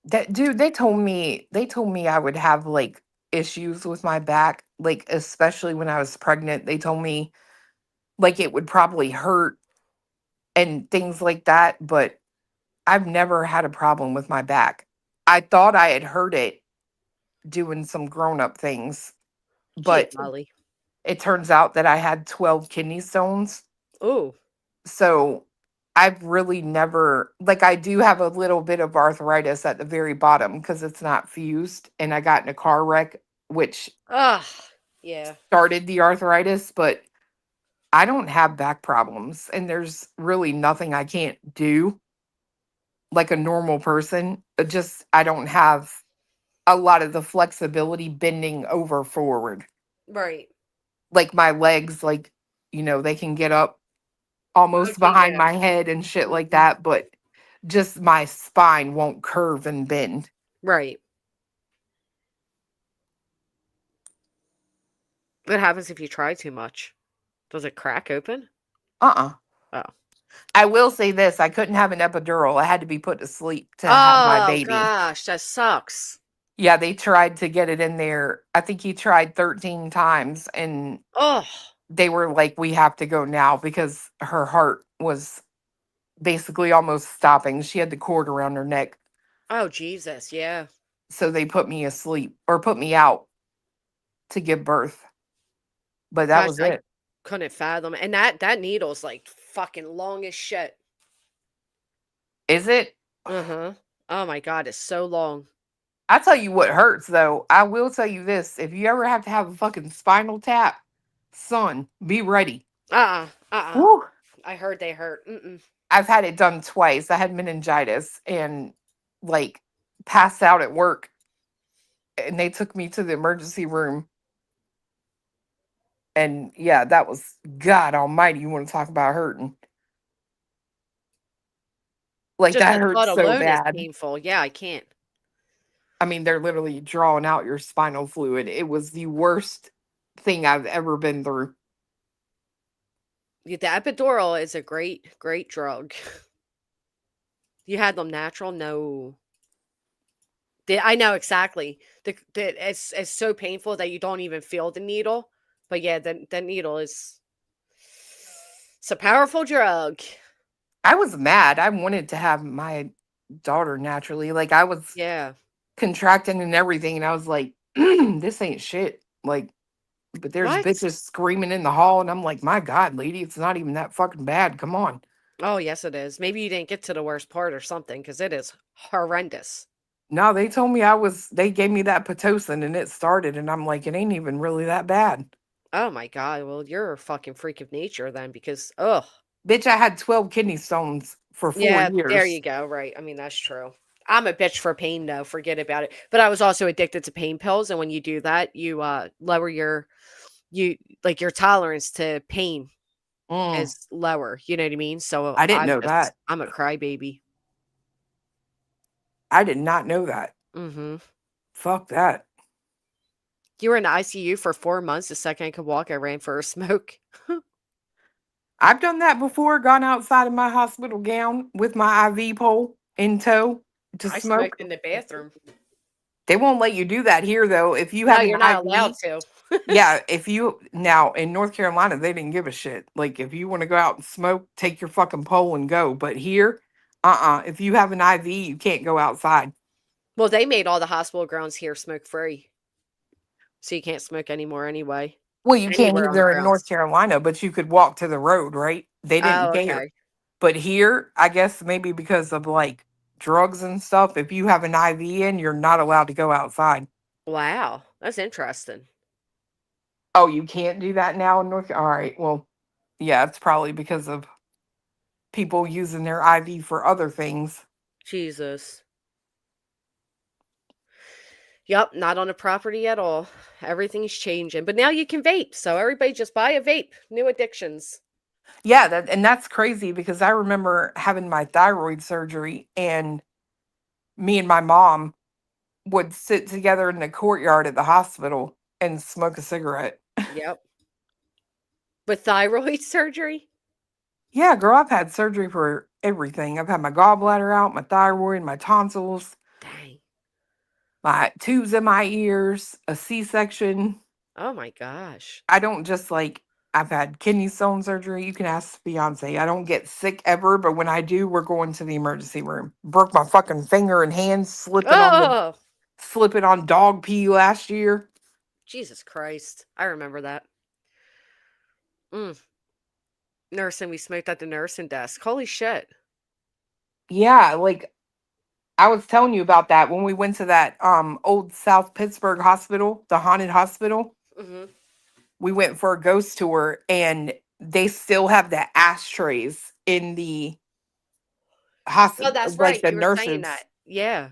That dude, they told me I would have like issues with my back, like especially when I was pregnant. They told me like it would probably hurt and things like that, but I've never had a problem with my back. I thought I had hurt it doing some grown-up things, Gee, but golly. it turns out that I had 12 kidney stones. Oh, So I've really never, like, I do have a little bit of arthritis at the very bottom because it's not fused. And I got in a car wreck, which ugh. Yeah. started the arthritis, but I don't have back problems. And there's really nothing I can't do like a normal person. Just, I don't have a lot of the flexibility bending over forward. Right. Like my legs, like, they can get up almost Okay, behind yeah. my head and shit like Mhm. that, but just my spine won't curve and bend. Right. What happens if you try too much? Does it crack open? Uh-uh. Oh. I will say this, I couldn't have an epidural. I had to be put to sleep to have my Oh baby. gosh, that sucks. Yeah, they tried to get it in there. I think he tried 13 times and Oh, they were like, we have to go now because her heart was basically almost stopping. She had the cord around her neck. oh, Jesus, yeah. So they put me asleep or put me out to give birth. But that Gosh, was I it. couldn't fathom. And that needle's like fucking long as shit. Is it? Uh-huh. Oh my God, it's so long. I tell you what hurts though. I will tell you this. If you ever have to have a fucking spinal tap, son, be ready. Uh-uh. Woo. I heard they hurt. Mm-mm. I've had it done twice. I had meningitis and like passed out at work and they took me to the emergency room. And yeah, that was God almighty. You want to talk about hurting. Like Just that the hurts thought so alone is bad. painful. Yeah, I can't. I mean, they're literally drawing out your spinal fluid. It was the worst thing I've ever been through. Yeah, the epidural is a great, great drug. You had them natural? No. I know exactly. It's so painful that you don't even feel the needle. But yeah, the needle is it's a powerful drug. I was mad. I wanted to have my daughter naturally. Like I was Yeah. contracting and everything, and I was like, this ain't shit. Like, but there's What? bitches screaming in the hall, and I'm like, my God, lady, it's not even that fucking bad. Come on. Oh, yes, it is. Maybe you didn't get to the worst part or something because it is horrendous. No, they told me they gave me that Pitocin and it started, and I'm like, it ain't even really that bad. Oh my God. Well, you're a fucking freak of nature then because, ugh. Bitch, I had 12 kidney stones for 4 Yeah, there you years. go. Right. I mean, that's true. I'm a bitch for pain though. Forget about it. But I was also addicted to pain pills. And when you do that, you lower you like your tolerance to pain Mm, is lower. You know what I mean? So I didn't know that. I'm a crybaby. I did not know that. Mm-hmm. Fuck that. You were in the ICU for 4 months. The second I could walk, I ran for a smoke. I've done that before, gone outside of my hospital gown with my IV pole in tow to I smoke. smoked in the bathroom. They won't let you do that here though. If you No, have an you're not allowed IV, to. yeah, if you now in North Carolina, they didn't give a shit. Like if you want to go out and smoke, take your fucking pole and go. But here, if you have an IV, you can't go outside. Well, they made all the hospital grounds here smoke free. So you can't smoke anymore anyway. Well, you can't Anywhere on the either in North grounds. Carolina, but you could walk to the road, right? They didn't Oh, care. okay. But here, I guess maybe because of like drugs and stuff, if you have an IV in, you're not allowed to go outside. Wow. That's interesting. Oh, you can't do that now in North. All right. Well, yeah, it's probably because of people using their IV for other things. Jesus. Yep, not on a property at all. Everything's changing. But now you can vape. So everybody just buy a vape. New addictions. Yeah, and that's crazy because I remember having my thyroid surgery and me and my mom would sit together in the courtyard at the hospital and smoke a cigarette. Yep. With thyroid surgery? Yeah, girl, I've had surgery for everything. I've had my gallbladder out, my thyroid, my tonsils, Dang. my tubes in my ears, a C-section. Oh my gosh. I don't just like I've had kidney stone surgery. You can ask Beyonce. I don't get sick ever, but when I do, we're going to the emergency room. Broke my fucking finger and hand Oh, slipping on dog pee last year. Jesus Christ. I remember that. Mm. Nursing, we smoked at the nursing desk. Holy shit. Yeah, like I was telling you about that when we went to that old South Pittsburgh hospital, the haunted hospital. Hmm. We went for a ghost tour and they still have the ashtrays in the Oh, hospital, that's like right. the You were saying nurses. that. Yeah.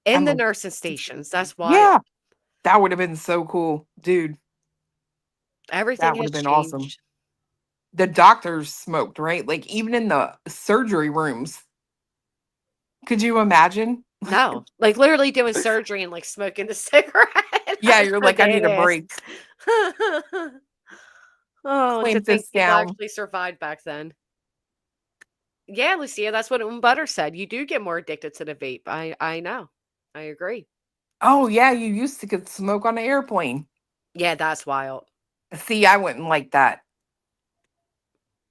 In I'm the like, nursing stations. That's wild. yeah, that would have been so cool, dude. Everything That would has have been awesome. changed. The doctors smoked, right? Like even in the surgery rooms. Could you imagine? No. Like literally doing surgery and like smoking the cigarette. Yeah, That's you're so like, I need a badass. break. Oh, and to Clamp think this people down. actually survived back then. Yeah, Lucia, that's what Butter said. You do get more addicted to the vape. I know. I agree. Oh yeah, you used to get smoke on an airplane. Yeah, that's wild. See, I wouldn't like that.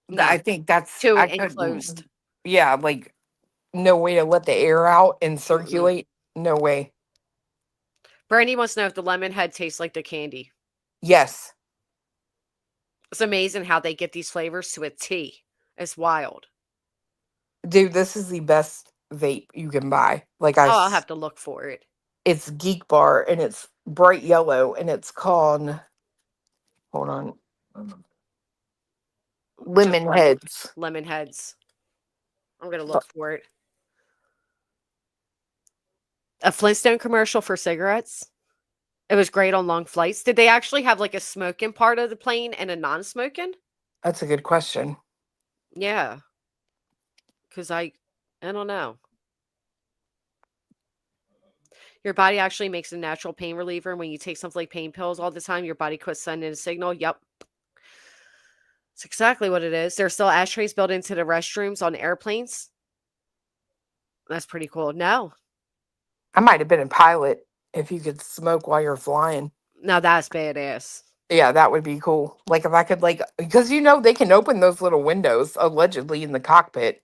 No, I think that's too I enclosed. couldn't. Yeah, like no way to let the air out and Mm-mm. circulate. No way. Brandy wants to know if the lemon head tastes like the candy. Yes, It's amazing how they get these flavors to a T. It's wild. dude, this is the best vape you can buy. Like Oh, I'll have to look for it. it's Geek Bar and it's bright yellow and it's called. Hold on. Lemon Just Heads. lemon heads. I'm gonna look for it. A Flintstone commercial for cigarettes. It was great on long flights. Did they actually have like a smoking part of the plane and a non-smoking? That's a good question. Yeah. Because I don't know. Your body actually makes a natural pain reliever. When you take something like pain pills all the time, your body quits sending a signal. Yep. It's exactly what it is. There's still ashtrays built into the restrooms on airplanes. That's pretty cool. No. I might have been a pilot if you could smoke while you're flying. Now that's badass. Yeah, that would be cool. Like if I could because they can open those little windows allegedly in the cockpit.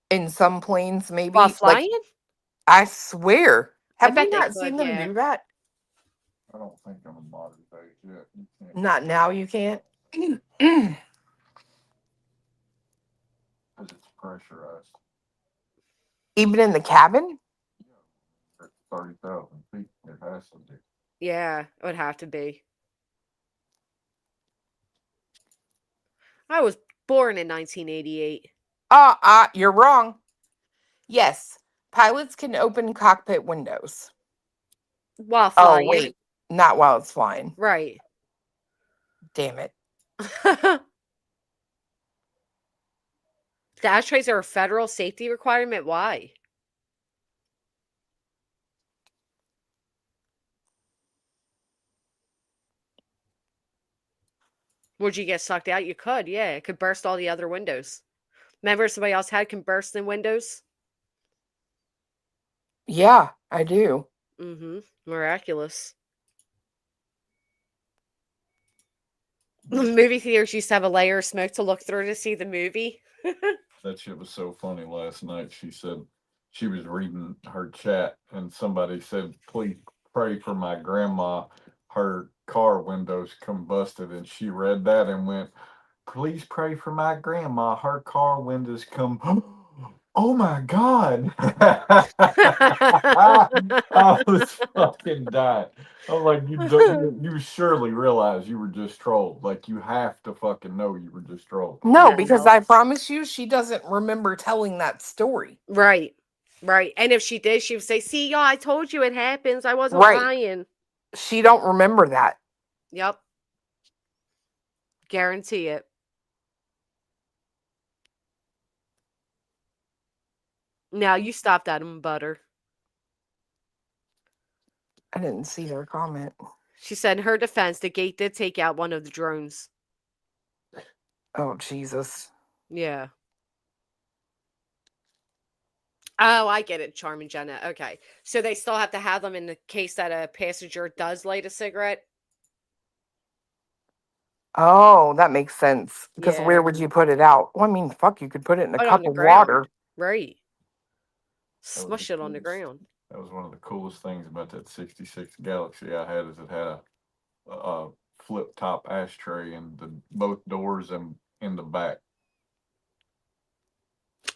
In some planes, maybe. While Like flying? I swear. I Have you bet they not seen could, them yeah. do that? I don't think I'm a modern age yet. You can't. Not now, you can't. Because it's pressurized. Even in the cabin? At 30,000 feet, it has to be. Yeah, it would have to be. I was born in 1988. You're wrong. Yes, pilots can open cockpit windows. While Oh, flying. wait. Not while it's flying. Right. Damn it. The ashtrays are a federal safety requirement. Why? Would you get sucked out? You could, yeah. It could burst all the other windows. Remember somebody else can burst in windows? Yeah, I do. Mm-hmm. Miraculous. The movie theaters used to have a layer of smoke to look through to see the movie. That shit was so funny last night. She said she was reading her chat and somebody said, please pray for my grandma. Her car windows combusted. And she read that and went, please pray for my grandma. Her car windows come. Oh my God. I was fucking dying. I'm like, you surely realize you were just trolled. Like, you have to fucking know you were just trolled. No, Yeah, because no. I promise you, she doesn't remember telling that story. Right. Right. And if she did, she would say, see, y'all, I told you it happens. I wasn't Right. lying. She don't remember that. Yep. Guarantee it. Now you stop that in butter. I didn't see her comment. She said in her defense, the gate did take out one of the drones. Oh, Jesus. Yeah. Oh, I get it, Charm and Jenna. Okay. So they still have to have them in the case that a passenger does light a cigarette? Oh, that makes sense. Because Yeah. where would you put it out? Well, I mean, fuck, you could put it in a Put it cup on the of ground. water. Right. That was Smush the it on the coolest- ground. That was one of the coolest things about that 66 Galaxy I had is it had a flip top ashtray in both doors and in the back.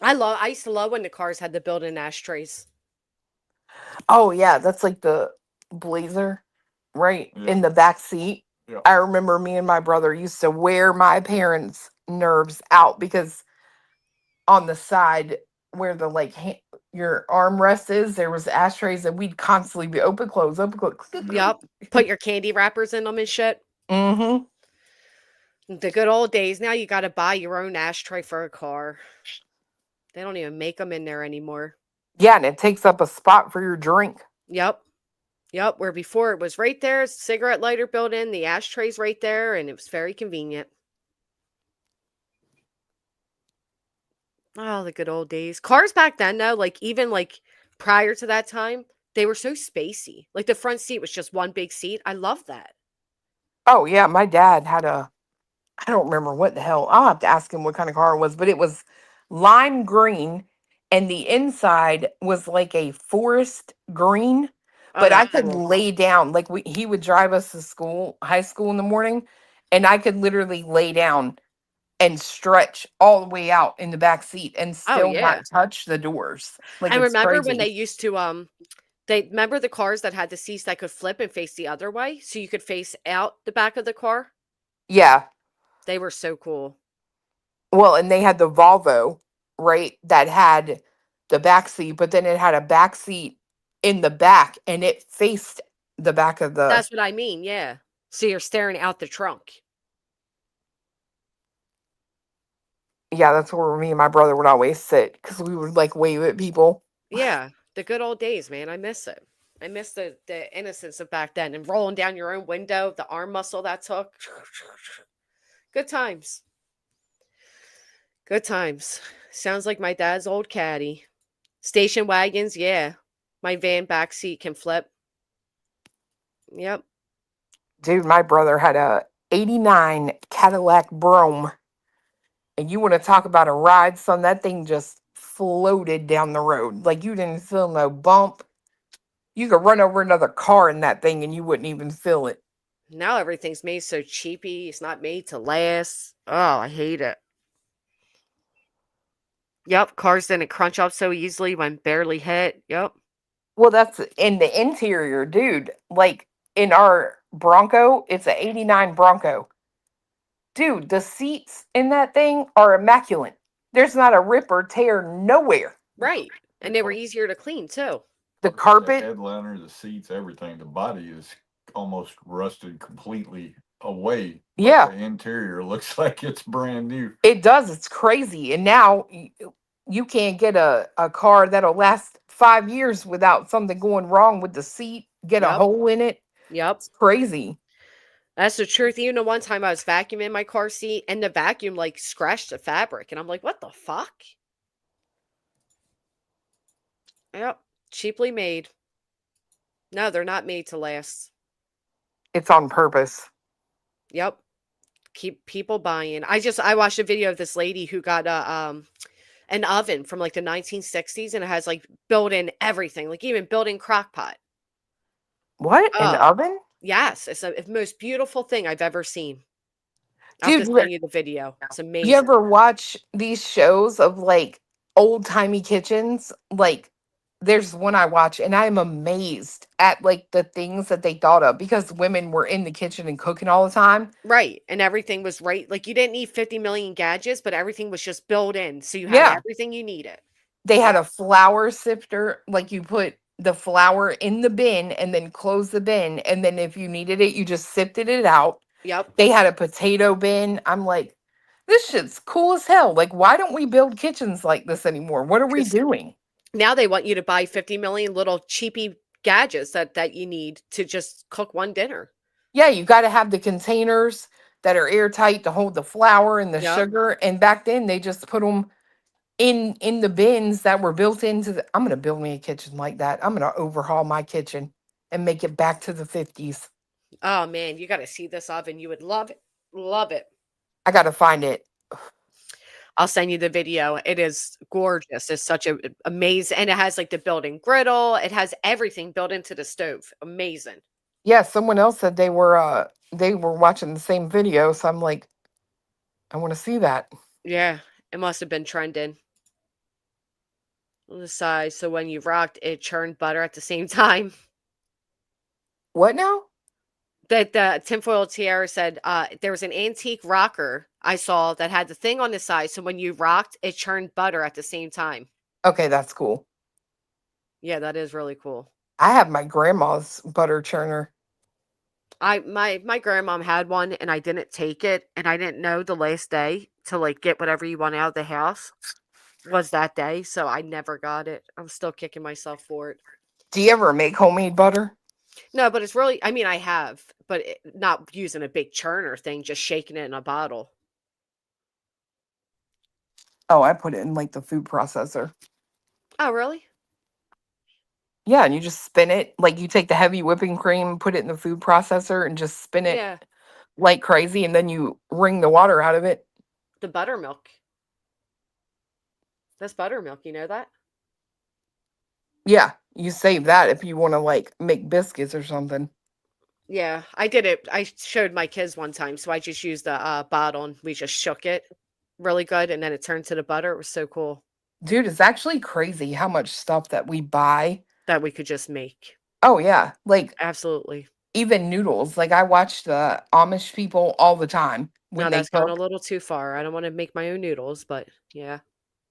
I used to love when the cars had the built-in ashtrays. Oh, yeah, that's like the Blazer, right? Yeah. In the back seat. Yeah. I remember me and my brother used to wear my parents' nerves out because on the side where the your armrest is, there was ashtrays and we'd constantly be open, close, open, close. Yep. Put your candy wrappers in them and shit. Mm-hmm. The good old days. Now you got to buy your own ashtray for a car. They don't even make them in there anymore. Yeah, and it takes up a spot for your drink. Yep. Yep. Where before it was right there, cigarette lighter built in, the ashtray's right there, and it was very convenient. Oh, the good old days. Cars back then, though, like even like prior to that time, they were so spacey. Like the front seat was just one big seat. I love that. Oh yeah, my dad had a, I don't remember what the hell. I'll have to ask him what kind of car it was, but it was lime green and the inside was like a forest green, Oh, but I that's could cool. lay down. Like he would drive us to school, high school in the morning, and I could literally lay down and stretch all the way out in the back seat and Oh still yeah. not touch the doors. Like And it's remember when crazy. they used to they remember the cars that had the seats that could flip and face the other way so you could face out the back of the car? Yeah. They were so cool. Well, and they had the Volvo, right, that had the back seat, but then it had a back seat in the back and it faced the back of the. That's what I mean, yeah. So you're staring out the trunk. Yeah, that's where me and my brother would always sit because we would like wave at people. Yeah, the good old days, man. I miss it. I miss the innocence of back then and rolling down your own window, the arm muscle that took. Good times. Good times. Sounds like my dad's old caddy. Station wagons, yeah. My van back seat can flip. Yep. Dude, my brother had a 89 Cadillac Brougham. And you want to talk about a ride, son, that thing just floated down the road. Like you didn't feel no bump. You could run over another car in that thing and you wouldn't even feel it. Now everything's made so cheapy. It's not made to last. Oh, I hate it. Yep, cars didn't crunch up so easily when barely hit. Yep. Well, that's in the interior, dude. Like in our Bronco, it's a 89 Bronco. Dude, the seats in that thing are immaculate. There's not a rip or tear nowhere. Right. And they were easier to clean too. The The carpet, headliner, the seats, everything. The body is almost rusted completely away. But yeah, the interior looks like it's brand new. it does. It's crazy. And now you can't get a car that'll last 5 years without something going wrong with the seat, get a Yep. hole in it. Yep. It's crazy. That's the truth. Even the one time I was vacuuming my car seat and the vacuum like scratched the fabric. And I'm like, what the fuck? Yep. Cheaply made. No, they're not made to last. It's on purpose. Yep. Keep people buying. I watched a video of this lady who got an oven from like the 1960s and it has like built-in everything, like even built-in crock pot. What? An Oh, oven? yes. It's the most beautiful thing I've ever seen. I'll have Dude, to send you the video. It's you amazing. ever watch these shows of like old timey kitchens? Like, there's one I watch, and I'm amazed at like the things that they thought of because women were in the kitchen and cooking all the time. Right. And everything was right. Like you didn't need 50 million gadgets, but everything was just built in. So you had Yeah, everything you needed. they had Yep. a flour sifter, like you put the flour in the bin and then close the bin, and then if you needed it, you just sifted it out. Yep. They had a potato bin. I'm like, this shit's cool as hell. Like, why don't we build kitchens like this anymore? What are we 'Cause doing? now they want you to buy 50 million little cheapy gadgets that you need to just cook one dinner. Yeah, you got to have the containers that are airtight to hold the flour and the Yep. sugar. And back then, they just put them in the bins that were built into the. I'm gonna build me a kitchen like that. I'm gonna overhaul my kitchen and make it back to the 50s. Oh man, you got to see this oven. You would love it. Love it. I gotta find it. I'll send you the video. It is gorgeous. It's such a amazing, and it has like the built-in griddle. It has everything built into the stove. Amazing. Yeah, someone else said they were watching the same video, so I'm like, I want to see that. Yeah, it must have been trending on the side. So when you rocked, it churned butter at the same time. What now? That the tinfoil tiara said there was an antique rocker I saw that had the thing on the side. So when you rocked, it churned butter at the same time. Okay, that's cool. Yeah, that is really cool. I have my grandma's butter churner. My grandmom had one and I didn't take it and I didn't know the last day to like get whatever you want out of the house was that day, so I never got it. I'm still kicking myself for it. Do you ever make homemade butter? No, but it's really, I mean, I have, but not using a big churner thing, just shaking it in a bottle. Oh, I put it in like the food processor. Oh, really? Yeah, and you just spin it. Like you take the heavy whipping cream, put it in the food processor, and just spin it Yeah, like crazy, and then you wring the water out of it. the buttermilk. That's buttermilk, you know that? Yeah, you save that if you want to like make biscuits or something. Yeah, I did it. I showed my kids one time, so I just used the bottle and we just shook it really good, and then it turned to the butter. It was so cool Dude, it's actually crazy how much stuff that we buy. that we could just make. Oh yeah, like Absolutely. even noodles. Like I watch the Amish people all the time No, when they that's gone a cook. little too far. I don't want to make my own noodles, but yeah.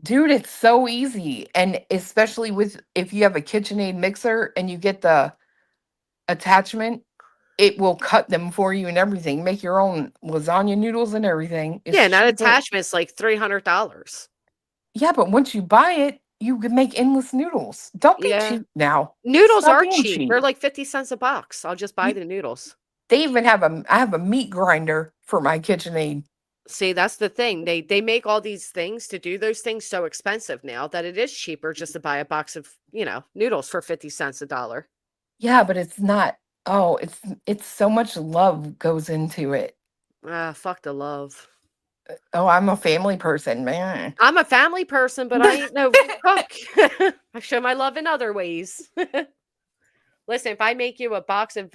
Dude, it's so easy. And especially with if you have a KitchenAid mixer and you get the attachment, it will cut them for you and everything. Make your own lasagna noodles and everything. Yeah, It's and that cheaper. attachment's like $300. Yeah, but once you buy it, you can make endless noodles. Don't be Yeah. cheap now. Noodles Stop are being cheap. They're cheap. like 50 cents a box. I'll just buy You, the noodles. they even have I have a meat grinder for my KitchenAid. See, that's the thing. They make all these things to do those things so expensive now that it is cheaper just to buy a box of, noodles for 50 cents a dollar. Yeah, but it's not. Oh, it's so much love goes into it. Ah, fuck the love. Oh, I'm a family person, man. I'm a family person, but I ain't no cook. I show my love in other ways. Listen, if I make you a box of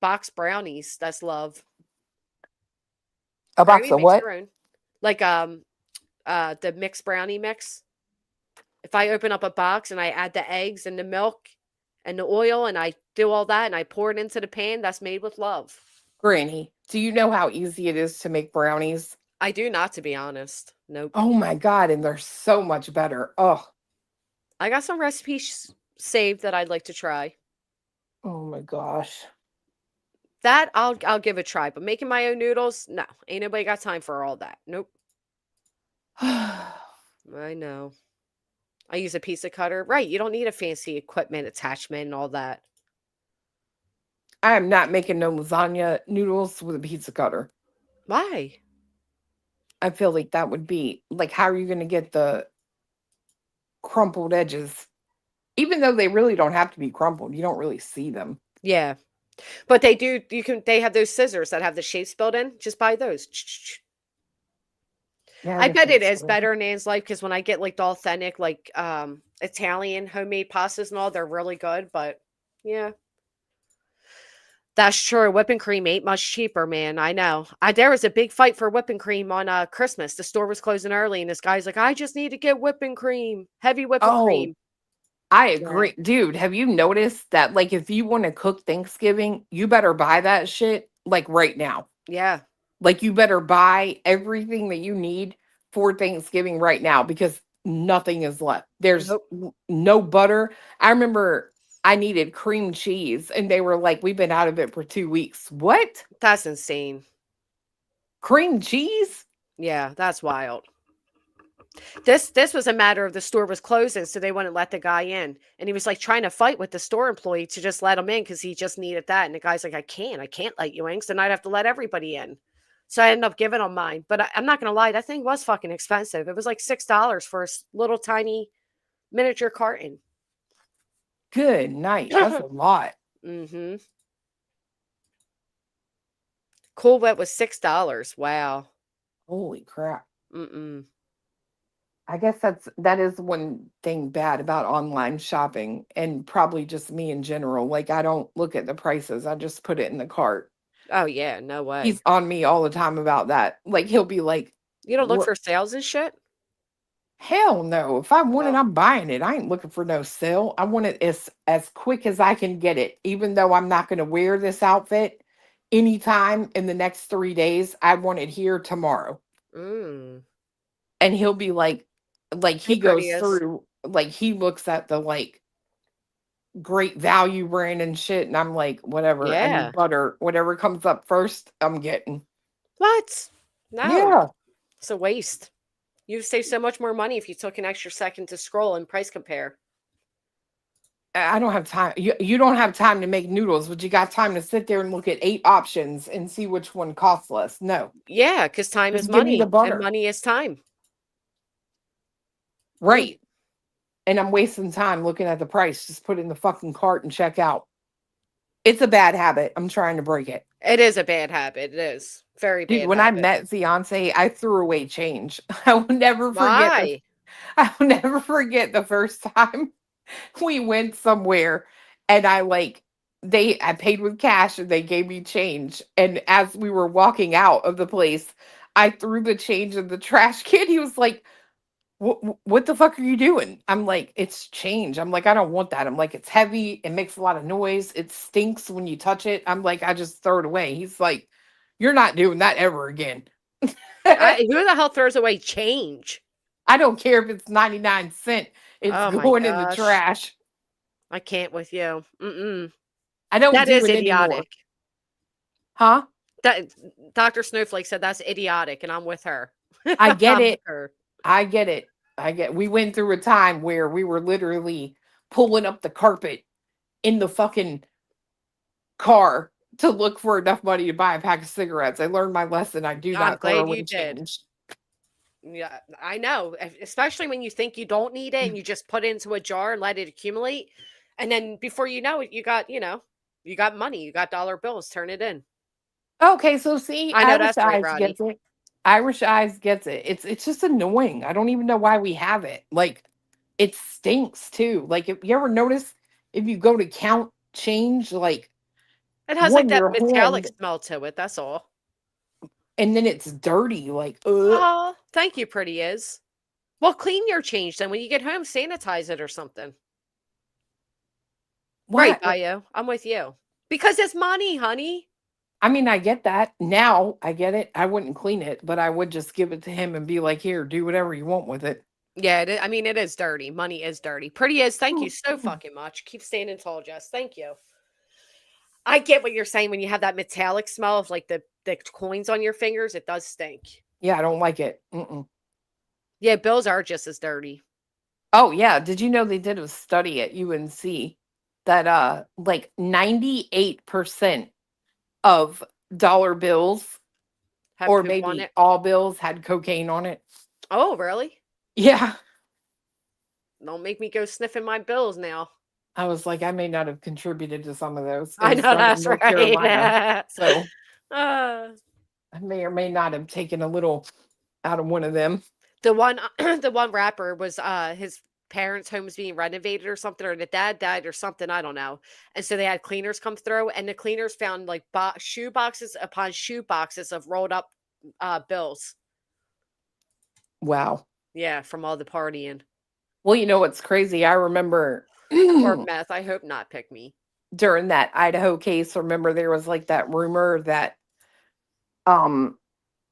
box brownies, that's love. A Or I box mean of mix what? your own. Like the mixed brownie mix. If I open up a box and I add the eggs and the milk and the oil and I do all that and I pour it into the pan, that's made with love. Granny, do you know how easy it is to make brownies? I do not, to be honest. Nope. Oh my God, and they're so much better. Oh, I got some recipes saved that I'd like to try. oh my gosh. That I'll give a try, but making my own noodles, no, ain't nobody got time for all that. Nope. I know. I use a pizza cutter. Right, you don't need a fancy equipment attachment and all that. I am not making no lasagna noodles with a pizza cutter. Why? I feel like that would be like, how are you going to get the crumpled edges? Even though they really don't have to be crumpled, you don't really see them. Yeah. But they do, they have those scissors that have the shapes built in. Just buy those. Yeah, I guess bet it that's is true. better in Nan's life because when I get like the authentic, like Italian homemade pastas and all, they're really good. But yeah. That's true. Whipping cream ain't much cheaper, man. I know. There was a big fight for whipping cream on Christmas. The store was closing early, and this guy's like, "I just need to get whipping cream, heavy whipping Oh, cream." I Yeah, agree. Dude, have you noticed that like if you want to cook Thanksgiving, you better buy that shit like right now. yeah. Like you better buy everything that you need for Thanksgiving right now because nothing is left. There's Nope. no butter. I remember I needed cream cheese and they were like, "We've been out of it for 2 weeks." What? That's insane. Cream cheese? Yeah, that's wild. This was a matter of the store was closing, so they wouldn't let the guy in, and he was like trying to fight with the store employee to just let him in because he just needed that, and the guy's like, I can't let you in, because then I'd have to let everybody in. So I ended up giving him mine, but I'm not gonna lie, that thing was fucking expensive. It was like $6 for a little tiny miniature carton. Good night. That's a lot. Mm-hmm. Cool Wet was $6. Wow. Holy crap. Mm-mm. I guess that is one thing bad about online shopping and probably just me in general. Like I don't look at the prices. I just put it in the cart. Oh yeah, no way. He's on me all the time about that. Like he'll be like, You don't look "What? for sales and shit? Hell no. If I want it, Oh. I'm buying it. I ain't looking for no sale. I want it as quick as I can get it. Even though I'm not going to wear this outfit anytime in the next 3 days, I want it here tomorrow." Mm. And he'll be like Hey, he goes Proteus. through like he looks at the like great value brand and shit, and I'm like, whatever, I need Yeah. butter. Whatever comes up first, I'm getting. What? No. Yeah. It's a waste. You'd save so much more money if you took an extra second to scroll and price compare. I don't have time. You don't have time to make noodles, but you got time to sit there and look at 8 options and see which one costs less. No. Yeah, because time is Just give me the money and butter. money is time. Right. and I'm wasting time looking at the price. Just put it in the fucking cart and check out. It's a bad habit. I'm trying to break it. It is a bad habit. It is very Dude, bad when I habit. met fiance, I threw away change. I will never forget this. Why? I will never forget the first time we went somewhere and I paid with cash and they gave me change. And as we were walking out of the place, I threw the change in the trash can. He was like, what the fuck are you doing? I'm like, it's change. I'm like, I don't want that. I'm like, it's heavy. It makes a lot of noise. It stinks when you touch it. I'm like, I just throw it away. He's like, you're not doing that ever again. Who the hell throws away change? I don't care if it's 99 cents. It's Oh my going in the gosh. trash. I can't with you. I don't That do is it anymore. idiotic. Huh? That Dr. Snowflake said that's idiotic, and I'm with her. I get I'm it. with her. I get it. We went through a time where we were literally pulling up the carpet in the fucking car to look for enough money to buy a pack of cigarettes. I learned my lesson. I do I'm not throw glad away you did. change. Yeah, I know. Especially when you think you don't need it and you just put it into a jar and let it accumulate. And then before you know it, you got money. You got dollar bills. Turn it in. Okay, so see, I know Irish that's right, Eyes Roddy. gets it. Irish Eyes gets it. It's just annoying. I don't even know why we have it. Like, it stinks too. Like, if you ever notice, if you go to count change, like It has like that your metallic hand, smell to it. That's all. and then it's dirty. Like, Oh, thank you, pretty is. Well, clean your change then. When you get home, sanitize it or something. Right, what? Bio. I'm with you. Because it's money, honey. I mean, I get that. Now I get it. I wouldn't clean it, but I would just give it to him and be like, here, do whatever you want with it. Yeah, I mean, it is dirty. Money is dirty. Pretty is. Thank you so fucking much. Keep standing tall, Jess. Thank you. I get what you're saying when you have that metallic smell of like the coins on your fingers. It does stink. Yeah, I don't like it. Mm-mm. Yeah, bills are just as dirty. Oh, yeah. Did you know they did a study at UNC that like 98% of dollar bills Have or poop on maybe it. all bills had cocaine on it? Oh, really? Yeah. Don't make me go sniffing my bills now. I was like, I may not have contributed to some of those. It I was know done in that's North right. Carolina. So Uh, I may or may not have taken a little out of one of them. the one rapper was his parents' home was being renovated or something, or the dad died or something. I don't know. And so they had cleaners come through, and the cleaners found like shoe boxes upon shoe boxes of rolled up bills. Wow. Yeah, from all the partying. Well, you know what's crazy? I remember Or meth. I hope not. Pick me. during that Idaho case, remember there was like that rumor that Xana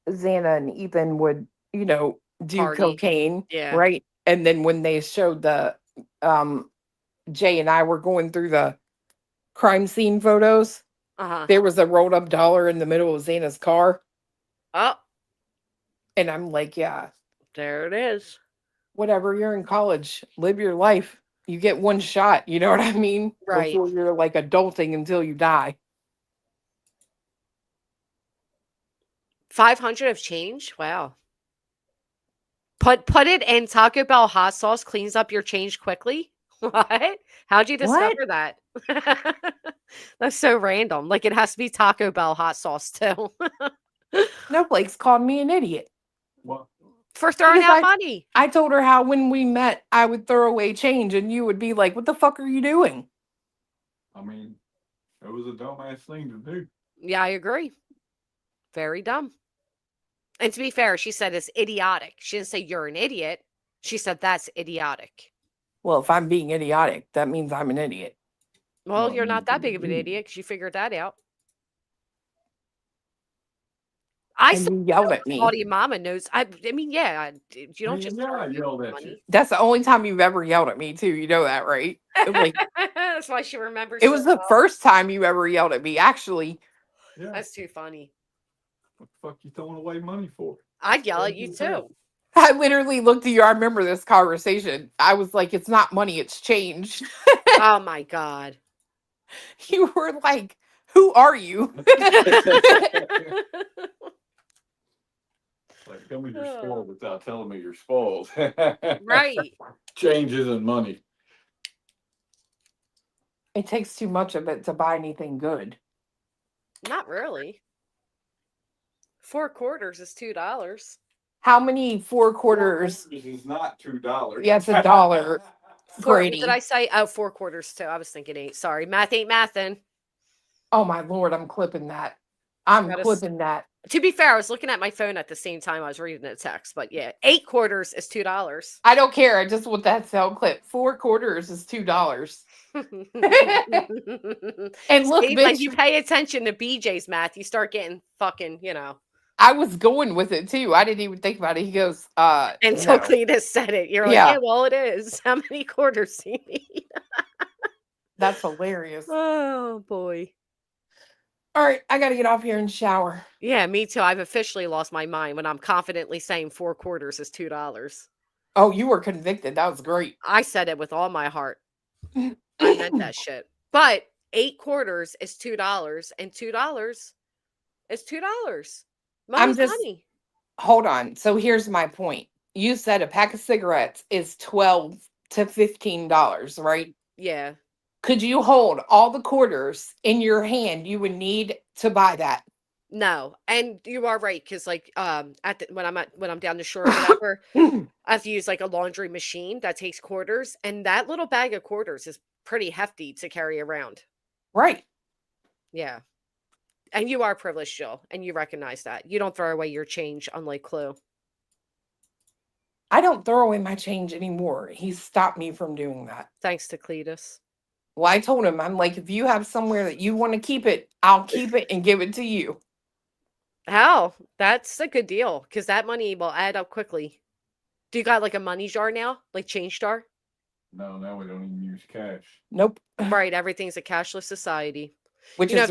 and Ethan would, do Party. cocaine, Yeah. right? And then when they showed the Jay and I were going through the crime scene photos, there was a rolled up dollar in the middle of Xana's car. Oh. And I'm like, yeah. There it is. Whatever, you're in college, live your life. You get one shot, you know what I mean? Right. Before you're like adulting until you die. 500 of change? Wow. Put it in Taco Bell hot sauce cleans up your change quickly? What? How'd you discover that? That's so random. Like, it has to be Taco Bell hot sauce, too. Snowflake's called me an idiot. What? For throwing Because out money. I told her how when we met, I would throw away change and you would be like, what the fuck are you doing? I mean, it was a dumbass thing to do. Yeah, I agree. Very dumb. And to be fair, she said it's idiotic. She didn't say you're an idiot. She said that's idiotic. Well, if I'm being idiotic, that means I'm an idiot. Well, you're not that big of an idiot because you figured that out. And you yelled at me. All your mama knows. I mean, yeah, you don't just I yelled at you. That's the only time you've ever yelled at me, too. You know that, right? Like, that's why she remembers. it was the first time you ever yelled at me, actually. Yeah. That's too funny. What the fuck you throwing away money for? I'd yell at you too. I literally looked at you. I remember this conversation. I was like, it's not money, it's change. Oh my God. You were like, who are you? Like, tell me you're spoiled without telling me you're spoiled. Right. Change isn't money. It takes too much of it to buy anything good. Not really. 4 quarters is $2. How many 4 quarters? Is not $2. Yeah, it's $1. What did Brady. I say? Oh, 4 quarters too. I was thinking 8. Sorry. Math ain't mathin'. Oh my Lord, I'm clipping that. I'm clipping that. To be fair, I was looking at my phone at the same time I was reading the text, but yeah, 8 quarters is $2. I don't care. I just want that sound clip. 4 quarters is $2. And look, See, bitch, when you pay attention to BJ's math, you start getting fucking, I was going with it too. I didn't even think about it. He goes, until no. Cletus said it. You're like, Yeah. yeah, well, it is. How many quarters do you need? That's hilarious. Oh boy. All right, I gotta get off here and shower. Yeah, me too. I've officially lost my mind when I'm confidently saying 4 quarters is $2. Oh, you were convicted. That was great. I said it with all my heart. I meant that shit. But 8 quarters is $2, and $2 is $2. Money's money. Hold on. So here's my point. You said a pack of cigarettes is $12 to $15, right? Yeah. Could you hold all the quarters in your hand you would need to buy that? No, and you are right because when I'm down the shore or whatever, I have to use like a laundry machine that takes quarters, and that little bag of quarters is pretty hefty to carry around. Right. Yeah, and you are privileged, Jill, and you recognize that. You don't throw away your change, unlike Clue. I don't throw away my change anymore. He stopped me from doing that. Thanks to Cletus. Well, I told him, I'm like, if you have somewhere that you want to keep it, I'll keep it and give it to you. How? That's a good deal because that money will add up quickly. Do you got like a money jar now, like change jar? No, now we don't even use cash. Nope. Right, everything's a cashless society. Which is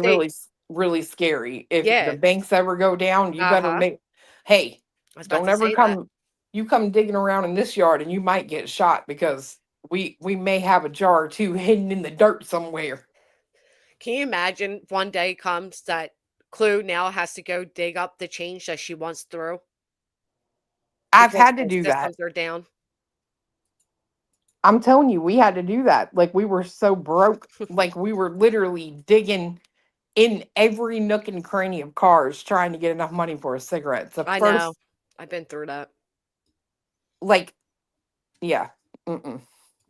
really scary. If the banks ever go down, you better make. Hey, don't ever come. You come digging around in this yard, and you might get shot because we may have a jar or two hidden in the dirt somewhere. Can you imagine one day comes that Clue now has to go dig up the change that she once threw? I've had to do that. Systems are down. I'm telling you, we had to do that. Like we were so broke. Like we were literally digging in every nook and cranny of cars trying to get enough money for a cigarette. I know. I've been through that. Like, yeah. Mm-mm.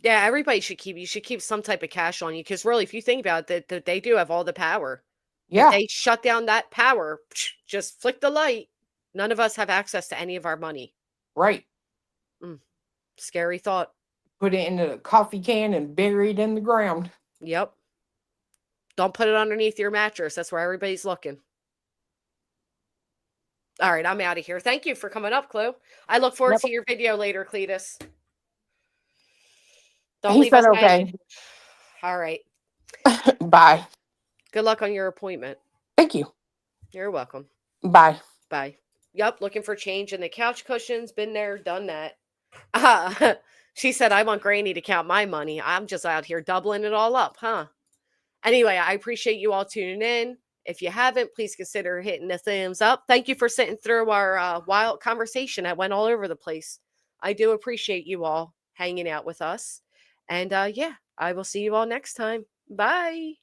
Yeah, everybody should keep some type of cash on you because really, if you think about it, that they do have all the power. Yeah. If they shut down that power, just flick the light. None of us have access to any of our money. Right. Scary thought. Put it in a coffee can and bury it in the ground. Yep. Don't put it underneath your mattress. That's where everybody's looking. All right, I'm out of here. Thank you for coming up, Clue. I look forward to your video later, Cletus. Don't leave us hanging. All right. Bye. Good luck on your appointment. Thank you. You're welcome. Bye. Bye. Yep, looking for change in the couch cushions. Been there, done that. She said, I want Granny to count my money. I'm just out here doubling it all up, huh? Anyway, I appreciate you all tuning in. If you haven't, please consider hitting the thumbs up. Thank you for sitting through our wild conversation that went all over the place. I do appreciate you all hanging out with us. And yeah, I will see you all next time. Bye.